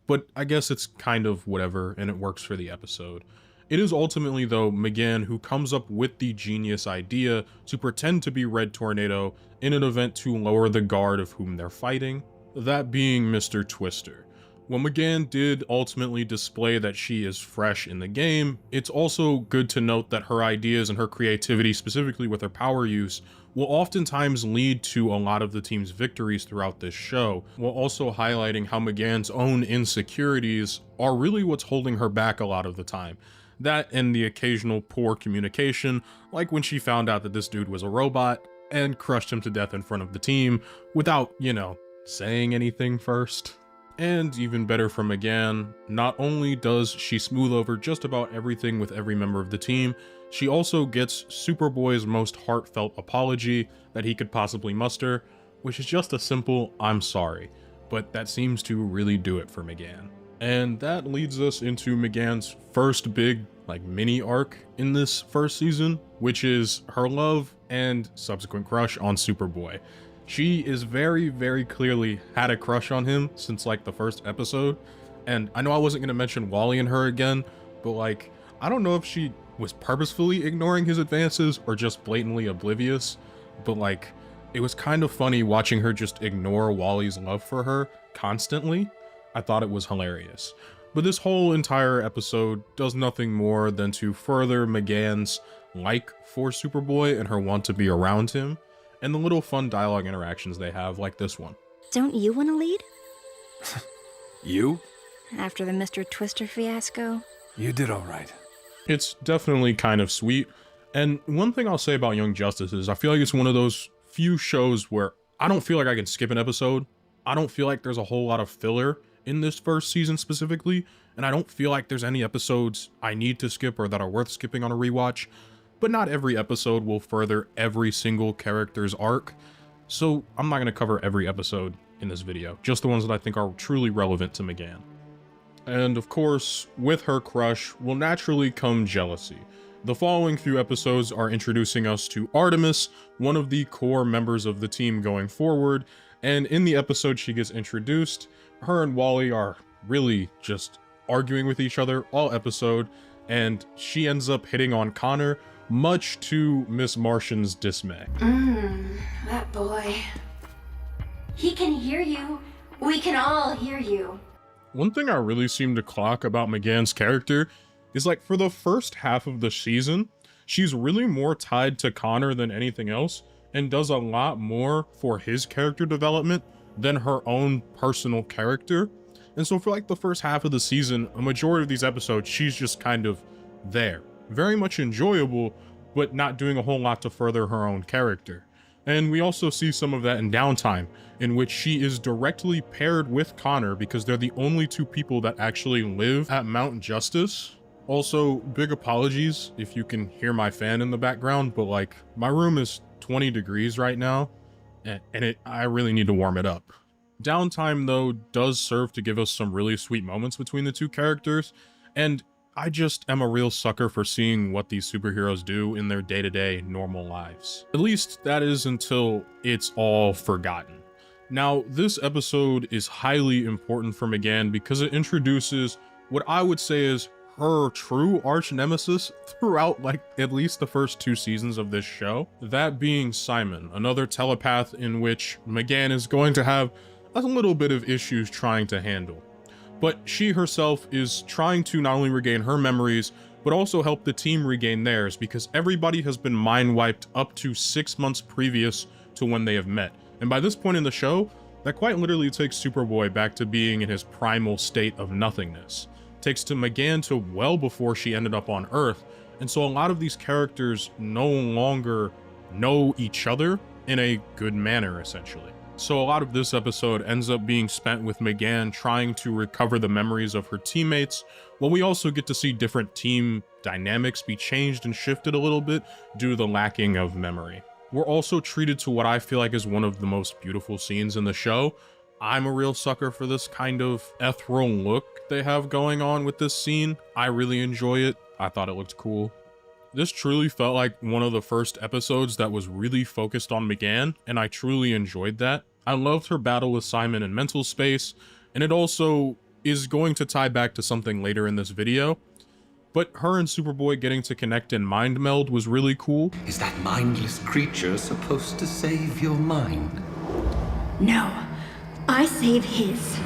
but I guess it's kind of whatever, and it works for the episode. It is ultimately, though, McGann who comes up with the genius idea to pretend to be Red Tornado in an event to lower the guard of whom they're fighting, that being Mr. Twister. While McGann did ultimately display that she is fresh in the game, it's also good to note that her ideas and her creativity, specifically with her power use, will oftentimes lead to a lot of the team's victories throughout this show, while also highlighting how McGann's own insecurities are really what's holding her back a lot of the time. That and the occasional poor communication, like when she found out that this dude was a robot and crushed him to death in front of the team without, you know, saying anything first. And even better for McGann, not only does she smooth over just about everything with every member of the team, she also gets Superboy's most heartfelt apology that he could possibly muster, which is just a simple "I'm sorry," but that seems to really do it for McGann. And that leads us into McGann's first big, mini arc in this first season, which is her love and subsequent crush on Superboy. She is very, very clearly had a crush on him since the first episode. And I know I wasn't going to mention Wally and her again, but I don't know if she was purposefully ignoring his advances or just blatantly oblivious, but it was kind of funny watching her just ignore Wally's love for her constantly. I thought it was hilarious. But this whole entire episode does nothing more than to further McGann's for Superboy and her want to be around him, and the little fun dialogue interactions they have like this one. Don't you want to lead? You? After the Mr. Twister fiasco? You did all right. It's definitely kind of sweet, and one thing I'll say about Young Justice is I feel like it's one of those few shows where I don't feel like I can skip an episode. I don't feel like there's a whole lot of filler in this first season specifically, and I don't feel like there's any episodes I need to skip or that are worth skipping on a rewatch, but not every episode will further every single character's arc, so I'm not going to cover every episode in this video, just the ones that I think are truly relevant to McGann. And of course, with her crush will naturally come jealousy. The following few episodes are introducing us to Artemis, one of the core members of the team going forward, and in the episode she gets introduced, her and Wally are really just arguing with each other all episode, and she ends up hitting on Connor, much to Miss Martian's dismay. That boy. He can hear you. We can all hear you. One thing I really seem to clock about McGann's character is like for the first half of the season, she's really more tied to Connor than anything else and does a lot more for his character development than her own personal character. And so for like the first half of the season, a majority of these episodes, she's just kind of there. Very much enjoyable, but not doing a whole lot to further her own character. And we also see some of that in Downtime, in which she is directly paired with Connor because they're the only two people that actually live at Mount Justice. Also, big apologies if you can hear my fan in the background, but like my room is 20 degrees right now, and I really need to warm it up. Downtime, though, does serve to give us some really sweet moments between the two characters, and I just am a real sucker for seeing what these superheroes do in their day-to-day normal lives. At least that is until it's all forgotten. Now, this episode is highly important for McGann because it introduces what I would say is her true arch nemesis throughout like at least the first 2 seasons of this show. That being Simon, another telepath in which McGann is going to have a little bit of issues trying to handle. But she herself is trying to not only regain her memories, but also help the team regain theirs because everybody has been mind wiped up to 6 months previous to when they have met. And by this point in the show, that quite literally takes Superboy back to being in his primal state of nothingness. Takes to McGann to well before she ended up on Earth, and so a lot of these characters no longer know each other in a good manner, essentially. So a lot of this episode ends up being spent with McGann trying to recover the memories of her teammates, while we also get to see different team dynamics be changed and shifted a little bit due to the lacking of memory. We're also treated to what I feel like is one of the most beautiful scenes in the show. I'm a real sucker for this kind of ethereal look they have going on with this scene. I really enjoy it. I thought it looked cool. This truly felt like one of the first episodes that was really focused on McGann, and I truly enjoyed that. I loved her battle with Simon in mental space, and it also is going to tie back to something later in this video. But her and Superboy getting to connect and mind meld was really cool. Is that mindless creature supposed to save your mind? No, I save his.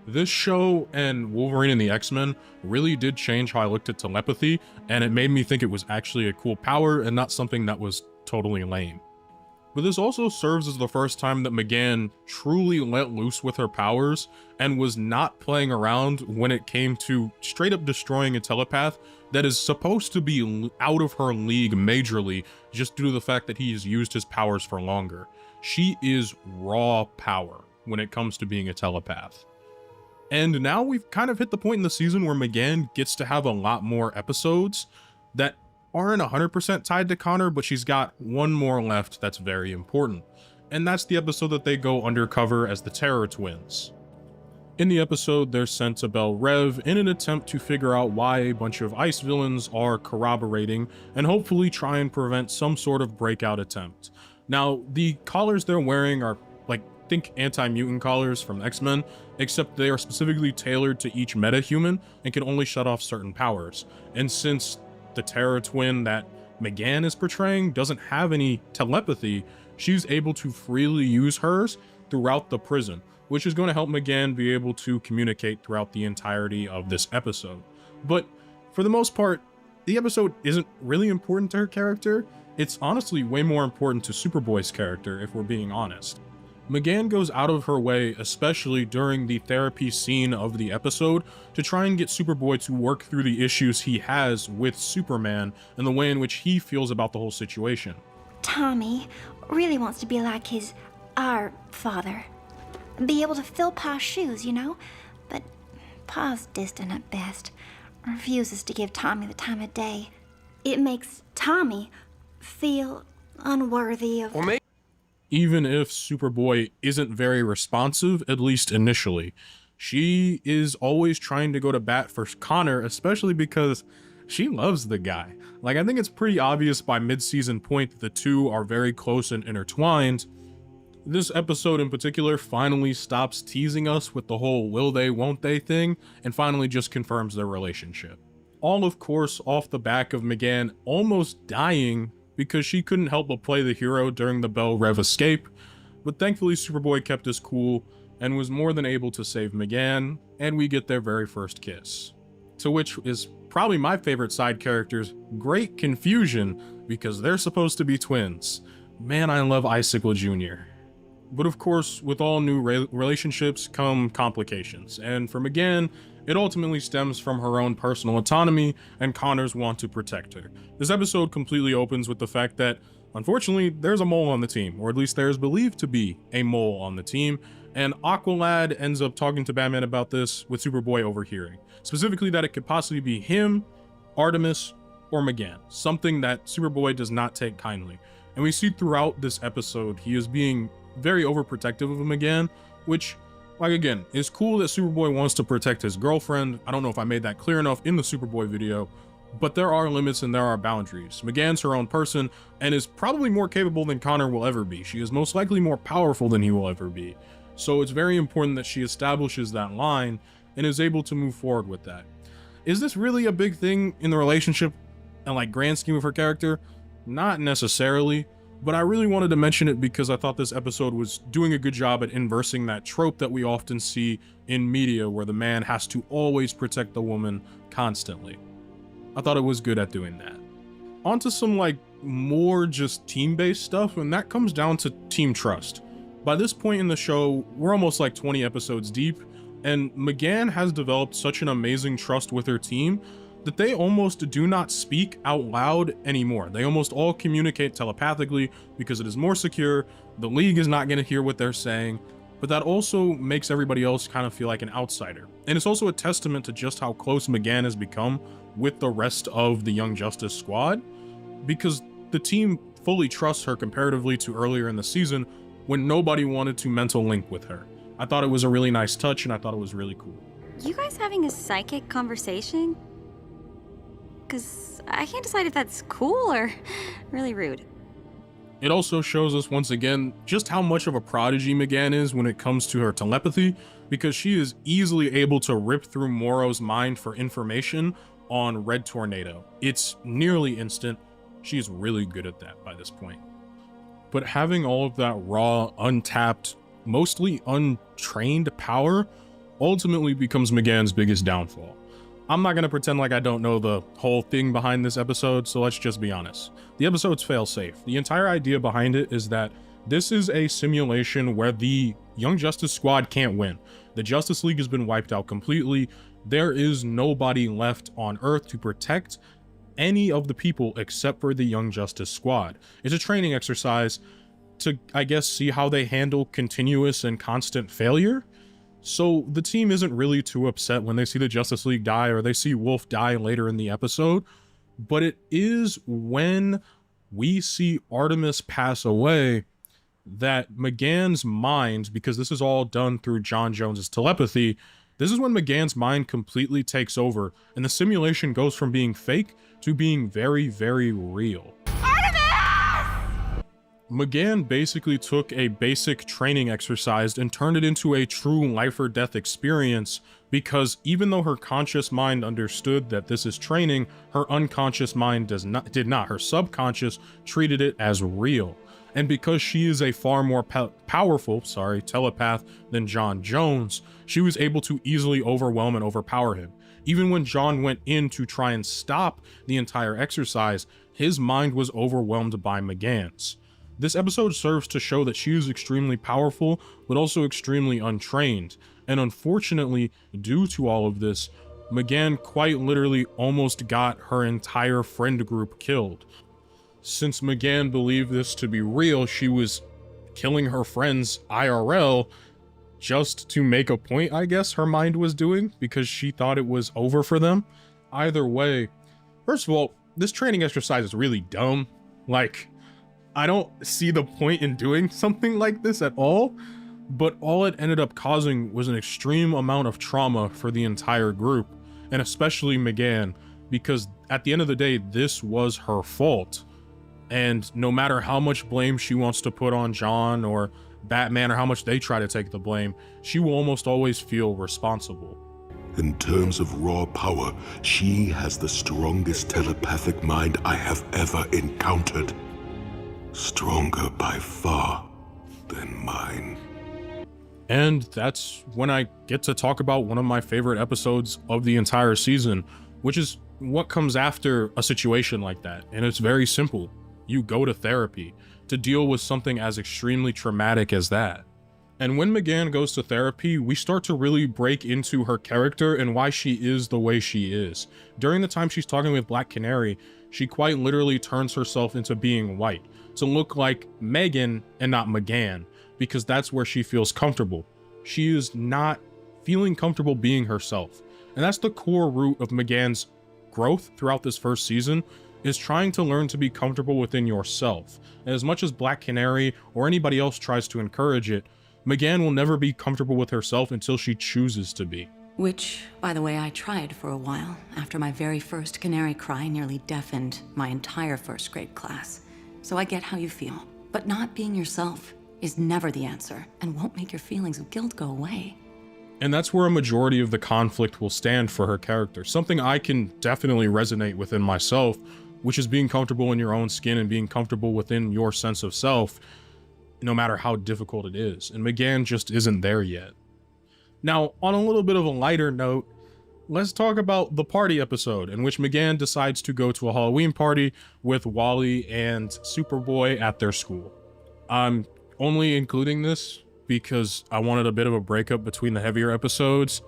This show and Wolverine and the X-Men really did change how I looked at telepathy, and it made me think it was actually a cool power and not something that was totally lame. But this also serves as the first time that McGann truly let loose with her powers and was not playing around when it came to straight up destroying a telepath that is supposed to be out of her league majorly just due to the fact that he has used his powers for longer. She is raw power when it comes to being a telepath. And now we've kind of hit the point in the season where McGann gets to have a lot more episodes that aren't 100% tied to Connor, but she's got one more left that's very important. And that's the episode that they go undercover as the Terror Twins. In the episode, they're sent to Belle Rev in an attempt to figure out why a bunch of ICE villains are corroborating and hopefully try and prevent some sort of breakout attempt. Now, the collars they're wearing are like, think anti-mutant collars from X-Men, except they are specifically tailored to each meta-human and can only shut off certain powers. And since the Terror Twin that McGann is portraying doesn't have any telepathy, she's able to freely use hers throughout the prison, which is going to help McGann be able to communicate throughout the entirety of this episode. But for the most part, the episode isn't really important to her character. It's honestly way more important to Superboy's character, if we're being honest. McGann goes out of her way, especially during the therapy scene of the episode, to try and get Superboy to work through the issues he has with Superman and the way in which he feels about the whole situation. Tommy really wants to be like our father. Be able to fill Pa's shoes, you know? But Pa's distant at best. Refuses to give Tommy the time of day. It makes Tommy feel unworthy of... Even if Superboy isn't very responsive, at least initially, she is always trying to go to bat for Connor, especially because she loves the guy. Like, I think it's pretty obvious by mid-season point that the two are very close and intertwined. This episode in particular finally stops teasing us with the whole will they, won't they thing, and finally just confirms their relationship. All, of course, off the back of McGann almost dying because she couldn't help but play the hero during the Belle Rev escape, But thankfully Superboy kept his cool and was more than able to save M'gann, and we get their very first kiss. To which is probably my favorite side character's great confusion, because they're supposed to be twins. Man, I love Icicle Jr. But of course, with all new relationships come complications, and for M'gann, it ultimately stems from her own personal autonomy and Connor's want to protect her. This episode completely opens with the fact that, unfortunately, there's a mole on the team, or at least there is believed to be a mole on the team, and Aqualad ends up talking to Batman about this, with Superboy overhearing. Specifically that it could possibly be him, Artemis, or M'gann, something that Superboy does not take kindly. And we see throughout this episode, he is being very overprotective of M'gann, which, like, again, is cool that Superboy wants to protect his girlfriend. I don't know if I made that clear enough in the Superboy video, but there are limits and there are boundaries. M'gann's her own person and is probably more capable than Connor will ever be. She is most likely more powerful than he will ever be. So it's very important that she establishes that line and is able to move forward with that. Is this really a big thing in the relationship and like grand scheme of her character? Not necessarily, but I really wanted to mention it because I thought this episode was doing a good job at inversing that trope that we often see in media where the man has to always protect the woman constantly. I thought it was good at doing that. On to some like more just team-based stuff, and that comes down to team trust. By this point in the show, we're almost like 20 episodes deep, and M'gann has developed such an amazing trust with her team that they almost do not speak out loud anymore. They almost all communicate telepathically because it is more secure. The League is not going to hear what they're saying, but that also makes everybody else kind of feel like an outsider. And it's also a testament to just how close M'gann has become with the rest of the Young Justice squad, because the team fully trusts her comparatively to earlier in the season when nobody wanted to mental link with her. I thought it was a really nice touch, and I thought it was really cool. You guys having a psychic conversation? Because I can't decide if that's cool or really rude. It also shows us once again just how much of a prodigy M'gann is when it comes to her telepathy, because she is easily able to rip through Morrow's mind for information on Red Tornado. It's nearly instant. She's really good at that by this point. But having all of that raw, untapped, mostly untrained power ultimately becomes M'gann's biggest downfall. I'm not going to pretend like I don't know the whole thing behind this episode, so let's just be honest. The episode's fail-safe. The entire idea behind it is that this is a simulation where the Young Justice Squad can't win. The Justice League has been wiped out completely. There is nobody left on Earth to protect any of the people except for the Young Justice Squad. It's a training exercise to, I guess, see how they handle continuous and constant failure. So the team isn't really too upset when they see the Justice League die or they see Wolf die later in the episode, but it is when we see Artemis pass away that M'gann's mind, because this is all done through John Jones's telepathy, this is when M'gann's mind completely takes over and the simulation goes from being fake to being very, very real. M'gann basically took a basic training exercise and turned it into a true life or death experience, because even though her conscious mind understood that this is training, her unconscious mind did not. Her subconscious treated it as real. And because she is a far more powerful telepath than John Jones, she was able to easily overwhelm and overpower him. Even when John went in to try and stop the entire exercise, his mind was overwhelmed by M'gann's. This episode serves to show that she is extremely powerful, but also extremely untrained. And unfortunately, due to all of this, M'gann quite literally almost got her entire friend group killed. Since M'gann believed this to be real, she was killing her friends IRL just to make a point, I guess her mind was doing, because she thought it was over for them. Either way, first of all, this training exercise is really dumb. Like, I don't see the point in doing something like this at all, but all it ended up causing was an extreme amount of trauma for the entire group, and especially M'gann, because at the end of the day, this was her fault. And no matter how much blame she wants to put on John or Batman, or how much they try to take the blame, she will almost always feel responsible. In terms of raw power, she has the strongest telepathic mind I have ever encountered. Stronger by far. than mine. And that's when I get to talk about one of my favorite episodes of the entire season, which is what comes after a situation like that. And it's very simple. You go to therapy to deal with something as extremely traumatic as that. And when McGann goes to therapy, we start to really break into her character and why she is the way she is. During the time she's talking with Black Canary, she quite literally turns herself into being white, to look like Megan and not McGann, because that's where she feels comfortable. She is not feeling comfortable being herself. And that's the core root of McGann's growth throughout this first season, is trying to learn to be comfortable within yourself. And as much as Black Canary or anybody else tries to encourage it, McGann will never be comfortable with herself until she chooses to be. Which, by the way, I tried for a while after my very first canary cry nearly deafened my entire first grade class. So I get how you feel. But not being yourself is never the answer and won't make your feelings of guilt go away. And that's where a majority of the conflict will stand for her character. Something I can definitely resonate within myself, which is being comfortable in your own skin and being comfortable within your sense of self, no matter how difficult it is. And McGann just isn't there yet. Now, on a little bit of a lighter note, let's talk about the party episode in which McGann decides to go to a Halloween party with Wally and Superboy at their school. I'm only including this because I wanted a bit of a breakup between the heavier episodes,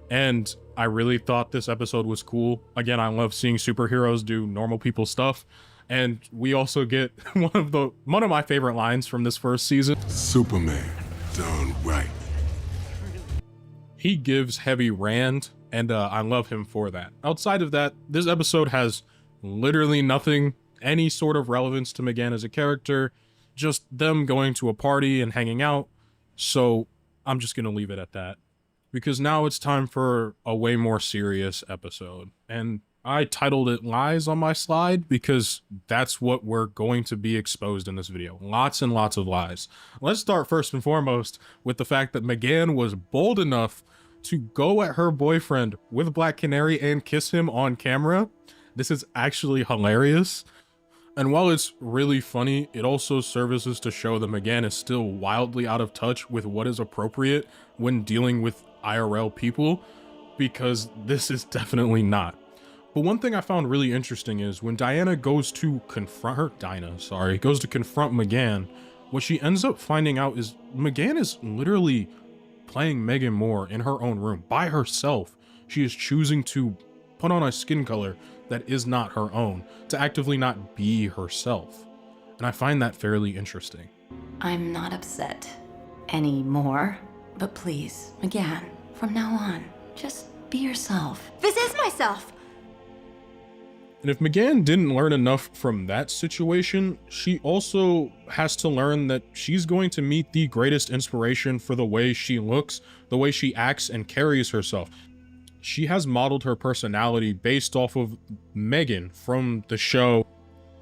and I really thought this episode was cool. Again, I love seeing superheroes do normal people stuff, and we also get one of my favorite lines from this first season. Superman, done right. He gives heavy Rand, and I love him for that. Outside of that, this episode has literally nothing, any sort of relevance to McGann as a character, just them going to a party and hanging out. So I'm just gonna leave it at that, because now it's time for a way more serious episode. And I titled it Lies on my slide because that's what we're going to be exposed in this video. Lots and lots of lies. Let's start first and foremost with the fact that McGann was bold enough to go at her boyfriend with Black Canary and kiss him on camera. This is actually hilarious. And while it's really funny, it also services to show that McGann is still wildly out of touch with what is appropriate when dealing with IRL people, because this is definitely not. But one thing I found really interesting is when Dinah goes to confront McGann, what she ends up finding out is McGann is literally playing Megan Moore in her own room by herself. She is choosing to put on a skin color that is not her own, to actively not be herself. And I find that fairly interesting. I'm not upset anymore, but please, McGann, from now on, just be yourself. This is myself. And if McGann didn't learn enough from that situation, she also has to learn that she's going to meet the greatest inspiration for the way she looks, the way she acts and carries herself. She has modeled her personality based off of Megan from the show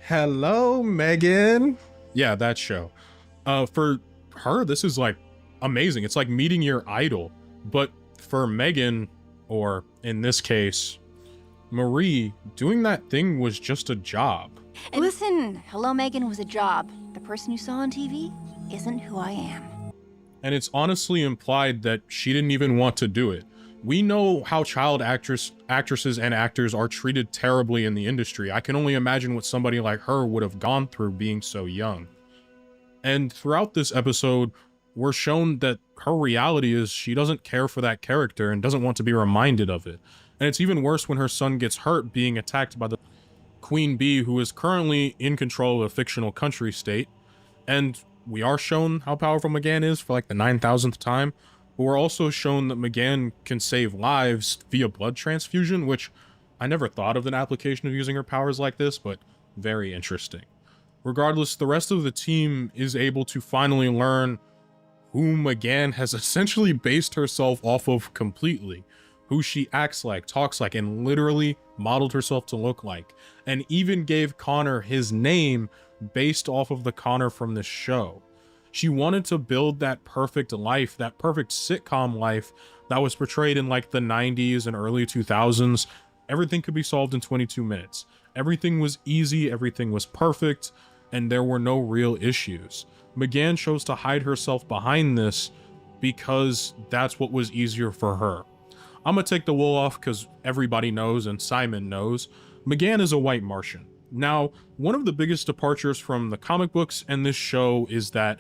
Hello, Megan. Yeah, that show. For her, this is like amazing. It's like meeting your idol. But for Megan, or in this case, Marie, doing that thing was just a job. Listen, Hello Megan was a job. The person you saw on TV isn't who I am. And it's honestly implied that she didn't even want to do it. We know how child actresses and actors are treated terribly in the industry. I can only imagine what somebody like her would have gone through being so young. And throughout this episode, we're shown that her reality is she doesn't care for that character and doesn't want to be reminded of it. And it's even worse when her son gets hurt being attacked by the Queen Bee, who is currently in control of a fictional country state. And we are shown how powerful McGann is for like the 9,000th time. But we're also shown that McGann can save lives via blood transfusion, which I never thought of an application of using her powers like this, but very interesting. Regardless, the rest of the team is able to finally learn who McGann has essentially based herself off of completely. Who she acts like, talks like, and literally modeled herself to look like. And even gave Connor his name based off of the Connor from this show. She wanted to build that perfect life, that perfect sitcom life that was portrayed in like the 90s and early 2000s. Everything could be solved in 22 minutes. Everything was easy, everything was perfect, and there were no real issues. McGann chose to hide herself behind this because that's what was easier for her. I'm gonna take the wool off because everybody knows and Simon knows. McGann is a white Martian. Now, one of the biggest departures from the comic books and this show is that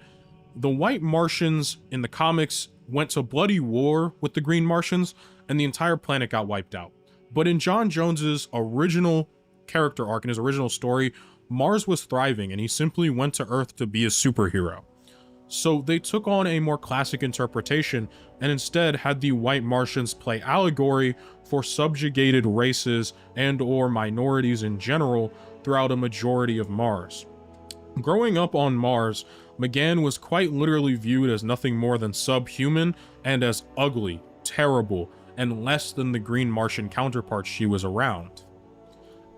the white Martians in the comics went to bloody war with the green Martians and the entire planet got wiped out. But in John Jones's original character arc, in his original story, Mars was thriving and he simply went to Earth to be a superhero. So they took on a more classic interpretation and instead had the white Martians play allegory for subjugated races and or minorities in general throughout a majority of Mars. Growing up on Mars, McGann was quite literally viewed as nothing more than subhuman and as ugly, terrible, and less than the green Martian counterparts she was around.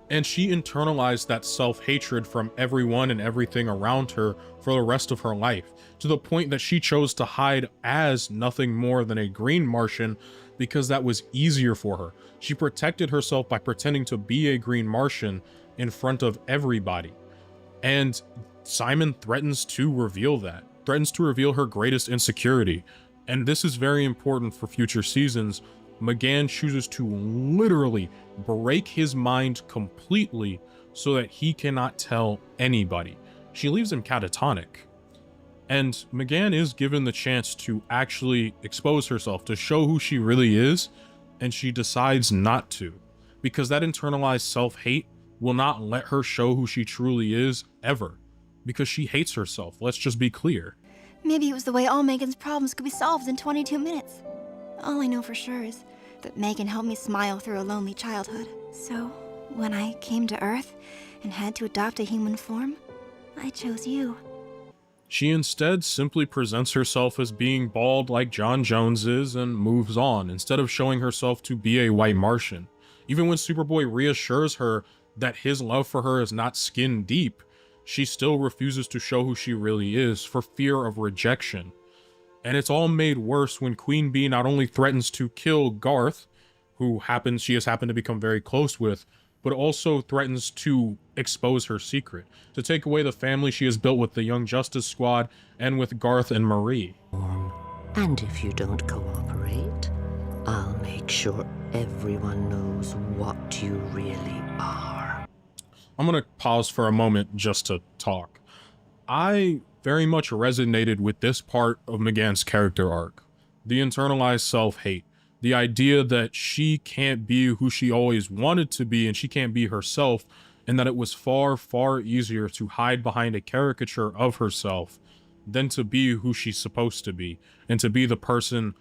And she internalized that self-hatred from everyone and everything around her for the rest of her life, to the point that she chose to hide as nothing more than a green Martian because that was easier for her. She protected herself by pretending to be a green Martian in front of everybody. And Simon threatens to reveal that, threatens to reveal her greatest insecurity. And this is very important for future seasons. McGann chooses to literally break his mind completely so that he cannot tell anybody. She leaves him catatonic. And McGann is given the chance to actually expose herself, to show who she really is, and she decides not to, because that internalized self-hate will not let her show who she truly is ever, because she hates herself. Let's just be clear. Maybe it was the way all Megan's problems could be solved in 22 minutes. All I know for sure is that Megan helped me smile through a lonely childhood. So, when I came to Earth and had to adopt a human form, I chose you. She instead simply presents herself as being bald like John Jones is and moves on, instead of showing herself to be a white Martian. Even when Superboy reassures her that his love for her is not skin deep, she still refuses to show who she really is for fear of rejection. And it's all made worse when Queen Bee not only threatens to kill Garth, who she has happened to become very close with, but also threatens to expose her secret, to take away the family she has built with the Young Justice Squad and with Garth and Marie. And if you don't cooperate, I'll make sure everyone knows what you really are. I'm gonna pause for a moment just to talk. I very much resonated with this part of McGann's character arc. The internalized self-hate. The idea that she can't be who she always wanted to be and she can't be herself, and that it was far, far easier to hide behind a caricature of herself than to be who she's supposed to be and to be the person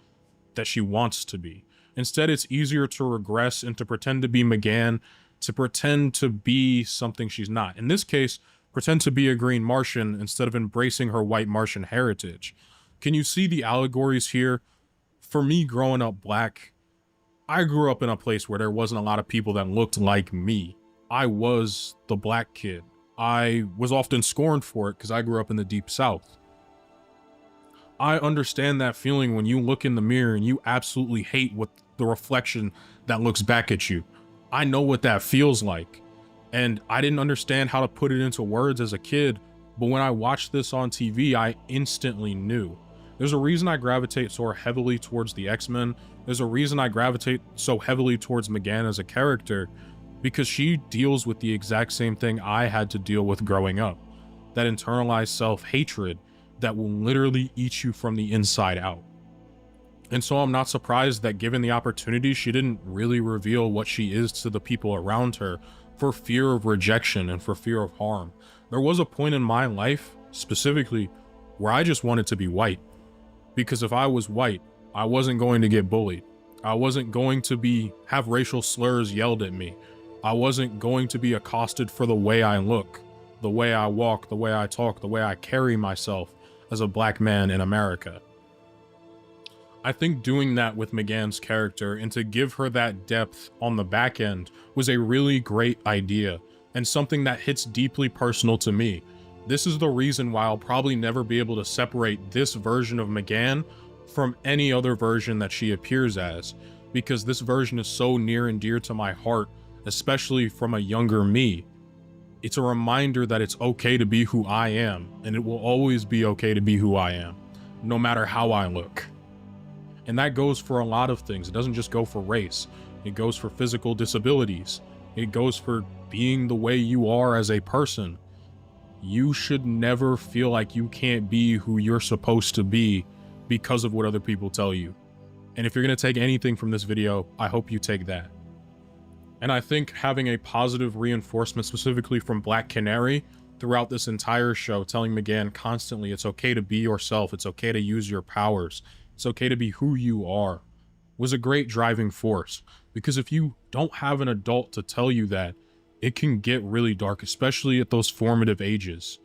that she wants to be. Instead, it's easier to regress and to pretend to be McGann, to pretend to be something she's not. In this case, pretend to be a green Martian instead of embracing her white Martian heritage. Can you see the allegories here? For me, growing up black, I grew up in a place where there wasn't a lot of people that looked like me. I was the black kid. I was often scorned for it because I grew up in the Deep South. I understand that feeling when you look in the mirror and you absolutely hate what the reflection that looks back at you. I know what that feels like. And I didn't understand how to put it into words as a kid, but when I watched this on TV, I instantly knew. There's a reason I gravitate so heavily towards the X-Men. There's a reason I gravitate so heavily towards McGann as a character, because she deals with the exact same thing I had to deal with growing up. That internalized self-hatred that will literally eat you from the inside out. And so I'm not surprised that given the opportunity, she didn't really reveal what she is to the people around her for fear of rejection and for fear of harm. There was a point in my life, specifically, where I just wanted to be white. Because if I was white, I wasn't going to get bullied. I wasn't going to have racial slurs yelled at me. I wasn't going to be accosted for the way I look, the way I walk, the way I talk, the way I carry myself as a black man in America. I think doing that with McGann's character and to give her that depth on the back end was a really great idea and something that hits deeply personal to me. This is the reason why I'll probably never be able to separate this version of McGann from any other version that she appears as, because this version is so near and dear to my heart, especially from a younger me. it's a reminder that it's okay to be who I am, and it will always be okay to be who I am, no matter how I look. And that goes for a lot of things. It doesn't just go for race. It goes for physical disabilities. It goes for being the way you are as a person. You should never feel like you can't be who you're supposed to be because of what other people tell you. And if you're going to take anything from this video, I hope you take that. And I think having a positive reinforcement specifically from Black Canary throughout this entire show, telling McGann constantly it's okay to be yourself, it's okay to use your powers, it's okay to be who you are, was a great driving force. Because if you don't have an adult to tell you that, it can get really dark, especially at those formative ages.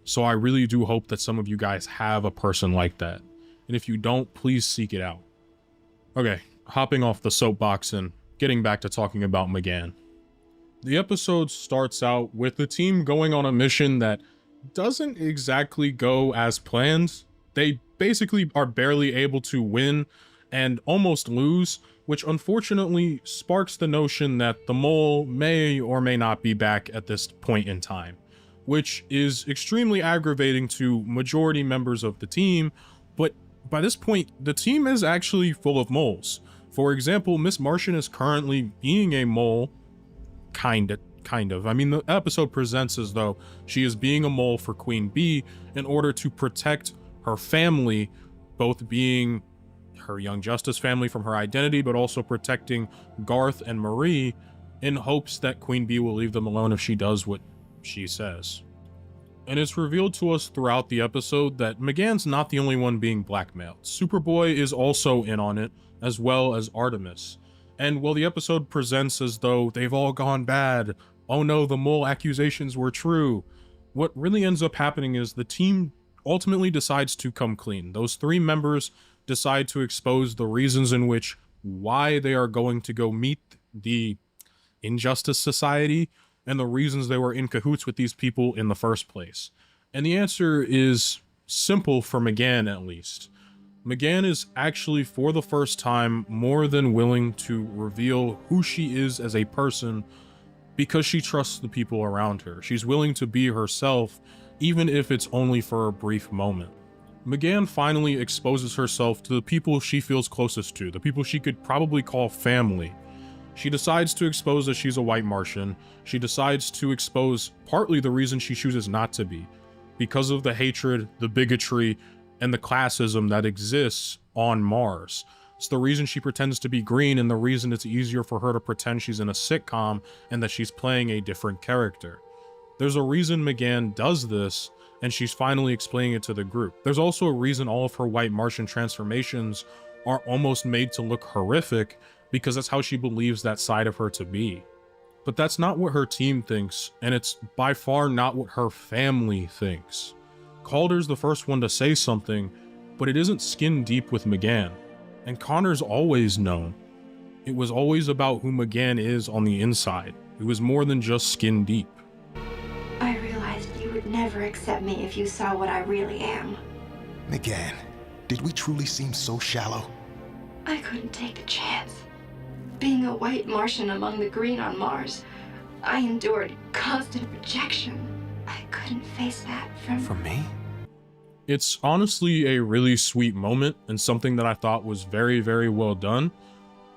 So I really do hope that some of you guys have a person like that. And if you don't, please seek it out. Okay, hopping off the soapbox and getting back to talking about McGann. The episode starts out with the team going on a mission that doesn't exactly go as planned. They basically are barely able to win and almost lose, which unfortunately sparks the notion that the mole may or may not be back at this point in time, which is extremely aggravating to majority members of the team. But by this point, the team is actually full of moles. For example, Miss Martian is currently being a mole, kind of. I mean, the episode presents as though she is being a mole for Queen Bee in order to protect her family, both being her Young Justice family from her identity, but also protecting Garth and Marie in hopes that Queen Bee will leave them alone if she does what she says. And it's revealed to us throughout the episode that McGann's not the only one being blackmailed. Superboy is also in on it, as well as Artemis. And while the episode presents as though they've all gone bad, oh no, the mole accusations were true, what really ends up happening is the team ultimately decides to come clean. Those 3 members decide to expose the reasons in which why they are going to go meet the Injustice Society and the reasons they were in cahoots with these people in the first place. And the answer is simple for McGann, at least. McGann is actually, for the first time, more than willing to reveal who she is as a person because she trusts the people around her. She's willing to be herself, even if it's only for a brief moment. McGann finally exposes herself to the people she feels closest to, the people she could probably call family. She decides to expose that she's a white Martian. She decides to expose partly the reason she chooses not to be, because of the hatred, the bigotry, and the classism that exists on Mars. It's the reason she pretends to be green and the reason it's easier for her to pretend she's in a sitcom and that she's playing a different character. There's a reason McGann does this, and she's finally explaining it to the group. There's also a reason all of her white Martian transformations are almost made to look horrific, because that's how she believes that side of her to be. But that's not what her team thinks, and it's by far not what her family thinks. Calder's the first one to say something, but it isn't skin deep with McGann. And Connor's always known. It was always about who McGann is on the inside. It was more than just skin deep. I realized you would never accept me if you saw what I really am. McGann, did we truly seem so shallow? I couldn't take the chance. Being a white Martian among the green on Mars, I endured constant rejection. I couldn't face that from me? It's honestly a really sweet moment and something that I thought was very, very well done,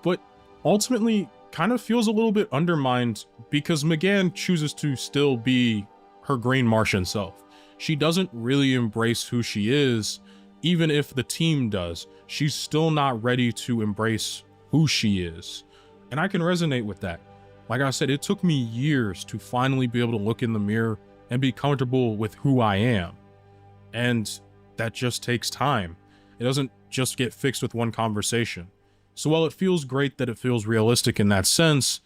but ultimately kind of feels a little bit undermined because McGann chooses to still be her green Martian self. She doesn't really embrace who she is, even if the team does. She's still not ready to embrace who she is. And I can resonate with that. Like I said, it took me years to finally be able to look in the mirror and be comfortable with who I am. And that just takes time. It doesn't just get fixed with one conversation. So while it feels great that it feels realistic in that sense,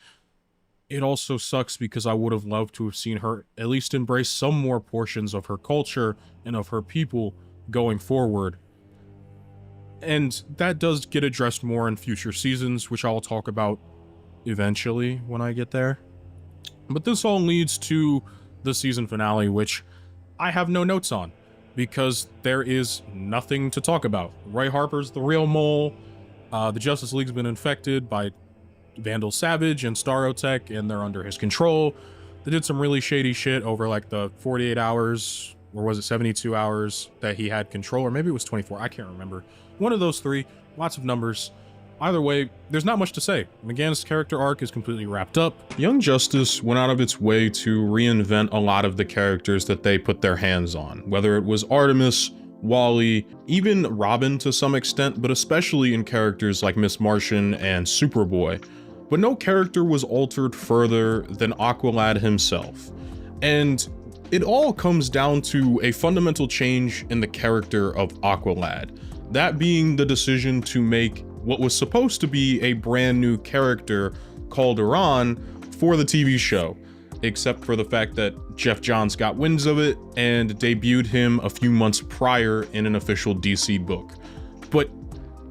it also sucks because I would have loved to have seen her at least embrace some more portions of her culture and of her people going forward. And that does get addressed more in future seasons, which I'll talk about eventually when I get there. But this all leads to the season finale, which I have no notes on because there is nothing to talk about. Roy Harper's the real mole. The Justice League's been infected by Vandal Savage and Starotech, and they're under his control. They did some really shady shit over like the 48 hours, or was it 72 hours that he had control, or maybe it was 24, I can't remember. One of those three, lots of numbers. Either way, there's not much to say. McGann's character arc is completely wrapped up. Young Justice went out of its way to reinvent a lot of the characters that they put their hands on, whether it was Artemis, Wally, even Robin to some extent, but especially in characters like Miss Martian and Superboy. But no character was altered further than Aqualad himself. And it all comes down to a fundamental change in the character of Aqualad. That being the decision to make what was supposed to be a brand new character, Calderon, for the TV show, except for the fact that Jeff Johns got winds of it and debuted him a few months prior in an official DC book. But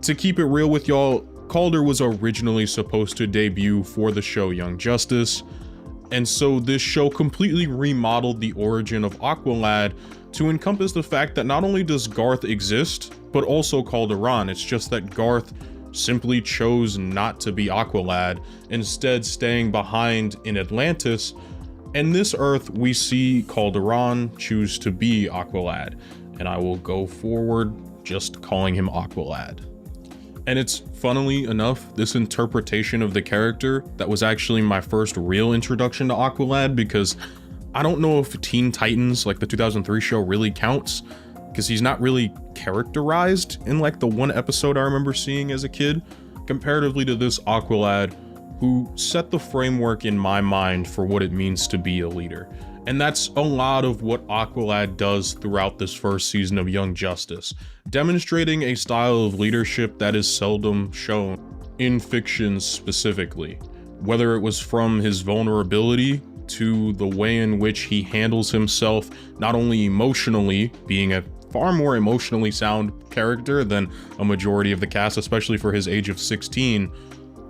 to keep it real with y'all, Calder was originally supposed to debut for the show Young Justice, and so this show completely remodeled the origin of Aqualad to encompass the fact that not only does Garth exist, but also Calderon. It's just that Garth simply chose not to be Aqualad, instead staying behind in Atlantis, and this Earth we see Calderon choose to be Aqualad, and I will go forward just calling him Aqualad. And it's, funnily enough, this interpretation of the character that was actually my first real introduction to Aqualad, because I don't know if Teen Titans, like the 2003 show, really counts, because he's not really characterized in like the one episode I remember seeing as a kid, comparatively to this Aqualad, who set the framework in my mind for what it means to be a leader. And that's a lot of what Aqualad does throughout this first season of Young Justice, demonstrating a style of leadership that is seldom shown in fiction specifically, whether it was from his vulnerability to the way in which he handles himself, not only emotionally, being a far more emotionally sound character than a majority of the cast, especially for his age of 16,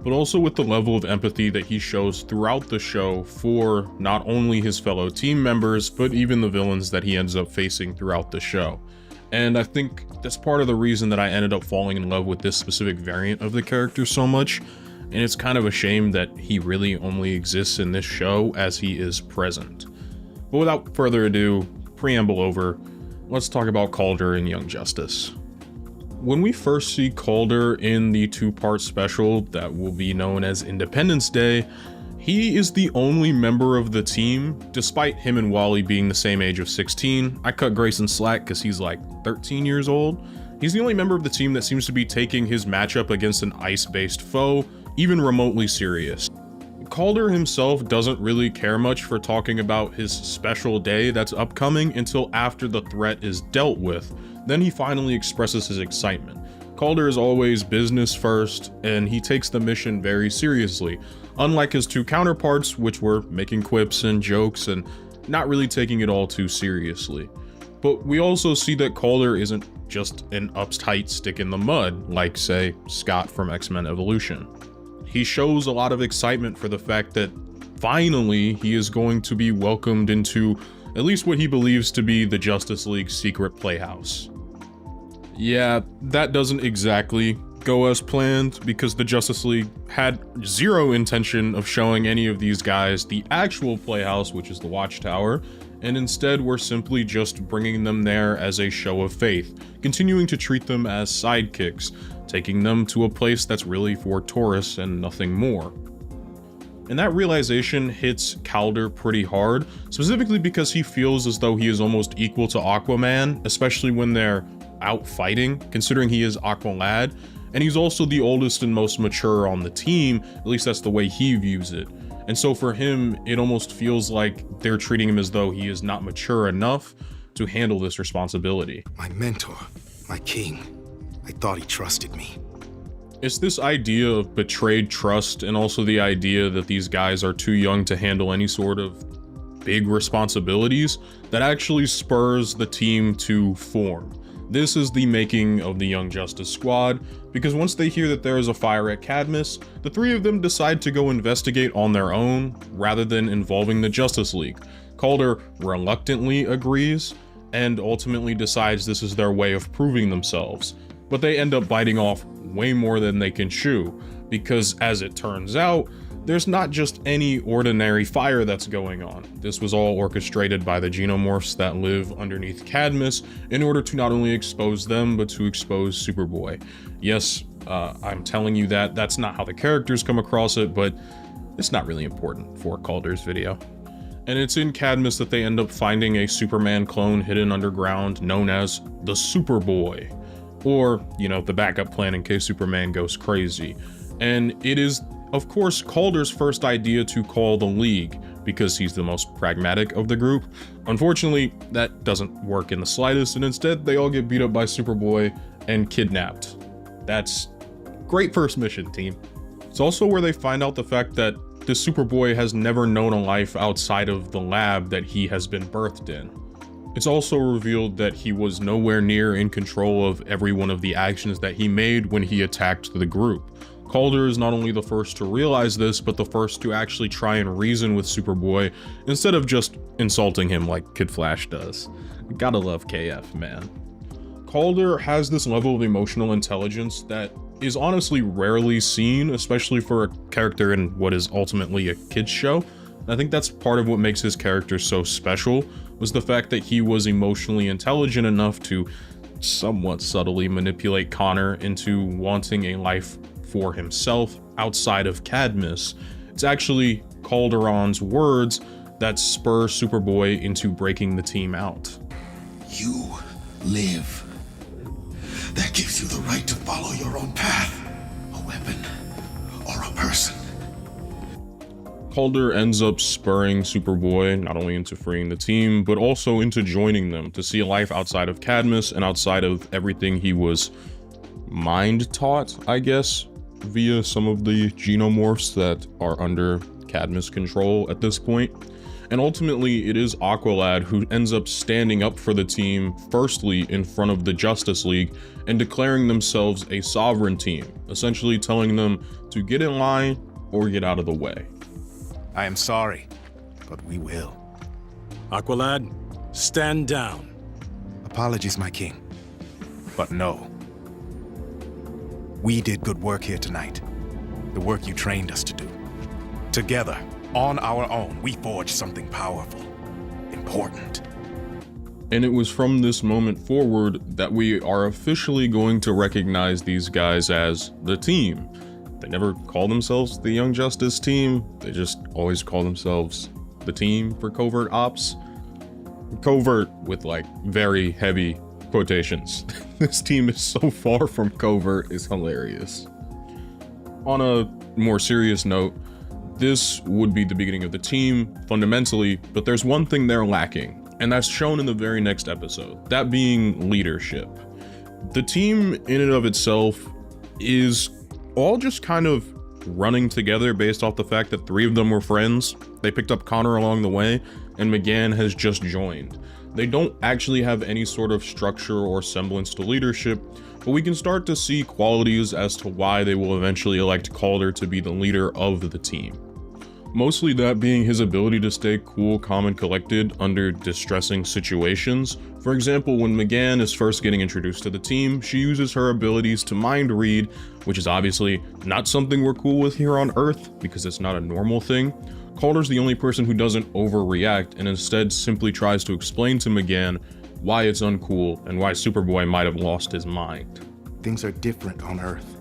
but also with the level of empathy that he shows throughout the show for not only his fellow team members, but even the villains that he ends up facing throughout the show. And I think that's part of the reason that I ended up falling in love with this specific variant of the character so much, and it's kind of a shame that he really only exists in this show as he is present. But without further ado, preamble over, let's talk about Calder in Young Justice. When we first see Calder in the two-part special that will be known as Independence Day, he is the only member of the team, despite him and Wally being the same age of 16. I cut Grayson slack because he's like 13 years old. He's the only member of the team that seems to be taking his matchup against an ice-based foe even remotely serious. Calder himself doesn't really care much for talking about his special day that's upcoming until after the threat is dealt with. Then he finally expresses his excitement. Calder is always business first, and he takes the mission very seriously, unlike his two counterparts, which were making quips and jokes and not really taking it all too seriously. But we also see that Calder isn't just an uptight stick in the mud, like, say, Scott from X-Men Evolution. He shows a lot of excitement for the fact that finally he is going to be welcomed into at least what he believes to be the Justice League's secret playhouse. Yeah, that doesn't exactly go as planned, because the Justice League had zero intention of showing any of these guys the actual playhouse, which is the Watchtower, and instead we're simply just bringing them there as a show of faith, continuing to treat them as sidekicks, taking them to a place that's really for tourists and nothing more. And that realization hits Calder pretty hard, specifically because he feels as though he is almost equal to Aquaman, especially when they're out fighting, considering he is Aqualad, and he's also the oldest and most mature on the team, at least that's the way he views it. And so for him, it almost feels like they're treating him as though he is not mature enough to handle this responsibility. My mentor, my king. I thought he trusted me. It's this idea of betrayed trust, and also the idea that these guys are too young to handle any sort of big responsibilities, that actually spurs the team to form. This is the making of the Young Justice Squad, because once they hear that there is a fire at Cadmus, the three of them decide to go investigate on their own, rather than involving the Justice League. Calder reluctantly agrees, and ultimately decides this is their way of proving themselves. But they end up biting off way more than they can chew, because as it turns out, there's not just any ordinary fire that's going on. This was all orchestrated by the xenomorphs that live underneath Cadmus in order to not only expose them, but to expose Superboy. Yes, I'm telling you that that's not how the characters come across it, but it's not really important for Calder's video. And it's in Cadmus that they end up finding a Superman clone hidden underground known as the Superboy. Or, you know, the backup plan in case Superman goes crazy. And it is, of course, Calder's first idea to call the League, because he's the most pragmatic of the group. Unfortunately, that doesn't work in the slightest, and instead they all get beat up by Superboy and kidnapped. That's great first mission, team. It's also where they find out the fact that the Superboy has never known a life outside of the lab that he has been birthed in. It's also revealed that he was nowhere near in control of every one of the actions that he made when he attacked the group. Calder is not only the first to realize this, but the first to actually try and reason with Superboy instead of just insulting him like Kid Flash does. Gotta love KF, man. Calder has this level of emotional intelligence that is honestly rarely seen, especially for a character in what is ultimately a kid's show. And I think that's part of what makes his character so special, was the fact that he was emotionally intelligent enough to somewhat subtly manipulate Connor into wanting a life for himself outside of Cadmus. It's actually Calderon's words that spur Superboy into breaking the team out. You live. That gives you the right to follow your own path. A weapon or a person. Calder ends up spurring Superboy not only into freeing the team, but also into joining them to see a life outside of Cadmus and outside of everything he was mind taught, I guess, via some of the xenomorphs that are under Cadmus control at this point. And ultimately, it is Aqualad who ends up standing up for the team firstly in front of the Justice League and declaring themselves a sovereign team, essentially telling them to get in line or get out of the way. I am sorry, but we will. Aqualad, stand down. Apologies, my king, but no. We did good work here tonight. The work you trained us to do. Together, on our own, we forged something powerful, important. And it was from this moment forward that we are officially going to recognize these guys as the team. They never call themselves the Young Justice team. They just always call themselves the team for covert ops. Covert with like very heavy quotations. This team is so far from covert is hilarious. On a more serious note, this would be the beginning of the team, fundamentally, but there's one thing they're lacking, and that's shown in the very next episode, that being leadership. The team in and of itself is all just kind of running together based off the fact that 3 of them were friends. They picked up Connor along the way, and McGann has just joined. They don't actually have any sort of structure or semblance to leadership, but we can start to see qualities as to why they will eventually elect Calder to be the leader of the team. Mostly that being his ability to stay cool, calm, and collected under distressing situations. For example, when McGann is first getting introduced to the team, she uses her abilities to mind read, which is obviously not something we're cool with here on Earth, because it's not a normal thing. Calder's the only person who doesn't overreact and instead simply tries to explain to McGann why it's uncool and why Superboy might have lost his mind. Things are different on Earth.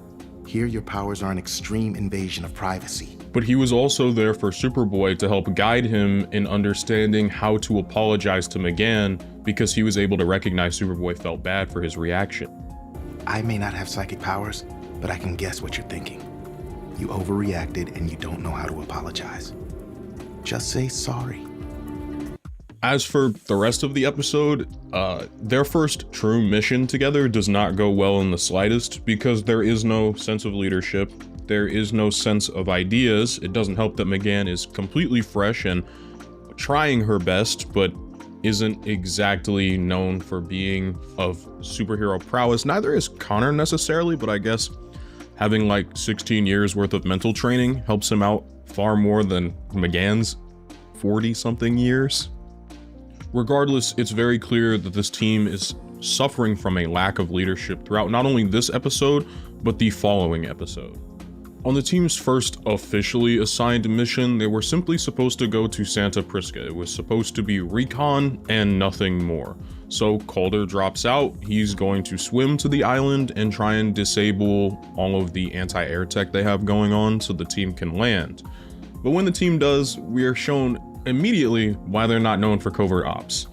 Here, your powers are an extreme invasion of privacy. But he was also there for Superboy to help guide him in understanding how to apologize to McGann, because he was able to recognize Superboy felt bad for his reaction. I may not have psychic powers, but I can guess what you're thinking. You overreacted and you don't know how to apologize. Just say sorry. As for the rest of the episode, their first true mission together does not go well in the slightest, because there is no sense of leadership. There is no sense of ideas. It doesn't help that McGann is completely fresh and trying her best, but isn't exactly known for being of superhero prowess. Neither is Connor necessarily, but I guess having like 16 years worth of mental training helps him out far more than McGann's 40-something years. Regardless, it's very clear that this team is suffering from a lack of leadership throughout not only this episode, but the following episode. On the team's first officially assigned mission, they were simply supposed to go to Santa Prisca. It was supposed to be recon and nothing more. So Calder drops out, he's going to swim to the island and try and disable all of the anti-air tech they have going on so the team can land. But when the team does, we are shown immediately why they're not known for covert ops.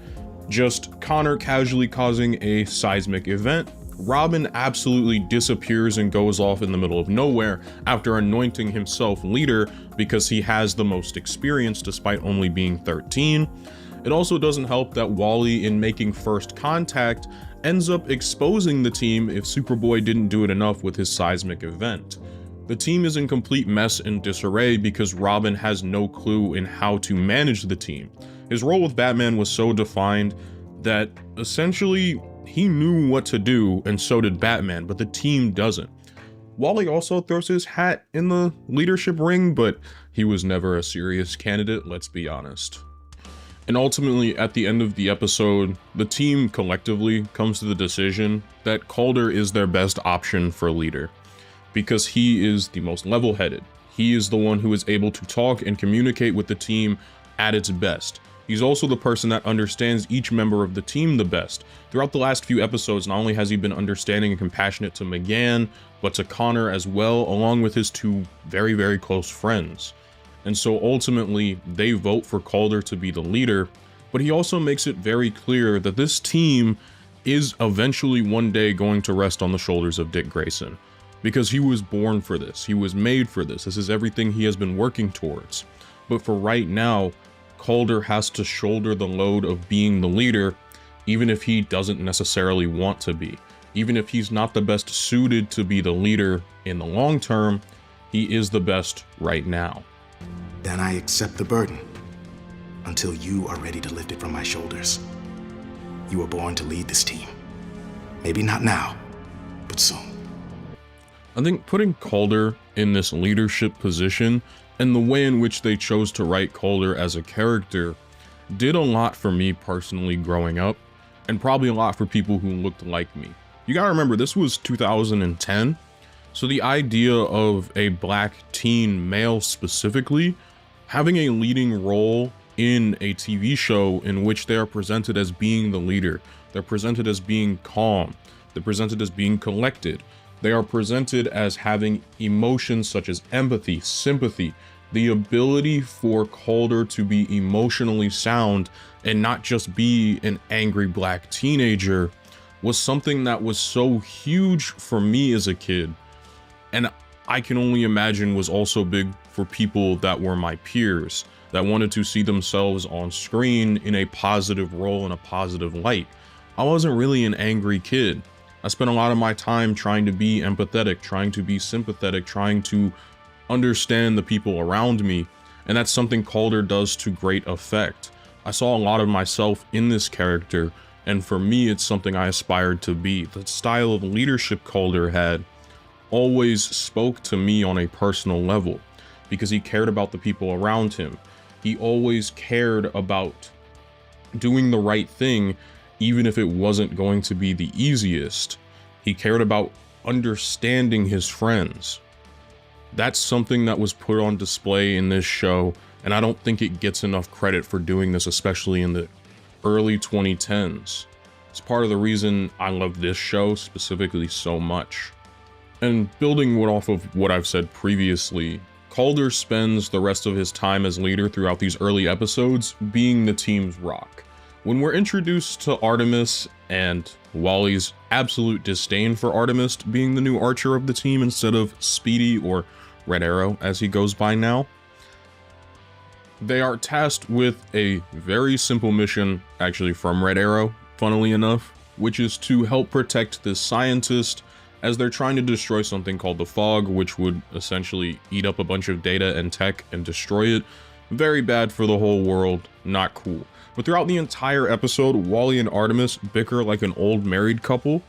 Just Connor casually causing a seismic event, Robin absolutely disappears and goes off in the middle of nowhere after anointing himself leader because he has the most experience despite only being 13. It also doesn't help that Wally, in making first contact, ends up exposing the team if Superboy didn't do it enough with his seismic event. The team is in complete mess and disarray because Robin has no clue in how to manage the team. His role with Batman was so defined that essentially he knew what to do, and so did Batman, but the team doesn't. Wally also throws his hat in the leadership ring, but he was never a serious candidate, let's be honest. And ultimately, at the end of the episode, the team collectively comes to the decision that Calder is their best option for leader, because he is the most level-headed. He is the one who is able to talk and communicate with the team at its best. He's also the person that understands each member of the team the best. Throughout the last few episodes, not only has he been understanding and compassionate to McGann, but to Connor as well, along with his two very, very close friends. And so ultimately, they vote for Calder to be the leader, but he also makes it very clear that this team is eventually one day going to rest on the shoulders of Dick Grayson, because he was born for this. He was made for this. This is everything he has been working towards. But for right now, Calder has to shoulder the load of being the leader, even if he doesn't necessarily want to be. Even if he's not the best suited to be the leader in the long term, he is the best right now. Then I accept the burden until you are ready to lift it from my shoulders. You were born to lead this team. Maybe not now, but soon. I think putting Calder in this leadership position and the way in which they chose to write Calder as a character did a lot for me personally growing up, and probably a lot for people who looked like me. You gotta remember, this was 2010, so the idea of a black teen male specifically having a leading role in a TV show in which they are presented as being the leader, they're presented as being calm, they're presented as being collected, they are presented as having emotions such as empathy, sympathy, the ability for Calder to be emotionally sound and not just be an angry black teenager was something that was so huge for me as a kid. And I can only imagine was also big for people that were my peers, that wanted to see themselves on screen in a positive role, in a positive light. I wasn't really an angry kid. I spent a lot of my time trying to be empathetic, trying to be sympathetic, trying to understand the people around me, and that's something Calder does to great effect. I saw a lot of myself in this character, and for me, it's something I aspired to be. The style of leadership Calder had always spoke to me on a personal level, because he cared about the people around him. He always cared about doing the right thing, even if it wasn't going to be the easiest. He cared about understanding his friends. That's something that was put on display in this show, and I don't think it gets enough credit for doing this, especially in the early 2010s. It's part of the reason I love this show specifically so much. And building off of what I've said previously, Calder spends the rest of his time as leader throughout these early episodes being the team's rock. When we're introduced to Artemis and Wally's absolute disdain for Artemis being the new archer of the team instead of Speedy or Red Arrow as he goes by now, they are tasked with a very simple mission, actually from Red Arrow, funnily enough, which is to help protect this scientist as they're trying to destroy something called the Fog, which would essentially eat up a bunch of data and tech and destroy it. Very bad for the whole world, not cool. But throughout the entire episode, Wally and Artemis bicker like an old married couple,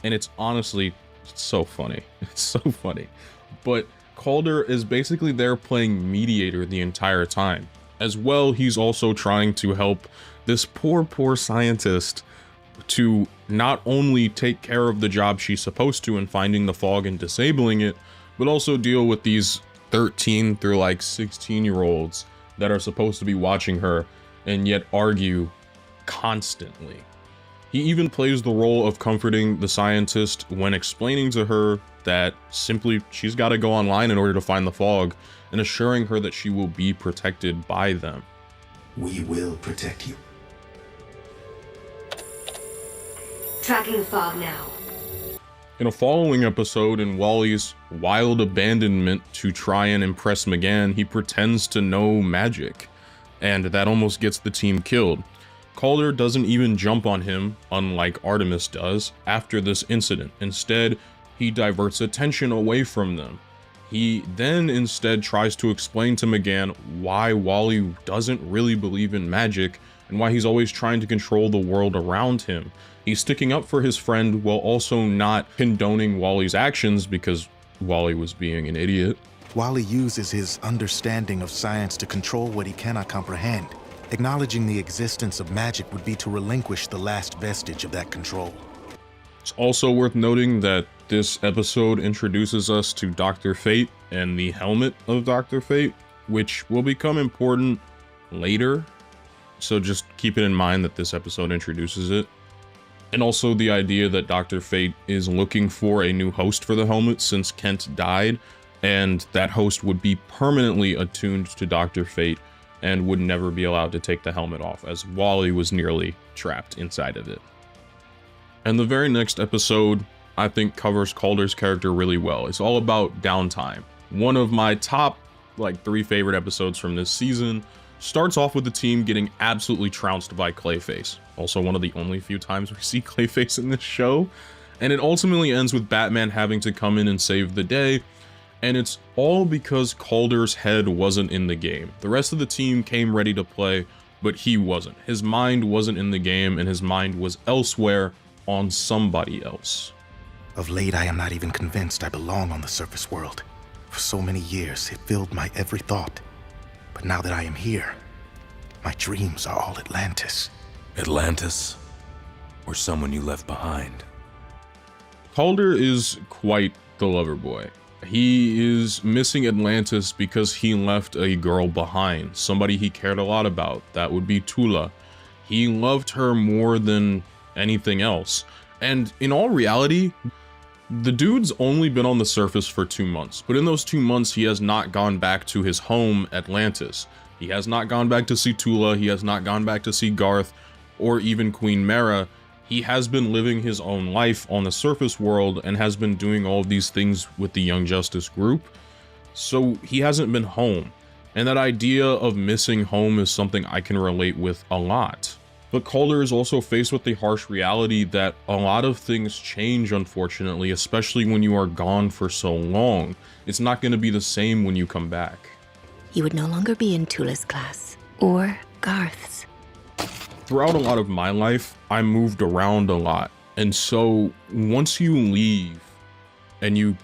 and it's honestly so funny. It's so funny. But Calder is basically there playing mediator the entire time. As well, he's also trying to help this poor scientist to not only take care of the job she's supposed to in finding the Fog and disabling it, but also deal with these 13 through like 16-year-olds that are supposed to be watching her and yet argue constantly. He even plays the role of comforting the scientist when explaining to her that simply she's got to go online in order to find the fog, and assuring her that she will be protected by them. We will protect you. Tracking the fog now. In a following episode, in Wally's wild abandonment to try and impress McGann, he pretends to know magic, and that almost gets the team killed. Calder doesn't even jump on him, unlike Artemis does, after this incident. Instead, he diverts attention away from them. He then instead tries to explain to McGann why Wally doesn't really believe in magic and why he's always trying to control the world around him. He's sticking up for his friend while also not condoning Wally's actions because Wally was being an idiot. Wally uses his understanding of science to control what he cannot comprehend. Acknowledging the existence of magic would be to relinquish the last vestige of that control. It's also worth noting that this episode introduces us to Dr. Fate and the helmet of Dr. Fate, which will become important later. So just keep it in mind that this episode introduces it. And also the idea that Dr. Fate is looking for a new host for the helmet since Kent died, and that host would be permanently attuned to Dr. Fate and would never be allowed to take the helmet off, as Wally was nearly trapped inside of it. And the very next episode, I think, covers Calder's character really well. It's all about downtime. One of my top 3 favorite episodes from this season starts off with the team getting absolutely trounced by Clayface. Also one of the only few times we see Clayface in this show. And it ultimately ends with Batman having to come in and save the day. And it's all because Calder's head wasn't in the game. The rest of the team came ready to play, but he wasn't. His mind wasn't in the game, and his mind was elsewhere on somebody else. Of late, I am not even convinced I belong on the surface world. For so many years, it filled my every thought. But now that I am here, my dreams are all Atlantis. Atlantis? Or someone you left behind? Calder is quite the lover boy. He is missing Atlantis because he left a girl behind, somebody he cared a lot about. That would be Tula. He loved her more than anything else. And in all reality, the dude's only been on the surface for 2 months, but in those 2 months, he has not gone back to his home, Atlantis. He has not gone back to see Tula, he has not gone back to see Garth, or even Queen Mara. He has been living his own life on the surface world and has been doing all of these things with the Young Justice group. So he hasn't been home. And that idea of missing home is something I can relate with a lot. But Calder is also faced with the harsh reality that a lot of things change, unfortunately, especially when you are gone for so long. It's not going to be the same when you come back. You would no longer be in Tula's class, or Garth's. Throughout a lot of my life, I moved around a lot. And so once you leave and you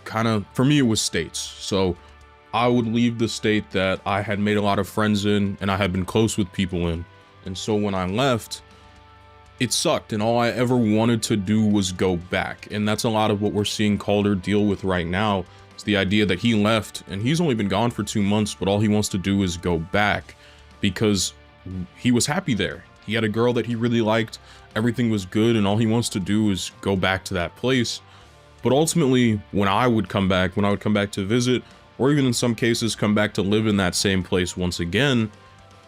for me, it was states. So I would leave the state that I had made a lot of friends in and I had been close with people in. And so when I left, it sucked. And all I ever wanted to do was go back. And that's a lot of what we're seeing Calder deal with right now. It's the idea that he left and he's only been gone for 2 months, but all he wants to do is go back because he was happy there. He had a girl that he really liked, everything was good, and all he wants to do is go back to that place. But ultimately, when I would come back to visit, or even in some cases come back to live in that same place once again,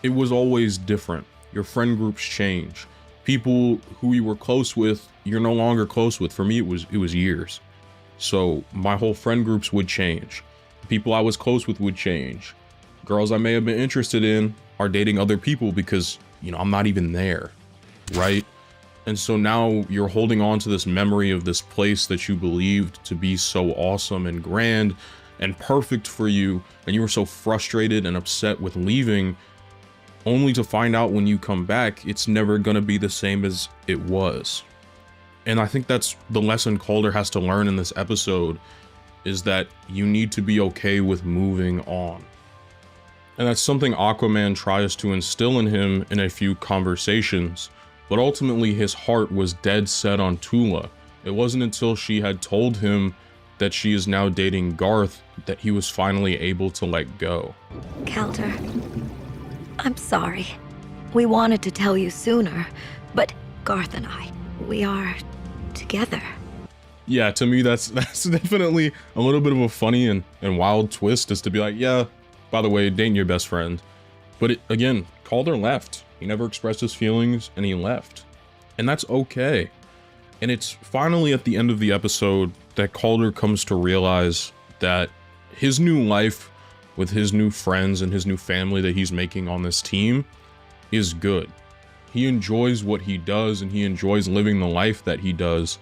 it was always different. Your friend groups change. People who you were close with, you're no longer close with. For me, it was years. So my whole friend groups would change. People I was close with would change. Girls I may have been interested in are dating other people because I'm not even there, right? And so now you're holding on to this memory of this place that you believed to be so awesome and grand and perfect for you, and you were so frustrated and upset with leaving, only to find out when you come back, it's never gonna be the same as it was. And I think that's the lesson Calder has to learn in this episode, is that you need to be okay with moving on. And that's something Aquaman tries to instill in him in a few conversations, but ultimately his heart was dead set on Tula. It wasn't until she had told him that she is now dating Garth that he was finally able to let go. Calder, I'm sorry. We wanted to tell you sooner, but Garth and I, we are together. Yeah, to me, that's definitely a little bit of a funny and wild twist, is to be like, yeah, by the way, dating your best friend. But again, Calder left. He never expressed his feelings, and he left. And that's okay. And it's finally at the end of the episode that Calder comes to realize that his new life with his new friends and his new family that he's making on this team is good. He enjoys what he does, and he enjoys living the life that he does.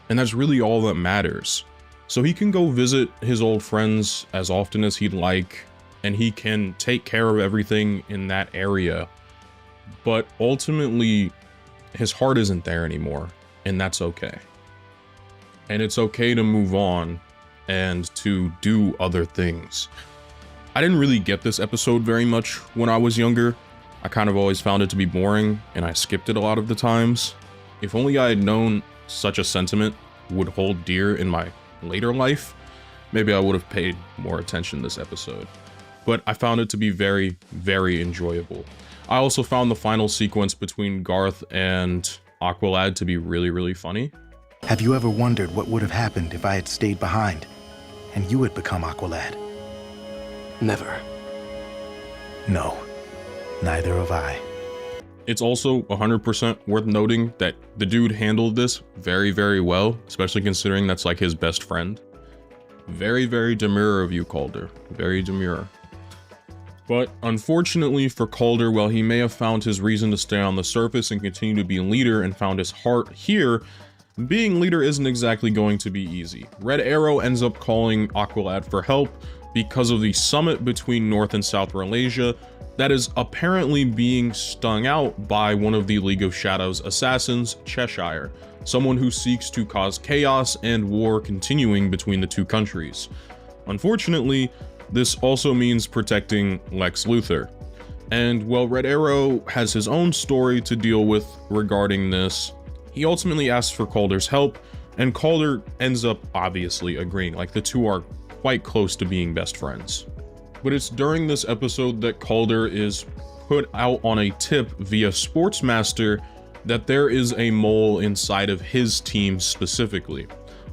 And that's really all that matters. So he can go visit his old friends as often as he'd like, and he can take care of everything in that area. But ultimately, his heart isn't there anymore, and that's okay. And it's okay to move on and to do other things. I didn't really get this episode very much when I was younger. I kind of always found it to be boring, and I skipped it a lot of the times. If only I had known such a sentiment would hold dear in my later life, maybe I would have paid more attention this episode. But I found it to be very, very enjoyable. I also found the final sequence between Garth and Aqualad to be really, really funny. Have you ever wondered what would have happened if I had stayed behind and you had become Aqualad? Never. No, neither have I. It's also 100% worth noting that the dude handled this very, very well, especially considering that's like his best friend. Very, very demure of you, Calder. Very demure. But unfortunately for Calder, while he may have found his reason to stay on the surface and continue to be leader and found his heart here, being leader isn't exactly going to be easy. Red Arrow ends up calling Aqualad for help because of the summit between North and South Malaysia that is apparently being stung out by one of the League of Shadows assassins, Cheshire, someone who seeks to cause chaos and war continuing between the two countries. Unfortunately, this also means protecting Lex Luthor. And while Red Arrow has his own story to deal with regarding this, he ultimately asks for Calder's help, and Calder ends up obviously agreeing. Like, the two are quite close to being best friends. But it's during this episode that Calder is put out on a tip via Sportsmaster that there is a mole inside of his team specifically.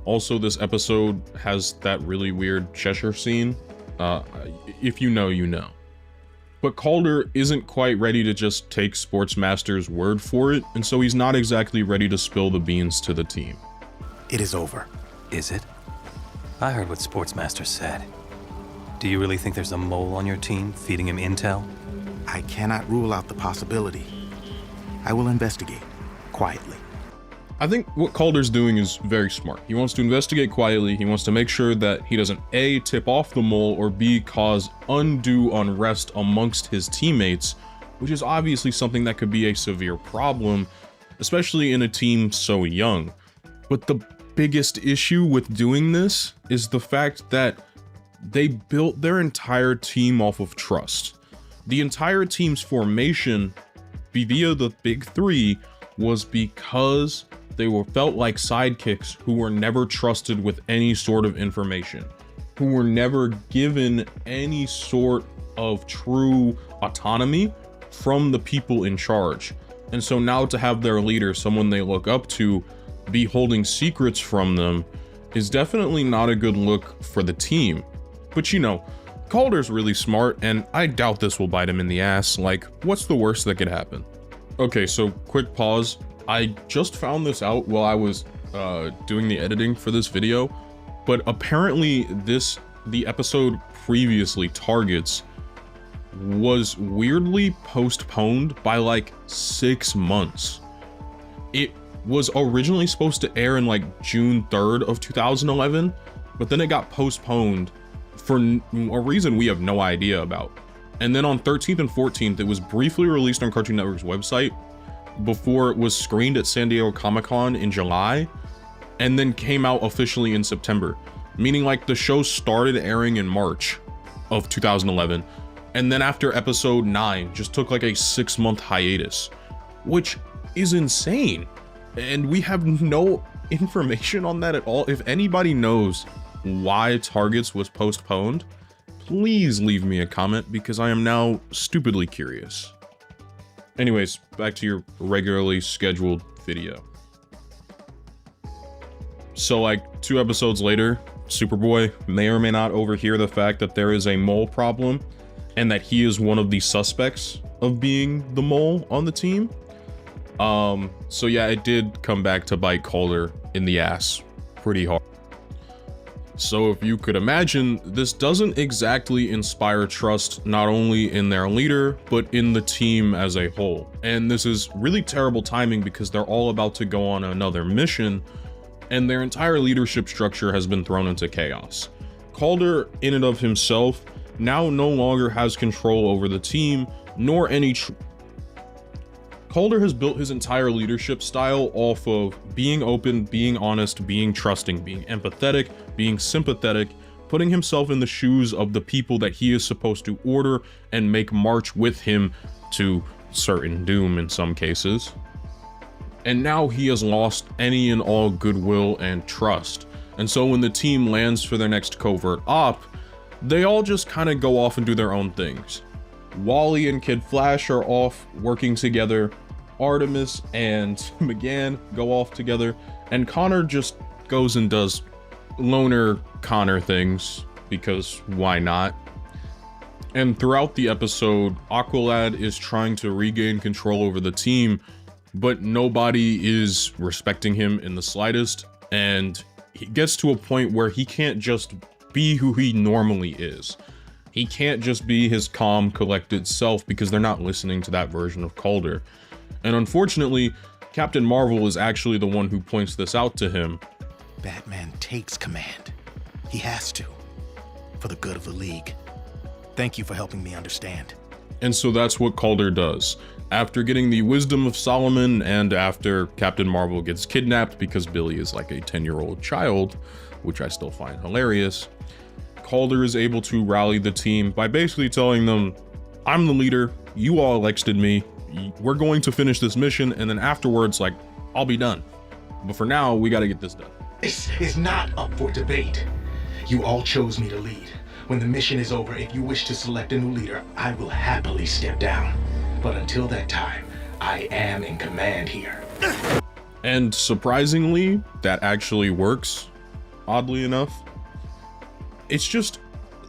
Also, this episode has that really weird Cheshire scene. If you know, you know. But Calder isn't quite ready to just take Sportsmaster's word for it, and so he's not exactly ready to spill the beans to the team. It is over. Is it? I heard what Sportsmaster said. Do you really think there's a mole on your team feeding him intel? I cannot rule out the possibility. I will investigate, quietly. I think what Calder's doing is very smart. He wants to investigate quietly. He wants to make sure that he doesn't A, tip off the mole, or B, cause undue unrest amongst his teammates, which is obviously something that could be a severe problem, especially in a team so young. But the biggest issue with doing this is the fact that they built their entire team off of trust. The entire team's formation via the big three was because they felt like sidekicks who were never trusted with any sort of information, who were never given any sort of true autonomy from the people in charge. And so now to have their leader, someone they look up to, be holding secrets from them is definitely not a good look for the team. But you know, Calder's really smart, and I doubt this will bite him in the ass. Like, what's the worst that could happen? Okay, so quick pause. I just found this out while I was doing the editing for this video, but apparently the episode previously, Targets, was weirdly postponed by like 6 months. It was originally supposed to air in like June 3rd of 2011, but then it got postponed for a reason we have no idea about. And then on 13th and 14th, it was briefly released on Cartoon Network's website before it was screened at San Diego Comic-Con in July, and then came out officially in September, meaning like the show started airing in March of 2011, and then after episode 9 just took like a 6-month hiatus, which is insane. And we have no information on that at all. If anybody knows why Targets was postponed, please leave me a comment because I am now stupidly curious. Anyways, back to your regularly scheduled video. So like 2 episodes later, Superboy may or may not overhear the fact that there is a mole problem and that he is one of the suspects of being the mole on the team. So yeah, it did come back to bite Calder in the ass pretty hard. So if you could imagine, this doesn't exactly inspire trust not only in their leader, but in the team as a whole. And this is really terrible timing because they're all about to go on another mission and their entire leadership structure has been thrown into chaos. Calder, in and of himself, now no longer has control over the team, nor any Calder has built his entire leadership style off of being open, being honest, being trusting, being empathetic, being sympathetic, putting himself in the shoes of the people that he is supposed to order and make march with him to certain doom in some cases. And now he has lost any and all goodwill and trust. And so when the team lands for their next covert op, they all just kind of go off and do their own things. Wally and Kid Flash are off working together, Artemis and McGann go off together, and Connor just goes and does loner Connor things, because why not? And throughout the episode, Aqualad is trying to regain control over the team, but nobody is respecting him in the slightest, and he gets to a point where he can't just be who he normally is. He can't just be his calm, collected self because they're not listening to that version of Calder. And unfortunately, Captain Marvel is actually the one who points this out to him. Batman takes command. He has to, for the good of the League. Thank you for helping me understand. And so that's what Calder does. After getting the wisdom of Solomon and after Captain Marvel gets kidnapped because Billy is like a 10-year-old child, which I still find hilarious, Calder is able to rally the team by basically telling them, I'm the leader, you all elected me, we're going to finish this mission, and then afterwards, like, I'll be done. But for now, we gotta get this done. This is not up for debate. You all chose me to lead. When the mission is over, if you wish to select a new leader, I will happily step down. But until that time, I am in command here. And surprisingly, that actually works, oddly enough. It's just,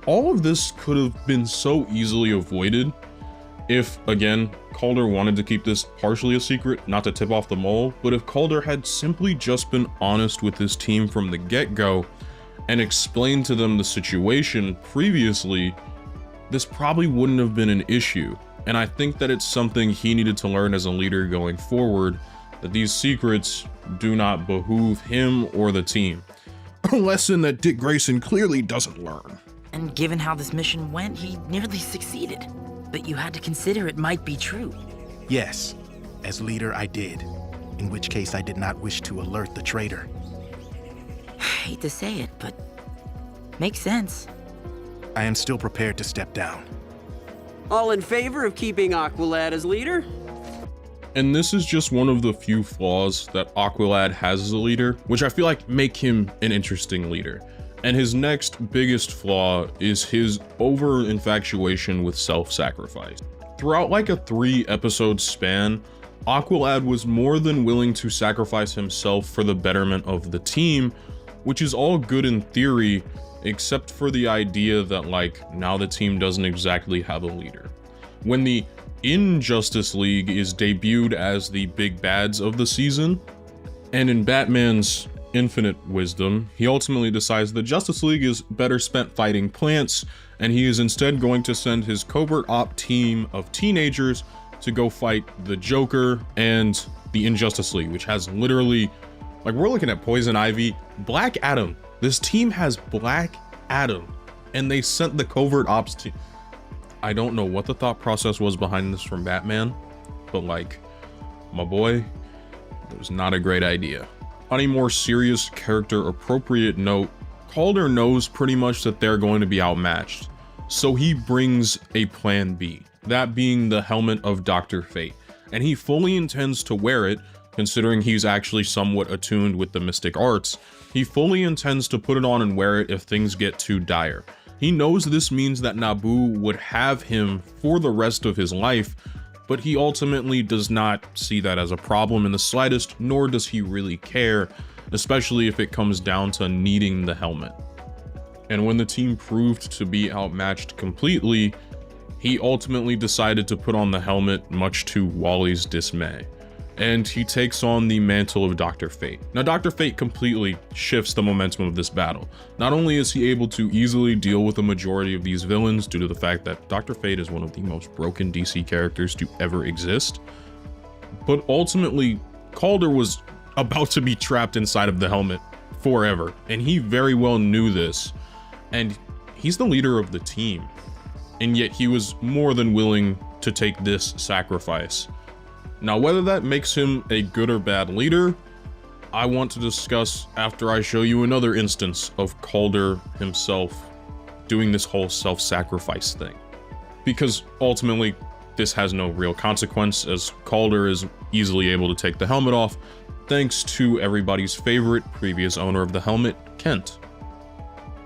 all of this could have been so easily avoided if, again, Calder wanted to keep this partially a secret, not to tip off the mole, but if Calder had simply just been honest with his team from the get-go and explained to them the situation previously, this probably wouldn't have been an issue. And I think that it's something he needed to learn as a leader going forward, that these secrets do not behoove him or the team. A lesson that Dick Grayson clearly doesn't learn. And given how this mission went, he nearly succeeded. But you had to consider it might be true. Yes, as leader I did, in which case I did not wish to alert the traitor. Hate to say it, but makes sense. I am still prepared to step down. All in favor of keeping Aqualad as leader? And this is just one of the few flaws that Aqualad has as a leader, which I feel like make him an interesting leader. And his next biggest flaw is his over-infatuation with self-sacrifice. Throughout like a 3-episode span, Aqualad was more than willing to sacrifice himself for the betterment of the team, which is all good in theory, except for the idea that like now the team doesn't exactly have a leader. When the Injustice League is debuted as the big bads of the season, and in Batman's infinite wisdom, he ultimately decides the Justice League is better spent fighting plants, and he is instead going to send his covert op team of teenagers to go fight the Joker and the Injustice League, which has literally, like, we're looking at Poison Ivy, Black Adam. This team has Black Adam, and they sent the covert ops team. I don't know what the thought process was behind this from Batman, but like, my boy, it was not a great idea. On a more serious, character-appropriate note, Calder knows pretty much that they're going to be outmatched, so he brings a plan B, that being the helmet of Dr. Fate, and he fully intends to wear it considering he's actually somewhat attuned with the mystic arts, he fully intends to put it on and wear it if things get too dire. He knows this means that Naboo would have him for the rest of his life, but he ultimately does not see that as a problem in the slightest, nor does he really care, especially if it comes down to needing the helmet. And when the team proved to be outmatched completely, he ultimately decided to put on the helmet, much to Wally's dismay. And he takes on the mantle of Dr. Fate. Now, Dr. Fate completely shifts the momentum of this battle. Not only is he able to easily deal with the majority of these villains due to the fact that Dr. Fate is one of the most broken DC characters to ever exist, but ultimately, Calder was about to be trapped inside of the helmet forever, and he very well knew this, and he's the leader of the team, and yet he was more than willing to take this sacrifice. Now, whether that makes him a good or bad leader, I want to discuss after I show you another instance of Calder himself doing this whole self-sacrifice thing. Because ultimately, this has no real consequence, as Calder is easily able to take the helmet off, thanks to everybody's favorite previous owner of the helmet, Kent.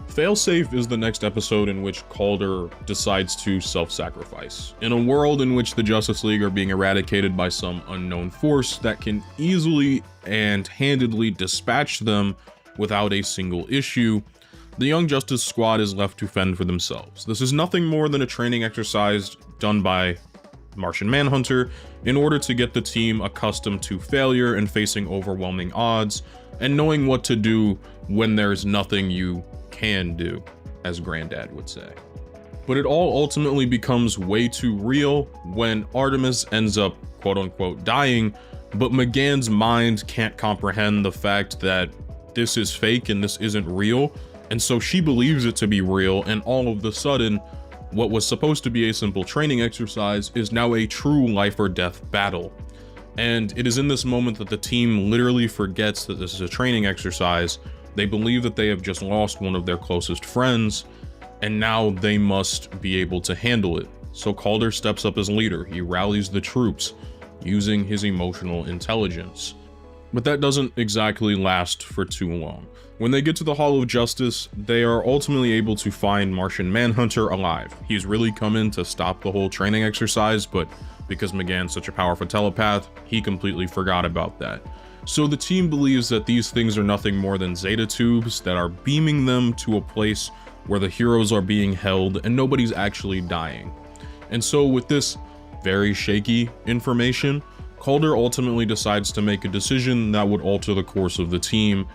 Failsafe is the next episode in which Calder decides to self-sacrifice. In a world in which the Justice League are being eradicated by some unknown force that can easily and handedly dispatch them without a single issue, the Young Justice Squad is left to fend for themselves. This is nothing more than a training exercise done by Martian Manhunter in order to get the team accustomed to failure and facing overwhelming odds, and knowing what to do when there's nothing you can do, as Granddad would say. But it all ultimately becomes way too real when Artemis ends up quote-unquote dying, but McGann's mind can't comprehend the fact that this is fake and this isn't real, and so she believes it to be real, and all of a sudden, what was supposed to be a simple training exercise is now a true life or death battle. And it is in this moment that the team literally forgets that this is a training exercise. They believe that they have just lost one of their closest friends, and now they must be able to handle it. So Calder steps up as leader. He rallies the troops using his emotional intelligence. But that doesn't exactly last for too long. When they get to the Hall of Justice, they are ultimately able to find Martian Manhunter alive. He's really come in to stop the whole training exercise, but because McGann's such a powerful telepath, he completely forgot about that. So the team believes that these things are nothing more than Zeta tubes that are beaming them to a place where the heroes are being held and nobody's actually dying. And so with this very shaky information, Calder ultimately decides to make a decision that would alter the course of the team,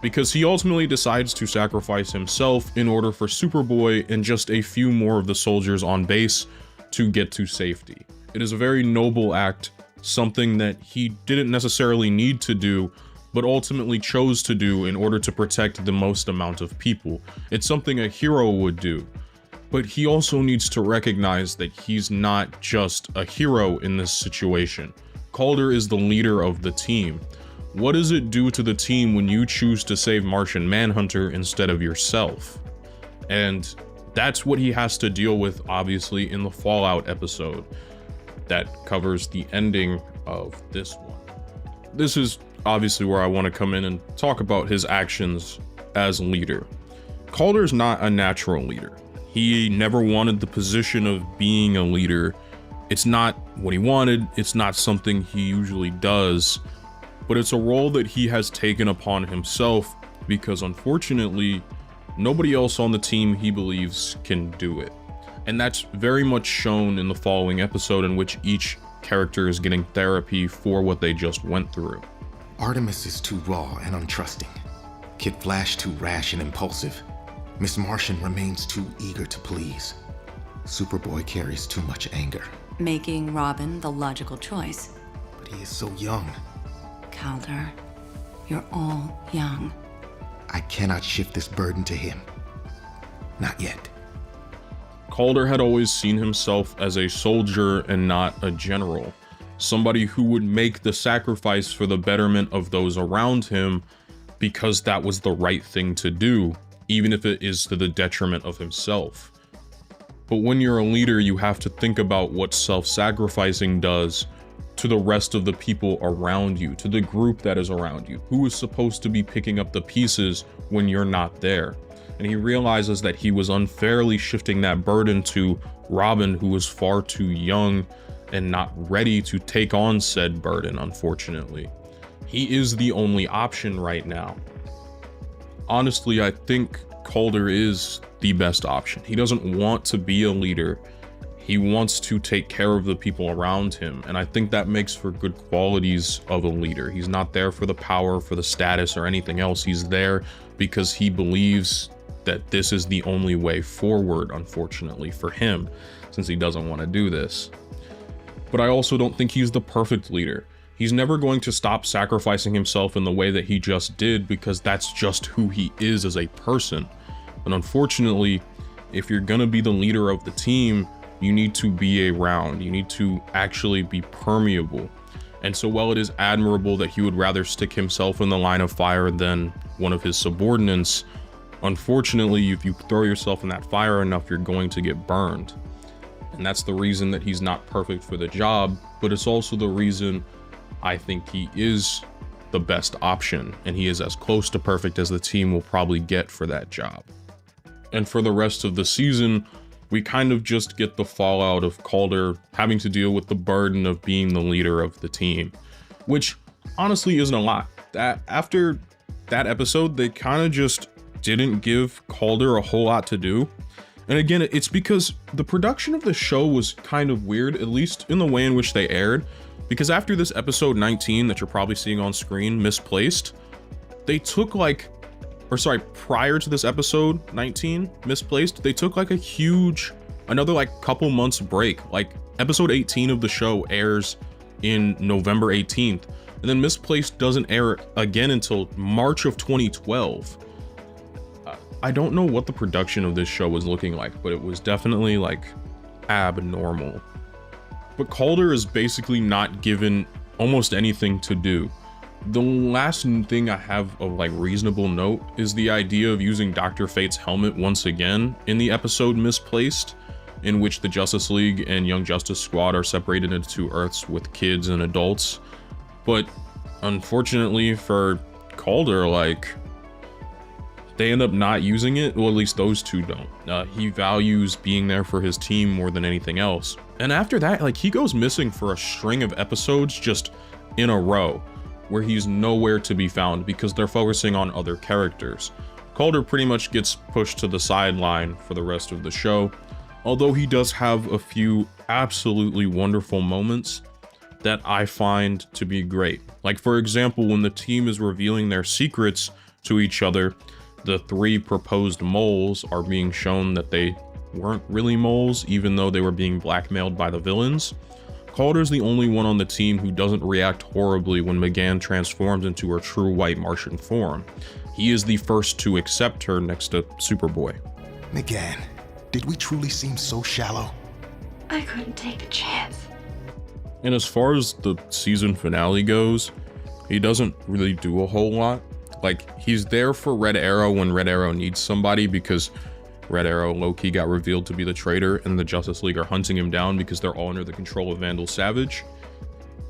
because he ultimately decides to sacrifice himself in order for Superboy and just a few more of the soldiers on base to get to safety. It is a very noble act, something that he didn't necessarily need to do, but ultimately chose to do in order to protect the most amount of people. It's something a hero would do, but he also needs to recognize that he's not just a hero in this situation. Calder is the leader of the team. What does it do to the team when you choose to save Martian Manhunter instead of yourself? And that's what he has to deal with, obviously, in the Fallout episode that covers the ending of this one. This is obviously where I want to come in and talk about his actions as leader. Calder's not a natural leader. He never wanted the position of being a leader. It's not what he wanted, it's not something he usually does, but it's a role that he has taken upon himself because unfortunately, nobody else on the team he believes can do it. And that's very much shown in the following episode, in which each character is getting therapy for what they just went through. Artemis is too raw and untrusting. Kid Flash too rash and impulsive. Miss Martian remains too eager to please. Superboy carries too much anger. Making Robin the logical choice. But he is so young. Calder, you're all young. I cannot shift this burden to him. Not yet. Calder had always seen himself as a soldier and not a general. Somebody who would make the sacrifice for the betterment of those around him because that was the right thing to do, even if it is to the detriment of himself. But when you're a leader, you have to think about what self-sacrificing does to the rest of the people around you, to the group that is around you, who is supposed to be picking up the pieces when you're not there. And he realizes that he was unfairly shifting that burden to Robin, who was far too young and not ready to take on said burden, unfortunately. He is the only option right now. Honestly, I think Calder is the best option. He doesn't want to be a leader. He wants to take care of the people around him, and I think that makes for good qualities of a leader. He's not there for the power, for the status, or anything else. He's there because he believes that this is the only way forward, unfortunately, for him, since he doesn't want to do this. But I also don't think he's the perfect leader. He's never going to stop sacrificing himself in the way that he just did, because that's just who he is as a person. But unfortunately, if you're gonna be the leader of the team, you need to be around. You need to actually be permeable. And so while it is admirable that he would rather stick himself in the line of fire than one of his subordinates, unfortunately, if you throw yourself in that fire enough, you're going to get burned. And that's the reason that he's not perfect for the job, but it's also the reason I think he is the best option, and he is as close to perfect as the team will probably get for that job. And for the rest of the season, we kind of just get the fallout of Calder having to deal with the burden of being the leader of the team, which honestly isn't a lot. That after that episode, they kind of just didn't give Calder a whole lot to do. And again, it's because the production of the show was kind of weird, at least in the way in which they aired, because after this episode 19 that you're probably seeing on screen, Misplaced, they took prior to this episode 19, Misplaced, they took like a huge, another like couple months break. Like episode 18 of the show airs in November 18th, and then Misplaced doesn't air again until March of 2012. I don't know what the production of this show was looking like, but it was definitely like abnormal. But Calder is basically not given almost anything to do. The last thing I have of like reasonable note is the idea of using Dr. Fate's helmet once again in the episode Misplaced, in which the Justice League and Young Justice Squad are separated into two Earths with kids and adults. But unfortunately for Calder, like, they end up not using it. Well, at least those two don't. He values being there for his team more than anything else. And after that, like, he goes missing for a string of episodes just in a row, where he's nowhere to be found because they're focusing on other characters. Calder pretty much gets pushed to the sideline for the rest of the show, although he does have a few absolutely wonderful moments that I find to be great. Like, for example, when the team is revealing their secrets to each other, the three proposed moles are being shown that they weren't really moles, even though they were being blackmailed by the villains. Calder's the only one on the team who doesn't react horribly when M'gann transforms into her true white Martian form. He is the first to accept her next to Superboy. M'gann, did we truly seem so shallow? I couldn't take the chance. And as far as the season finale goes, he doesn't really do a whole lot. Like, he's there for Red Arrow when Red Arrow needs somebody, because Red Arrow low-key got revealed to be the traitor, and the Justice League are hunting him down because they're all under the control of Vandal Savage.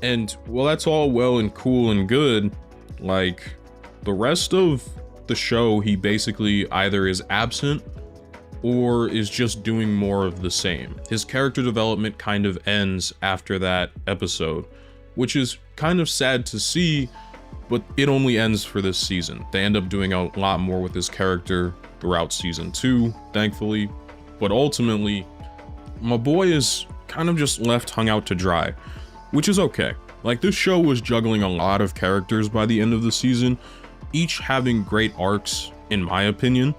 And well, that's all well and cool and good. Like, the rest of the show, he basically either is absent or is just doing more of the same. His character development kind of ends after that episode, which is kind of sad to see, but it only ends for this season. They end up doing a lot more with his character throughout season 2, thankfully. But ultimately, my boy is kind of just left hung out to dry, which is okay. Like, this show was juggling a lot of characters by the end of the season, each having great arcs, in my opinion,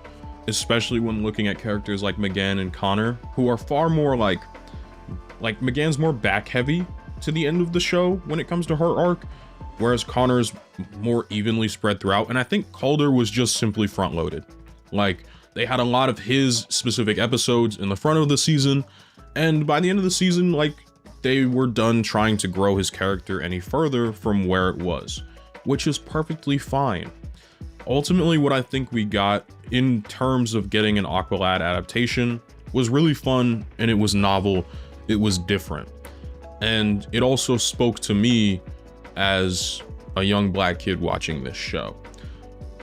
especially when looking at characters like M'gann and Connor, who are far more like M'gann's more back heavy to the end of the show when it comes to her arc, whereas Connor's more evenly spread throughout. And I think Calder was just simply front loaded. Like, they had a lot of his specific episodes in the front of the season, and by the end of the season, like, they were done trying to grow his character any further from where it was, which is perfectly fine. Ultimately, what I think we got in terms of getting an Aqualad adaptation was really fun, and it was novel, it was different. And it also spoke to me as a young black kid watching this show.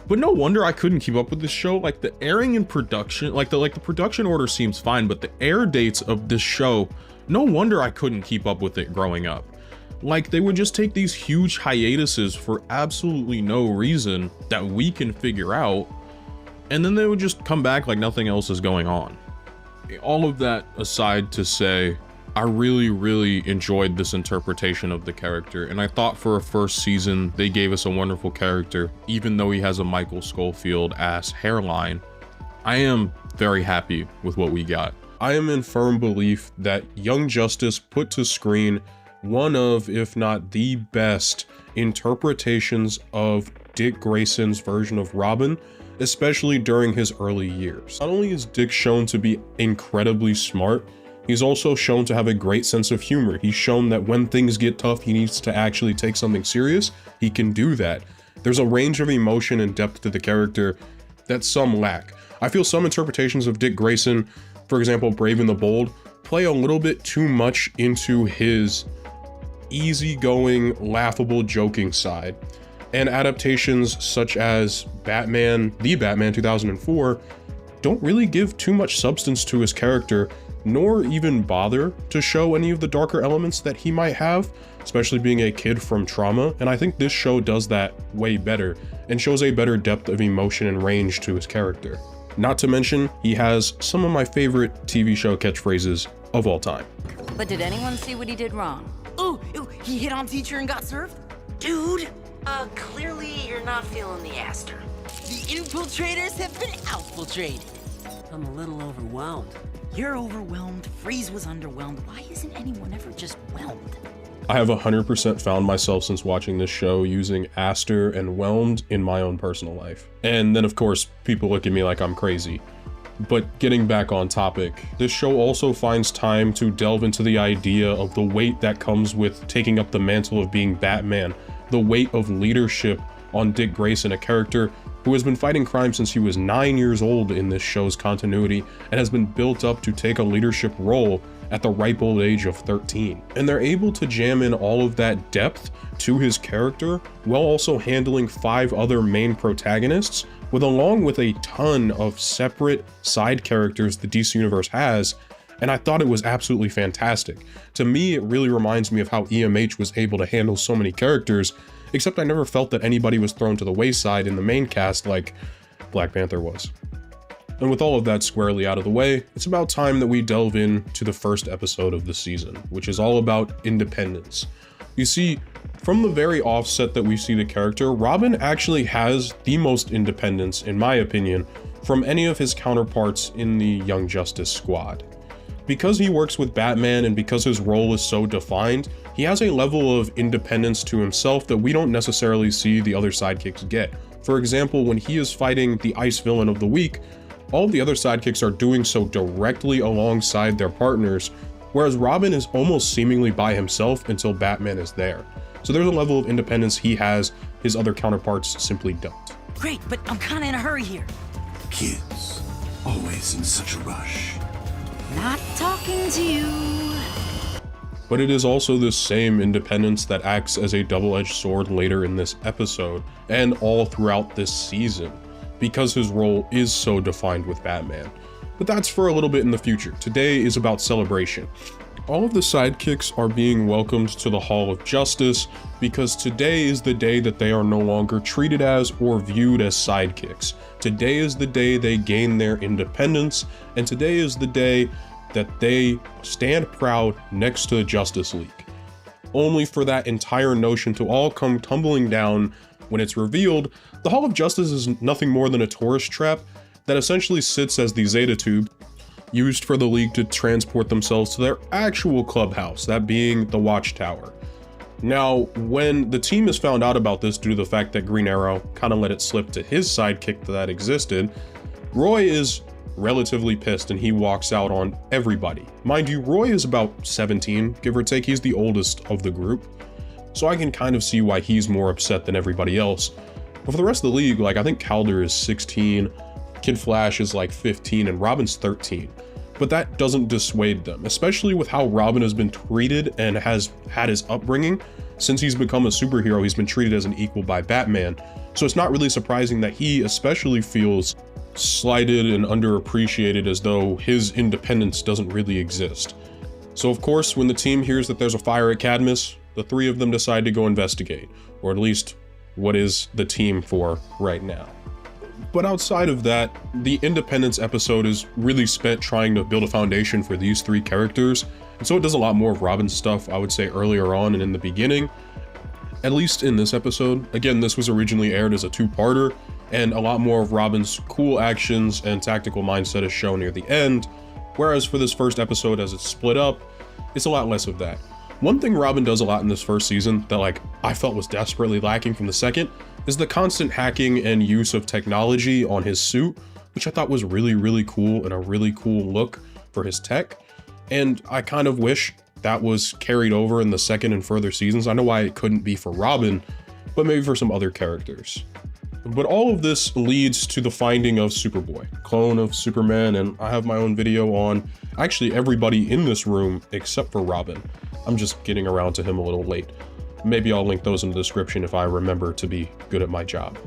But no wonder I couldn't keep up with this show. Like the airing and production, like the production order seems fine, but the air dates of this show, no wonder I couldn't keep up with it growing up. Like they would just take these huge hiatuses for absolutely no reason that we can figure out, and then they would just come back like nothing else is going on. All of that aside to say, I really enjoyed this interpretation of the character, and I thought for a first season they gave us a wonderful character, even though he has a Michael Schofield-ass hairline. I am very happy with what we got. I am in firm belief that Young Justice put to screen one of, if not the best, interpretations of Dick Grayson's version of Robin, especially during his early years. Not only is Dick shown to be incredibly smart, he's also shown to have a great sense of humor. He's shown that when things get tough, he needs to actually take something serious. He can do that. There's a range of emotion and depth to the character that some lack. I feel some interpretations of Dick Grayson, for example, Brave and the Bold, play a little bit too much into his easygoing, laughable, joking side. And adaptations such as Batman, The Batman 2004, don't really give too much substance to his character, nor even bother to show any of the darker elements that he might have, especially being a kid from trauma. And I think this show does that way better and shows a better depth of emotion and range to his character. Not to mention, he has some of my favorite TV show catchphrases of all time. But did anyone see what he did wrong? Ooh, he hit on teacher and got served? Dude, clearly you're not feeling the Aster. The infiltrators have been outfiltrated. I'm a little overwhelmed. You're overwhelmed, Freeze was underwhelmed. Why isn't anyone ever just whelmed? I have 100% found myself since watching this show using Aster and whelmed in my own personal life. And then of course, people look at me like I'm crazy. But getting back on topic, this show also finds time to delve into the idea of the weight that comes with taking up the mantle of being Batman, the weight of leadership on Dick Grayson, a character who has been fighting crime since he was 9 years old in this show's continuity and has been built up to take a leadership role at the ripe old age of 13. And they're able to jam in all of that depth to his character while also handling 5 other main protagonists, along with a ton of separate side characters the DC Universe has, and I thought it was absolutely fantastic. To me, it really reminds me of how EMH was able to handle so many characters, except I never felt that anybody was thrown to the wayside in the main cast like Black Panther was. And with all of that squarely out of the way, it's about time that we delve into the first episode of the season, which is all about independence. You see, from the very offset that we see the character, Robin actually has the most independence, in my opinion, from any of his counterparts in the Young Justice squad. Because he works with Batman and because his role is so defined, he has a level of independence to himself that we don't necessarily see the other sidekicks get. For example, when he is fighting the Ice Villain of the Week, all of the other sidekicks are doing so directly alongside their partners, whereas Robin is almost seemingly by himself until Batman is there. So there's a level of independence he has, his other counterparts simply don't. Great, but I'm kinda in a hurry here. Kids, always in such a rush. Not talking to you. But it is also this same independence that acts as a double-edged sword later in this episode, and all throughout this season, because his role is so defined with Batman. But that's for a little bit in the future. Today is about celebration. All of the sidekicks are being welcomed to the Hall of Justice because today is the day that they are no longer treated as or viewed as sidekicks. Today is the day they gain their independence, and today is the day that they stand proud next to the Justice League. Only for that entire notion to all come tumbling down when it's revealed, the Hall of Justice is nothing more than a tourist trap that essentially sits as the Zeta Tube, used for the League to transport themselves to their actual clubhouse, that being the Watchtower. Now, when the team is found out about this due to the fact that Green Arrow kind of let it slip to his sidekick that existed, Roy is relatively pissed and he walks out on everybody. Mind you, Roy is about 17, give or take. He's the oldest of the group, so I can kind of see why he's more upset than everybody else. But for the rest of the League, like, I think Calder is 16, Kid Flash is like 15, and Robin's 13. but that doesn't dissuade them, especially with how Robin has been treated and has had his upbringing. Since he's become a superhero, he's been treated as an equal by Batman, so it's not really surprising that he especially feels slighted and underappreciated, as though his independence doesn't really exist. So of course, when the team hears that there's a fire at Cadmus, the three of them decide to go investigate, or at least what is the team for right now. But outside of that, the Independence episode is really spent trying to build a foundation for these three characters, and so it does a lot more of Robin's stuff, I would say, earlier on and in the beginning. At least in this episode. Again, this was originally aired as a two-parter, and a lot more of Robin's cool actions and tactical mindset is shown near the end, whereas for this first episode, as it's split up, it's a lot less of that. One thing Robin does a lot in this first season that I felt was desperately lacking from the second is the constant hacking and use of technology on his suit, which I thought was really, really cool and a really cool look for his tech. And I kind of wish that was carried over in the second and further seasons. I know why it couldn't be for Robin, but maybe for some other characters. But all of this leads to the finding of Superboy, clone of Superman, and I have my own video on actually everybody in this room except for Robin. I'm just getting around to him a little late. Maybe I'll link those in the description if I remember to be good at my job.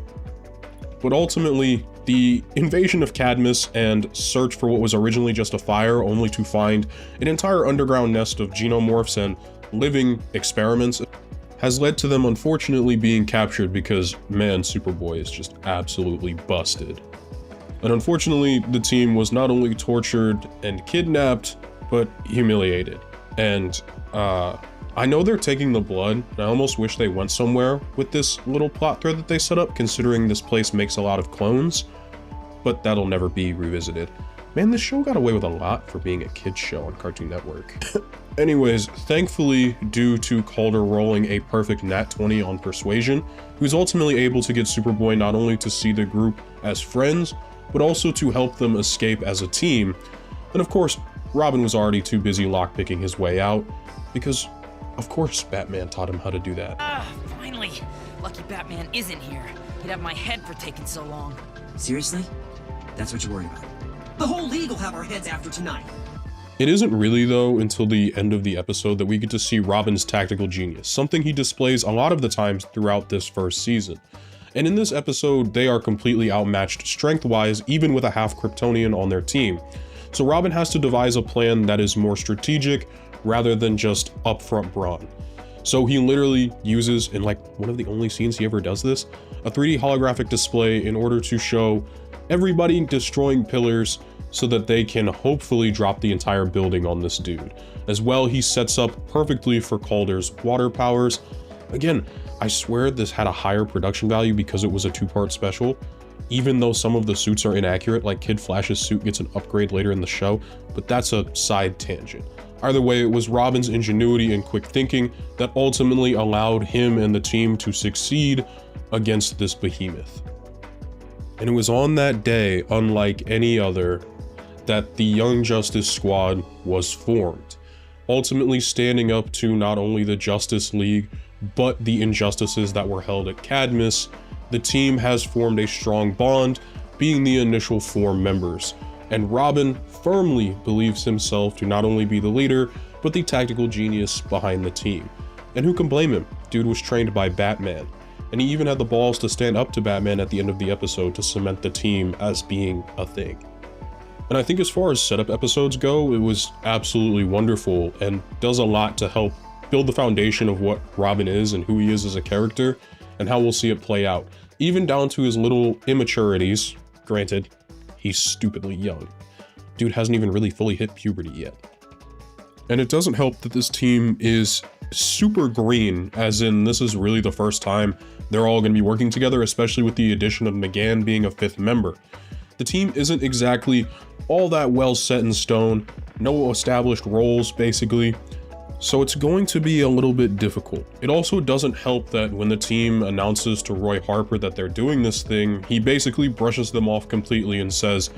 But ultimately, the invasion of Cadmus and search for what was originally just a fire, only to find an entire underground nest of xenomorphs and living experiments, has led to them unfortunately being captured because, man, Superboy is just absolutely busted. And unfortunately, the team was not only tortured and kidnapped, but humiliated. And I know they're taking the blood, and I almost wish they went somewhere with this little plot thread that they set up, considering this place makes a lot of clones, but that'll never be revisited. Man, this show got away with a lot for being a kid's show on Cartoon Network. Anyways, thankfully, due to Calder rolling a perfect nat 20 on Persuasion, he was ultimately able to get Superboy not only to see the group as friends, but also to help them escape as a team. And of course, Robin was already too busy lockpicking his way out, because of course Batman taught him how to do that. Finally! Lucky Batman isn't here. He'd have my head for taking so long. Seriously? That's what you're worried about? The whole league will have our heads after tonight. It isn't really, though, until the end of the episode that we get to see Robin's tactical genius, something he displays a lot of the times throughout this first season. And in this episode, they are completely outmatched strength-wise, even with a half Kryptonian on their team. So Robin has to devise a plan that is more strategic rather than just upfront brawn. So he literally uses, in one of the only scenes he ever does this, a 3D holographic display in order to show everybody destroying pillars so that they can hopefully drop the entire building on this dude. As well, he sets up perfectly for Calder's water powers. Again, I swear this had a higher production value because it was a two-part special, even though some of the suits are inaccurate, like Kid Flash's suit gets an upgrade later in the show, but that's a side tangent. Either way, it was Robin's ingenuity and quick thinking that ultimately allowed him and the team to succeed against this behemoth. And it was on that day, unlike any other, that the Young Justice Squad was formed, ultimately standing up to not only the Justice League, but the injustices that were held at Cadmus. The team has formed a strong bond, being the initial 4 members, and Robin firmly believes himself to not only be the leader, but the tactical genius behind the team. And who can blame him? Dude was trained by Batman, and he even had the balls to stand up to Batman at the end of the episode to cement the team as being a thing. And I think as far as setup episodes go, it was absolutely wonderful and does a lot to help build the foundation of what Robin is and who he is as a character, and how we'll see it play out, even down to his little immaturities. Granted, he's stupidly young. Dude hasn't even really fully hit puberty yet. And it doesn't help that this team is super green, as in this is really the first time they're all going to be working together, especially with the addition of McGann being a 5th member. The team isn't exactly all that well set in stone, no established roles basically, so it's going to be a little bit difficult. It also doesn't help that when the team announces to Roy Harper that they're doing this thing, he basically brushes them off completely and says,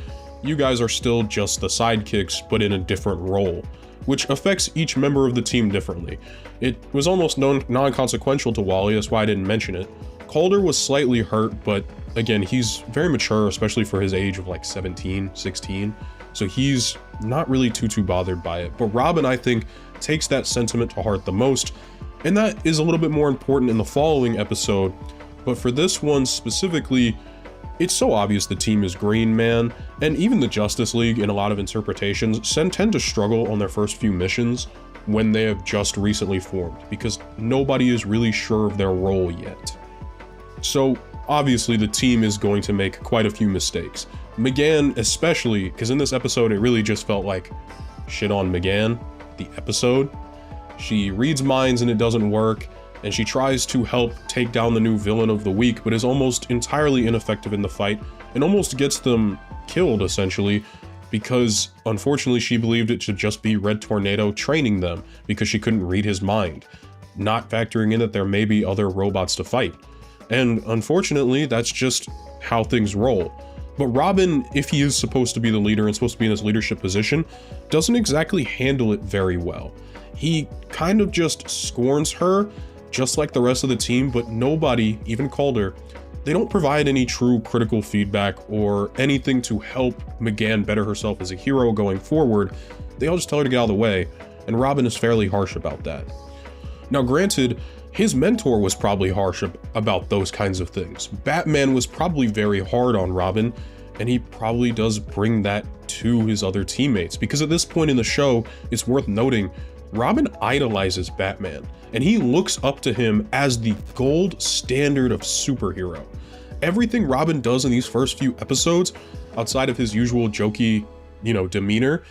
"You guys are still just the sidekicks, but in a different role," which affects each member of the team differently. It was almost non-consequential to Wally, that's why I didn't mention it. Calder was slightly hurt, but again, he's very mature, especially for his age of 17, 16. so he's not really too bothered by it. But Robin, I think, takes that sentiment to heart the most, and that is a little bit more important in the following episode. But for this one specifically, it's so obvious the team is green, man, and even the Justice League, in a lot of interpretations, tend to struggle on their first few missions when they have just recently formed, because nobody is really sure of their role yet. So obviously the team is going to make quite a few mistakes. McGann especially, because in this episode it really just felt like shit on McGann, the episode. She reads minds and it doesn't work, and she tries to help take down the new villain of the week, but is almost entirely ineffective in the fight, and almost gets them killed, essentially, because unfortunately she believed it should just be Red Tornado training them, because she couldn't read his mind, not factoring in that there may be other robots to fight. And unfortunately, that's just how things roll. But Robin, if he is supposed to be the leader and supposed to be in this leadership position, doesn't exactly handle it very well. He kind of just scorns her, just like the rest of the team, but nobody, even Calder, they don't provide any true critical feedback or anything to help McGann better herself as a hero going forward. They all just tell her to get out of the way, and Robin is fairly harsh about that. Now granted, his mentor was probably harsh about those kinds of things. Batman was probably very hard on Robin, and he probably does bring that to his other teammates, because at this point in the show, it's worth noting, Robin idolizes Batman, and he looks up to him as the gold standard of superhero. Everything Robin does in these first few episodes, outside of his usual jokey, demeanor,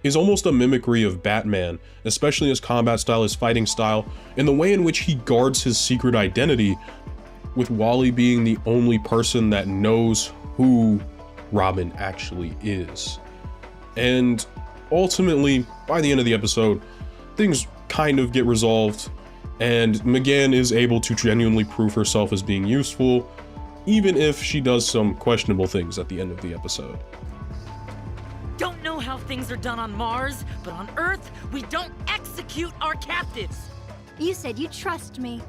is almost a mimicry of Batman, especially his combat style, his fighting style, and the way in which he guards his secret identity, with Wally being the only person that knows who Robin actually is. And ultimately, by the end of the episode, things kind of get resolved, and McGann is able to genuinely prove herself as being useful, even if she does some questionable things at the end of the episode. Don't know how things are done on Mars, but on Earth, we don't execute our captives. You said you trust me.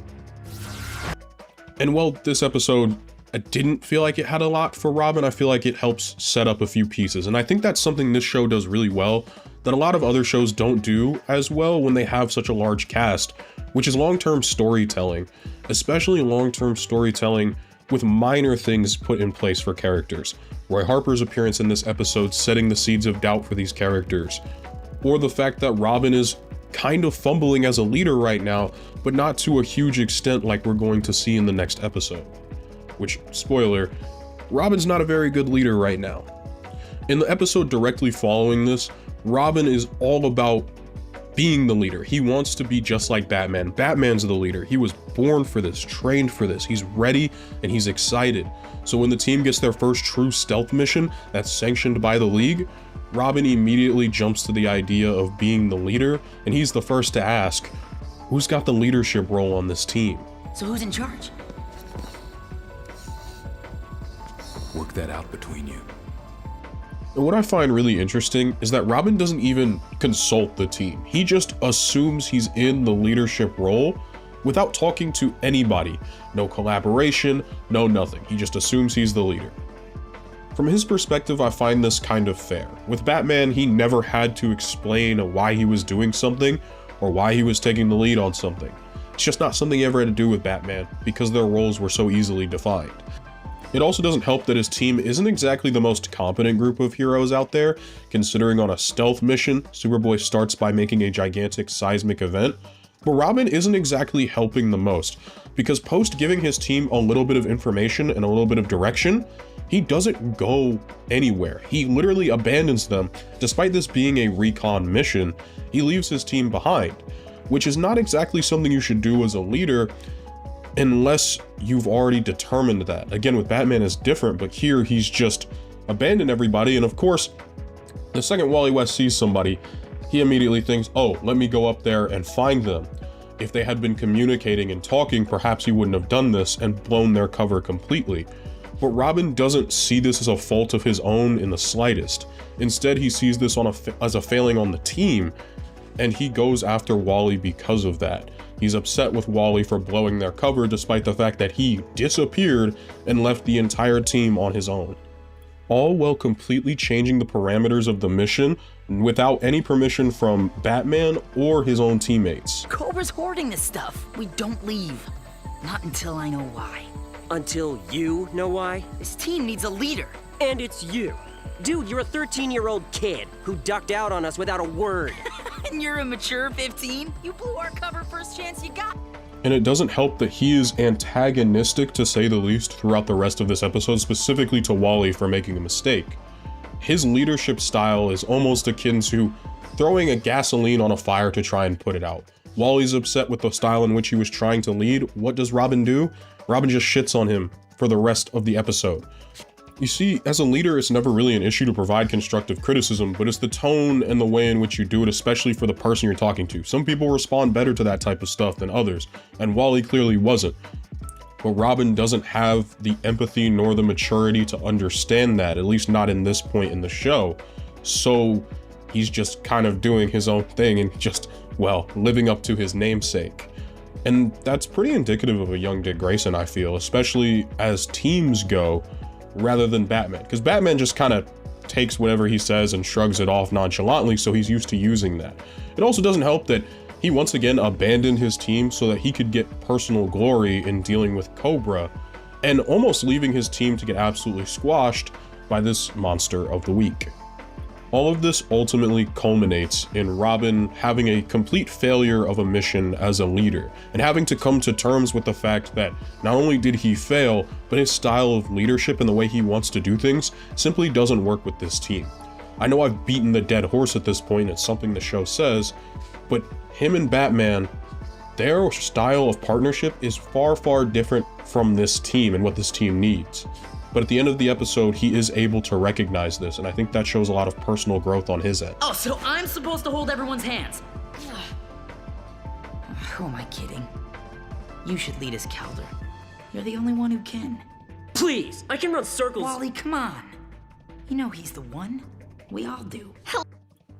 And while this episode, I didn't feel like it had a lot for Robin, I feel like it helps set up a few pieces. And I think that's something this show does really well, that a lot of other shows don't do as well when they have such a large cast, which is long-term storytelling, especially long-term storytelling with minor things put in place for characters. Roy Harper's appearance in this episode setting the seeds of doubt for these characters, or the fact that Robin is kind of fumbling as a leader right now, but not to a huge extent like we're going to see in the next episode. Which, spoiler, Robin's not a very good leader right now. In the episode directly following this, Robin is all about being the leader. He wants to be just like Batman. Batman's the leader. He was born for this, trained for this. He's ready and he's excited. So when the team gets their first true stealth mission that's sanctioned by the League, Robin immediately jumps to the idea of being the leader, and he's the first to ask, who's got the leadership role on this team? So who's in charge? Work that out between you. And what I find really interesting is that Robin doesn't even consult the team. He just assumes he's in the leadership role without talking to anybody. No collaboration, no nothing. He just assumes he's the leader. From his perspective, I find this kind of fair. With Batman, he never had to explain why he was doing something or why he was taking the lead on something. It's just not something he ever had to do with Batman because their roles were so easily defined. It also doesn't help that his team isn't exactly the most competent group of heroes out there, considering on a stealth mission, Superboy starts by making a gigantic seismic event, but Robin isn't exactly helping the most, because post giving his team a little bit of information and a little bit of direction, he doesn't go anywhere. He literally abandons them. Despite this being a recon mission, he leaves his team behind, which is not exactly something you should do as a leader, unless you've already determined that. Again, with Batman it's different, but here he's just abandoned everybody, and of course, the second Wally West sees somebody, he immediately thinks, oh, let me go up there and find them. If they had been communicating and talking, perhaps he wouldn't have done this and blown their cover completely. But Robin doesn't see this as a fault of his own in the slightest. Instead, he sees this as a failing on the team, and he goes after Wally because of that. He's upset with Wally for blowing their cover despite the fact that he disappeared and left the entire team on his own. all while completely changing the parameters of the mission without any permission from Batman or his own teammates. Cobra's hoarding this stuff. We don't leave. Not until I know why. Until you know why? This team needs a leader. And it's you. Dude, you're a 13-year-old kid who ducked out on us without a word. And you're a mature 15? You blew our cover first chance you got. And it doesn't help that he is antagonistic, to say the least, throughout the rest of this episode, specifically to Wally for making a mistake. His leadership style is almost akin to throwing a gasoline on a fire to try and put it out. Wally's upset with the style in which he was trying to lead. What does Robin do? Robin just shits on him for the rest of the episode. You see, as a leader, it's never really an issue to provide constructive criticism, but it's the tone and the way in which you do it, especially for the person you're talking to. Some people respond better to that type of stuff than others, and Wally clearly wasn't. But Robin doesn't have the empathy nor the maturity to understand that, at least not in this point in the show. So he's just kind of doing his own thing and just, well, living up to his namesake. And that's pretty indicative of a young Dick Grayson, I feel, especially as teams go, rather than Batman, because Batman just kind of takes whatever he says and shrugs it off nonchalantly, so he's used to using that. It also doesn't help that he once again abandoned his team so that he could get personal glory in dealing with Cobra, and almost leaving his team to get absolutely squashed by this monster of the week. All of this ultimately culminates in Robin having a complete failure of a mission as a leader, and having to come to terms with the fact that not only did he fail, but his style of leadership and the way he wants to do things simply doesn't work with this team. I know I've beaten the dead horse at this point, it's something the show says, but him and Batman, their style of partnership is far, far different from this team and what this team needs. But at the end of the episode, he is able to recognize this, and I think that shows a lot of personal growth on his end. Oh, so I'm supposed to hold everyone's hands? Who am I kidding? You should lead us, Calder. You're the only one who can. Please, I can run circles. Wally, come on. You know he's the one. We all do.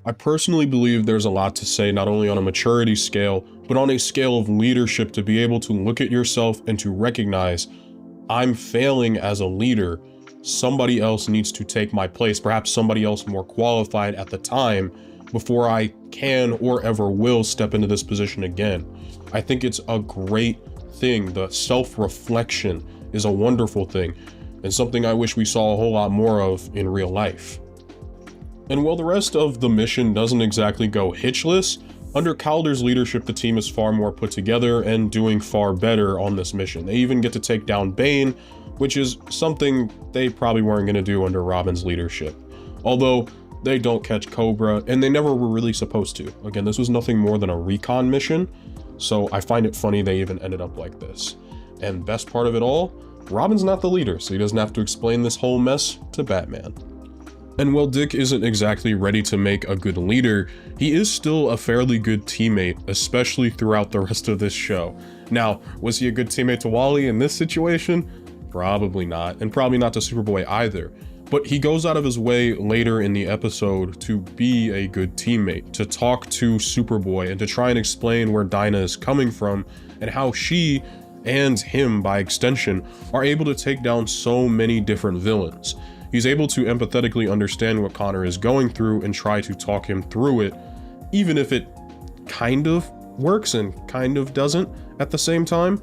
I personally believe there's a lot to say, not only on a maturity scale, but on a scale of leadership, to be able to look at yourself and to recognize, I'm failing as a leader. Somebody else needs to take my place, perhaps somebody else more qualified at the time, before I can or ever will step into this position again. I think it's a great thing. The self-reflection is a wonderful thing, and something I wish we saw a whole lot more of in real life. And while the rest of the mission doesn't exactly go hitchless, under Calder's leadership, the team is far more put together and doing far better on this mission. They even get to take down Bane, which is something they probably weren't going to do under Robin's leadership. Although, they don't catch Cobra, and they never were really supposed to. Again, this was nothing more than a recon mission, so I find it funny they even ended up like this. And best part of it all, Robin's not the leader, so he doesn't have to explain this whole mess to Batman. And while Dick isn't exactly ready to make a good leader, he is still a fairly good teammate, especially throughout the rest of this show. Now, was he a good teammate to Wally in this situation? Probably not, and probably not to Superboy either. But he goes out of his way later in the episode to be a good teammate, to talk to Superboy and to try and explain where Dinah is coming from and how she, and him by extension, are able to take down so many different villains. He's able to empathetically understand what Connor is going through and try to talk him through it, even if it kind of works and kind of doesn't at the same time.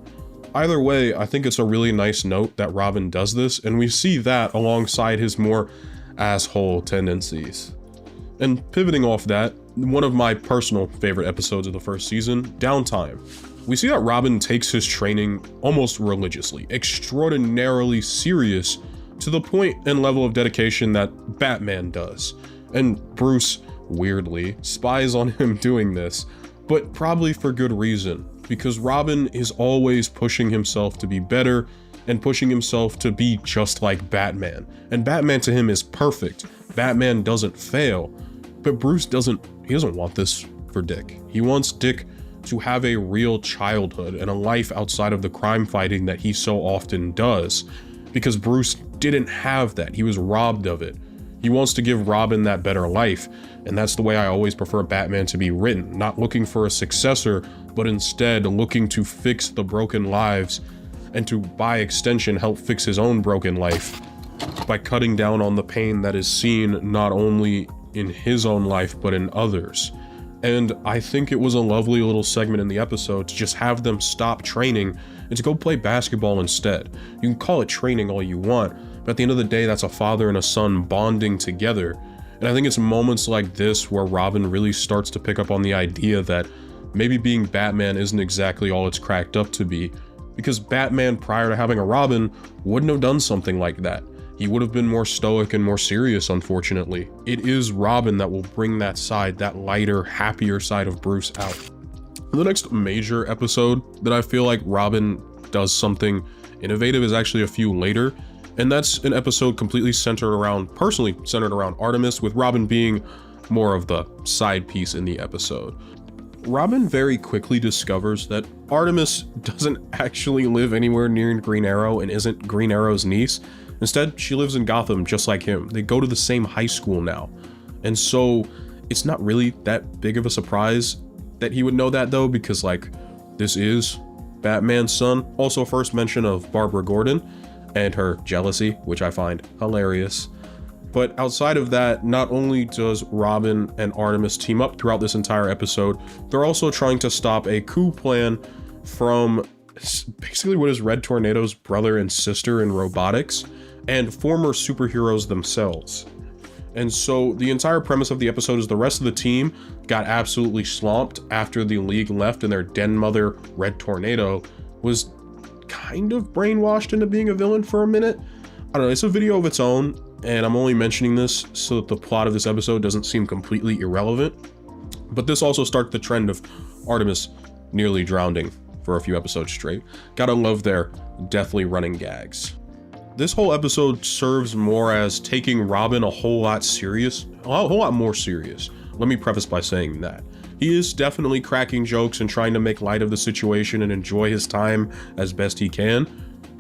Either way, I think it's a really nice note that Robin does this, and we see that alongside his more asshole tendencies. And pivoting off that, one of my personal favorite episodes of the first season, Downtime. We see that Robin takes his training almost religiously, extraordinarily serious, to the point and level of dedication that Batman does. And Bruce, weirdly, spies on him doing this, but probably for good reason, because Robin is always pushing himself to be better and pushing himself to be just like Batman. And Batman to him is perfect. Batman doesn't fail. But Bruce doesn't want this for Dick. He wants Dick to have a real childhood and a life outside of the crime fighting that he so often does. Because Bruce didn't have that. He was robbed of it. He wants to give Robin that better life, and that's the way I always prefer Batman to be written, not looking for a successor, but instead looking to fix the broken lives and to, by extension, help fix his own broken life by cutting down on the pain that is seen not only in his own life, but in others. And I think it was a lovely little segment in the episode to just have them stop training and to go play basketball instead. You can call it training all you want, but at the end of the day, that's a father and a son bonding together. And I think it's moments like this where Robin really starts to pick up on the idea that maybe being Batman isn't exactly all it's cracked up to be, because Batman prior to having a Robin wouldn't have done something like that. He would have been more stoic and more serious, unfortunately. It is Robin that will bring that side, that lighter, happier side of Bruce out. The next major episode that I feel like Robin does something innovative is actually a few later, and that's an episode completely personally centered around Artemis, with Robin being more of the side piece in the episode. Robin very quickly discovers that Artemis doesn't actually live anywhere near Green Arrow and isn't Green Arrow's niece. Instead, she lives in Gotham just like him. They go to the same high school now. And so it's not really that big of a surprise that he would know that, though, because like, this is Batman's son. Also, first mention of Barbara Gordon and her jealousy, which I find hilarious. But outside of that, not only does Robin and Artemis team up throughout this entire episode, they're also trying to stop a coup plan from basically what is Red Tornado's brother and sister in robotics, and former superheroes themselves. And so the entire premise of the episode is the rest of the team got absolutely swamped after the League left, and their den mother, Red Tornado, was kind of brainwashed into being a villain for a minute. I don't know, it's a video of its own, and I'm only mentioning this so that the plot of this episode doesn't seem completely irrelevant. But this also started the trend of Artemis nearly drowning for a few episodes straight. Gotta love their deathly running gags. This whole episode serves more as taking Robin a whole lot more serious. Let me preface by saying that. He is definitely cracking jokes and trying to make light of the situation and enjoy his time as best he can,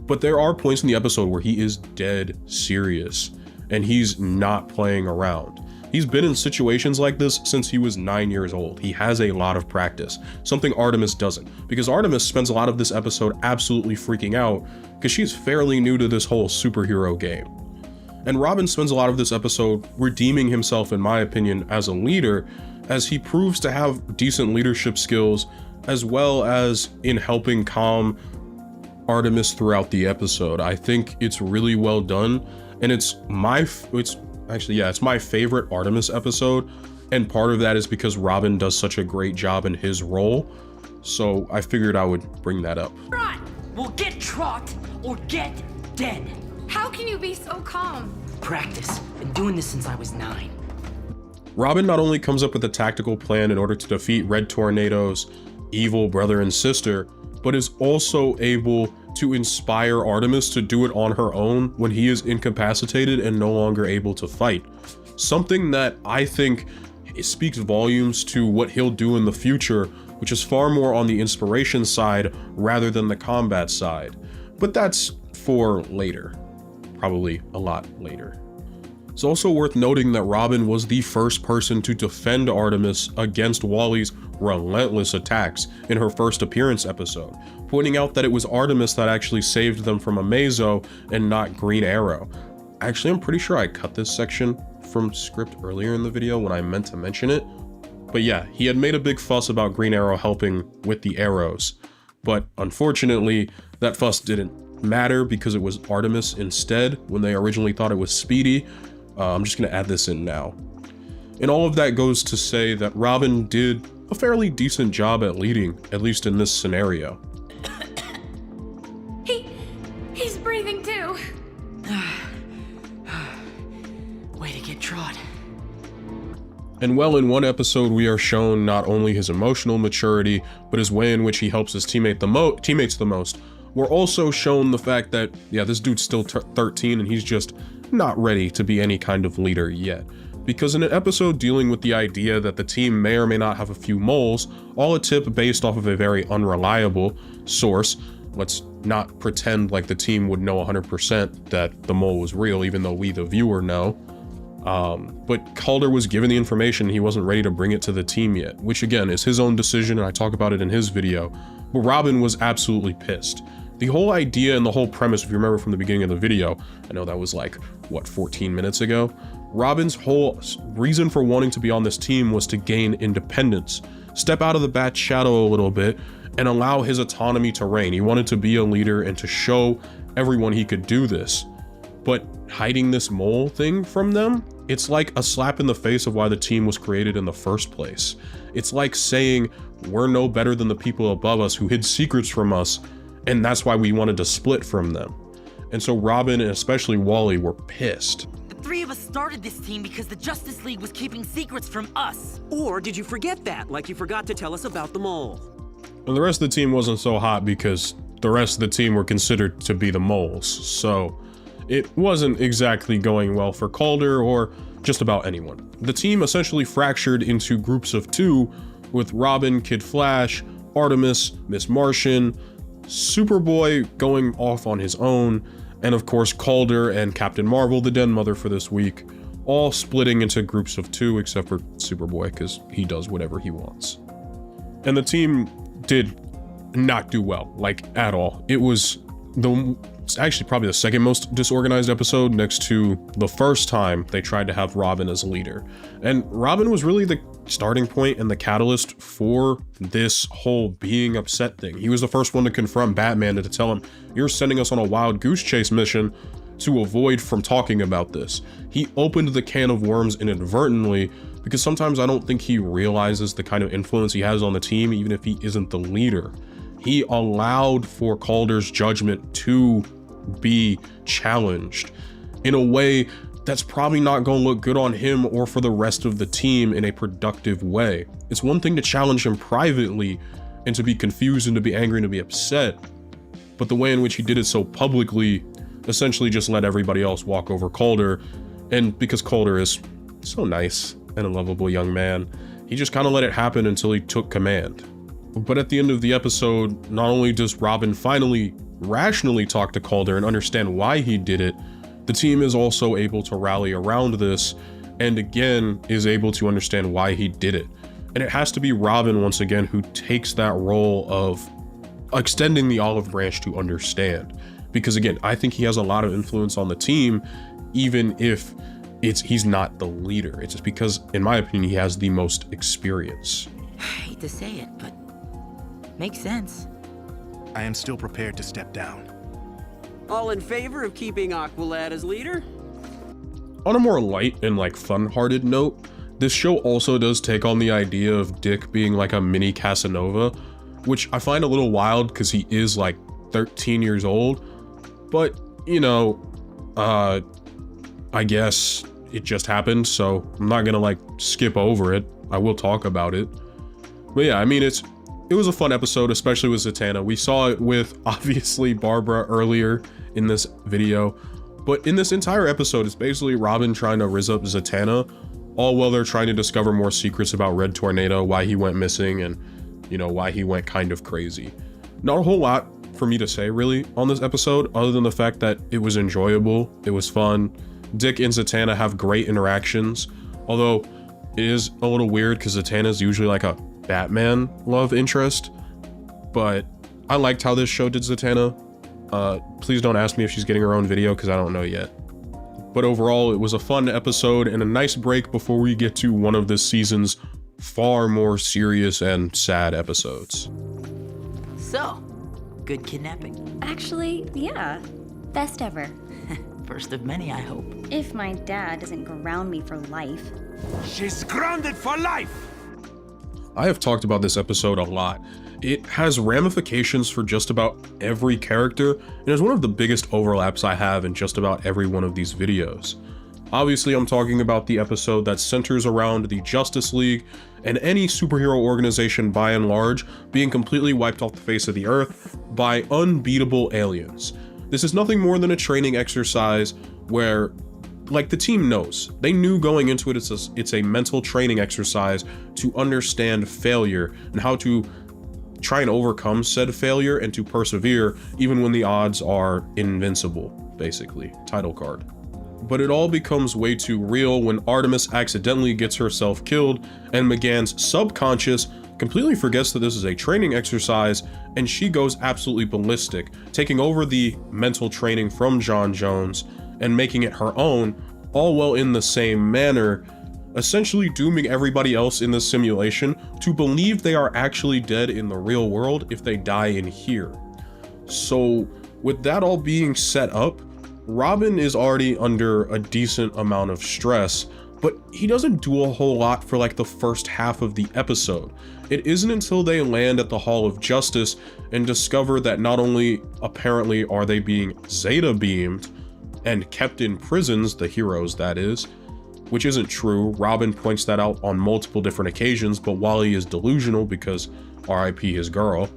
but there are points in the episode where he is dead serious, and he's not playing around. He's been in situations like this since he was 9 years old. He has a lot of practice, something Artemis doesn't, because Artemis spends a lot of this episode absolutely freaking out because she's fairly new to this whole superhero game. And Robin spends a lot of this episode redeeming himself, in my opinion, as a leader, as he proves to have decent leadership skills, as well as in helping calm Artemis throughout the episode. I think it's really well done, and it's my favorite Artemis episode, and part of that is because Robin does such a great job in his role, so I figured I would bring that up. Right! We'll get Trot or get dead. How can you be so calm? Practice. Been doing this since I was 9. Robin not only comes up with a tactical plan in order to defeat Red Tornado's evil brother and sister, but is also able to inspire Artemis to do it on her own when he is incapacitated and no longer able to fight. Something that I think speaks volumes to what he'll do in the future, which is far more on the inspiration side rather than the combat side. But that's for later. Probably a lot later. It's also worth noting that Robin was the first person to defend Artemis against Wally's relentless attacks in her first appearance episode, pointing out that it was Artemis that actually saved them from Amazo and not Green Arrow. Actually, I'm pretty sure I cut this section from script earlier in the video when I meant to mention it. But yeah, he had made a big fuss about Green Arrow helping with the arrows, but unfortunately, that fuss didn't matter because it was Artemis instead when they originally thought it was Speedy. I'm just gonna add this in now. And all of that goes to say that Robin did a fairly decent job at leading, at least in this scenario. He's breathing too. Way to get Trot. And well, in one episode we are shown not only his emotional maturity, but his way in which he helps his teammates the most. We're also shown the fact that, yeah, this dude's still 13 and he's just not ready to be any kind of leader yet. Because in an episode dealing with the idea that the team may or may not have a few moles, all a tip based off of a very unreliable source, let's not pretend like the team would know 100% that the mole was real, even though we, the viewer, know. But Calder was given the information, he wasn't ready to bring it to the team yet, which again is his own decision, and I talk about it in his video. But Robin was absolutely pissed. The whole idea and the whole premise, if you remember from the beginning of the video, I know that was like, what, 14 minutes ago? Robin's whole reason for wanting to be on this team was to gain independence, step out of the Bat's shadow a little bit, and allow his autonomy to reign. He wanted to be a leader and to show everyone he could do this. But hiding this mole thing from them, it's like a slap in the face of why the team was created in the first place. It's like saying, we're no better than the people above us who hid secrets from us, and that's why we wanted to split from them. And so Robin, and especially Wally, were pissed. The three of us started this team because the Justice League was keeping secrets from us. Or did you forget that, like you forgot to tell us about the mole? And the rest of the team wasn't so hot because the rest of the team were considered to be the moles, so it wasn't exactly going well for Calder or just about anyone. The team essentially fractured into groups of two, with Robin, Kid Flash, Artemis, Miss Martian, Superboy going off on his own, and of course Calder and Captain Marvel, the Den Mother for this week, all splitting into groups of two except for Superboy because he does whatever he wants. And the team did not do well, like at all. It was it's actually probably the second most disorganized episode next to the first time they tried to have Robin as leader. And Robin was really the starting point and the catalyst for this whole being upset thing. He was the first one to confront Batman and to tell him, you're sending us on a wild goose chase mission to avoid from talking about this. He opened the can of worms inadvertently because sometimes I don't think he realizes the kind of influence he has on the team, even if he isn't the leader. He allowed for Calder's judgment to be challenged in a way that's probably not going to look good on him or for the rest of the team in a productive way. It's one thing to challenge him privately and to be confused and to be angry and to be upset, but the way in which he did it so publicly essentially just let everybody else walk over Calder. And because Calder is so nice and a lovable young man, he just kind of let it happen until he took command. But at the end of the episode, not only does Robin finally rationally talk to Calder and understand why he did it, the team is also able to rally around this and again is able to understand why he did it. And it has to be Robin once again who takes that role of extending the olive branch to understand. Because again, I think he has a lot of influence on the team, even if he's not the leader. It's just because, in my opinion, he has the most experience. I hate to say it, but makes sense. I am still prepared to step down. All in favor of keeping Aqualad as leader? On a more light and like fun-hearted note, this show also does take on the idea of Dick being like a mini Casanova, which I find a little wild because he is like 13 years old, but you know, I guess it just happened, so I'm not gonna like skip over it. I will talk about it. But yeah, I mean, it was a fun episode, especially with Zatanna. We saw it with, obviously, Barbara earlier in this video. But in this entire episode, it's basically Robin trying to rizz up Zatanna, all while they're trying to discover more secrets about Red Tornado, why he went missing, and, you know, why he went kind of crazy. Not a whole lot for me to say, really, on this episode, other than the fact that it was enjoyable, it was fun. Dick and Zatanna have great interactions, although it is a little weird because Zatanna's usually like a Batman love interest, but I liked how this show did Zatanna. Please don't ask me if she's getting her own video because I don't know yet. But overall, it was a fun episode and a nice break before we get to one of this season's far more serious and sad episodes. So, good kidnapping. Actually, yeah. Best ever. First of many, I hope. If my dad doesn't ground me for life. She's grounded for life! I have talked about this episode a lot. It has ramifications for just about every character, and is one of the biggest overlaps I have in just about every one of these videos. Obviously, I'm talking about the episode that centers around the Justice League and any superhero organization by and large being completely wiped off the face of the earth by unbeatable aliens. This is nothing more than a training exercise where, like, the team knows. They knew going into it, it's a mental training exercise to understand failure and how to try and overcome said failure and to persevere even when the odds are invincible, basically. Title card. But it all becomes way too real when Artemis accidentally gets herself killed and McGann's subconscious completely forgets that this is a training exercise, and she goes absolutely ballistic, taking over the mental training from John Jones and making it her own, all well in the same manner, essentially dooming everybody else in the simulation to believe they are actually dead in the real world if they die in here. So with that all being set up, Robin is already under a decent amount of stress, but he doesn't do a whole lot for like the first half of the episode. It isn't until they land at the Hall of Justice and discover that not only apparently are they being Zeta beamed and kept in prisons, the heroes that is, which isn't true. Robin points that out on multiple different occasions, but Wally is delusional because RIP his girl.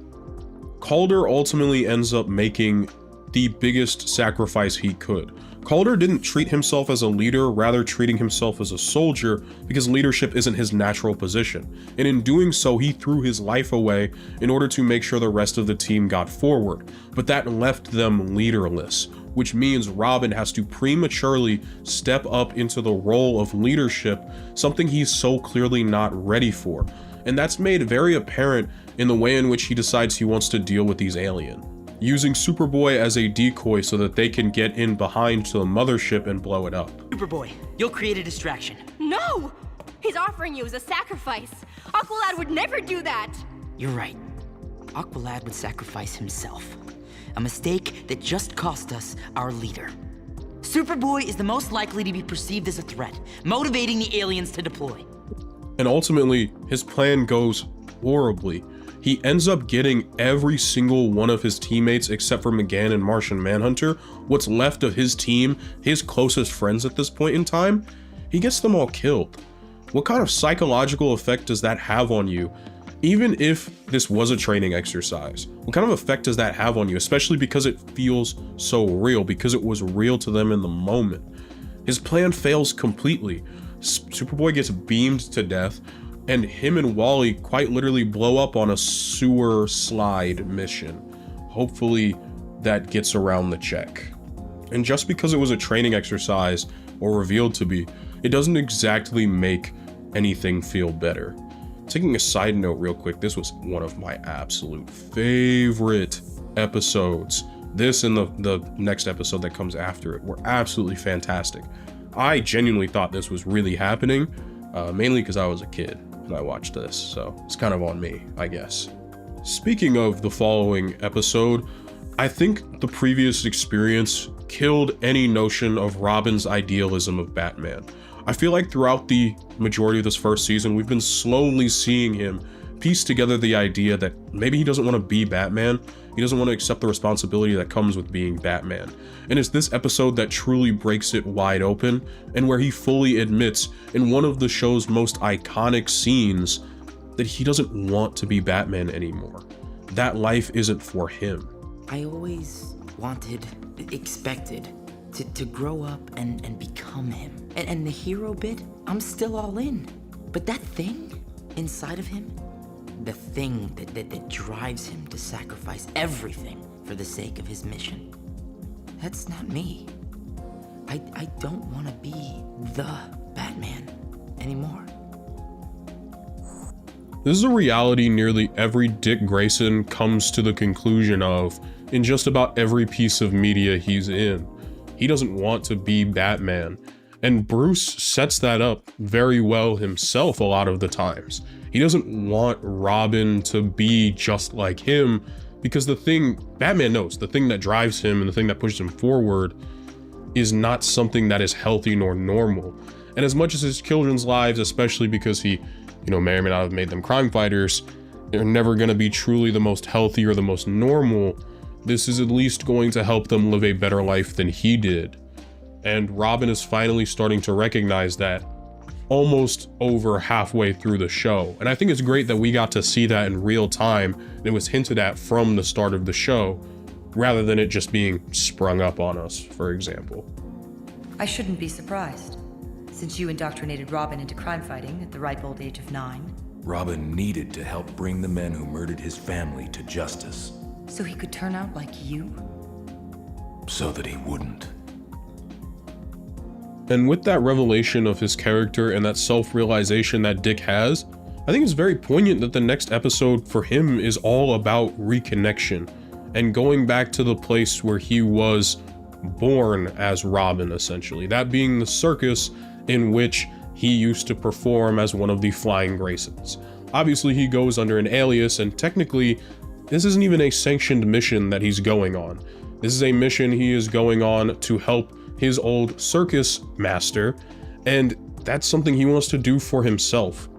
Calder ultimately ends up making the biggest sacrifice he could. Calder didn't treat himself as a leader, rather treating himself as a soldier, because leadership isn't his natural position. And in doing so, he threw his life away in order to make sure the rest of the team got forward. But that left them leaderless, which means Robin has to prematurely step up into the role of leadership, something he's so clearly not ready for. And that's made very apparent in the way in which he decides he wants to deal with these aliens, using Superboy as a decoy so that they can get in behind to the mothership and blow it up. Superboy, you'll create a distraction. No! He's offering you as a sacrifice. Aqualad would never do that. You're right. Aqualad would sacrifice himself. A mistake that just cost us our leader. Superboy is the most likely to be perceived as a threat, motivating the aliens to deploy. And ultimately, his plan goes horribly. He ends up getting every single one of his teammates except for McGann and Martian Manhunter, what's left of his team, his closest friends at this point in time, he gets them all killed. What kind of psychological effect does that have on you? Even if this was a training exercise, what kind of effect does that have on you? Especially because it feels so real, because it was real to them in the moment. His plan fails completely. Superboy gets beamed to death, and him and Wally quite literally blow up on a sewer slide mission. Hopefully that gets around the check. And just because it was a training exercise, or revealed to be, it doesn't exactly make anything feel better. Taking a side note real quick, this was one of my absolute favorite episodes. This and the next episode that comes after it were absolutely fantastic. I genuinely thought this was really happening, mainly because I was a kid when I watched this, so it's kind of on me, I guess. Speaking of the following episode, I think the previous experience killed any notion of Robin's idealism of Batman. I feel like throughout the majority of this first season, we've been slowly seeing him piece together the idea that maybe he doesn't want to be Batman. He doesn't want to accept the responsibility that comes with being Batman. And it's this episode that truly breaks it wide open, and where he fully admits in one of the show's most iconic scenes that he doesn't want to be Batman anymore. That life isn't for him. I always expected to grow up and become him. And the hero bit, I'm still all in. But that thing inside of him, the thing that drives him to sacrifice everything for the sake of his mission, that's not me. I don't want to be the Batman anymore. This is a reality nearly every Dick Grayson comes to the conclusion of in just about every piece of media he's in. He doesn't want to be Batman. And Bruce sets that up very well himself a lot of the times. He doesn't want Robin to be just like him, because the thing Batman knows, the thing that drives him and the thing that pushes him forward is not something that is healthy nor normal. And as much as his children's lives, especially because he, may or may not have made them crime fighters, they're never going to be truly the most healthy or the most normal, this is at least going to help them live a better life than he did. And Robin is finally starting to recognize that almost over halfway through the show. And I think it's great that we got to see that in real time, and it was hinted at from the start of the show, rather than it just being sprung up on us, for example. I shouldn't be surprised, since you indoctrinated Robin into crime fighting at the ripe old age of 9. Robin needed to help bring the men who murdered his family to justice. So he could turn out like you? So that he wouldn't. And with that revelation of his character and that self-realization that Dick has, I think it's very poignant that the next episode for him is all about reconnection and going back to the place where he was born as Robin, essentially. That being the circus in which he used to perform as one of the Flying Graysons. Obviously, he goes under an alias, and technically, this isn't even a sanctioned mission that he's going on. This is a mission he is going on to help his old circus master, and that's something he wants to do for himself.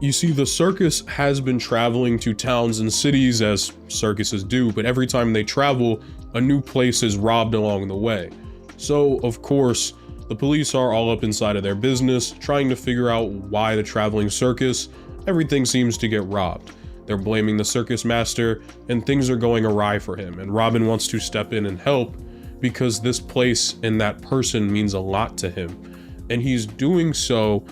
You see, the circus has been traveling to towns and cities as circuses do, but every time they travel, a new place is robbed along the way. So, of course, the police are all up inside of their business, trying to figure out why the traveling circus, everything seems to get robbed. They're blaming the circus master, and things are going awry for him, and Robin wants to step in and help because this place and that person means a lot to him. And he's doing so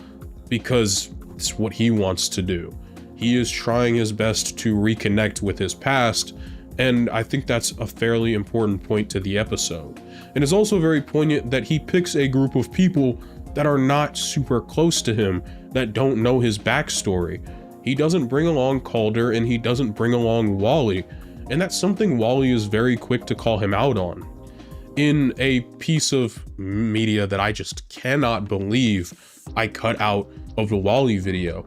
because it's what he wants to do. He is trying his best to reconnect with his past, and I think that's a fairly important point to the episode. And it's also very poignant that he picks a group of people that are not super close to him, that don't know his backstory. He doesn't bring along Calder, and he doesn't bring along Wally, and that's something Wally is very quick to call him out on. In a piece of media that I just cannot believe I cut out of the Wally video.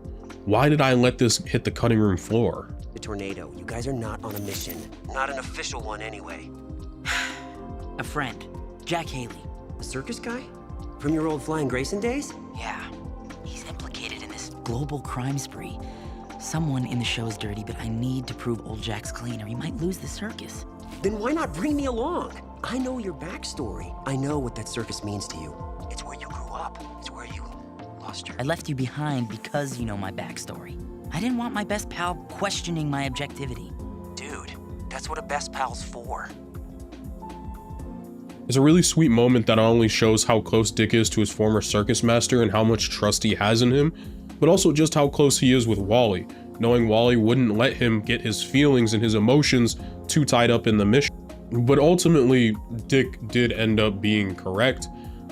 Why did I let this hit the cutting room floor? The tornado, you guys are not on a mission. Not an official one anyway. A friend, Jack Haley. A circus guy? From your old Flying Grayson days? Yeah. He's implicated in this global crime spree. Someone in the show's dirty, but I need to prove old Jack's clean or he might lose the circus. Then why not bring me along? I know your backstory. I know what that circus means to you. It's where you grew up. It's where you lost your... I left you behind because you know my backstory. I didn't want my best pal questioning my objectivity. Dude, that's what a best pal's for. It's a really sweet moment that not only shows how close Dick is to his former circus master and how much trust he has in him, but also just how close he is with Wally, knowing Wally wouldn't let him get his feelings and his emotions too tied up in the mission. But ultimately, Dick did end up being correct,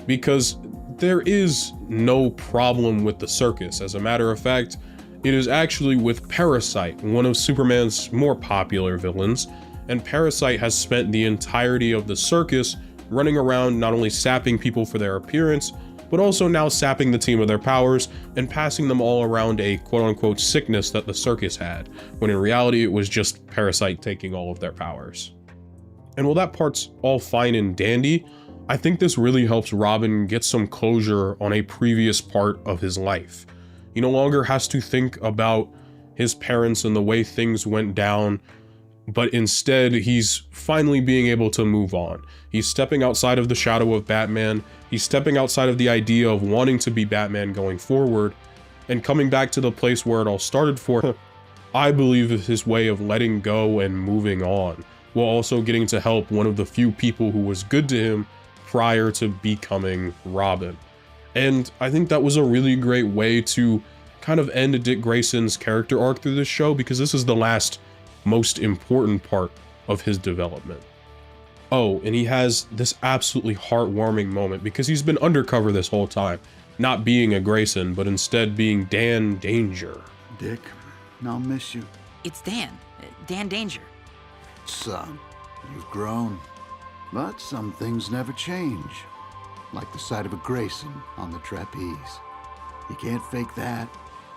because there is no problem with the circus. As a matter of fact, it is actually with Parasite, one of Superman's more popular villains, and Parasite has spent the entirety of the circus running around not only sapping people for their appearance, but also now sapping the team of their powers and passing them all around a quote-unquote sickness that the circus had, when in reality it was just Parasite taking all of their powers. And while that part's all fine and dandy, I think this really helps Robin get some closure on a previous part of his life. He no longer has to think about his parents and the way things went down, but instead he's finally being able to move on. He's stepping outside of the shadow of Batman, he's stepping outside of the idea of wanting to be Batman going forward, and coming back to the place where it all started for him. I believe is his way of letting go and moving on, while also getting to help one of the few people who was good to him prior to becoming Robin. And I think that was a really great way to kind of end Dick Grayson's character arc through this show, because this is the last most important part of his development. Oh, and he has this absolutely heartwarming moment because he's been undercover this whole time, not being a Grayson, but instead being Dan Danger. Dick, I'll miss you. It's Dan. Dan Danger. Son, you've grown. But some things never change. Like the sight of a Grayson on the trapeze. You can't fake that.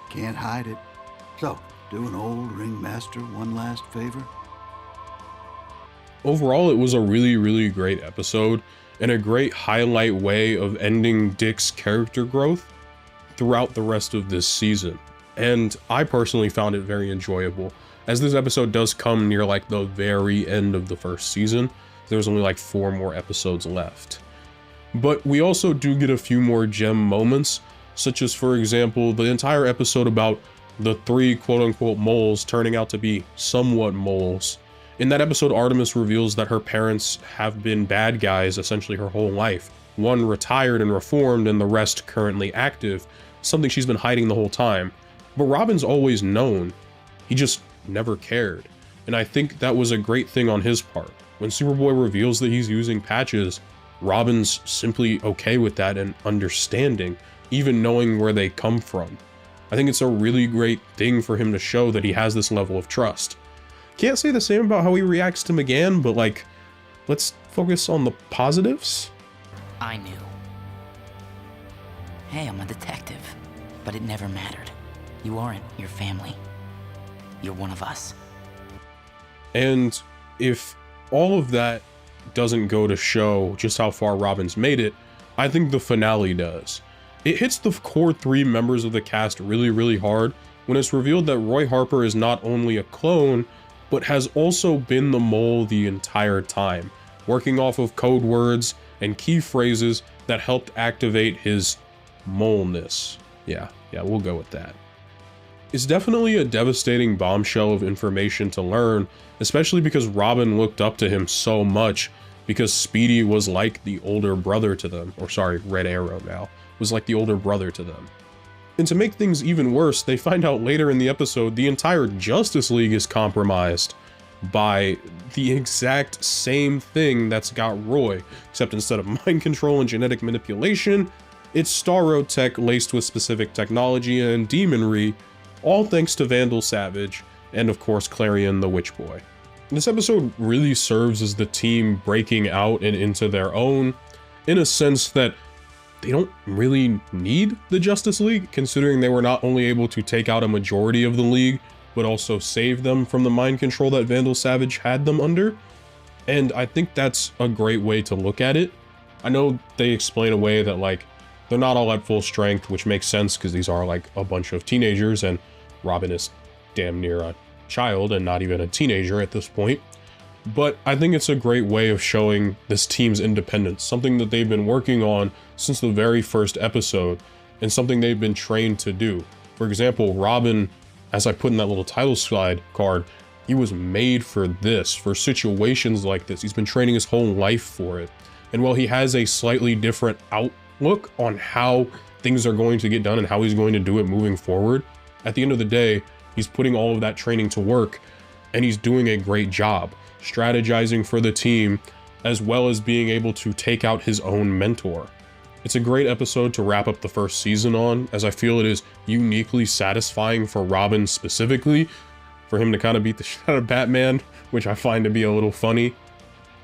Can't hide it. So, do an old ringmaster one last favor? Overall, it was a really, really great episode and a great highlight way of ending Dick's character growth throughout the rest of this season. And I personally found it very enjoyable, as this episode does come near like the very end of the first season. There's only like 4 more episodes left. But we also do get a few more gem moments, such as, for example, the entire episode about the 3 quote-unquote moles turning out to be somewhat moles. In that episode, Artemis reveals that her parents have been bad guys essentially her whole life. One retired and reformed, and the rest currently active, something she's been hiding the whole time. But Robin's always known. He just never cared. And I think that was a great thing on his part. When Superboy reveals that he's using patches, Robin's simply okay with that and understanding, even knowing where they come from. I think it's a really great thing for him to show that he has this level of trust. Can't say the same about how he reacts to McGann, but like, let's focus on the positives. I knew. Hey, I'm a detective, but it never mattered. You aren't your family. You're one of us. And if all of that doesn't go to show just how far Robin's made it, I think the finale does. It hits the core 3 members of the cast really, really hard when it's revealed that Roy Harper is not only a clone, but has also been the mole the entire time, working off of code words and key phrases that helped activate his moleness. Yeah, we'll go with that. It's definitely a devastating bombshell of information to learn, especially because Robin looked up to him so much because Speedy was like the older brother to them, or sorry, Red Arrow now, was like the older brother to them. And to make things even worse, they find out later in the episode the entire Justice League is compromised by the exact same thing that's got Roy, except instead of mind control and genetic manipulation, it's Starro tech laced with specific technology and demonry, all thanks to Vandal Savage, and of course Clarion the Witch Boy. This episode really serves as the team breaking out and into their own, in a sense that they don't really need the Justice League, considering they were not only able to take out a majority of the League, but also save them from the mind control that Vandal Savage had them under. And I think that's a great way to look at it. I know they explain away that like, they're not all at full strength, which makes sense because these are like a bunch of teenagers and Robin is damn near a child and not even a teenager at this point. But I think it's a great way of showing this team's independence, something that they've been working on since the very first episode and something they've been trained to do. For example, Robin, as I put in that little title slide card, he was made for this, for situations like this. He's been training his whole life for it. And while he has a slightly different outlook on how things are going to get done and how he's going to do it moving forward, at the end of the day, he's putting all of that training to work and he's doing a great job strategizing for the team, as well as being able to take out his own mentor. It's a great episode to wrap up the first season on, as I feel it is uniquely satisfying for Robin specifically, for him to kind of beat the shit out of Batman, which I find to be a little funny.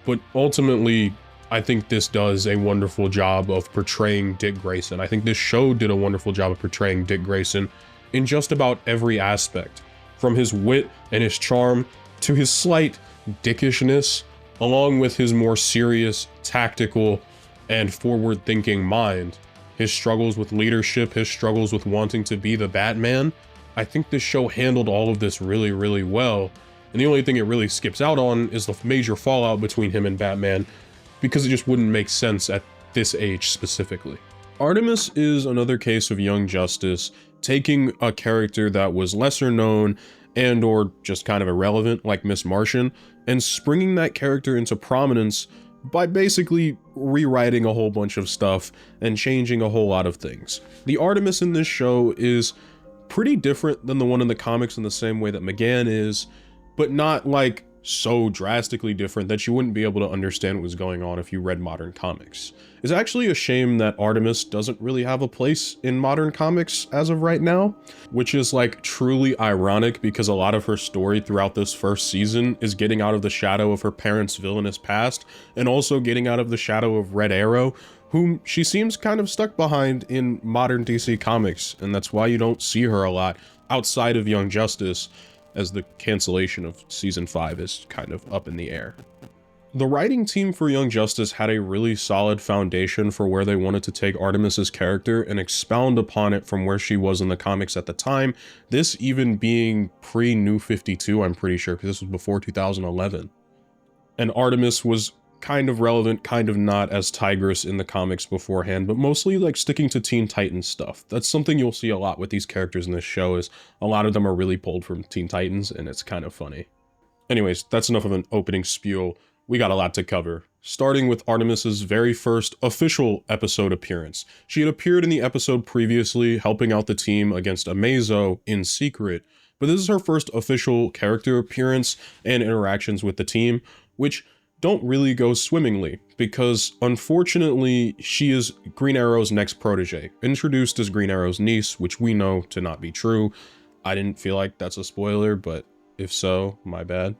But ultimately, I think this does a wonderful job of portraying Dick Grayson. I think this show did a wonderful job of portraying Dick Grayson in just about every aspect, from his wit and his charm to his slight dickishness, along with his more serious, tactical, and forward-thinking mind. His struggles with leadership, his struggles with wanting to be the Batman. I think this show handled all of this really, really well. And the only thing it really skips out on is the major fallout between him and Batman, because it just wouldn't make sense at this age specifically. Artemis is another case of Young Justice taking a character that was lesser known and or just kind of irrelevant like Miss Martian and springing that character into prominence by basically rewriting a whole bunch of stuff and changing a whole lot of things. The Artemis in this show is pretty different than the one in the comics in the same way that McGann is, but not like so drastically different that you wouldn't be able to understand what was going on if you read modern comics. It's actually a shame that Artemis doesn't really have a place in modern comics as of right now, which is like truly ironic because a lot of her story throughout this first season is getting out of the shadow of her parents' villainous past and also getting out of the shadow of Red Arrow, whom she seems kind of stuck behind in modern DC comics, and that's why you don't see her a lot outside of Young Justice, as the cancellation of season 5 is kind of up in the air. The writing team for Young Justice had a really solid foundation for where they wanted to take Artemis's character and expound upon it from where she was in the comics at the time, this even being pre-New 52, I'm pretty sure, because this was before 2011. And Artemis was kind of relevant, kind of not, as Tigress in the comics beforehand, but mostly like sticking to Teen Titans stuff. That's something you'll see a lot with these characters in this show, is a lot of them are really pulled from Teen Titans, and it's kind of funny. Anyways, that's enough of an opening spiel. We got a lot to cover, starting with Artemis's very first official episode appearance. She had appeared in the episode previously, helping out the team against Amazo in secret, but this is her first official character appearance and interactions with the team, which don't really go swimmingly, because unfortunately she is Green Arrow's next protege, introduced as Green Arrow's niece, which we know to not be true. I didn't feel like that's a spoiler, but if so, my bad.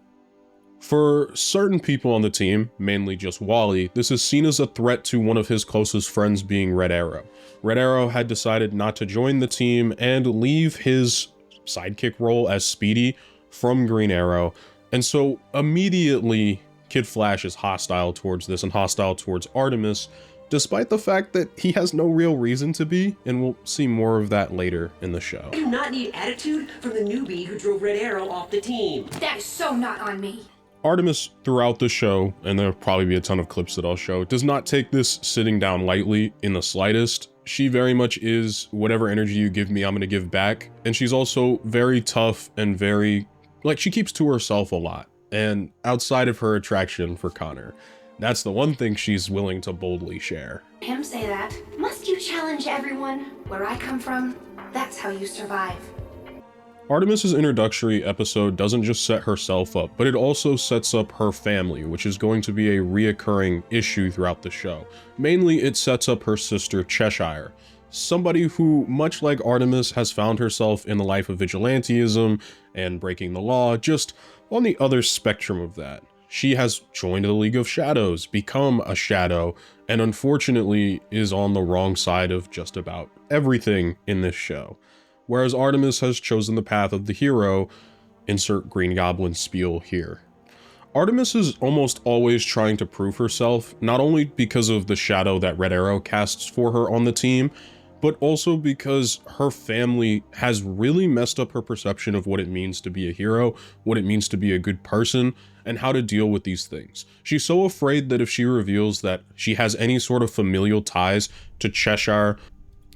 For certain people on the team, mainly just Wally, this is seen as a threat to one of his closest friends being Red Arrow. Red Arrow had decided not to join the team and leave his sidekick role as Speedy from Green Arrow, and so immediately Kid Flash is hostile towards this and hostile towards Artemis, despite the fact that he has no real reason to be, and we'll see more of that later in the show. I do not need attitude from the newbie who drove Red Arrow off the team. That is so not on me. Artemis, throughout the show, and there'll probably be a ton of clips that I'll show, does not take this sitting down lightly in the slightest. She very much is, whatever energy you give me, I'm gonna give back. And she's also very tough and very, like, she keeps to herself a lot. And outside of her attraction for Connor, that's the one thing she's willing to boldly share. Him say that. Must you challenge everyone? Where I come from, that's how you survive. Artemis's introductory episode doesn't just set herself up, but it also sets up her family, which is going to be a reoccurring issue throughout the show. Mainly, it sets up her sister Cheshire, somebody who, much like Artemis, has found herself in the life of vigilantism and breaking the law, just on the other spectrum of that. She has joined the League of Shadows, become a shadow, and unfortunately is on the wrong side of just about everything in this show. Whereas Artemis has chosen the path of the hero, insert Green Goblin spiel here. Artemis is almost always trying to prove herself, not only because of the shadow that Red Arrow casts for her on the team, but also because her family has really messed up her perception of what it means to be a hero, what it means to be a good person, and how to deal with these things. She's so afraid that if she reveals that she has any sort of familial ties to Cheshire,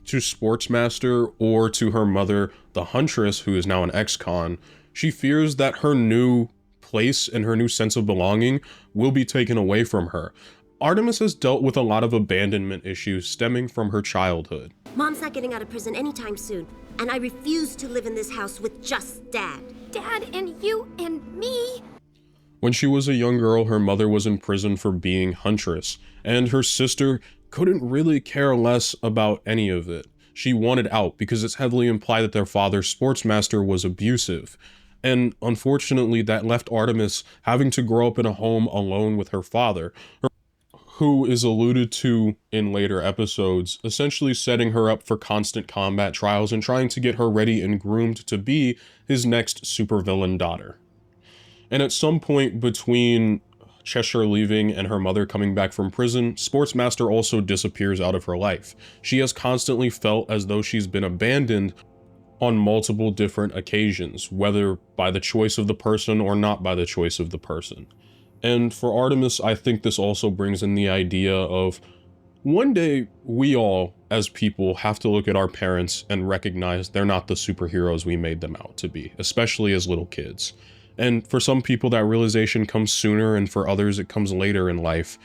to Sportsmaster, or to her mother, the Huntress, who is now an ex-con, she fears that her new place and her new sense of belonging will be taken away from her. Artemis has dealt with a lot of abandonment issues stemming from her childhood. Mom's not getting out of prison anytime soon, and I refuse to live in this house with just Dad. Dad and you and me? When she was a young girl, her mother was in prison for being Huntress, and her sister couldn't really care less about any of it. She wanted out because it's heavily implied that their father, Sportsmaster, was abusive. And unfortunately, that left Artemis having to grow up in a home alone with her father, who is alluded to in later episodes, essentially setting her up for constant combat trials and trying to get her ready and groomed to be his next supervillain daughter. And at some point between Cheshire leaving and her mother coming back from prison, Sportsmaster also disappears out of her life. She has constantly felt as though she's been abandoned on multiple different occasions, whether by the choice of the person or not by the choice of the person. And for Artemis, I think this also brings in the idea of one day we all, as people, have to look at our parents and recognize they're not the superheroes we made them out to be, especially as little kids. And for some people, that realization comes sooner, and for others, it comes later in life.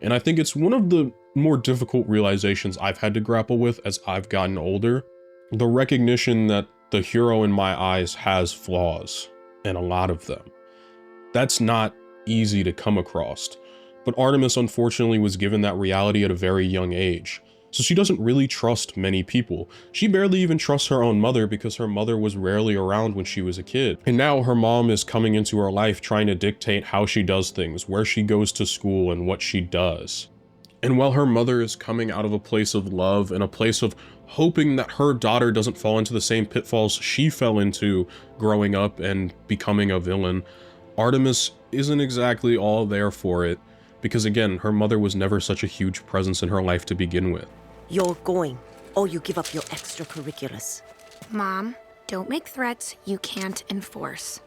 And I think it's one of the more difficult realizations I've had to grapple with as I've gotten older. The recognition that the hero in my eyes has flaws, and a lot of them. That's not easy to come across. But Artemis, unfortunately, was given that reality at a very young age. So she doesn't really trust many people. She barely even trusts her own mother because her mother was rarely around when she was a kid. And now her mom is coming into her life trying to dictate how she does things, where she goes to school, and what she does. And while her mother is coming out of a place of love and a place of hoping that her daughter doesn't fall into the same pitfalls she fell into growing up and becoming a villain, Artemis isn't exactly all there for it, because again, her mother was never such a huge presence in her life to begin with. You're going, or you give up your extracurriculars. Mom, don't make threats you can't enforce.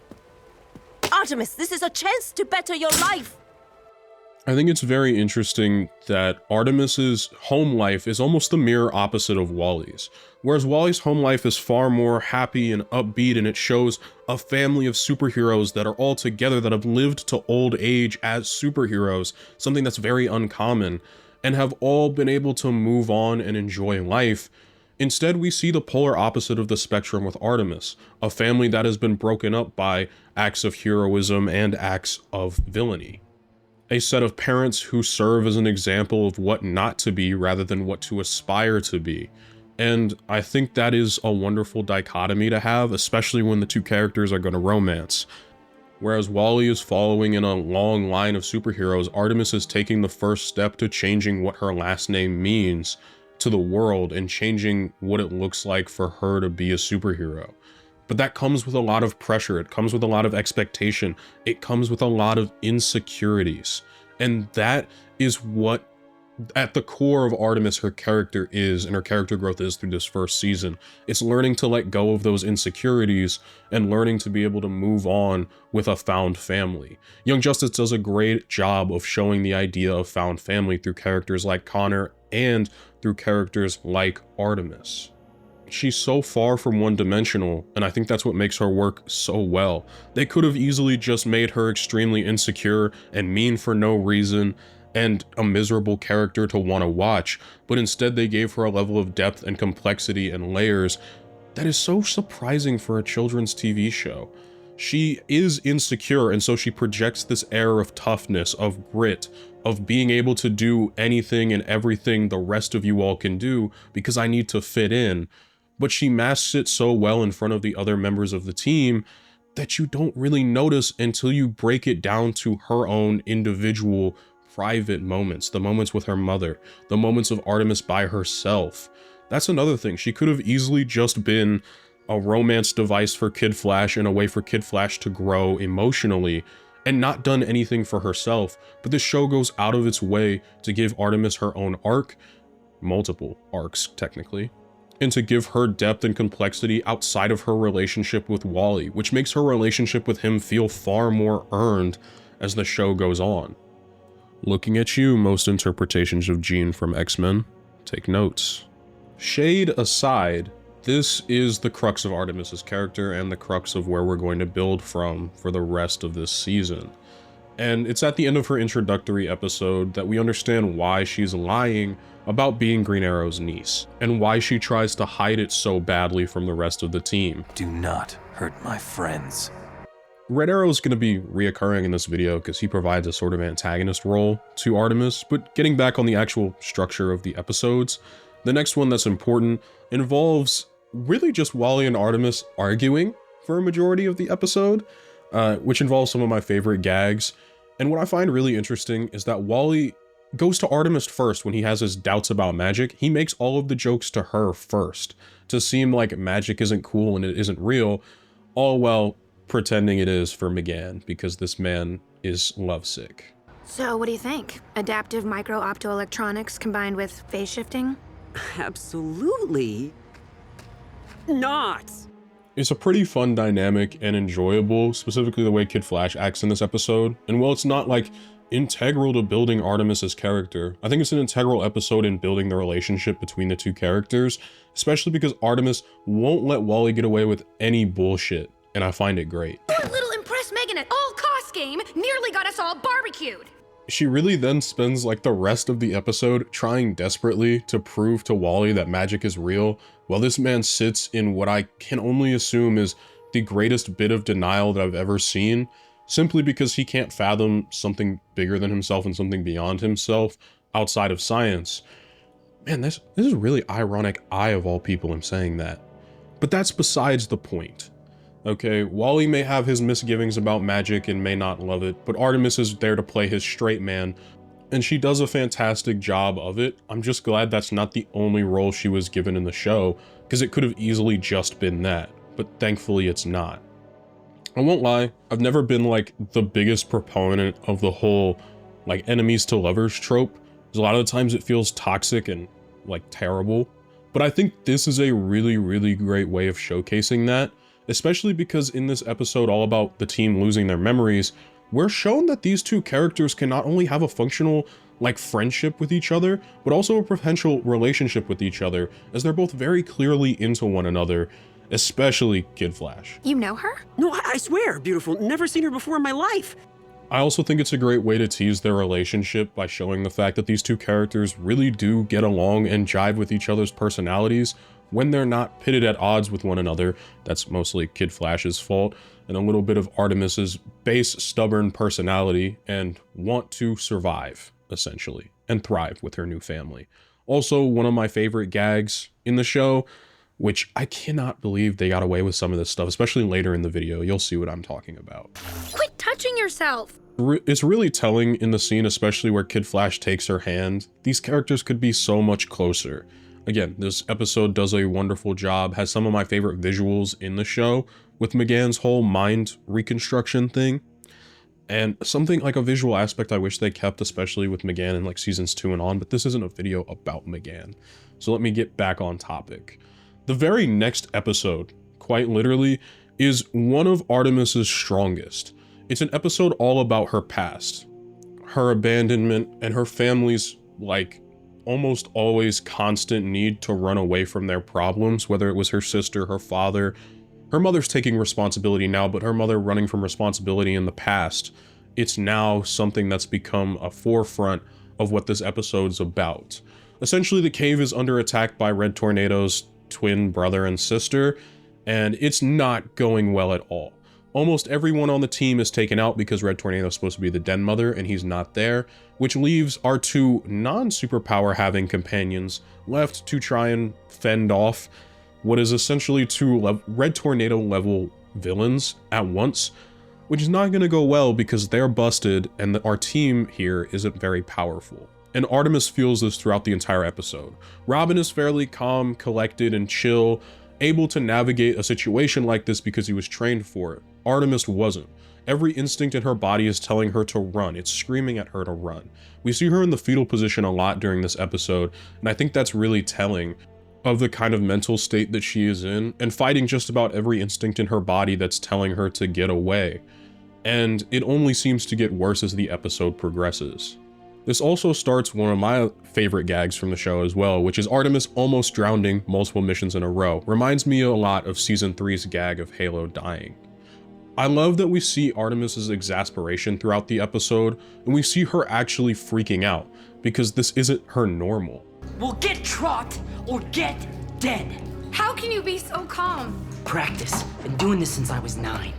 Artemis, this is a chance to better your life! I think it's very interesting that Artemis's home life is almost the mirror opposite of Wally's. Whereas Wally's home life is far more happy and upbeat, and it shows a family of superheroes that are all together, that have lived to old age as superheroes, something that's very uncommon, and have all been able to move on and enjoy life. Instead, we see the polar opposite of the spectrum with Artemis, a family that has been broken up by acts of heroism and acts of villainy. A set of parents who serve as an example of what not to be rather than what to aspire to be. And I think that is a wonderful dichotomy to have, especially when the two characters are going to romance. Whereas Wally is following in a long line of superheroes, Artemis is taking the first step to changing what her last name means to the world and changing what it looks like for her to be a superhero. But that comes with a lot of pressure, it comes with a lot of expectation, it comes with a lot of insecurities. And that is what, at the core of Artemis, her character is, and her character growth is through this first season. It's learning to let go of those insecurities and learning to be able to move on with a found family. Young Justice does a great job of showing the idea of found family through characters like Connor and through characters like Artemis. She's so far from one-dimensional, and I think that's what makes her work so well. They could have easily just made her extremely insecure and mean for no reason, and a miserable character to want to watch, but instead they gave her a level of depth and complexity and layers that is so surprising for a children's TV show. She is insecure, and so she projects this air of toughness, of grit, of being able to do anything and everything the rest of you all can do because I need to fit in. But she masks it so well in front of the other members of the team that you don't really notice until you break it down to her own individual private moments, the moments with her mother, the moments of Artemis by herself. That's another thing. She could have easily just been a romance device for Kid Flash and a way for Kid Flash to grow emotionally and not done anything for herself. But this show goes out of its way to give Artemis her own arc, multiple arcs technically, and to give her depth and complexity outside of her relationship with Wally, which makes her relationship with him feel far more earned as the show goes on. Looking at you, most interpretations of Jean from X-Men, take notes. Shade aside, this is the crux of Artemis's character and the crux of where we're going to build from for the rest of this season. And it's at the end of her introductory episode that we understand why she's lying about being Green Arrow's niece, and why she tries to hide it so badly from the rest of the team. Do not hurt my friends. Red Arrow is going to be reoccurring in this video because he provides a sort of antagonist role to Artemis, but getting back on the actual structure of the episodes, the next one that's important involves really just Wally and Artemis arguing for a majority of the episode, which involves some of my favorite gags. And what I find really interesting is that Wally goes to Artemis first when he has his doubts about magic. He makes all of the jokes to her first to seem like magic isn't cool and it isn't real, all while pretending it is for McGann because this man is lovesick. So what do you think? Adaptive micro-optoelectronics combined with phase shifting? Absolutely not. It's a pretty fun dynamic and enjoyable, specifically the way Kid Flash acts in this episode. And while it's not like integral to building Artemis's character, I think it's an integral episode in building the relationship between the two characters, especially because Artemis won't let Wally get away with any bullshit, and I find it great. That little impress Megan at all costs game nearly got us all barbecued. She really then spends like the rest of the episode trying desperately to prove to Wally that magic is real, while this man sits in what I can only assume is the greatest bit of denial that I've ever seen, simply because he can't fathom something bigger than himself and something beyond himself outside of science. Man, this is really ironic. I, of all people, am saying that. But that's besides the point. Okay, Wally may have his misgivings about magic and may not love it, but Artemis is there to play his straight man, and she does a fantastic job of it. I'm just glad that's not the only role she was given in the show, because it could have easily just been that, but thankfully it's not. I won't lie, I've never been like the biggest proponent of the whole like enemies to lovers trope, because a lot of the times it feels toxic and like terrible, but I think this is a really great way of showcasing that, especially because in this episode all about the team losing their memories, we're shown that these two characters can not only have a functional like friendship with each other, but also a potential relationship with each other, as they're both very clearly into one another, especially Kid Flash. You know her? No, I swear, beautiful. Never seen her before in my life. I also think it's a great way to tease their relationship by showing the fact that these two characters really do get along and jive with each other's personalities, when they're not pitted at odds with one another. That's mostly Kid Flash's fault, and a little bit of Artemis's base stubborn personality and want to survive, essentially, and thrive with her new family. Also, one of my favorite gags in the show, which I cannot believe they got away with some of this stuff, especially later in the video. You'll see what I'm talking about. Quit touching yourself! It's really telling in the scene, especially where Kid Flash takes her hand. These characters could be so much closer. Again, this episode does a wonderful job, has some of my favorite visuals in the show, with McGann's whole mind reconstruction thing. And something like a visual aspect I wish they kept, especially with McGann in like seasons 2 and on, but this isn't a video about McGann. So let me get back on topic. The very next episode, quite literally, is one of Artemis's strongest. It's an episode all about her past, her abandonment, and her family's, like, almost always constant need to run away from their problems, whether it was her sister, her father. Her mother's taking responsibility now, but her mother running from responsibility in the past. It's now something that's become a forefront of what this episode's about. Essentially, the cave is under attack by Red Tornado's twin brother and sister, and it's not going well at all. Almost everyone on the team is taken out because Red Tornado is supposed to be the den mother, and he's not there, which leaves our two non-superpower having companions left to try and fend off what is essentially two Red Tornado level villains at once, which is not going to go well because they're busted and our team here isn't very powerful. And Artemis feels this throughout the entire episode. Robin is fairly calm, collected, and chill, able to navigate a situation like this because he was trained for it. Artemis wasn't. Every instinct in her body is telling her to run. It's screaming at her to run. We see her in the fetal position a lot during this episode, and I think that's really telling of the kind of mental state that she is in, and fighting just about every instinct in her body that's telling her to get away. And it only seems to get worse as the episode progresses. This also starts one of my favorite gags from the show as well, which is Artemis almost drowning multiple missions in a row. Reminds me a lot of season 3's gag of Halo dying. I love that we see Artemis's exasperation throughout the episode, and we see her actually freaking out, because this isn't her normal. We'll get Trot or get dead. How can you be so calm? Practice. Been doing this since I was 9.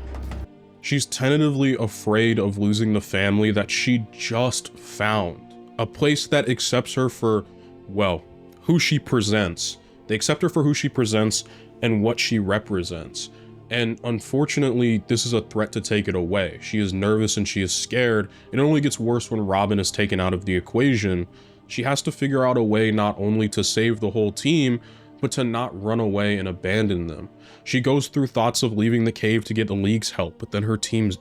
She's tentatively afraid of losing the family that she just found. A place that accepts her for, well, who she presents. They accept her for who she presents and what she represents. And unfortunately, this is a threat to take it away. She is nervous and she is scared. It only gets worse when Robin is taken out of the equation. She has to figure out a way not only to save the whole team, but to not run away and abandon them. She goes through thoughts of leaving the cave to get the League's help, but then her team's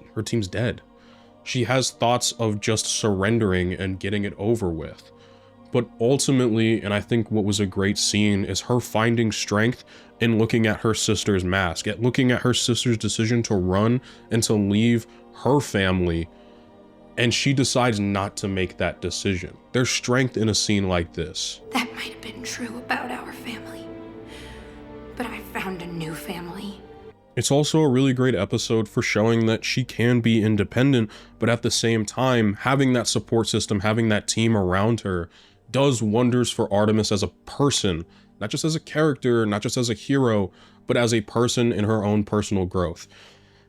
dead. She has thoughts of just surrendering and getting it over with. But ultimately, and I think what was a great scene, is her finding strength in looking at her sister's mask, at looking at her sister's decision to run and to leave her family, and she decides not to make that decision. There's strength in a scene like this. That might have been true about our family, but I found a new family. It's also a really great episode for showing that she can be independent, but at the same time, having that support system, having that team around her, does wonders for Artemis as a person, not just as a character, not just as a hero, but as a person in her own personal growth.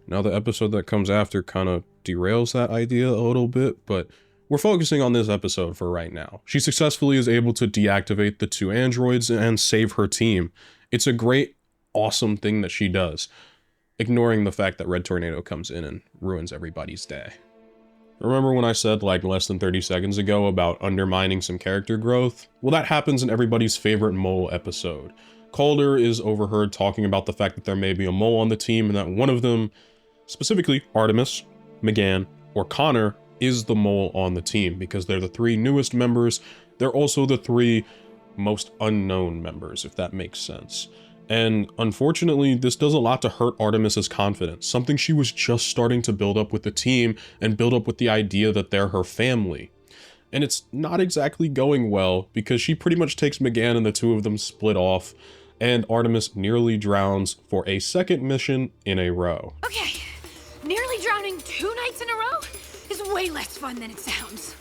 Now, the episode that comes after kind of derails that idea a little bit, but we're focusing on this episode for right now. She successfully is able to deactivate the 2 androids and save her team. It's a great, awesome thing that she does, ignoring the fact that Red Tornado comes in and ruins everybody's day. Remember when I said like less than 30 seconds ago about undermining some character growth? Well, that happens in everybody's favorite mole episode. Calder is overheard talking about the fact that there may be a mole on the team and that one of them, specifically Artemis, McGann, or Connor, is the mole on the team because they're the 3 newest members. They're also the 3 most unknown members, if that makes sense. And unfortunately, this does a lot to hurt Artemis's confidence, something she was just starting to build up with the team and build up with the idea that they're her family. And it's not exactly going well because she pretty much takes McGann and the 2 of them split off, and Artemis nearly drowns for a second mission in a row. Okay, nearly drowning 2 nights in a row is way less fun than it sounds.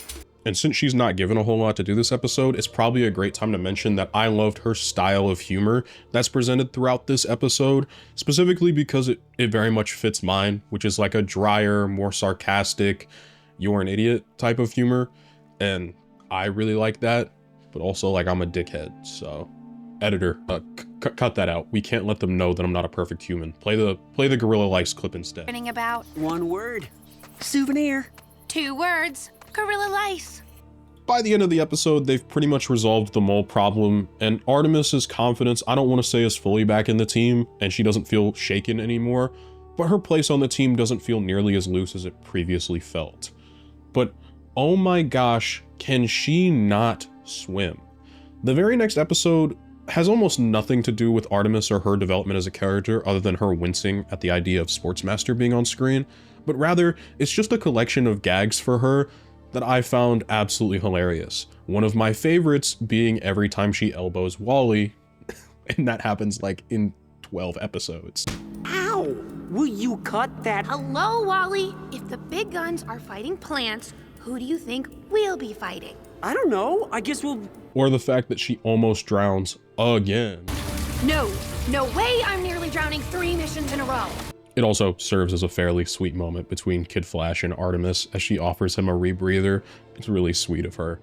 And since she's not given a whole lot to do this episode, it's probably a great time to mention that I loved her style of humor that's presented throughout this episode, specifically because it very much fits mine, which is like a drier, more sarcastic, you're an idiot type of humor. And I really like that, but also like I'm a dickhead, so editor, cut that out. We can't let them know that I'm not a perfect human. Play the Gorilla Lice clip instead. About 1 word. Souvenir. 2 words. Gorilla lice. By the end of the episode, they've pretty much resolved the mole problem, and Artemis's confidence, I don't want to say is fully back in the team, and she doesn't feel shaken anymore, but her place on the team doesn't feel nearly as loose as it previously felt. But oh my gosh, can she not swim? The very next episode has almost nothing to do with Artemis or her development as a character other than her wincing at the idea of Sportsmaster being on screen, but rather it's just a collection of gags for her that I found absolutely hilarious. One of my favorites being every time she elbows Wally, and that happens like in 12 episodes. Ow! Will you cut that? Hello, Wally. If the big guns are fighting plants, who do you think we'll be fighting? I don't know. I guess we'll... Or the fact that she almost drowns again. No way I'm nearly drowning 3 missions in a row. It also serves as a fairly sweet moment between Kid Flash and Artemis as she offers him a rebreather. It's really sweet of her.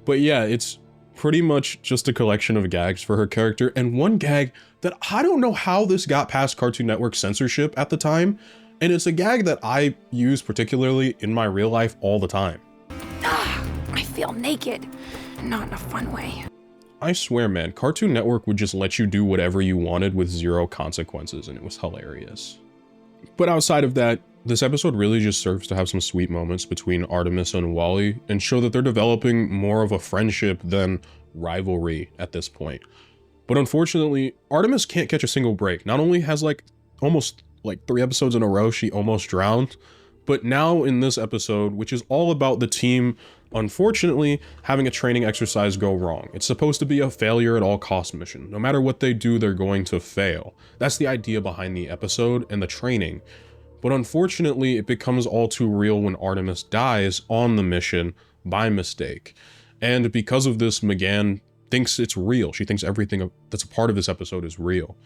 But yeah, it's pretty much just a collection of gags for her character, and one gag that I don't know how this got past Cartoon Network censorship at the time, and it's a gag that I use particularly in my real life all the time. I feel naked. Not in a fun way. I swear, man, Cartoon Network would just let you do whatever you wanted with 0 consequences, and it was hilarious. But outside of that, this episode really just serves to have some sweet moments between Artemis and Wally and show that they're developing more of a friendship than rivalry at this point. But unfortunately, Artemis can't catch a single break. Not only has almost 3 episodes in a row she almost drowned, but now in this episode, which is all about the team, unfortunately, having a training exercise go wrong. It's supposed to be a failure at all cost mission. No matter what they do, they're going to fail. That's the idea behind the episode and the training. But unfortunately, it becomes all too real when Artemis dies on the mission by mistake. And because of this, McGann thinks it's real. She thinks everything that's a part of this episode is real.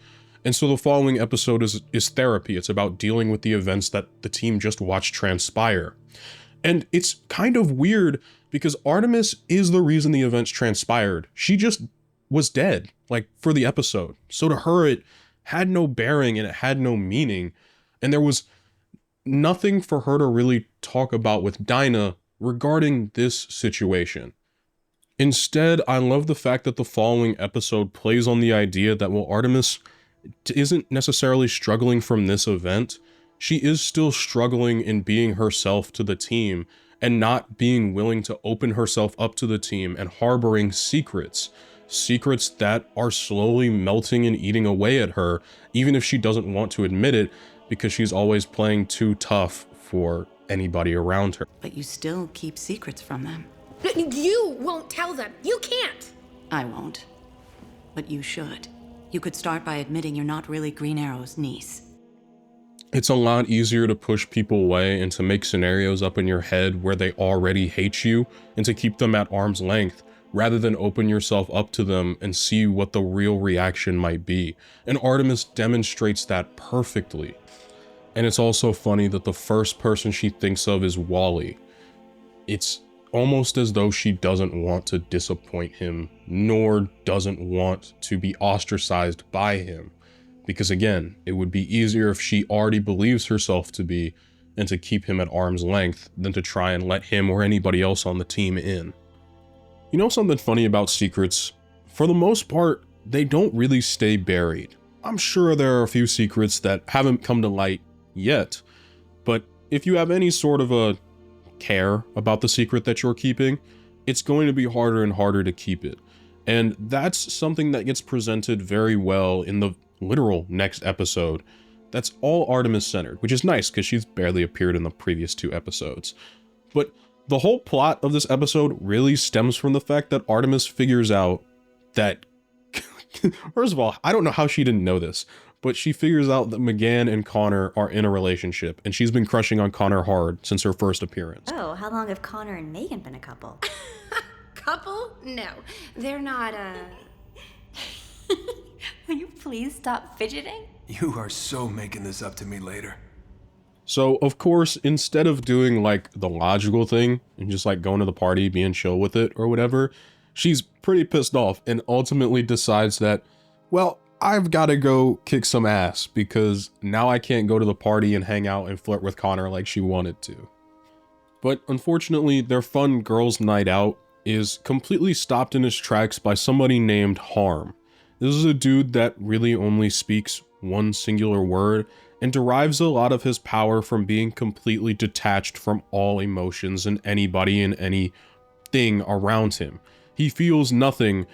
And so the following episode is therapy. It's about dealing with the events that the team just watched transpire. And it's kind of weird because Artemis is the reason the events transpired. She just was dead, for the episode. So to her, it had no bearing and it had no meaning. And there was nothing for her to really talk about with Dinah regarding this situation. Instead, I love the fact that the following episode plays on the idea that while Artemis isn't necessarily struggling from this event, she is still struggling in being herself to the team and not being willing to open herself up to the team and harboring secrets that are slowly melting and eating away at her, even if she doesn't want to admit it, because she's always playing too tough for anybody around her. But you still keep secrets from them. You won't tell them. You can't. I won't. But you should. You could start by admitting you're not really Green Arrow's niece. It's a lot easier to push people away and to make scenarios up in your head where they already hate you and to keep them at arm's length rather than open yourself up to them and see what the real reaction might be. And Artemis demonstrates that perfectly. And it's also funny that the first person she thinks of is Wally. It's almost as though she doesn't want to disappoint him, nor doesn't want to be ostracized by him. Because again, it would be easier if she already believes herself to be and to keep him at arm's length than to try and let him or anybody else on the team in. You know something funny about secrets? For the most part, they don't really stay buried. I'm sure there are a few secrets that haven't come to light yet, but if you have any sort of a care about the secret that you're keeping, it's going to be harder and harder to keep it. And that's something that gets presented very well in the literal next episode. That's all Artemis centered, which is nice because she's barely appeared in the previous 2 episodes. But the whole plot of this episode really stems from the fact that Artemis figures out that, first of all, I don't know how she didn't know this, but she figures out that McGann and Connor are in a relationship, and she's been crushing on Connor hard since her first appearance. Oh, how long have Connor and Megan been a couple? Couple? No, they're not, Will you please stop fidgeting? You are so making this up to me later. So, of course, instead of doing like the logical thing and just like going to the party, being chill with it or whatever, she's pretty pissed off and ultimately decides that, well, I've got to go kick some ass because now I can't go to the party and hang out and flirt with Connor like she wanted to. But unfortunately, their fun girls' night out is completely stopped in its tracks by somebody named Harm. This is a dude that really only speaks one singular word and derives a lot of his power from being completely detached from all emotions and anybody and anything around him. He feels nothing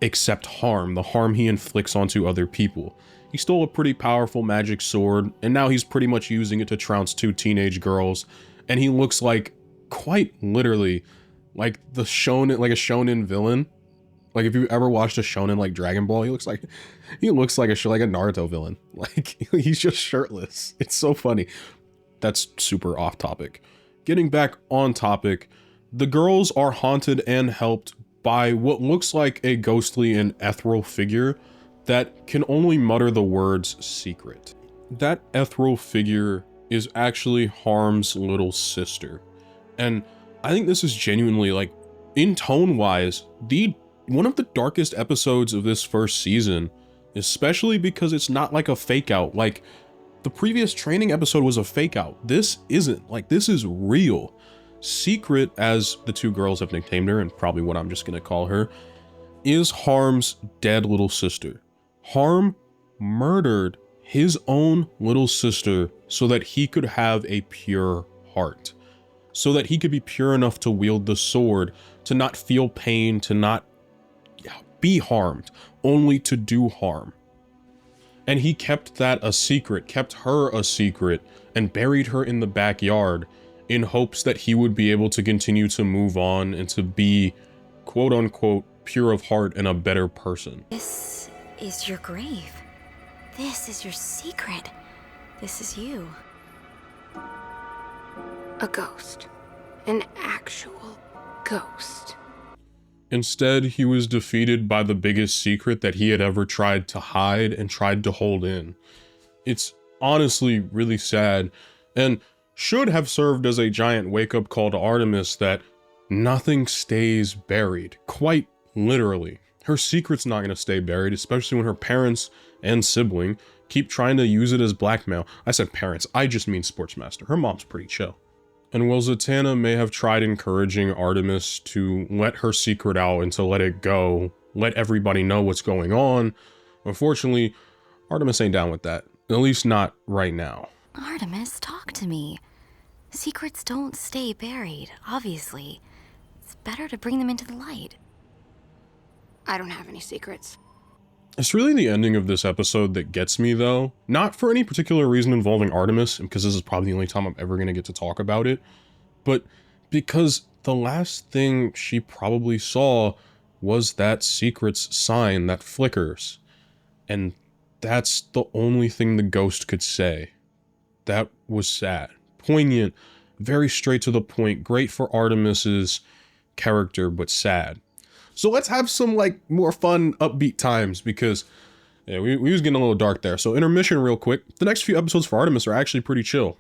except harm, the harm he inflicts onto other people. He stole a pretty powerful magic sword, and now he's pretty much using it to trounce 2 teenage girls, and he looks like, quite literally, like a shonen villain. Like if you ever watched a shonen like Dragon Ball, he looks like a Naruto villain. Like he's just shirtless. It's so funny. That's super off topic. Getting back on topic, the girls are haunted and helped by what looks like a ghostly and ethereal figure that can only mutter the words secret. That ethereal figure is actually Harm's little sister. And I think this is genuinely, like, in tone wise, one of the darkest episodes of this first season, especially because it's not like a fake out. Like the previous training episode was a fake out. This isn't. Like, this is real. Secret, as the 2 girls have nicknamed her, and probably what I'm just gonna call her, is Harm's dead little sister. Harm murdered his own little sister so that he could have a pure heart. So that he could be pure enough to wield the sword, to not feel pain, to not be harmed, only to do harm. And he kept that a secret, kept her a secret, and buried her in the backyard in hopes that he would be able to continue to move on and to be, quote unquote, pure of heart and a better person. This is your grave. This is your secret. This is you. a ghost. An actual ghost. Instead, he was defeated by the biggest secret that he had ever tried to hide and tried to hold in. It's honestly really sad, and should have served as a giant wake-up call to Artemis that nothing stays buried, quite literally. Her secret's not going to stay buried, especially when her parents and sibling keep trying to use it as blackmail. I said parents, I just mean Sportsmaster. Her mom's pretty chill. And while Zatatana may have tried encouraging Artemis to let her secret out and to let it go, let everybody know what's going on, unfortunately, Artemis ain't down with that. At least not right now. Artemis, talk to me. Secrets don't stay buried, obviously. It's better to bring them into the light. I don't have any secrets. It's really the ending of this episode that gets me, though. Not for any particular reason involving Artemis, because this is probably the only time I'm ever going to get to talk about it, but because the last thing she probably saw was that secret's sign that flickers. And that's the only thing the ghost could say. That was sad. Poignant, very straight to the point, great for Artemis's character, but sad. So let's have some more fun, upbeat times, because yeah, we was getting a little dark there. So intermission real quick. The next few episodes for Artemis are actually pretty chill.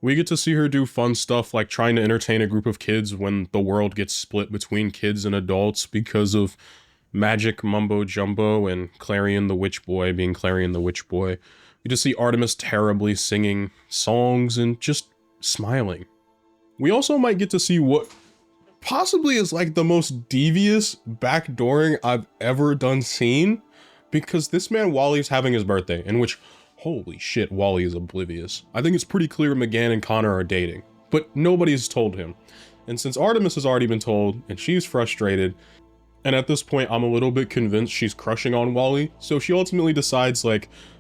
We get to see her do fun stuff like trying to entertain a group of kids when the world gets split between kids and adults because of magic mumbo jumbo and Clarion the Witch Boy being Clarion the Witch Boy. We just see Artemis terribly singing songs and just smiling. We also might get to see what possibly is the most devious backdooring I've ever seen, because this man Wally's having his birthday, in which, holy shit, Wally is oblivious. I think it's pretty clear McGann and Connor are dating, but nobody's told him. And since Artemis has already been told, and she's frustrated, and at this point I'm a little bit convinced she's crushing on Wally, so she ultimately decides,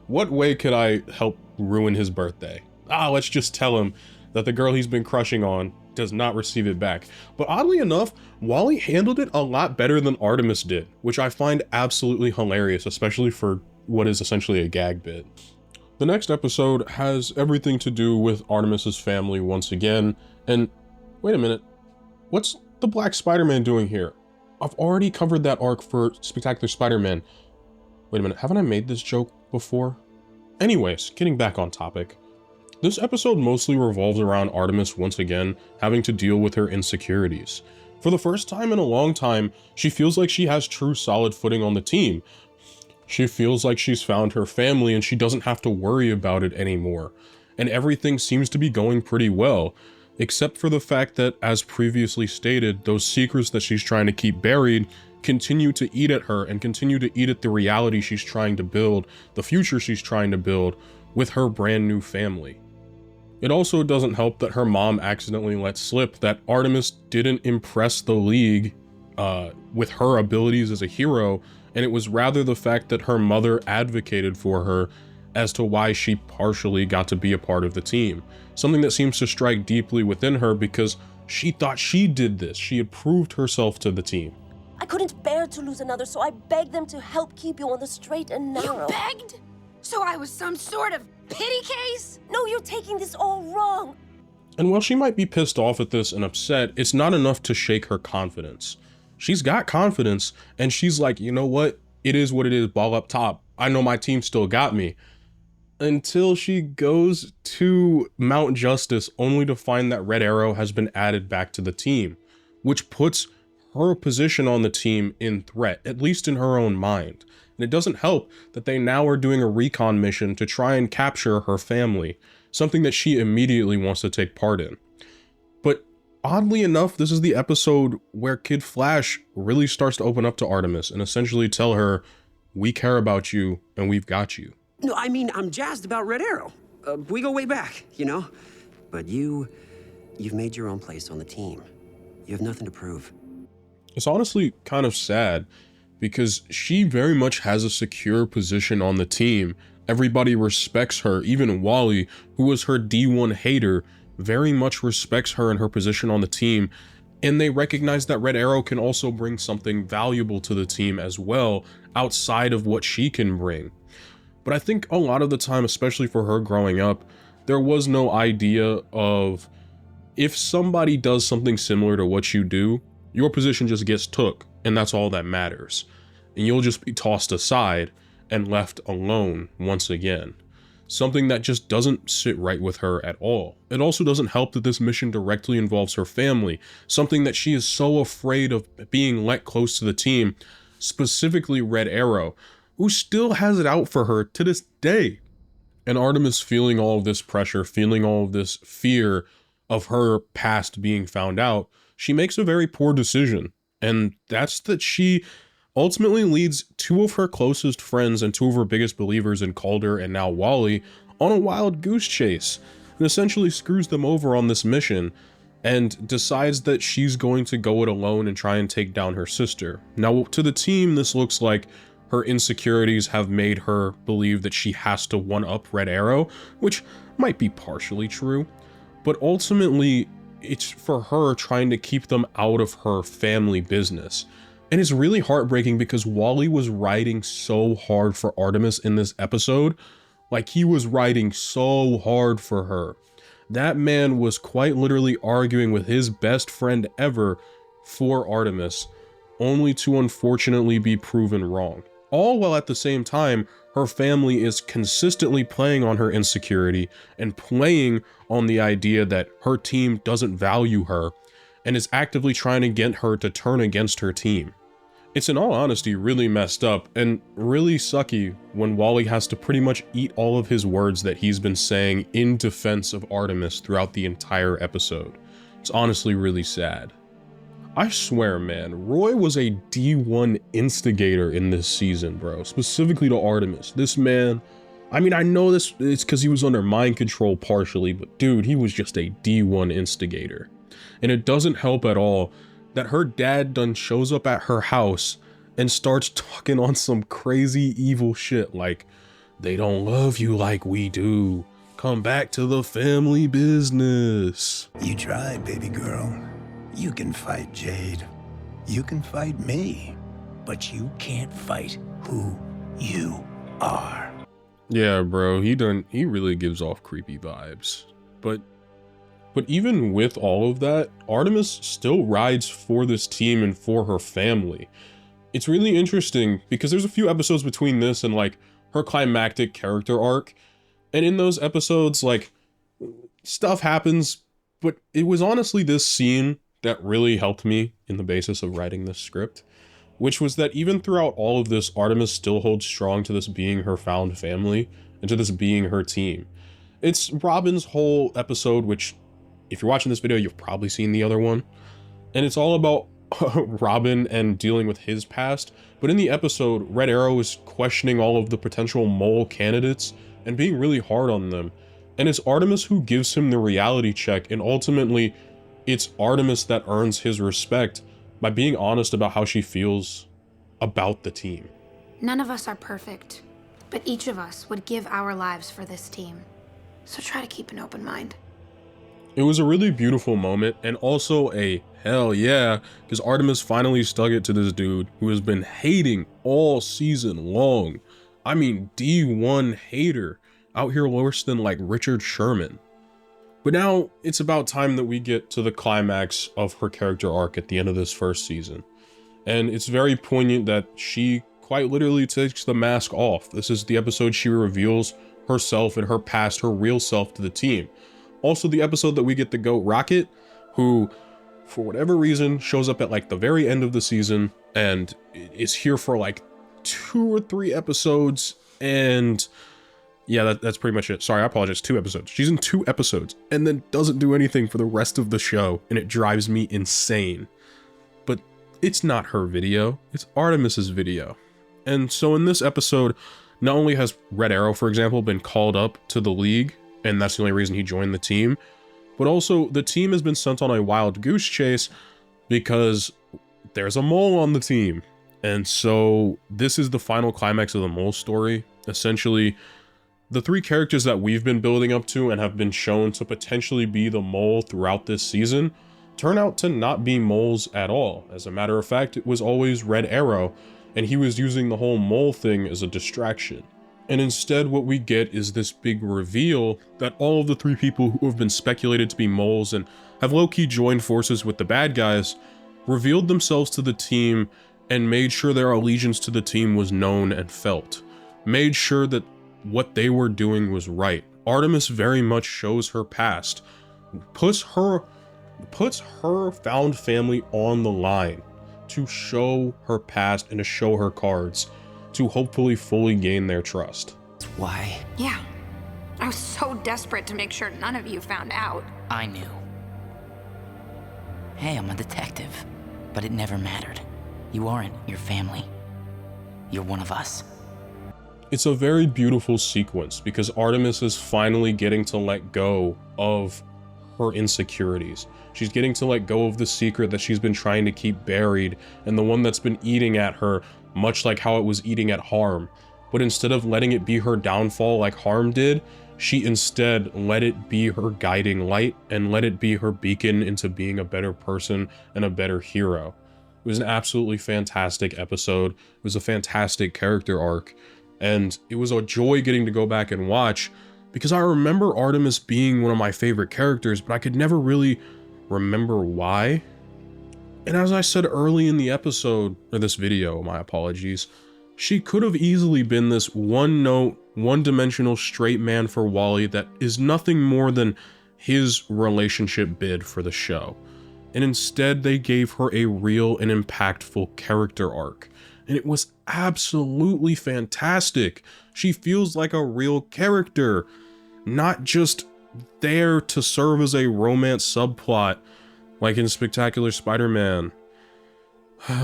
what way could I help ruin his birthday? Let's just tell him that the girl he's been crushing on does not receive it back. But oddly enough, Wally handled it a lot better than Artemis did, which I find absolutely hilarious, especially for what is essentially a gag bit. The next episode has everything to do with Artemis's family once again, and wait a minute, what's the Black Spider-Man doing here? I've already covered that arc for Spectacular Spider-Man. Wait a minute, haven't I made this joke before? Anyways, getting back on topic. This episode mostly revolves around Artemis once again having to deal with her insecurities. For the first time in a long time, she feels like she has true solid footing on the team. She feels like she's found her family and she doesn't have to worry about it anymore. And everything seems to be going pretty well, except for the fact that, as previously stated, those secrets that she's trying to keep buried continue to eat at her and continue to eat at the reality she's trying to build, the future she's trying to build with her brand new family. It also doesn't help that her mom accidentally let slip that Artemis didn't impress the League with her abilities as a hero, and it was rather the fact that her mother advocated for her as to why she partially got to be a part of the team. Something that seems to strike deeply within her because she thought she did this. She had proved herself to the team. I couldn't bear to lose another, so I begged them to help keep you on the straight and narrow. You begged? So I was some sort of pity case? No, you're taking this all wrong. And while she might be pissed off at this and upset, it's not enough to shake her confidence. She's got confidence, and she's like, you know what? It is what it is, ball up top. I know my team still got me. Until she goes to Mount Justice only to find that Red Arrow has been added back to the team, which puts her position on the team in threat, at least in her own mind. And it doesn't help that they now are doing a recon mission to try and capture her family, something that she immediately wants to take part in. But oddly enough, this is the episode where Kid Flash really starts to open up to Artemis and essentially tell her, we care about you and we've got you. No, I mean, I'm jazzed about Red Arrow. We go way back, you know? But you've made your own place on the team. You have nothing to prove. It's honestly kind of sad because she very much has a secure position on the team. Everybody respects her, even Wally, who was her D1 hater, very much respects her and her position on the team. And they recognize that Red Arrow can also bring something valuable to the team as well, outside of what she can bring. But I think a lot of the time, especially for her growing up, there was no idea of if somebody does something similar to what you do, your position just gets took, and that's all that matters. And you'll just be tossed aside and left alone once again. Something that just doesn't sit right with her at all. It also doesn't help that this mission directly involves her family, something that she is so afraid of being let close to the team, specifically Red Arrow, who still has it out for her to this day. And Artemis feeling all of this pressure, feeling all of this fear of her past being found out, she makes a very poor decision. And that's that she ultimately leads two of her closest friends and two of her biggest believers in Calder and now Wally on a wild goose chase, and essentially screws them over on this mission and decides that she's going to go it alone and try and take down her sister. Now, to the team, this looks like her insecurities have made her believe that she has to one-up Red Arrow, which might be partially true, but ultimately it's for her trying to keep them out of her family business. And it's really heartbreaking because Wally was riding so hard for Artemis in this episode. Like, he was riding so hard for her. That man was quite literally arguing with his best friend ever for Artemis, only to unfortunately be proven wrong. All while at the same time, her family is consistently playing on her insecurity and playing on the idea that her team doesn't value her and is actively trying to get her to turn against her team. It's in all honesty really messed up and really sucky when Wally has to pretty much eat all of his words that he's been saying in defense of Artemis throughout the entire episode. It's honestly really sad. I swear, man, Roy was a D1 instigator in this season, bro, specifically to Artemis. This man, I mean, I know this, it's because he was under mind control partially, but dude, he was just a D1 instigator. And it doesn't help at all that her dad done shows up at her house and starts talking on some crazy evil shit like, they don't love you like we do. Come back to the family business. You tried, baby girl. You can fight Jade. You can fight me. But you can't fight who you are. Yeah, bro, he really gives off creepy vibes. But even with all of that, Artemis still rides for this team and for her family. It's really interesting because there's a few episodes between this and like her climactic character arc. And in those episodes, like, stuff happens, but it was honestly this scene that really helped me in the basis of writing this script, which was that even throughout all of this, Artemis still holds strong to this being her found family and to this being her team. It's Robin's whole episode, which if you're watching this video, you've probably seen the other one. And it's all about Robin and dealing with his past. But in the episode, Red Arrow is questioning all of the potential mole candidates and being really hard on them. And it's Artemis who gives him the reality check, and ultimately, it's Artemis that earns his respect by being honest about how she feels about the team. None of us are perfect, but each of us would give our lives for this team. So try to keep an open mind. It was a really beautiful moment, and also a hell yeah, because Artemis finally stuck it to this dude who has been hating all season long. I mean, D1 hater, out here worse than like Richard Sherman. But now it's about time that we get to the climax of her character arc at the end of this first season. And it's very poignant that she quite literally takes the mask off. This is the episode she reveals herself and her past, her real self to the team. Also the episode that we get the GOAT Rocket, who for whatever reason shows up at like the very end of the season and is here for like 2 or 3 episodes, and yeah, that's pretty much it. Sorry, I apologize, 2 episodes. She's in 2 episodes and then doesn't do anything for the rest of the show, and it drives me insane. But it's not her video, it's Artemis's video. And so in this episode, not only has Red Arrow, for example, been called up to the League, and that's the only reason he joined the team, but also the team has been sent on a wild goose chase because there's a mole on the team. And so this is the final climax of the mole story. Essentially, the 3 characters that we've been building up to and have been shown to potentially be the mole throughout this season turn out to not be moles at all. As a matter of fact, it was always Red Arrow, and he was using the whole mole thing as a distraction. And instead what we get is this big reveal that all of the 3 people who have been speculated to be moles and have low-key joined forces with the bad guys revealed themselves to the team and made sure their allegiance to the team was known and felt. Made sure that what they were doing was right. Artemis very much shows her past, puts her found family on the line to show her past and to show her cards, to hopefully fully gain their trust. Why? Yeah. I was so desperate to make sure none of you found out. I knew. Hey, I'm a detective, but it never mattered. You aren't your family. You're one of us. It's a very beautiful sequence because Artemis is finally getting to let go of her insecurities. She's getting to let go of the secret that she's been trying to keep buried and the one that's been eating at her, much like how it was eating at Harm. But instead of letting it be her downfall like Harm did, she instead let it be her guiding light and let it be her beacon into being a better person and a better hero. It was an absolutely fantastic episode. It was a fantastic character arc. And it was a joy getting to go back and watch because I remember Artemis being one of my favorite characters, but I could never really remember why. And as I said early in the episode, or this video, my apologies, she could have easily been this one-note, one-dimensional straight man for Wally that is nothing more than his relationship bid for the show. And instead they gave her a real and impactful character arc. And it was absolutely fantastic. She feels like a real character, not just there to serve as a romance subplot like in Spectacular Spider-Man. You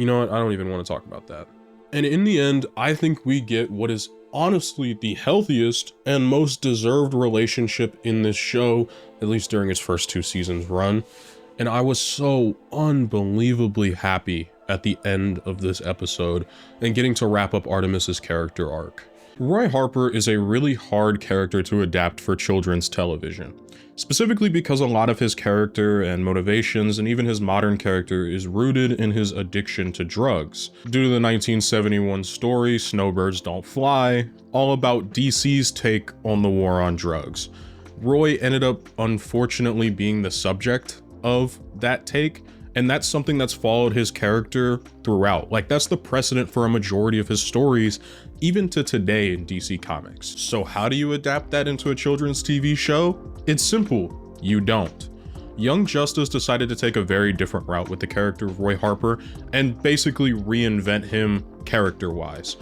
know what? I don't even want to talk about that. And in the end, I think we get what is honestly the healthiest and most deserved relationship in this show, at least during its first 2 seasons run. And I was so unbelievably happy at the end of this episode and getting to wrap up Artemis's character arc. Roy Harper is a really hard character to adapt for children's television, specifically because a lot of his character and motivations and even his modern character is rooted in his addiction to drugs. Due to the 1971 story Snowbirds Don't Fly, all about DC's take on the war on drugs. Roy ended up unfortunately being the subject of that take, and that's something that's followed his character throughout. Like, that's the precedent for a majority of his stories, even to today in DC Comics. So how do you adapt that into a children's TV show? It's simple, you don't. Young Justice decided to take a very different route with the character of Roy Harper and basically reinvent him character-wise.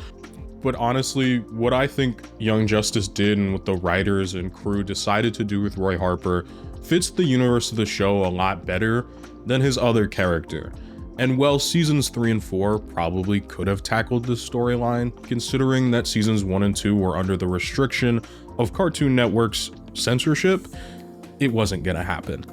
But honestly, what I think Young Justice did and what the writers and crew decided to do with Roy Harper fits the universe of the show a lot better than his other character. And while seasons 3 and 4 probably could have tackled this storyline, considering that seasons 1 and 2 were under the restriction of Cartoon Network's censorship, it wasn't gonna happen.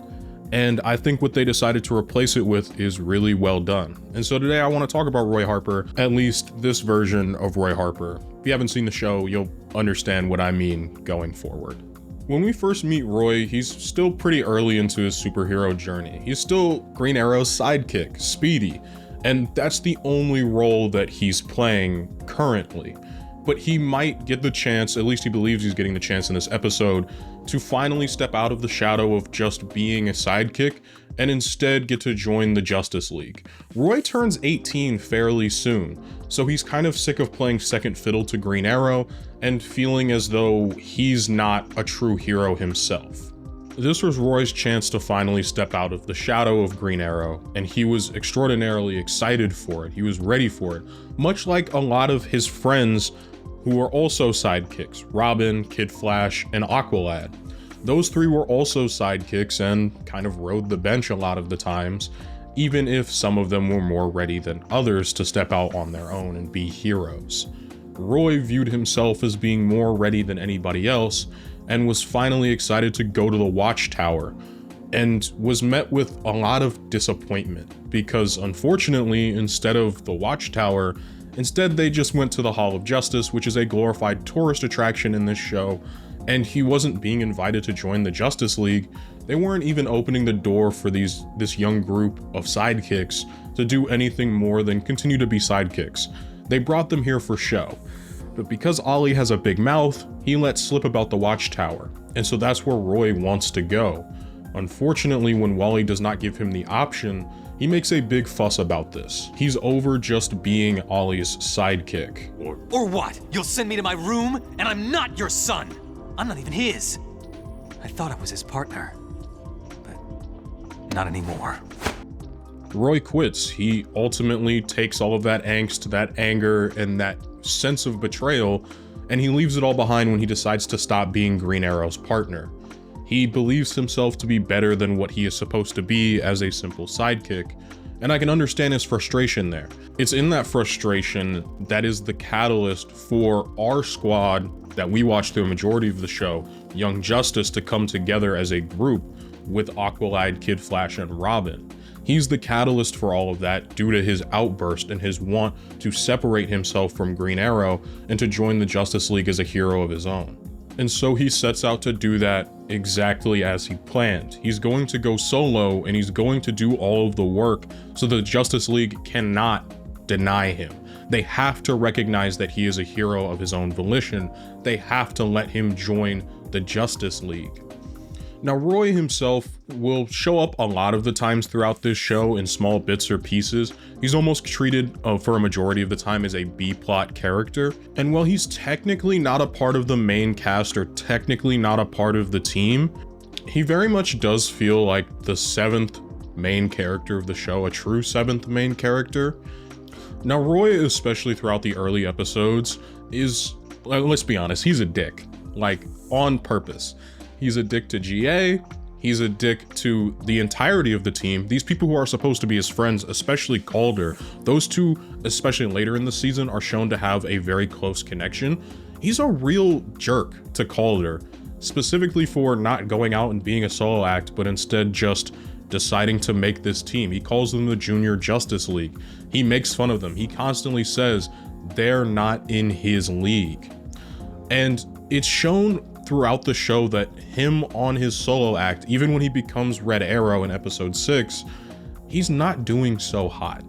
And I think what they decided to replace it with is really well done. And so today I want to talk about Roy Harper, at least this version of Roy Harper. If you haven't seen the show, you'll understand what I mean going forward. When we first meet Roy, he's still pretty early into his superhero journey. He's still Green Arrow's sidekick, Speedy, and that's the only role that he's playing currently. But he might get the chance, at least he believes he's getting the chance in this episode, to finally step out of the shadow of just being a sidekick and instead get to join the Justice League. Roy turns 18 fairly soon, so he's kind of sick of playing second fiddle to Green Arrow and feeling as though he's not a true hero himself. This was Roy's chance to finally step out of the shadow of Green Arrow, and he was extraordinarily excited for it. He was ready for it, much like a lot of his friends who were also sidekicks, Robin, Kid Flash, and Aqualad. Those three were also sidekicks and kind of rode the bench a lot of the times, even if some of them were more ready than others to step out on their own and be heroes. Roy viewed himself as being more ready than anybody else and was finally excited to go to the Watchtower, and was met with a lot of disappointment because unfortunately, instead of the Watchtower, instead, they just went to the Hall of Justice, which is a glorified tourist attraction in this show, and he wasn't being invited to join the Justice League. They weren't even opening the door for this young group of sidekicks to do anything more than continue to be sidekicks. They brought them here for show. But because Ollie has a big mouth, he let slip about the Watchtower, and so that's where Roy wants to go. Unfortunately, when Wally does not give him the option, he makes a big fuss about this. He's over just being Ollie's sidekick. Or what? You'll send me to my room, and I'm not your son! I'm not even his! I thought I was his partner, but not anymore. Roy quits. He ultimately takes all of that angst, that anger, and that sense of betrayal, and he leaves it all behind when he decides to stop being Green Arrow's partner. He believes himself to be better than what he is supposed to be as a simple sidekick, and I can understand his frustration there. It's in that frustration that is the catalyst for our squad that we watch through a majority of the show, Young Justice, to come together as a group with Aqualad, Kid Flash, and Robin. He's the catalyst for all of that due to his outburst and his want to separate himself from Green Arrow and to join the Justice League as a hero of his own. And so he sets out to do that exactly as he planned. He's going to go solo and he's going to do all of the work so the Justice League cannot deny him. They have to recognize that he is a hero of his own volition. They have to let him join the Justice League. Now, Roy himself will show up a lot of the times throughout this show in small bits or pieces. He's almost treated for a majority of the time as a B-plot character. And while he's technically not a part of the main cast or technically not a part of the team, he very much does feel like the seventh main character of the show, a true seventh main character. Now, Roy, especially throughout the early episodes, is, let's be honest, he's a dick, like on purpose. He's a dick to GA, he's a dick to the entirety of the team. These people who are supposed to be his friends, especially Calder, those two, especially later in the season, are shown to have a very close connection. He's a real jerk to Calder, specifically for not going out and being a solo act, but instead just deciding to make this team. He calls them the Junior Justice League. He makes fun of them. He constantly says they're not in his league. And it's shown throughout the show that him on his solo act, even when he becomes Red Arrow in episode 6, he's not doing so hot.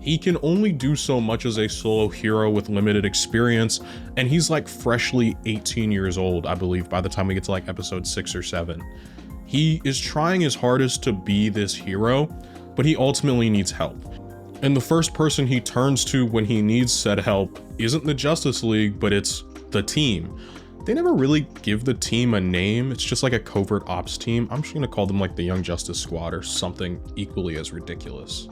He can only do so much as a solo hero with limited experience, and he's like freshly 18 years old, I believe, by the time we get to like episode 6 or 7. He is trying his hardest to be this hero, but he ultimately needs help. And the first person he turns to when he needs said help isn't the Justice League, but it's the team. They never really give the team a name. It's just like a covert ops team. I'm just gonna call them like the Young Justice Squad or something equally as ridiculous.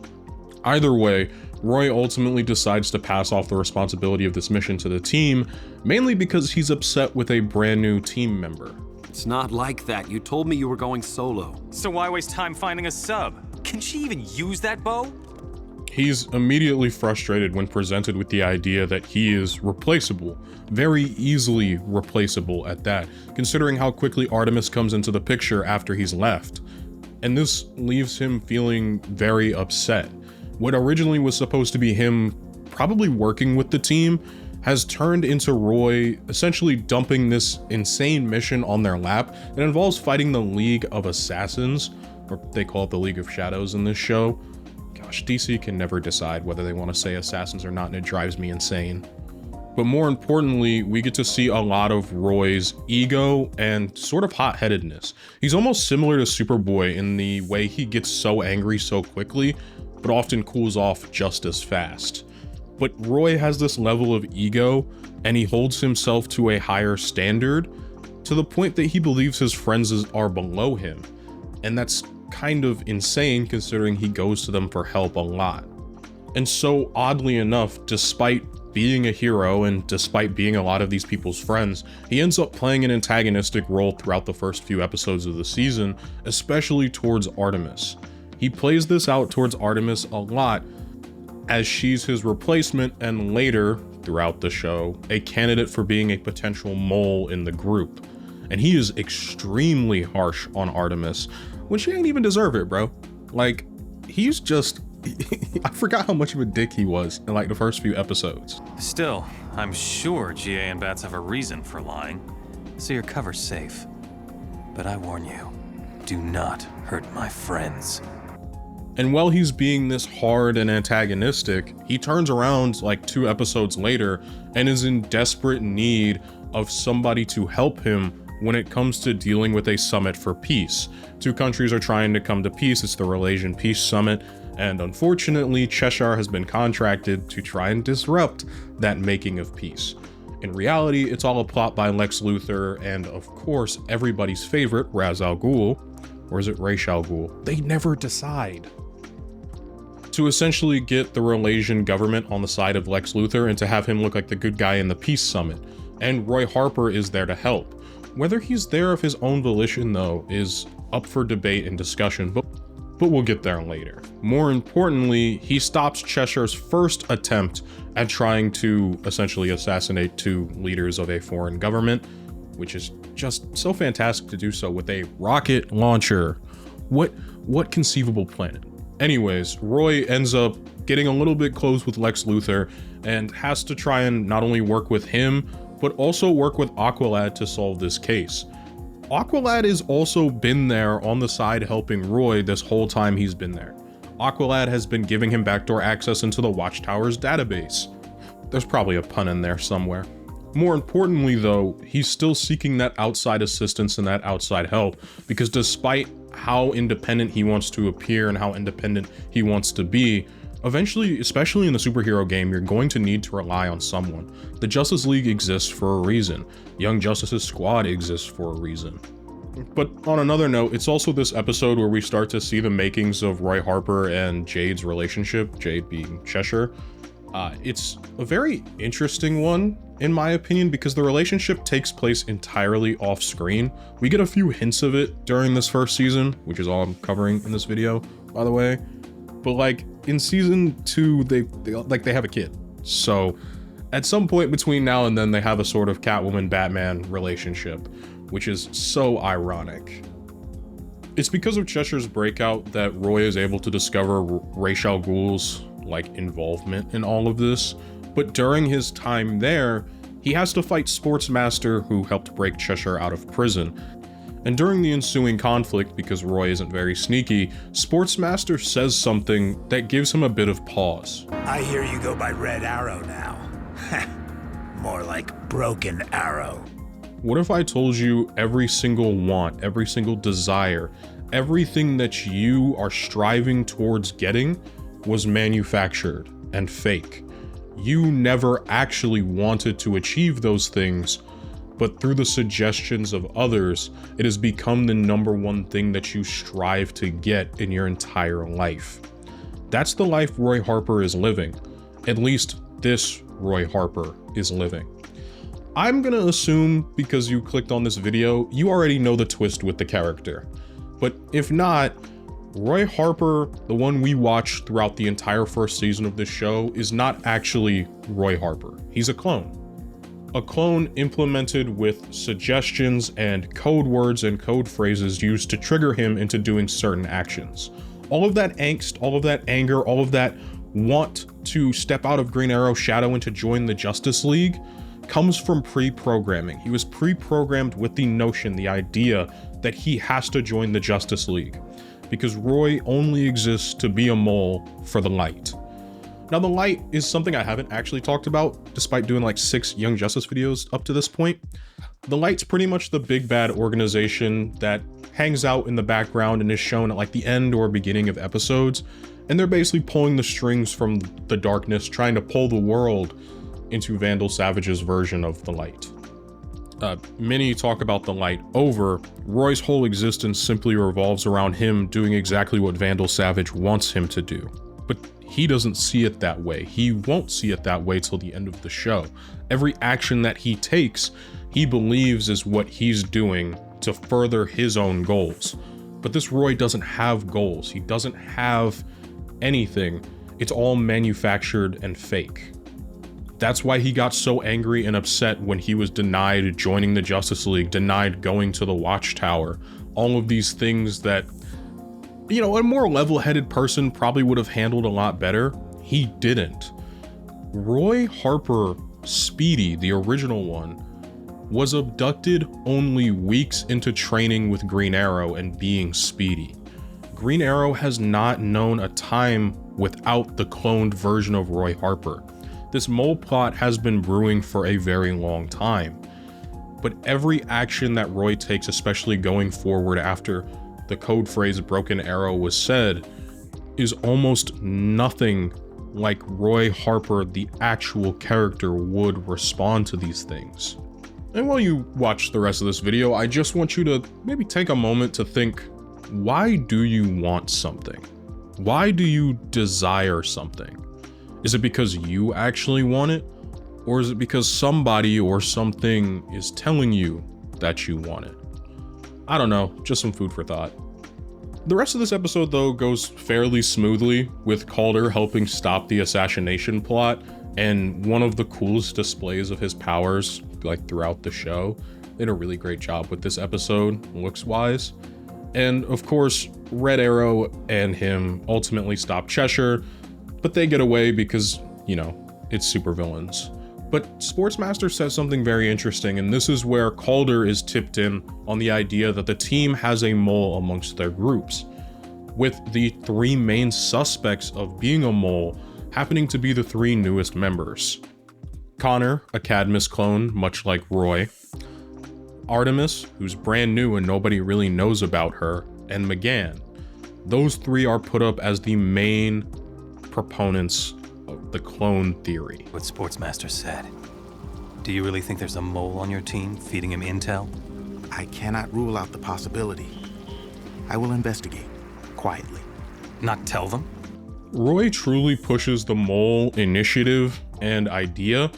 Either way, Roy ultimately decides to pass off the responsibility of this mission to the team, mainly because he's upset with a brand new team member. It's not like that. You told me you were going solo. So why waste time finding a sub? Can she even use that bow? He's immediately frustrated when presented with the idea that he is replaceable, very easily replaceable at that, considering how quickly Artemis comes into the picture after he's left. And this leaves him feeling very upset. What originally was supposed to be him probably working with the team has turned into Roy essentially dumping this insane mission on their lap that involves fighting the League of Assassins, or they call it the League of Shadows in this show. Gosh, DC can never decide whether they want to say assassins or not, and it drives me insane. But more importantly, we get to see a lot of Roy's ego and sort of hot-headedness. He's almost similar to Superboy in the way he gets so angry so quickly, but often cools off just as fast. But Roy has this level of ego, and he holds himself to a higher standard, to the point that he believes his friends are below him. And that's kind of insane considering he goes to them for help a lot. And so oddly enough, despite being a hero and despite being a lot of these people's friends, he ends up playing an antagonistic role throughout the first few episodes of the season, especially towards Artemis. He plays this out towards Artemis a lot as she's his replacement and later, throughout the show, a candidate for being a potential mole in the group. And he is extremely harsh on Artemis when she ain't even deserve it, bro. Like, he's just, I forgot how much of a dick he was in like the first few episodes. Still, I'm sure GA and Bats have a reason for lying, so your cover's safe. But I warn you, do not hurt my friends. And while he's being this hard and antagonistic, he turns around like 2 episodes later and is in desperate need of somebody to help him when it comes to dealing with a summit for peace. 2 countries are trying to come to peace. It's the Relation Peace Summit, and unfortunately, Cheshire has been contracted to try and disrupt that making of peace. In reality, it's all a plot by Lex Luthor and, of course, everybody's favorite, Ra's al Ghul, or is it Ra's al Ghul? They never decide. To essentially get the Relation government on the side of Lex Luthor and to have him look like the good guy in the Peace Summit. And Roy Harper is there to help. Whether he's there of his own volition, though, is up for debate and discussion, but we'll get there later. More importantly, he stops Cheshire's first attempt at trying to essentially assassinate 2 leaders of a foreign government, which is just so fantastic to do so with a rocket launcher. What conceivable planet? Anyways, Roy ends up getting a little bit close with Lex Luthor and has to try and not only work with him, but also work with Aqualad to solve this case. Aqualad has also been there on the side helping Roy this whole time he's been there. Aqualad has been giving him backdoor access into the Watchtower's database. There's probably a pun in there somewhere. More importantly though, he's still seeking that outside assistance and that outside help, because despite how independent he wants to appear and how independent he wants to be, eventually, especially in the superhero game, you're going to need to rely on someone. The Justice League exists for a reason. Young Justice's squad exists for a reason. But on another note, it's also this episode where we start to see the makings of Roy Harper and Jade's relationship, Jade being Cheshire. It's a very interesting one, in my opinion, because the relationship takes place entirely off screen. We get a few hints of it during this first season, which is all I'm covering in this video, by the way. But like in season 2, they have a kid. So at some point between now and then, they have a sort of Catwoman-Batman relationship, which is so ironic. It's because of Cheshire's breakout that Roy is able to discover Ra's al Ghul's like involvement in all of this. But during his time there, He has to fight Sportsmaster, who helped break Cheshire out of prison. And during the ensuing conflict, because Roy isn't very sneaky, Sportsmaster says something that gives him a bit of pause. I hear you go by Red Arrow now. More like Broken Arrow. What if I told you every single want, every single desire, everything that you are striving towards getting was manufactured and fake? You never actually wanted to achieve those things, but through the suggestions of others, it has become the #1 thing that you strive to get in your entire life. That's the life Roy Harper is living. At least this Roy Harper is living. I'm gonna assume, because you clicked on this video, you already know the twist with the character. But if not, Roy Harper, the one we watched throughout the entire first season of this show, is not actually Roy Harper. He's a clone. A clone implemented with suggestions and code words and code phrases used to trigger him into doing certain actions. All of that angst, all of that anger, all of that want to step out of Green Arrow's shadow and to join the Justice League comes from pre-programming. He was pre-programmed with the notion, the idea that he has to join the Justice League because Roy only exists to be a mole for the Light. Now, the Light is something I haven't actually talked about, despite doing like 6 Young Justice videos up to this point. The Light's pretty much the big bad organization that hangs out in the background and is shown at like the end or beginning of episodes, and they're basically pulling the strings from the darkness, trying to pull the world into Vandal Savage's version of the Light. Many talk about the Light over. Roy's whole existence simply revolves around him doing exactly what Vandal Savage wants him to do. But he doesn't see it that way. He won't see it that way till the end of the show. Every action that he takes, he believes is what he's doing to further his own goals. But this Roy doesn't have goals. He doesn't have anything. It's all manufactured and fake. That's why he got so angry and upset when he was denied joining the Justice League, denied going to the Watchtower. All of these things that, you know, a more level-headed person probably would have handled a lot better. He didn't. Roy Harper, Speedy, the original one, was abducted only weeks into training with Green Arrow and being Speedy. Green Arrow has not known a time without the cloned version of Roy Harper. This mole plot has been brewing for a very long time, but every action that Roy takes, especially going forward after the code phrase Broken Arrow was said, is almost nothing like Roy Harper, the actual character, would respond to these things. And while you watch the rest of this video, I just want you to maybe take a moment to think, why do you want something? Why do you desire something? Is it because you actually want it? Or is it because somebody or something is telling you that you want it? I don't know, just some food for thought. The rest of this episode, though, goes fairly smoothly, with Calder helping stop the assassination plot, and one of the coolest displays of his powers, like, throughout the show. They did a really great job with this episode, looks-wise. And, of course, Red Arrow and him ultimately stop Cheshire, but they get away because, you know, it's supervillains. But Sportsmaster says something very interesting, and this is where Calder is tipped in on the idea that the team has a mole amongst their groups, with the 3 main suspects of being a mole happening to be the 3 newest members. Connor, a Cadmus clone, much like Roy, Artemis, who's brand new and nobody really knows about her, and McGann. Those 3 are put up as the main proponents of the clone theory. What Sportsmaster said. Do you really think there's a mole on your team feeding him intel? I cannot rule out the possibility. I will investigate, quietly. Not tell them? Roy truly pushes the mole initiative and idea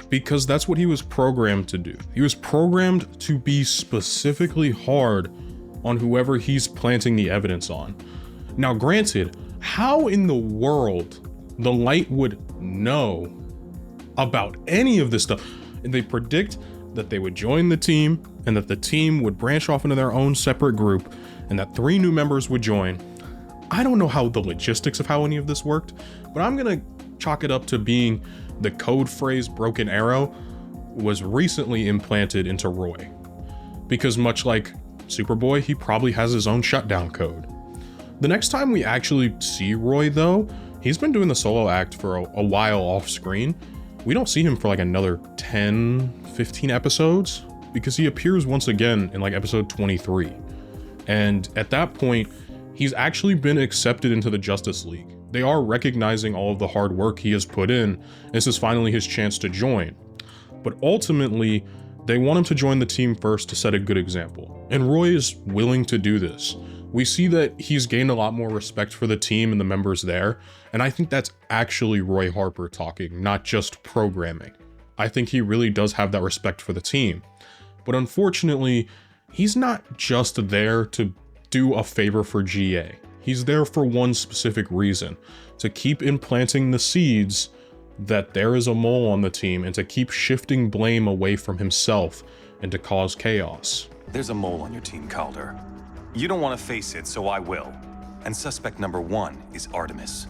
because that's what he was programmed to do. He was programmed to be specifically hard on whoever he's planting the evidence on. Now, granted, how in the world the Light would know about any of this stuff? And they predict that they would join the team and that the team would branch off into their own separate group and that 3 new members would join. I don't know how the logistics of how any of this worked, but I'm gonna chalk it up to being the code phrase Broken Arrow was recently implanted into Roy. Because much like Superboy, he probably has his own shutdown code. The next time we actually see Roy though, he's been doing the solo act for a while off screen. We don't see him for like another 10, 15 episodes because he appears once again in like episode 23. And at that point, he's actually been accepted into the Justice League. They are recognizing all of the hard work he has put in. This is finally his chance to join. But ultimately, they want him to join the team first to set a good example. And Roy is willing to do this. We see that he's gained a lot more respect for the team and the members there, and I think that's actually Roy Harper talking, not just programming. I think he really does have that respect for the team. But unfortunately, he's not just there to do a favor for GA. He's there for one specific reason, to keep implanting the seeds that there is a mole on the team and to keep shifting blame away from himself and to cause chaos. There's a mole on your team, Calder. You don't want to face it, so I will. And suspect number 1 is Artemis.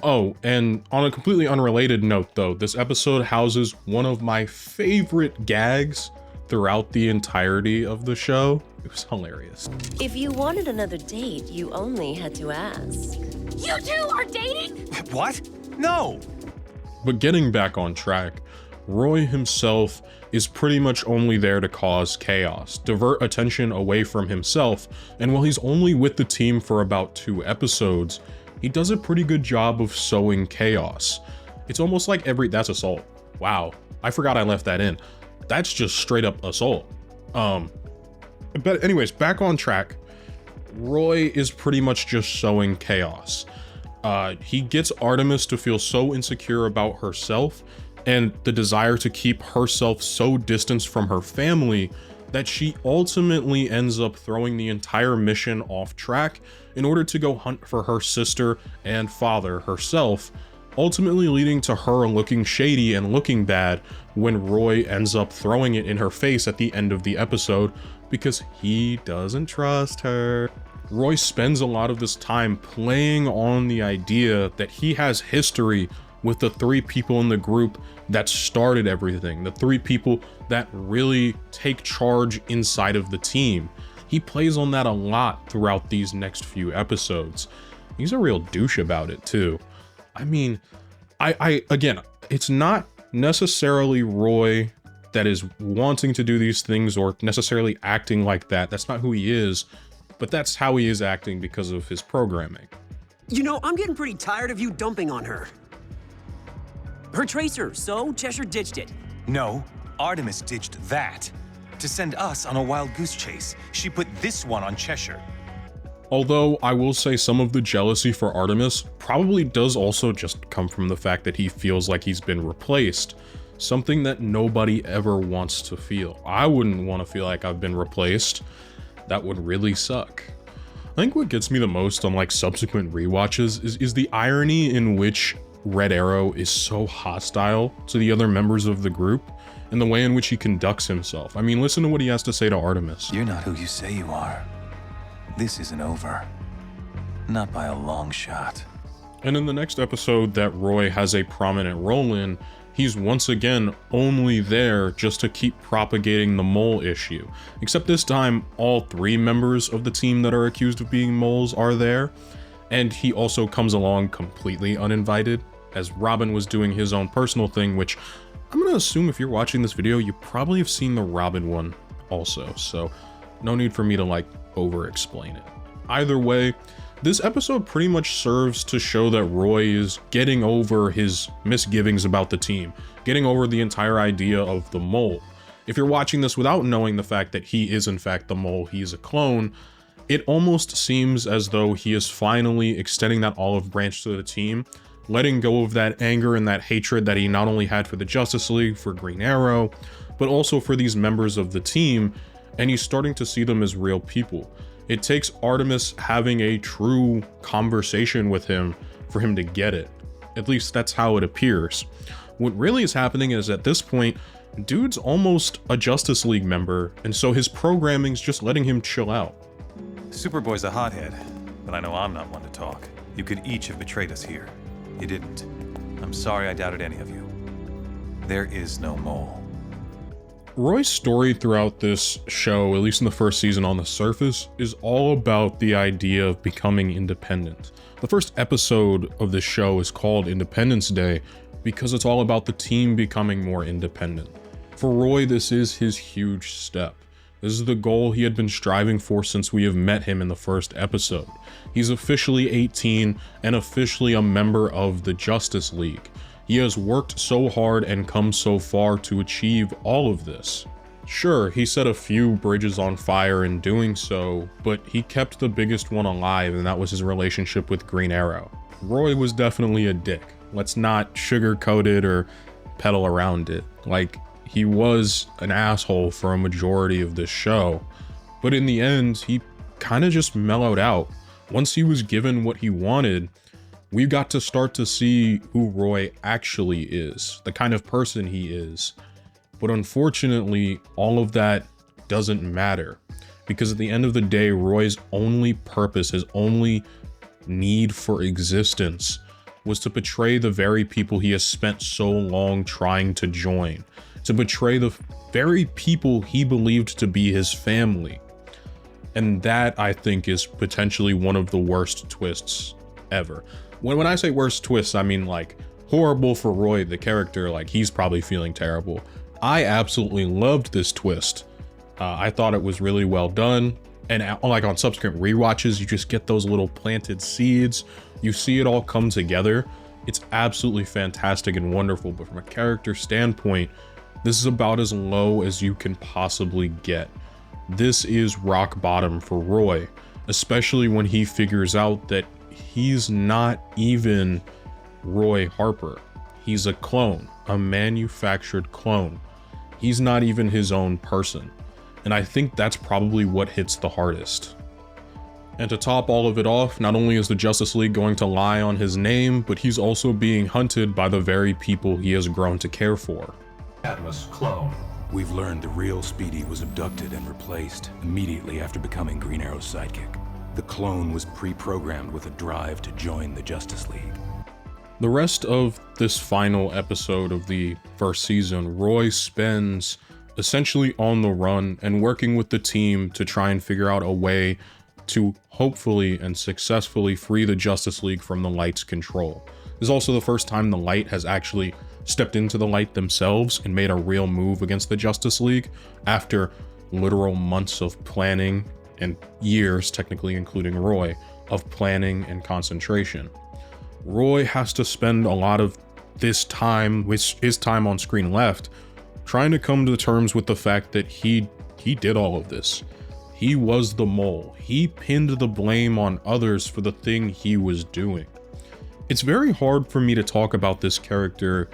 Oh, and on a completely unrelated note though, this episode houses one of my favorite gags throughout the entirety of the show. It was hilarious. If you wanted another date, you only had to ask. You two are dating? What? No! But getting back on track, Roy himself is pretty much only there to cause chaos, divert attention away from himself, and while he's only with the team for about 2 episodes, he does a pretty good job of sowing chaos. It's almost like that's assault. Wow, I forgot I left that in. That's just straight up assault. But anyways, back on track. Roy is pretty much just sowing chaos. He gets Artemis to feel so insecure about herself and the desire to keep herself so distanced from her family that she ultimately ends up throwing the entire mission off track in order to go hunt for her sister and father herself, ultimately leading to her looking shady and looking bad when Roy ends up throwing it in her face at the end of the episode because he doesn't trust her. Roy spends a lot of this time playing on the idea that he has history with the 3 people in the group that started everything, the 3 people that really take charge inside of the team. He plays on that a lot throughout these next few episodes. He's a real douche about it too. I mean, again, it's not necessarily Roy that is wanting to do these things or necessarily acting like that. That's not who he is, but that's how he is acting because of his programming. You know, I'm getting pretty tired of you dumping on her. Her tracer, so Cheshire ditched it. No, Artemis ditched that. To send us on a wild goose chase, she put this one on Cheshire. Although I will say some of the jealousy for Artemis probably does also just come from the fact that he feels like he's been replaced. Something that nobody ever wants to feel. I wouldn't want to feel like I've been replaced. That would really suck. I think what gets me the most on like subsequent rewatches is the irony in which Red Arrow is so hostile to the other members of the group and the way in which he conducts himself. I mean, listen to what he has to say to Artemis. You're not who you say you are. This isn't over. Not by a long shot. And in the next episode that Roy has a prominent role in, he's once again only there just to keep propagating the mole issue. Except this time, all 3 members of the team that are accused of being moles are there, and he also comes along completely uninvited, as Robin was doing his own personal thing, which I'm gonna assume if you're watching this video, you probably have seen the Robin one also, so no need for me to like over-explain it. Either way, this episode pretty much serves to show that Roy is getting over his misgivings about the team, getting over the entire idea of the mole. If you're watching this without knowing the fact that he is in fact the mole, he's a clone, it almost seems as though he is finally extending that olive branch to the team, letting go of that anger and that hatred that he not only had for the Justice League, for Green Arrow, but also for these members of the team, and he's starting to see them as real people. It takes Artemis having a true conversation with him for him to get it. At least that's how it appears. What really is happening is at this point, dude's almost a Justice League member, and so his programming's just letting him chill out. Superboy's a hothead, but I know I'm not one to talk. You could each have betrayed us here. You didn't. I'm sorry I doubted any of you. There is no mole. Roy's story throughout this show, at least in the first season on the surface, is all about the idea of becoming independent. The first episode of this show is called Independence Day because it's all about the team becoming more independent. For Roy, this is his huge step. This is the goal he had been striving for since we have met him in the first episode. He's officially 18 and officially a member of the Justice League. He has worked so hard and come so far to achieve all of this. Sure, he set a few bridges on fire in doing so, but he kept the biggest one alive, and that was his relationship with Green Arrow. Roy was definitely a dick. Let's not sugarcoat it or peddle around it. Like, he was an asshole for a majority of this show, but in the end, he kind of just mellowed out. Once he was given what he wanted, we got to start to see who Roy actually is, the kind of person he is. But unfortunately, all of that doesn't matter, because at the end of the day, Roy's only purpose, his only need for existence, was to betray the very people he has spent so long trying to join, to betray the very people he believed to be his family. And that, I think, is potentially one of the worst twists ever. When I say worst twists, I mean like horrible for Roy, the character, like he's probably feeling terrible. I absolutely loved this twist. I thought it was really well done. And like on subsequent rewatches, you just get those little planted seeds. You see it all come together. It's absolutely fantastic and wonderful. But from a character standpoint, this is about as low as you can possibly get. This is rock bottom for Roy, especially when he figures out that he's not even Roy Harper. He's a clone, a manufactured clone. He's not even his own person. And I think that's probably what hits the hardest. And to top all of it off, not only is the Justice League going to lie on his name, but he's also being hunted by the very people he has grown to care for. Atlas clone. We've learned the real Speedy was abducted and replaced immediately after becoming Green Arrow's sidekick. The clone was pre-programmed with a drive to join the Justice League. The rest of this final episode of the first season, Roy spends essentially on the run and working with the team to try and figure out a way to hopefully and successfully free the Justice League from the Light's control. This is also the first time the Light has actually stepped into the Light themselves and made a real move against the Justice League after literal months of planning and years, technically including Roy, of planning and concentration. Roy has to spend a lot of this time, which his time on screen left, trying to come to terms with the fact that he did all of this. He was the mole. He pinned the blame on others for the thing he was doing. It's very hard for me to talk about this character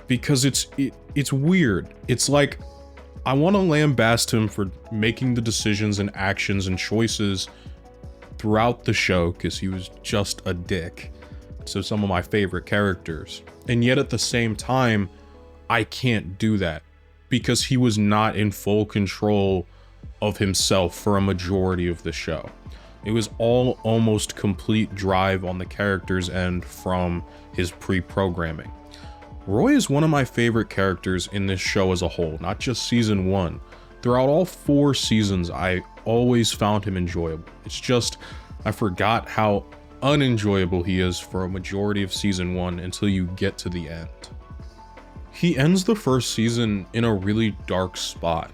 because it's weird. It's like I want to lambaste him for making the decisions and actions and choices throughout the show because he was just a dick to some of my favorite characters. And yet at the same time, I can't do that because he was not in full control of himself for a majority of the show. It was all almost complete drive on the character's end from his pre-programming. Roy is one of my favorite characters in this show as a whole, not just season 1. Throughout all 4 seasons, I always found him enjoyable. It's just, I forgot how unenjoyable he is for a majority of season 1 until you get to the end. He ends the first season in a really dark spot.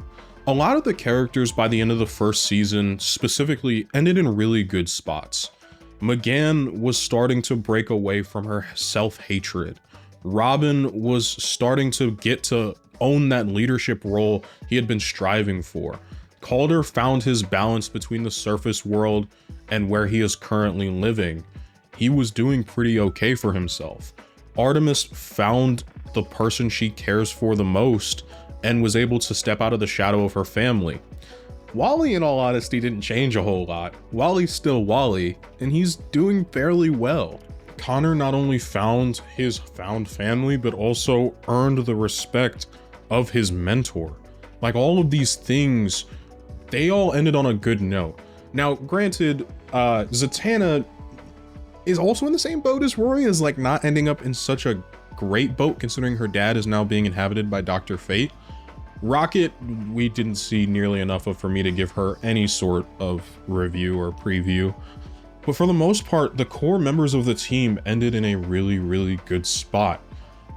A lot of the characters by the end of the first season specifically ended in really good spots. McGann was starting to break away from her self-hatred. Robin was starting to get to own that leadership role he had been striving for. Calder found his balance between the surface world and where he is currently living. He was doing pretty okay for himself. Artemis found the person she cares for the most and was able to step out of the shadow of her family. Wally, in all honesty, didn't change a whole lot. Wally's still Wally, and he's doing fairly well. Connor not only found his found family, but also earned the respect of his mentor. Like, all of these things, they all ended on a good note. Now, granted, Zatanna is also in the same boat as Roy, is like not ending up in such a great boat considering her dad is now being inhabited by Dr. Fate. Rocket, we didn't see nearly enough of for me to give her any sort of review or preview. But for the most part, the core members of the team ended in a really, really good spot.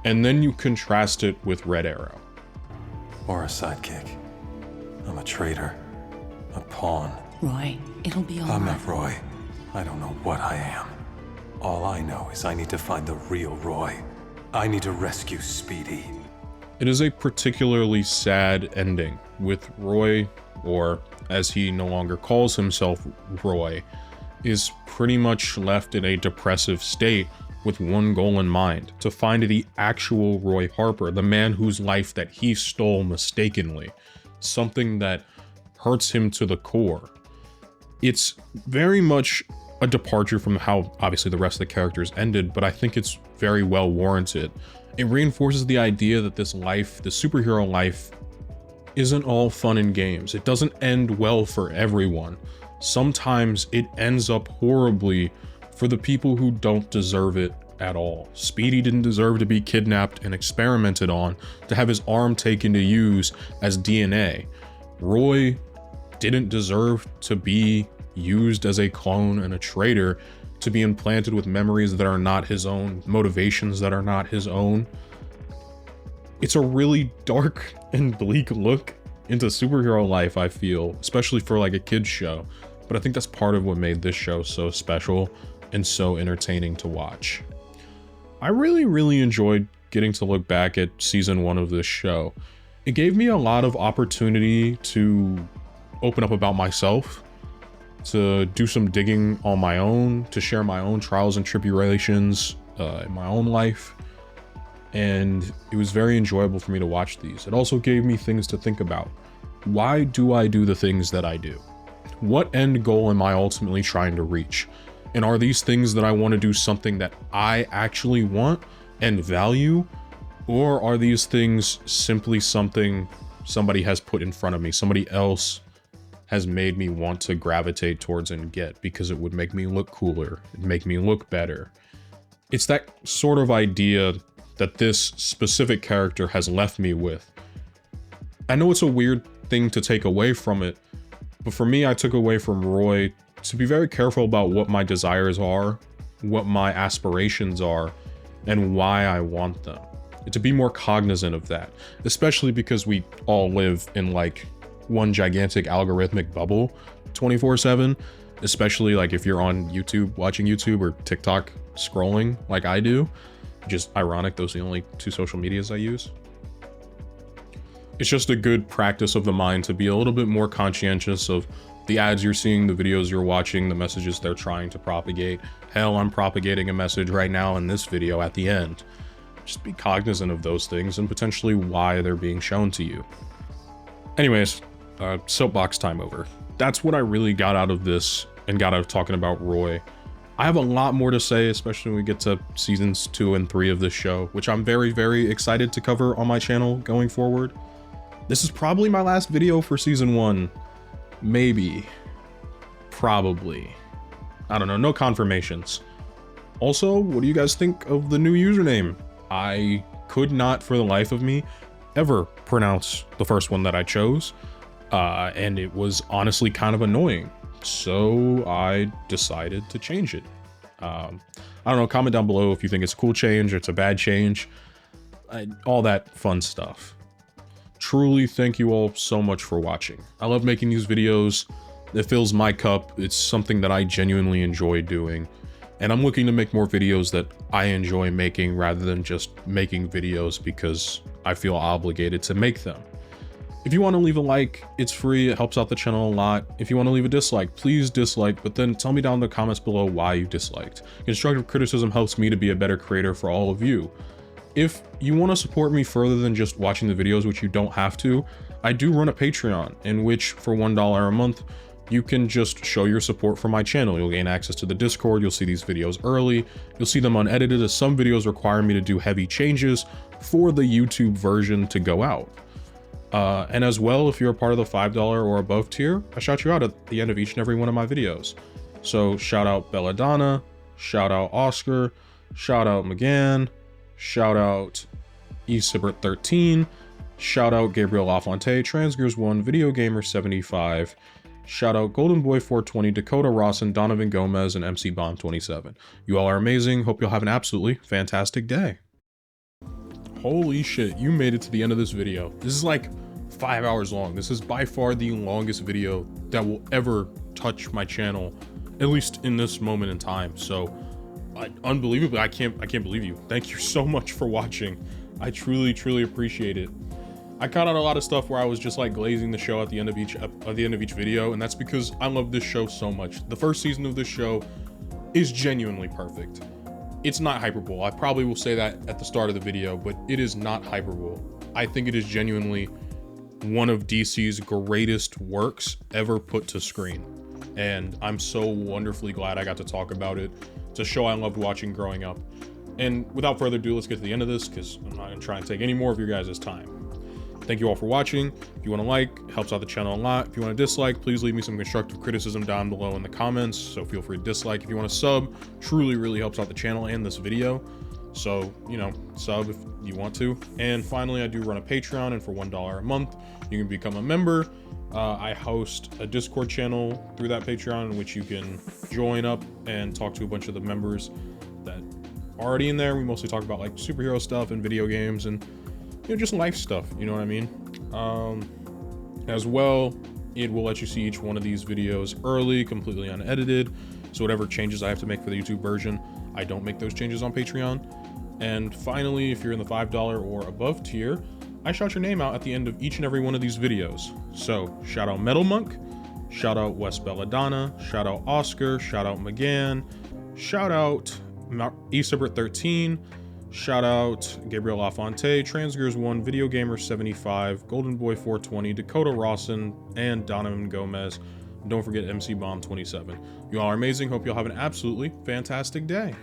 And then you contrast it with Red Arrow. Or a sidekick. I'm a traitor. A pawn. Roy, it'll be all right. I'm not Roy. I don't know what I am. All I know is I need to find the real Roy. I need to rescue Speedy. It is a particularly sad ending, with Roy, or as he no longer calls himself Roy, is pretty much left in a depressive state with one goal in mind: to find the actual Roy Harper, the man whose life that he stole mistakenly, something that hurts him to the core. It's very much a departure from how obviously the rest of the characters ended, but I think it's very well warranted. It reinforces the idea that this life, the superhero life, isn't all fun and games. It doesn't end well for everyone. Sometimes it ends up horribly for the people who don't deserve it at all. Speedy didn't deserve to be kidnapped and experimented on, to have his arm taken to use as DNA. Roy didn't deserve to be used as a clone and a traitor, to be implanted with memories that are not his own, motivations that are not his own. It's a really dark and bleak look into superhero life, I feel, especially for like a kid's show. But I think that's part of what made this show so special and so entertaining to watch. I really enjoyed getting to look back at season 1 of this show. It gave me a lot of opportunity to open up about myself, to do some digging on my own, to share my own trials and tribulations in my own life. And it was very enjoyable for me to watch these. It also gave me things to think about. Why do I do the things that I do? What end goal am I ultimately trying to reach? And are these things that I want to do something that I actually want and value? Or are these things simply something somebody has put in front of me, somebody else has made me want to gravitate towards and get because it would make me look cooler, it'd make me look better? It's that sort of idea that this specific character has left me with. I know it's a weird thing to take away from it, but for me, I took away from Roy to be very careful about what my desires are, what my aspirations are, and why I want them. And to be more cognizant of that, especially because we all live in like one gigantic algorithmic bubble 24/7, especially like if you're on YouTube, watching YouTube, or TikTok scrolling like I do. Just ironic, those are the only 2 social medias I use. It's just a good practice of the mind to be a little bit more conscientious of the ads you're seeing, the videos you're watching, the messages they're trying to propagate. Hell, I'm propagating a message right now in this video at the end. Just be cognizant of those things and potentially why they're being shown to you. Anyways, soapbox time over. That's what I really got out of this and got out of talking about Roy. I have a lot more to say, especially when we get to seasons 2 and 3 of this show, which I'm very excited to cover on my channel going forward. This is probably my last video for season 1. Maybe. Probably. I don't know, no confirmations. Also, what do you guys think of the new username? I could not for the life of me ever pronounce the first one that I chose. And it was honestly kind of annoying. So I decided to change it. I don't know, comment down below if you think it's a cool change or it's a bad change. All that fun stuff. Truly thank you all so much for watching. I love making these videos. It fills my cup. It's something that I genuinely enjoy doing. And I'm looking to make more videos that I enjoy making rather than just making videos because I feel obligated to make them. If you want to leave a like, it's free, it helps out the channel a lot. If you want to leave a dislike, please dislike, but then tell me down in the comments below why you disliked. Constructive criticism helps me to be a better creator for all of you. If you want to support me further than just watching the videos, which you don't have to, I do run a Patreon, in which for $1 a month, you can just show your support for my channel. You'll gain access to the Discord, you'll see these videos early, you'll see them unedited, as some videos require me to do heavy changes for the YouTube version to go out. And as well, if you're a part of the $5 or above tier, I shout you out at the end of each and every one of my videos. So shout out Belladonna, shout out Oscar, shout out McGann, shout out eSibert13, Shout out Gabriel Lafonte, Transgears1, Video Gamer 75. Shout out Golden Boy 420, Dakota Rawson, Donovan Gomez, and MC Bomb 27. You all are amazing. Hope you'll have an absolutely fantastic day. Holy shit, you made it to the end of this video. This is like 5 hours long. This is by far the longest video that will ever touch my channel, at least in this moment in time. So unbelievably, I can't believe you. Thank you so much for watching. I truly appreciate it. I cut out a lot of stuff where I was just like glazing the show at the end of each video, and that's because I love this show so much. The first season of this show is genuinely perfect. It's not hyperbole. I probably will say that at the start of the video, but it is not hyperbole. I think it is genuinely one of DC's greatest works ever put to screen. And I'm so wonderfully glad I got to talk about it. It's a show I loved watching growing up. And without further ado, let's get to the end of this, because I'm not gonna try and take any more of your guys' time. Thank you all for watching. If you want to like, it helps out the channel a lot. If you want to dislike, please leave me some constructive criticism down below in the comments. So feel free to dislike. If you want to sub, truly really helps out the channel and this video. So, you know, sub if you want to. And finally, I do run a Patreon, and for $1 a month, you can become a member. I host a Discord channel through that Patreon, in which you can join up and talk to a bunch of the members that are already in there. We mostly talk about like superhero stuff and video games and, you know, just life stuff, you know what I mean? As well, it will let you see each one of these videos early, completely unedited. So whatever changes I have to make for the YouTube version, I don't make those changes on Patreon. And finally, if you're in the $5 or above tier, I shout your name out at the end of each and every one of these videos. So shout out Metal Monk, shout out West Belladonna, shout out Oscar, shout out McGann, shout out Esabert13, shout out Gabriel Lafonte, Transgears1, Video Gamer 75, Golden Boy 420, Dakota Rawson, and Donovan Gomez. And don't forget MC Bomb 27. You all are amazing. Hope you'll have an absolutely fantastic day.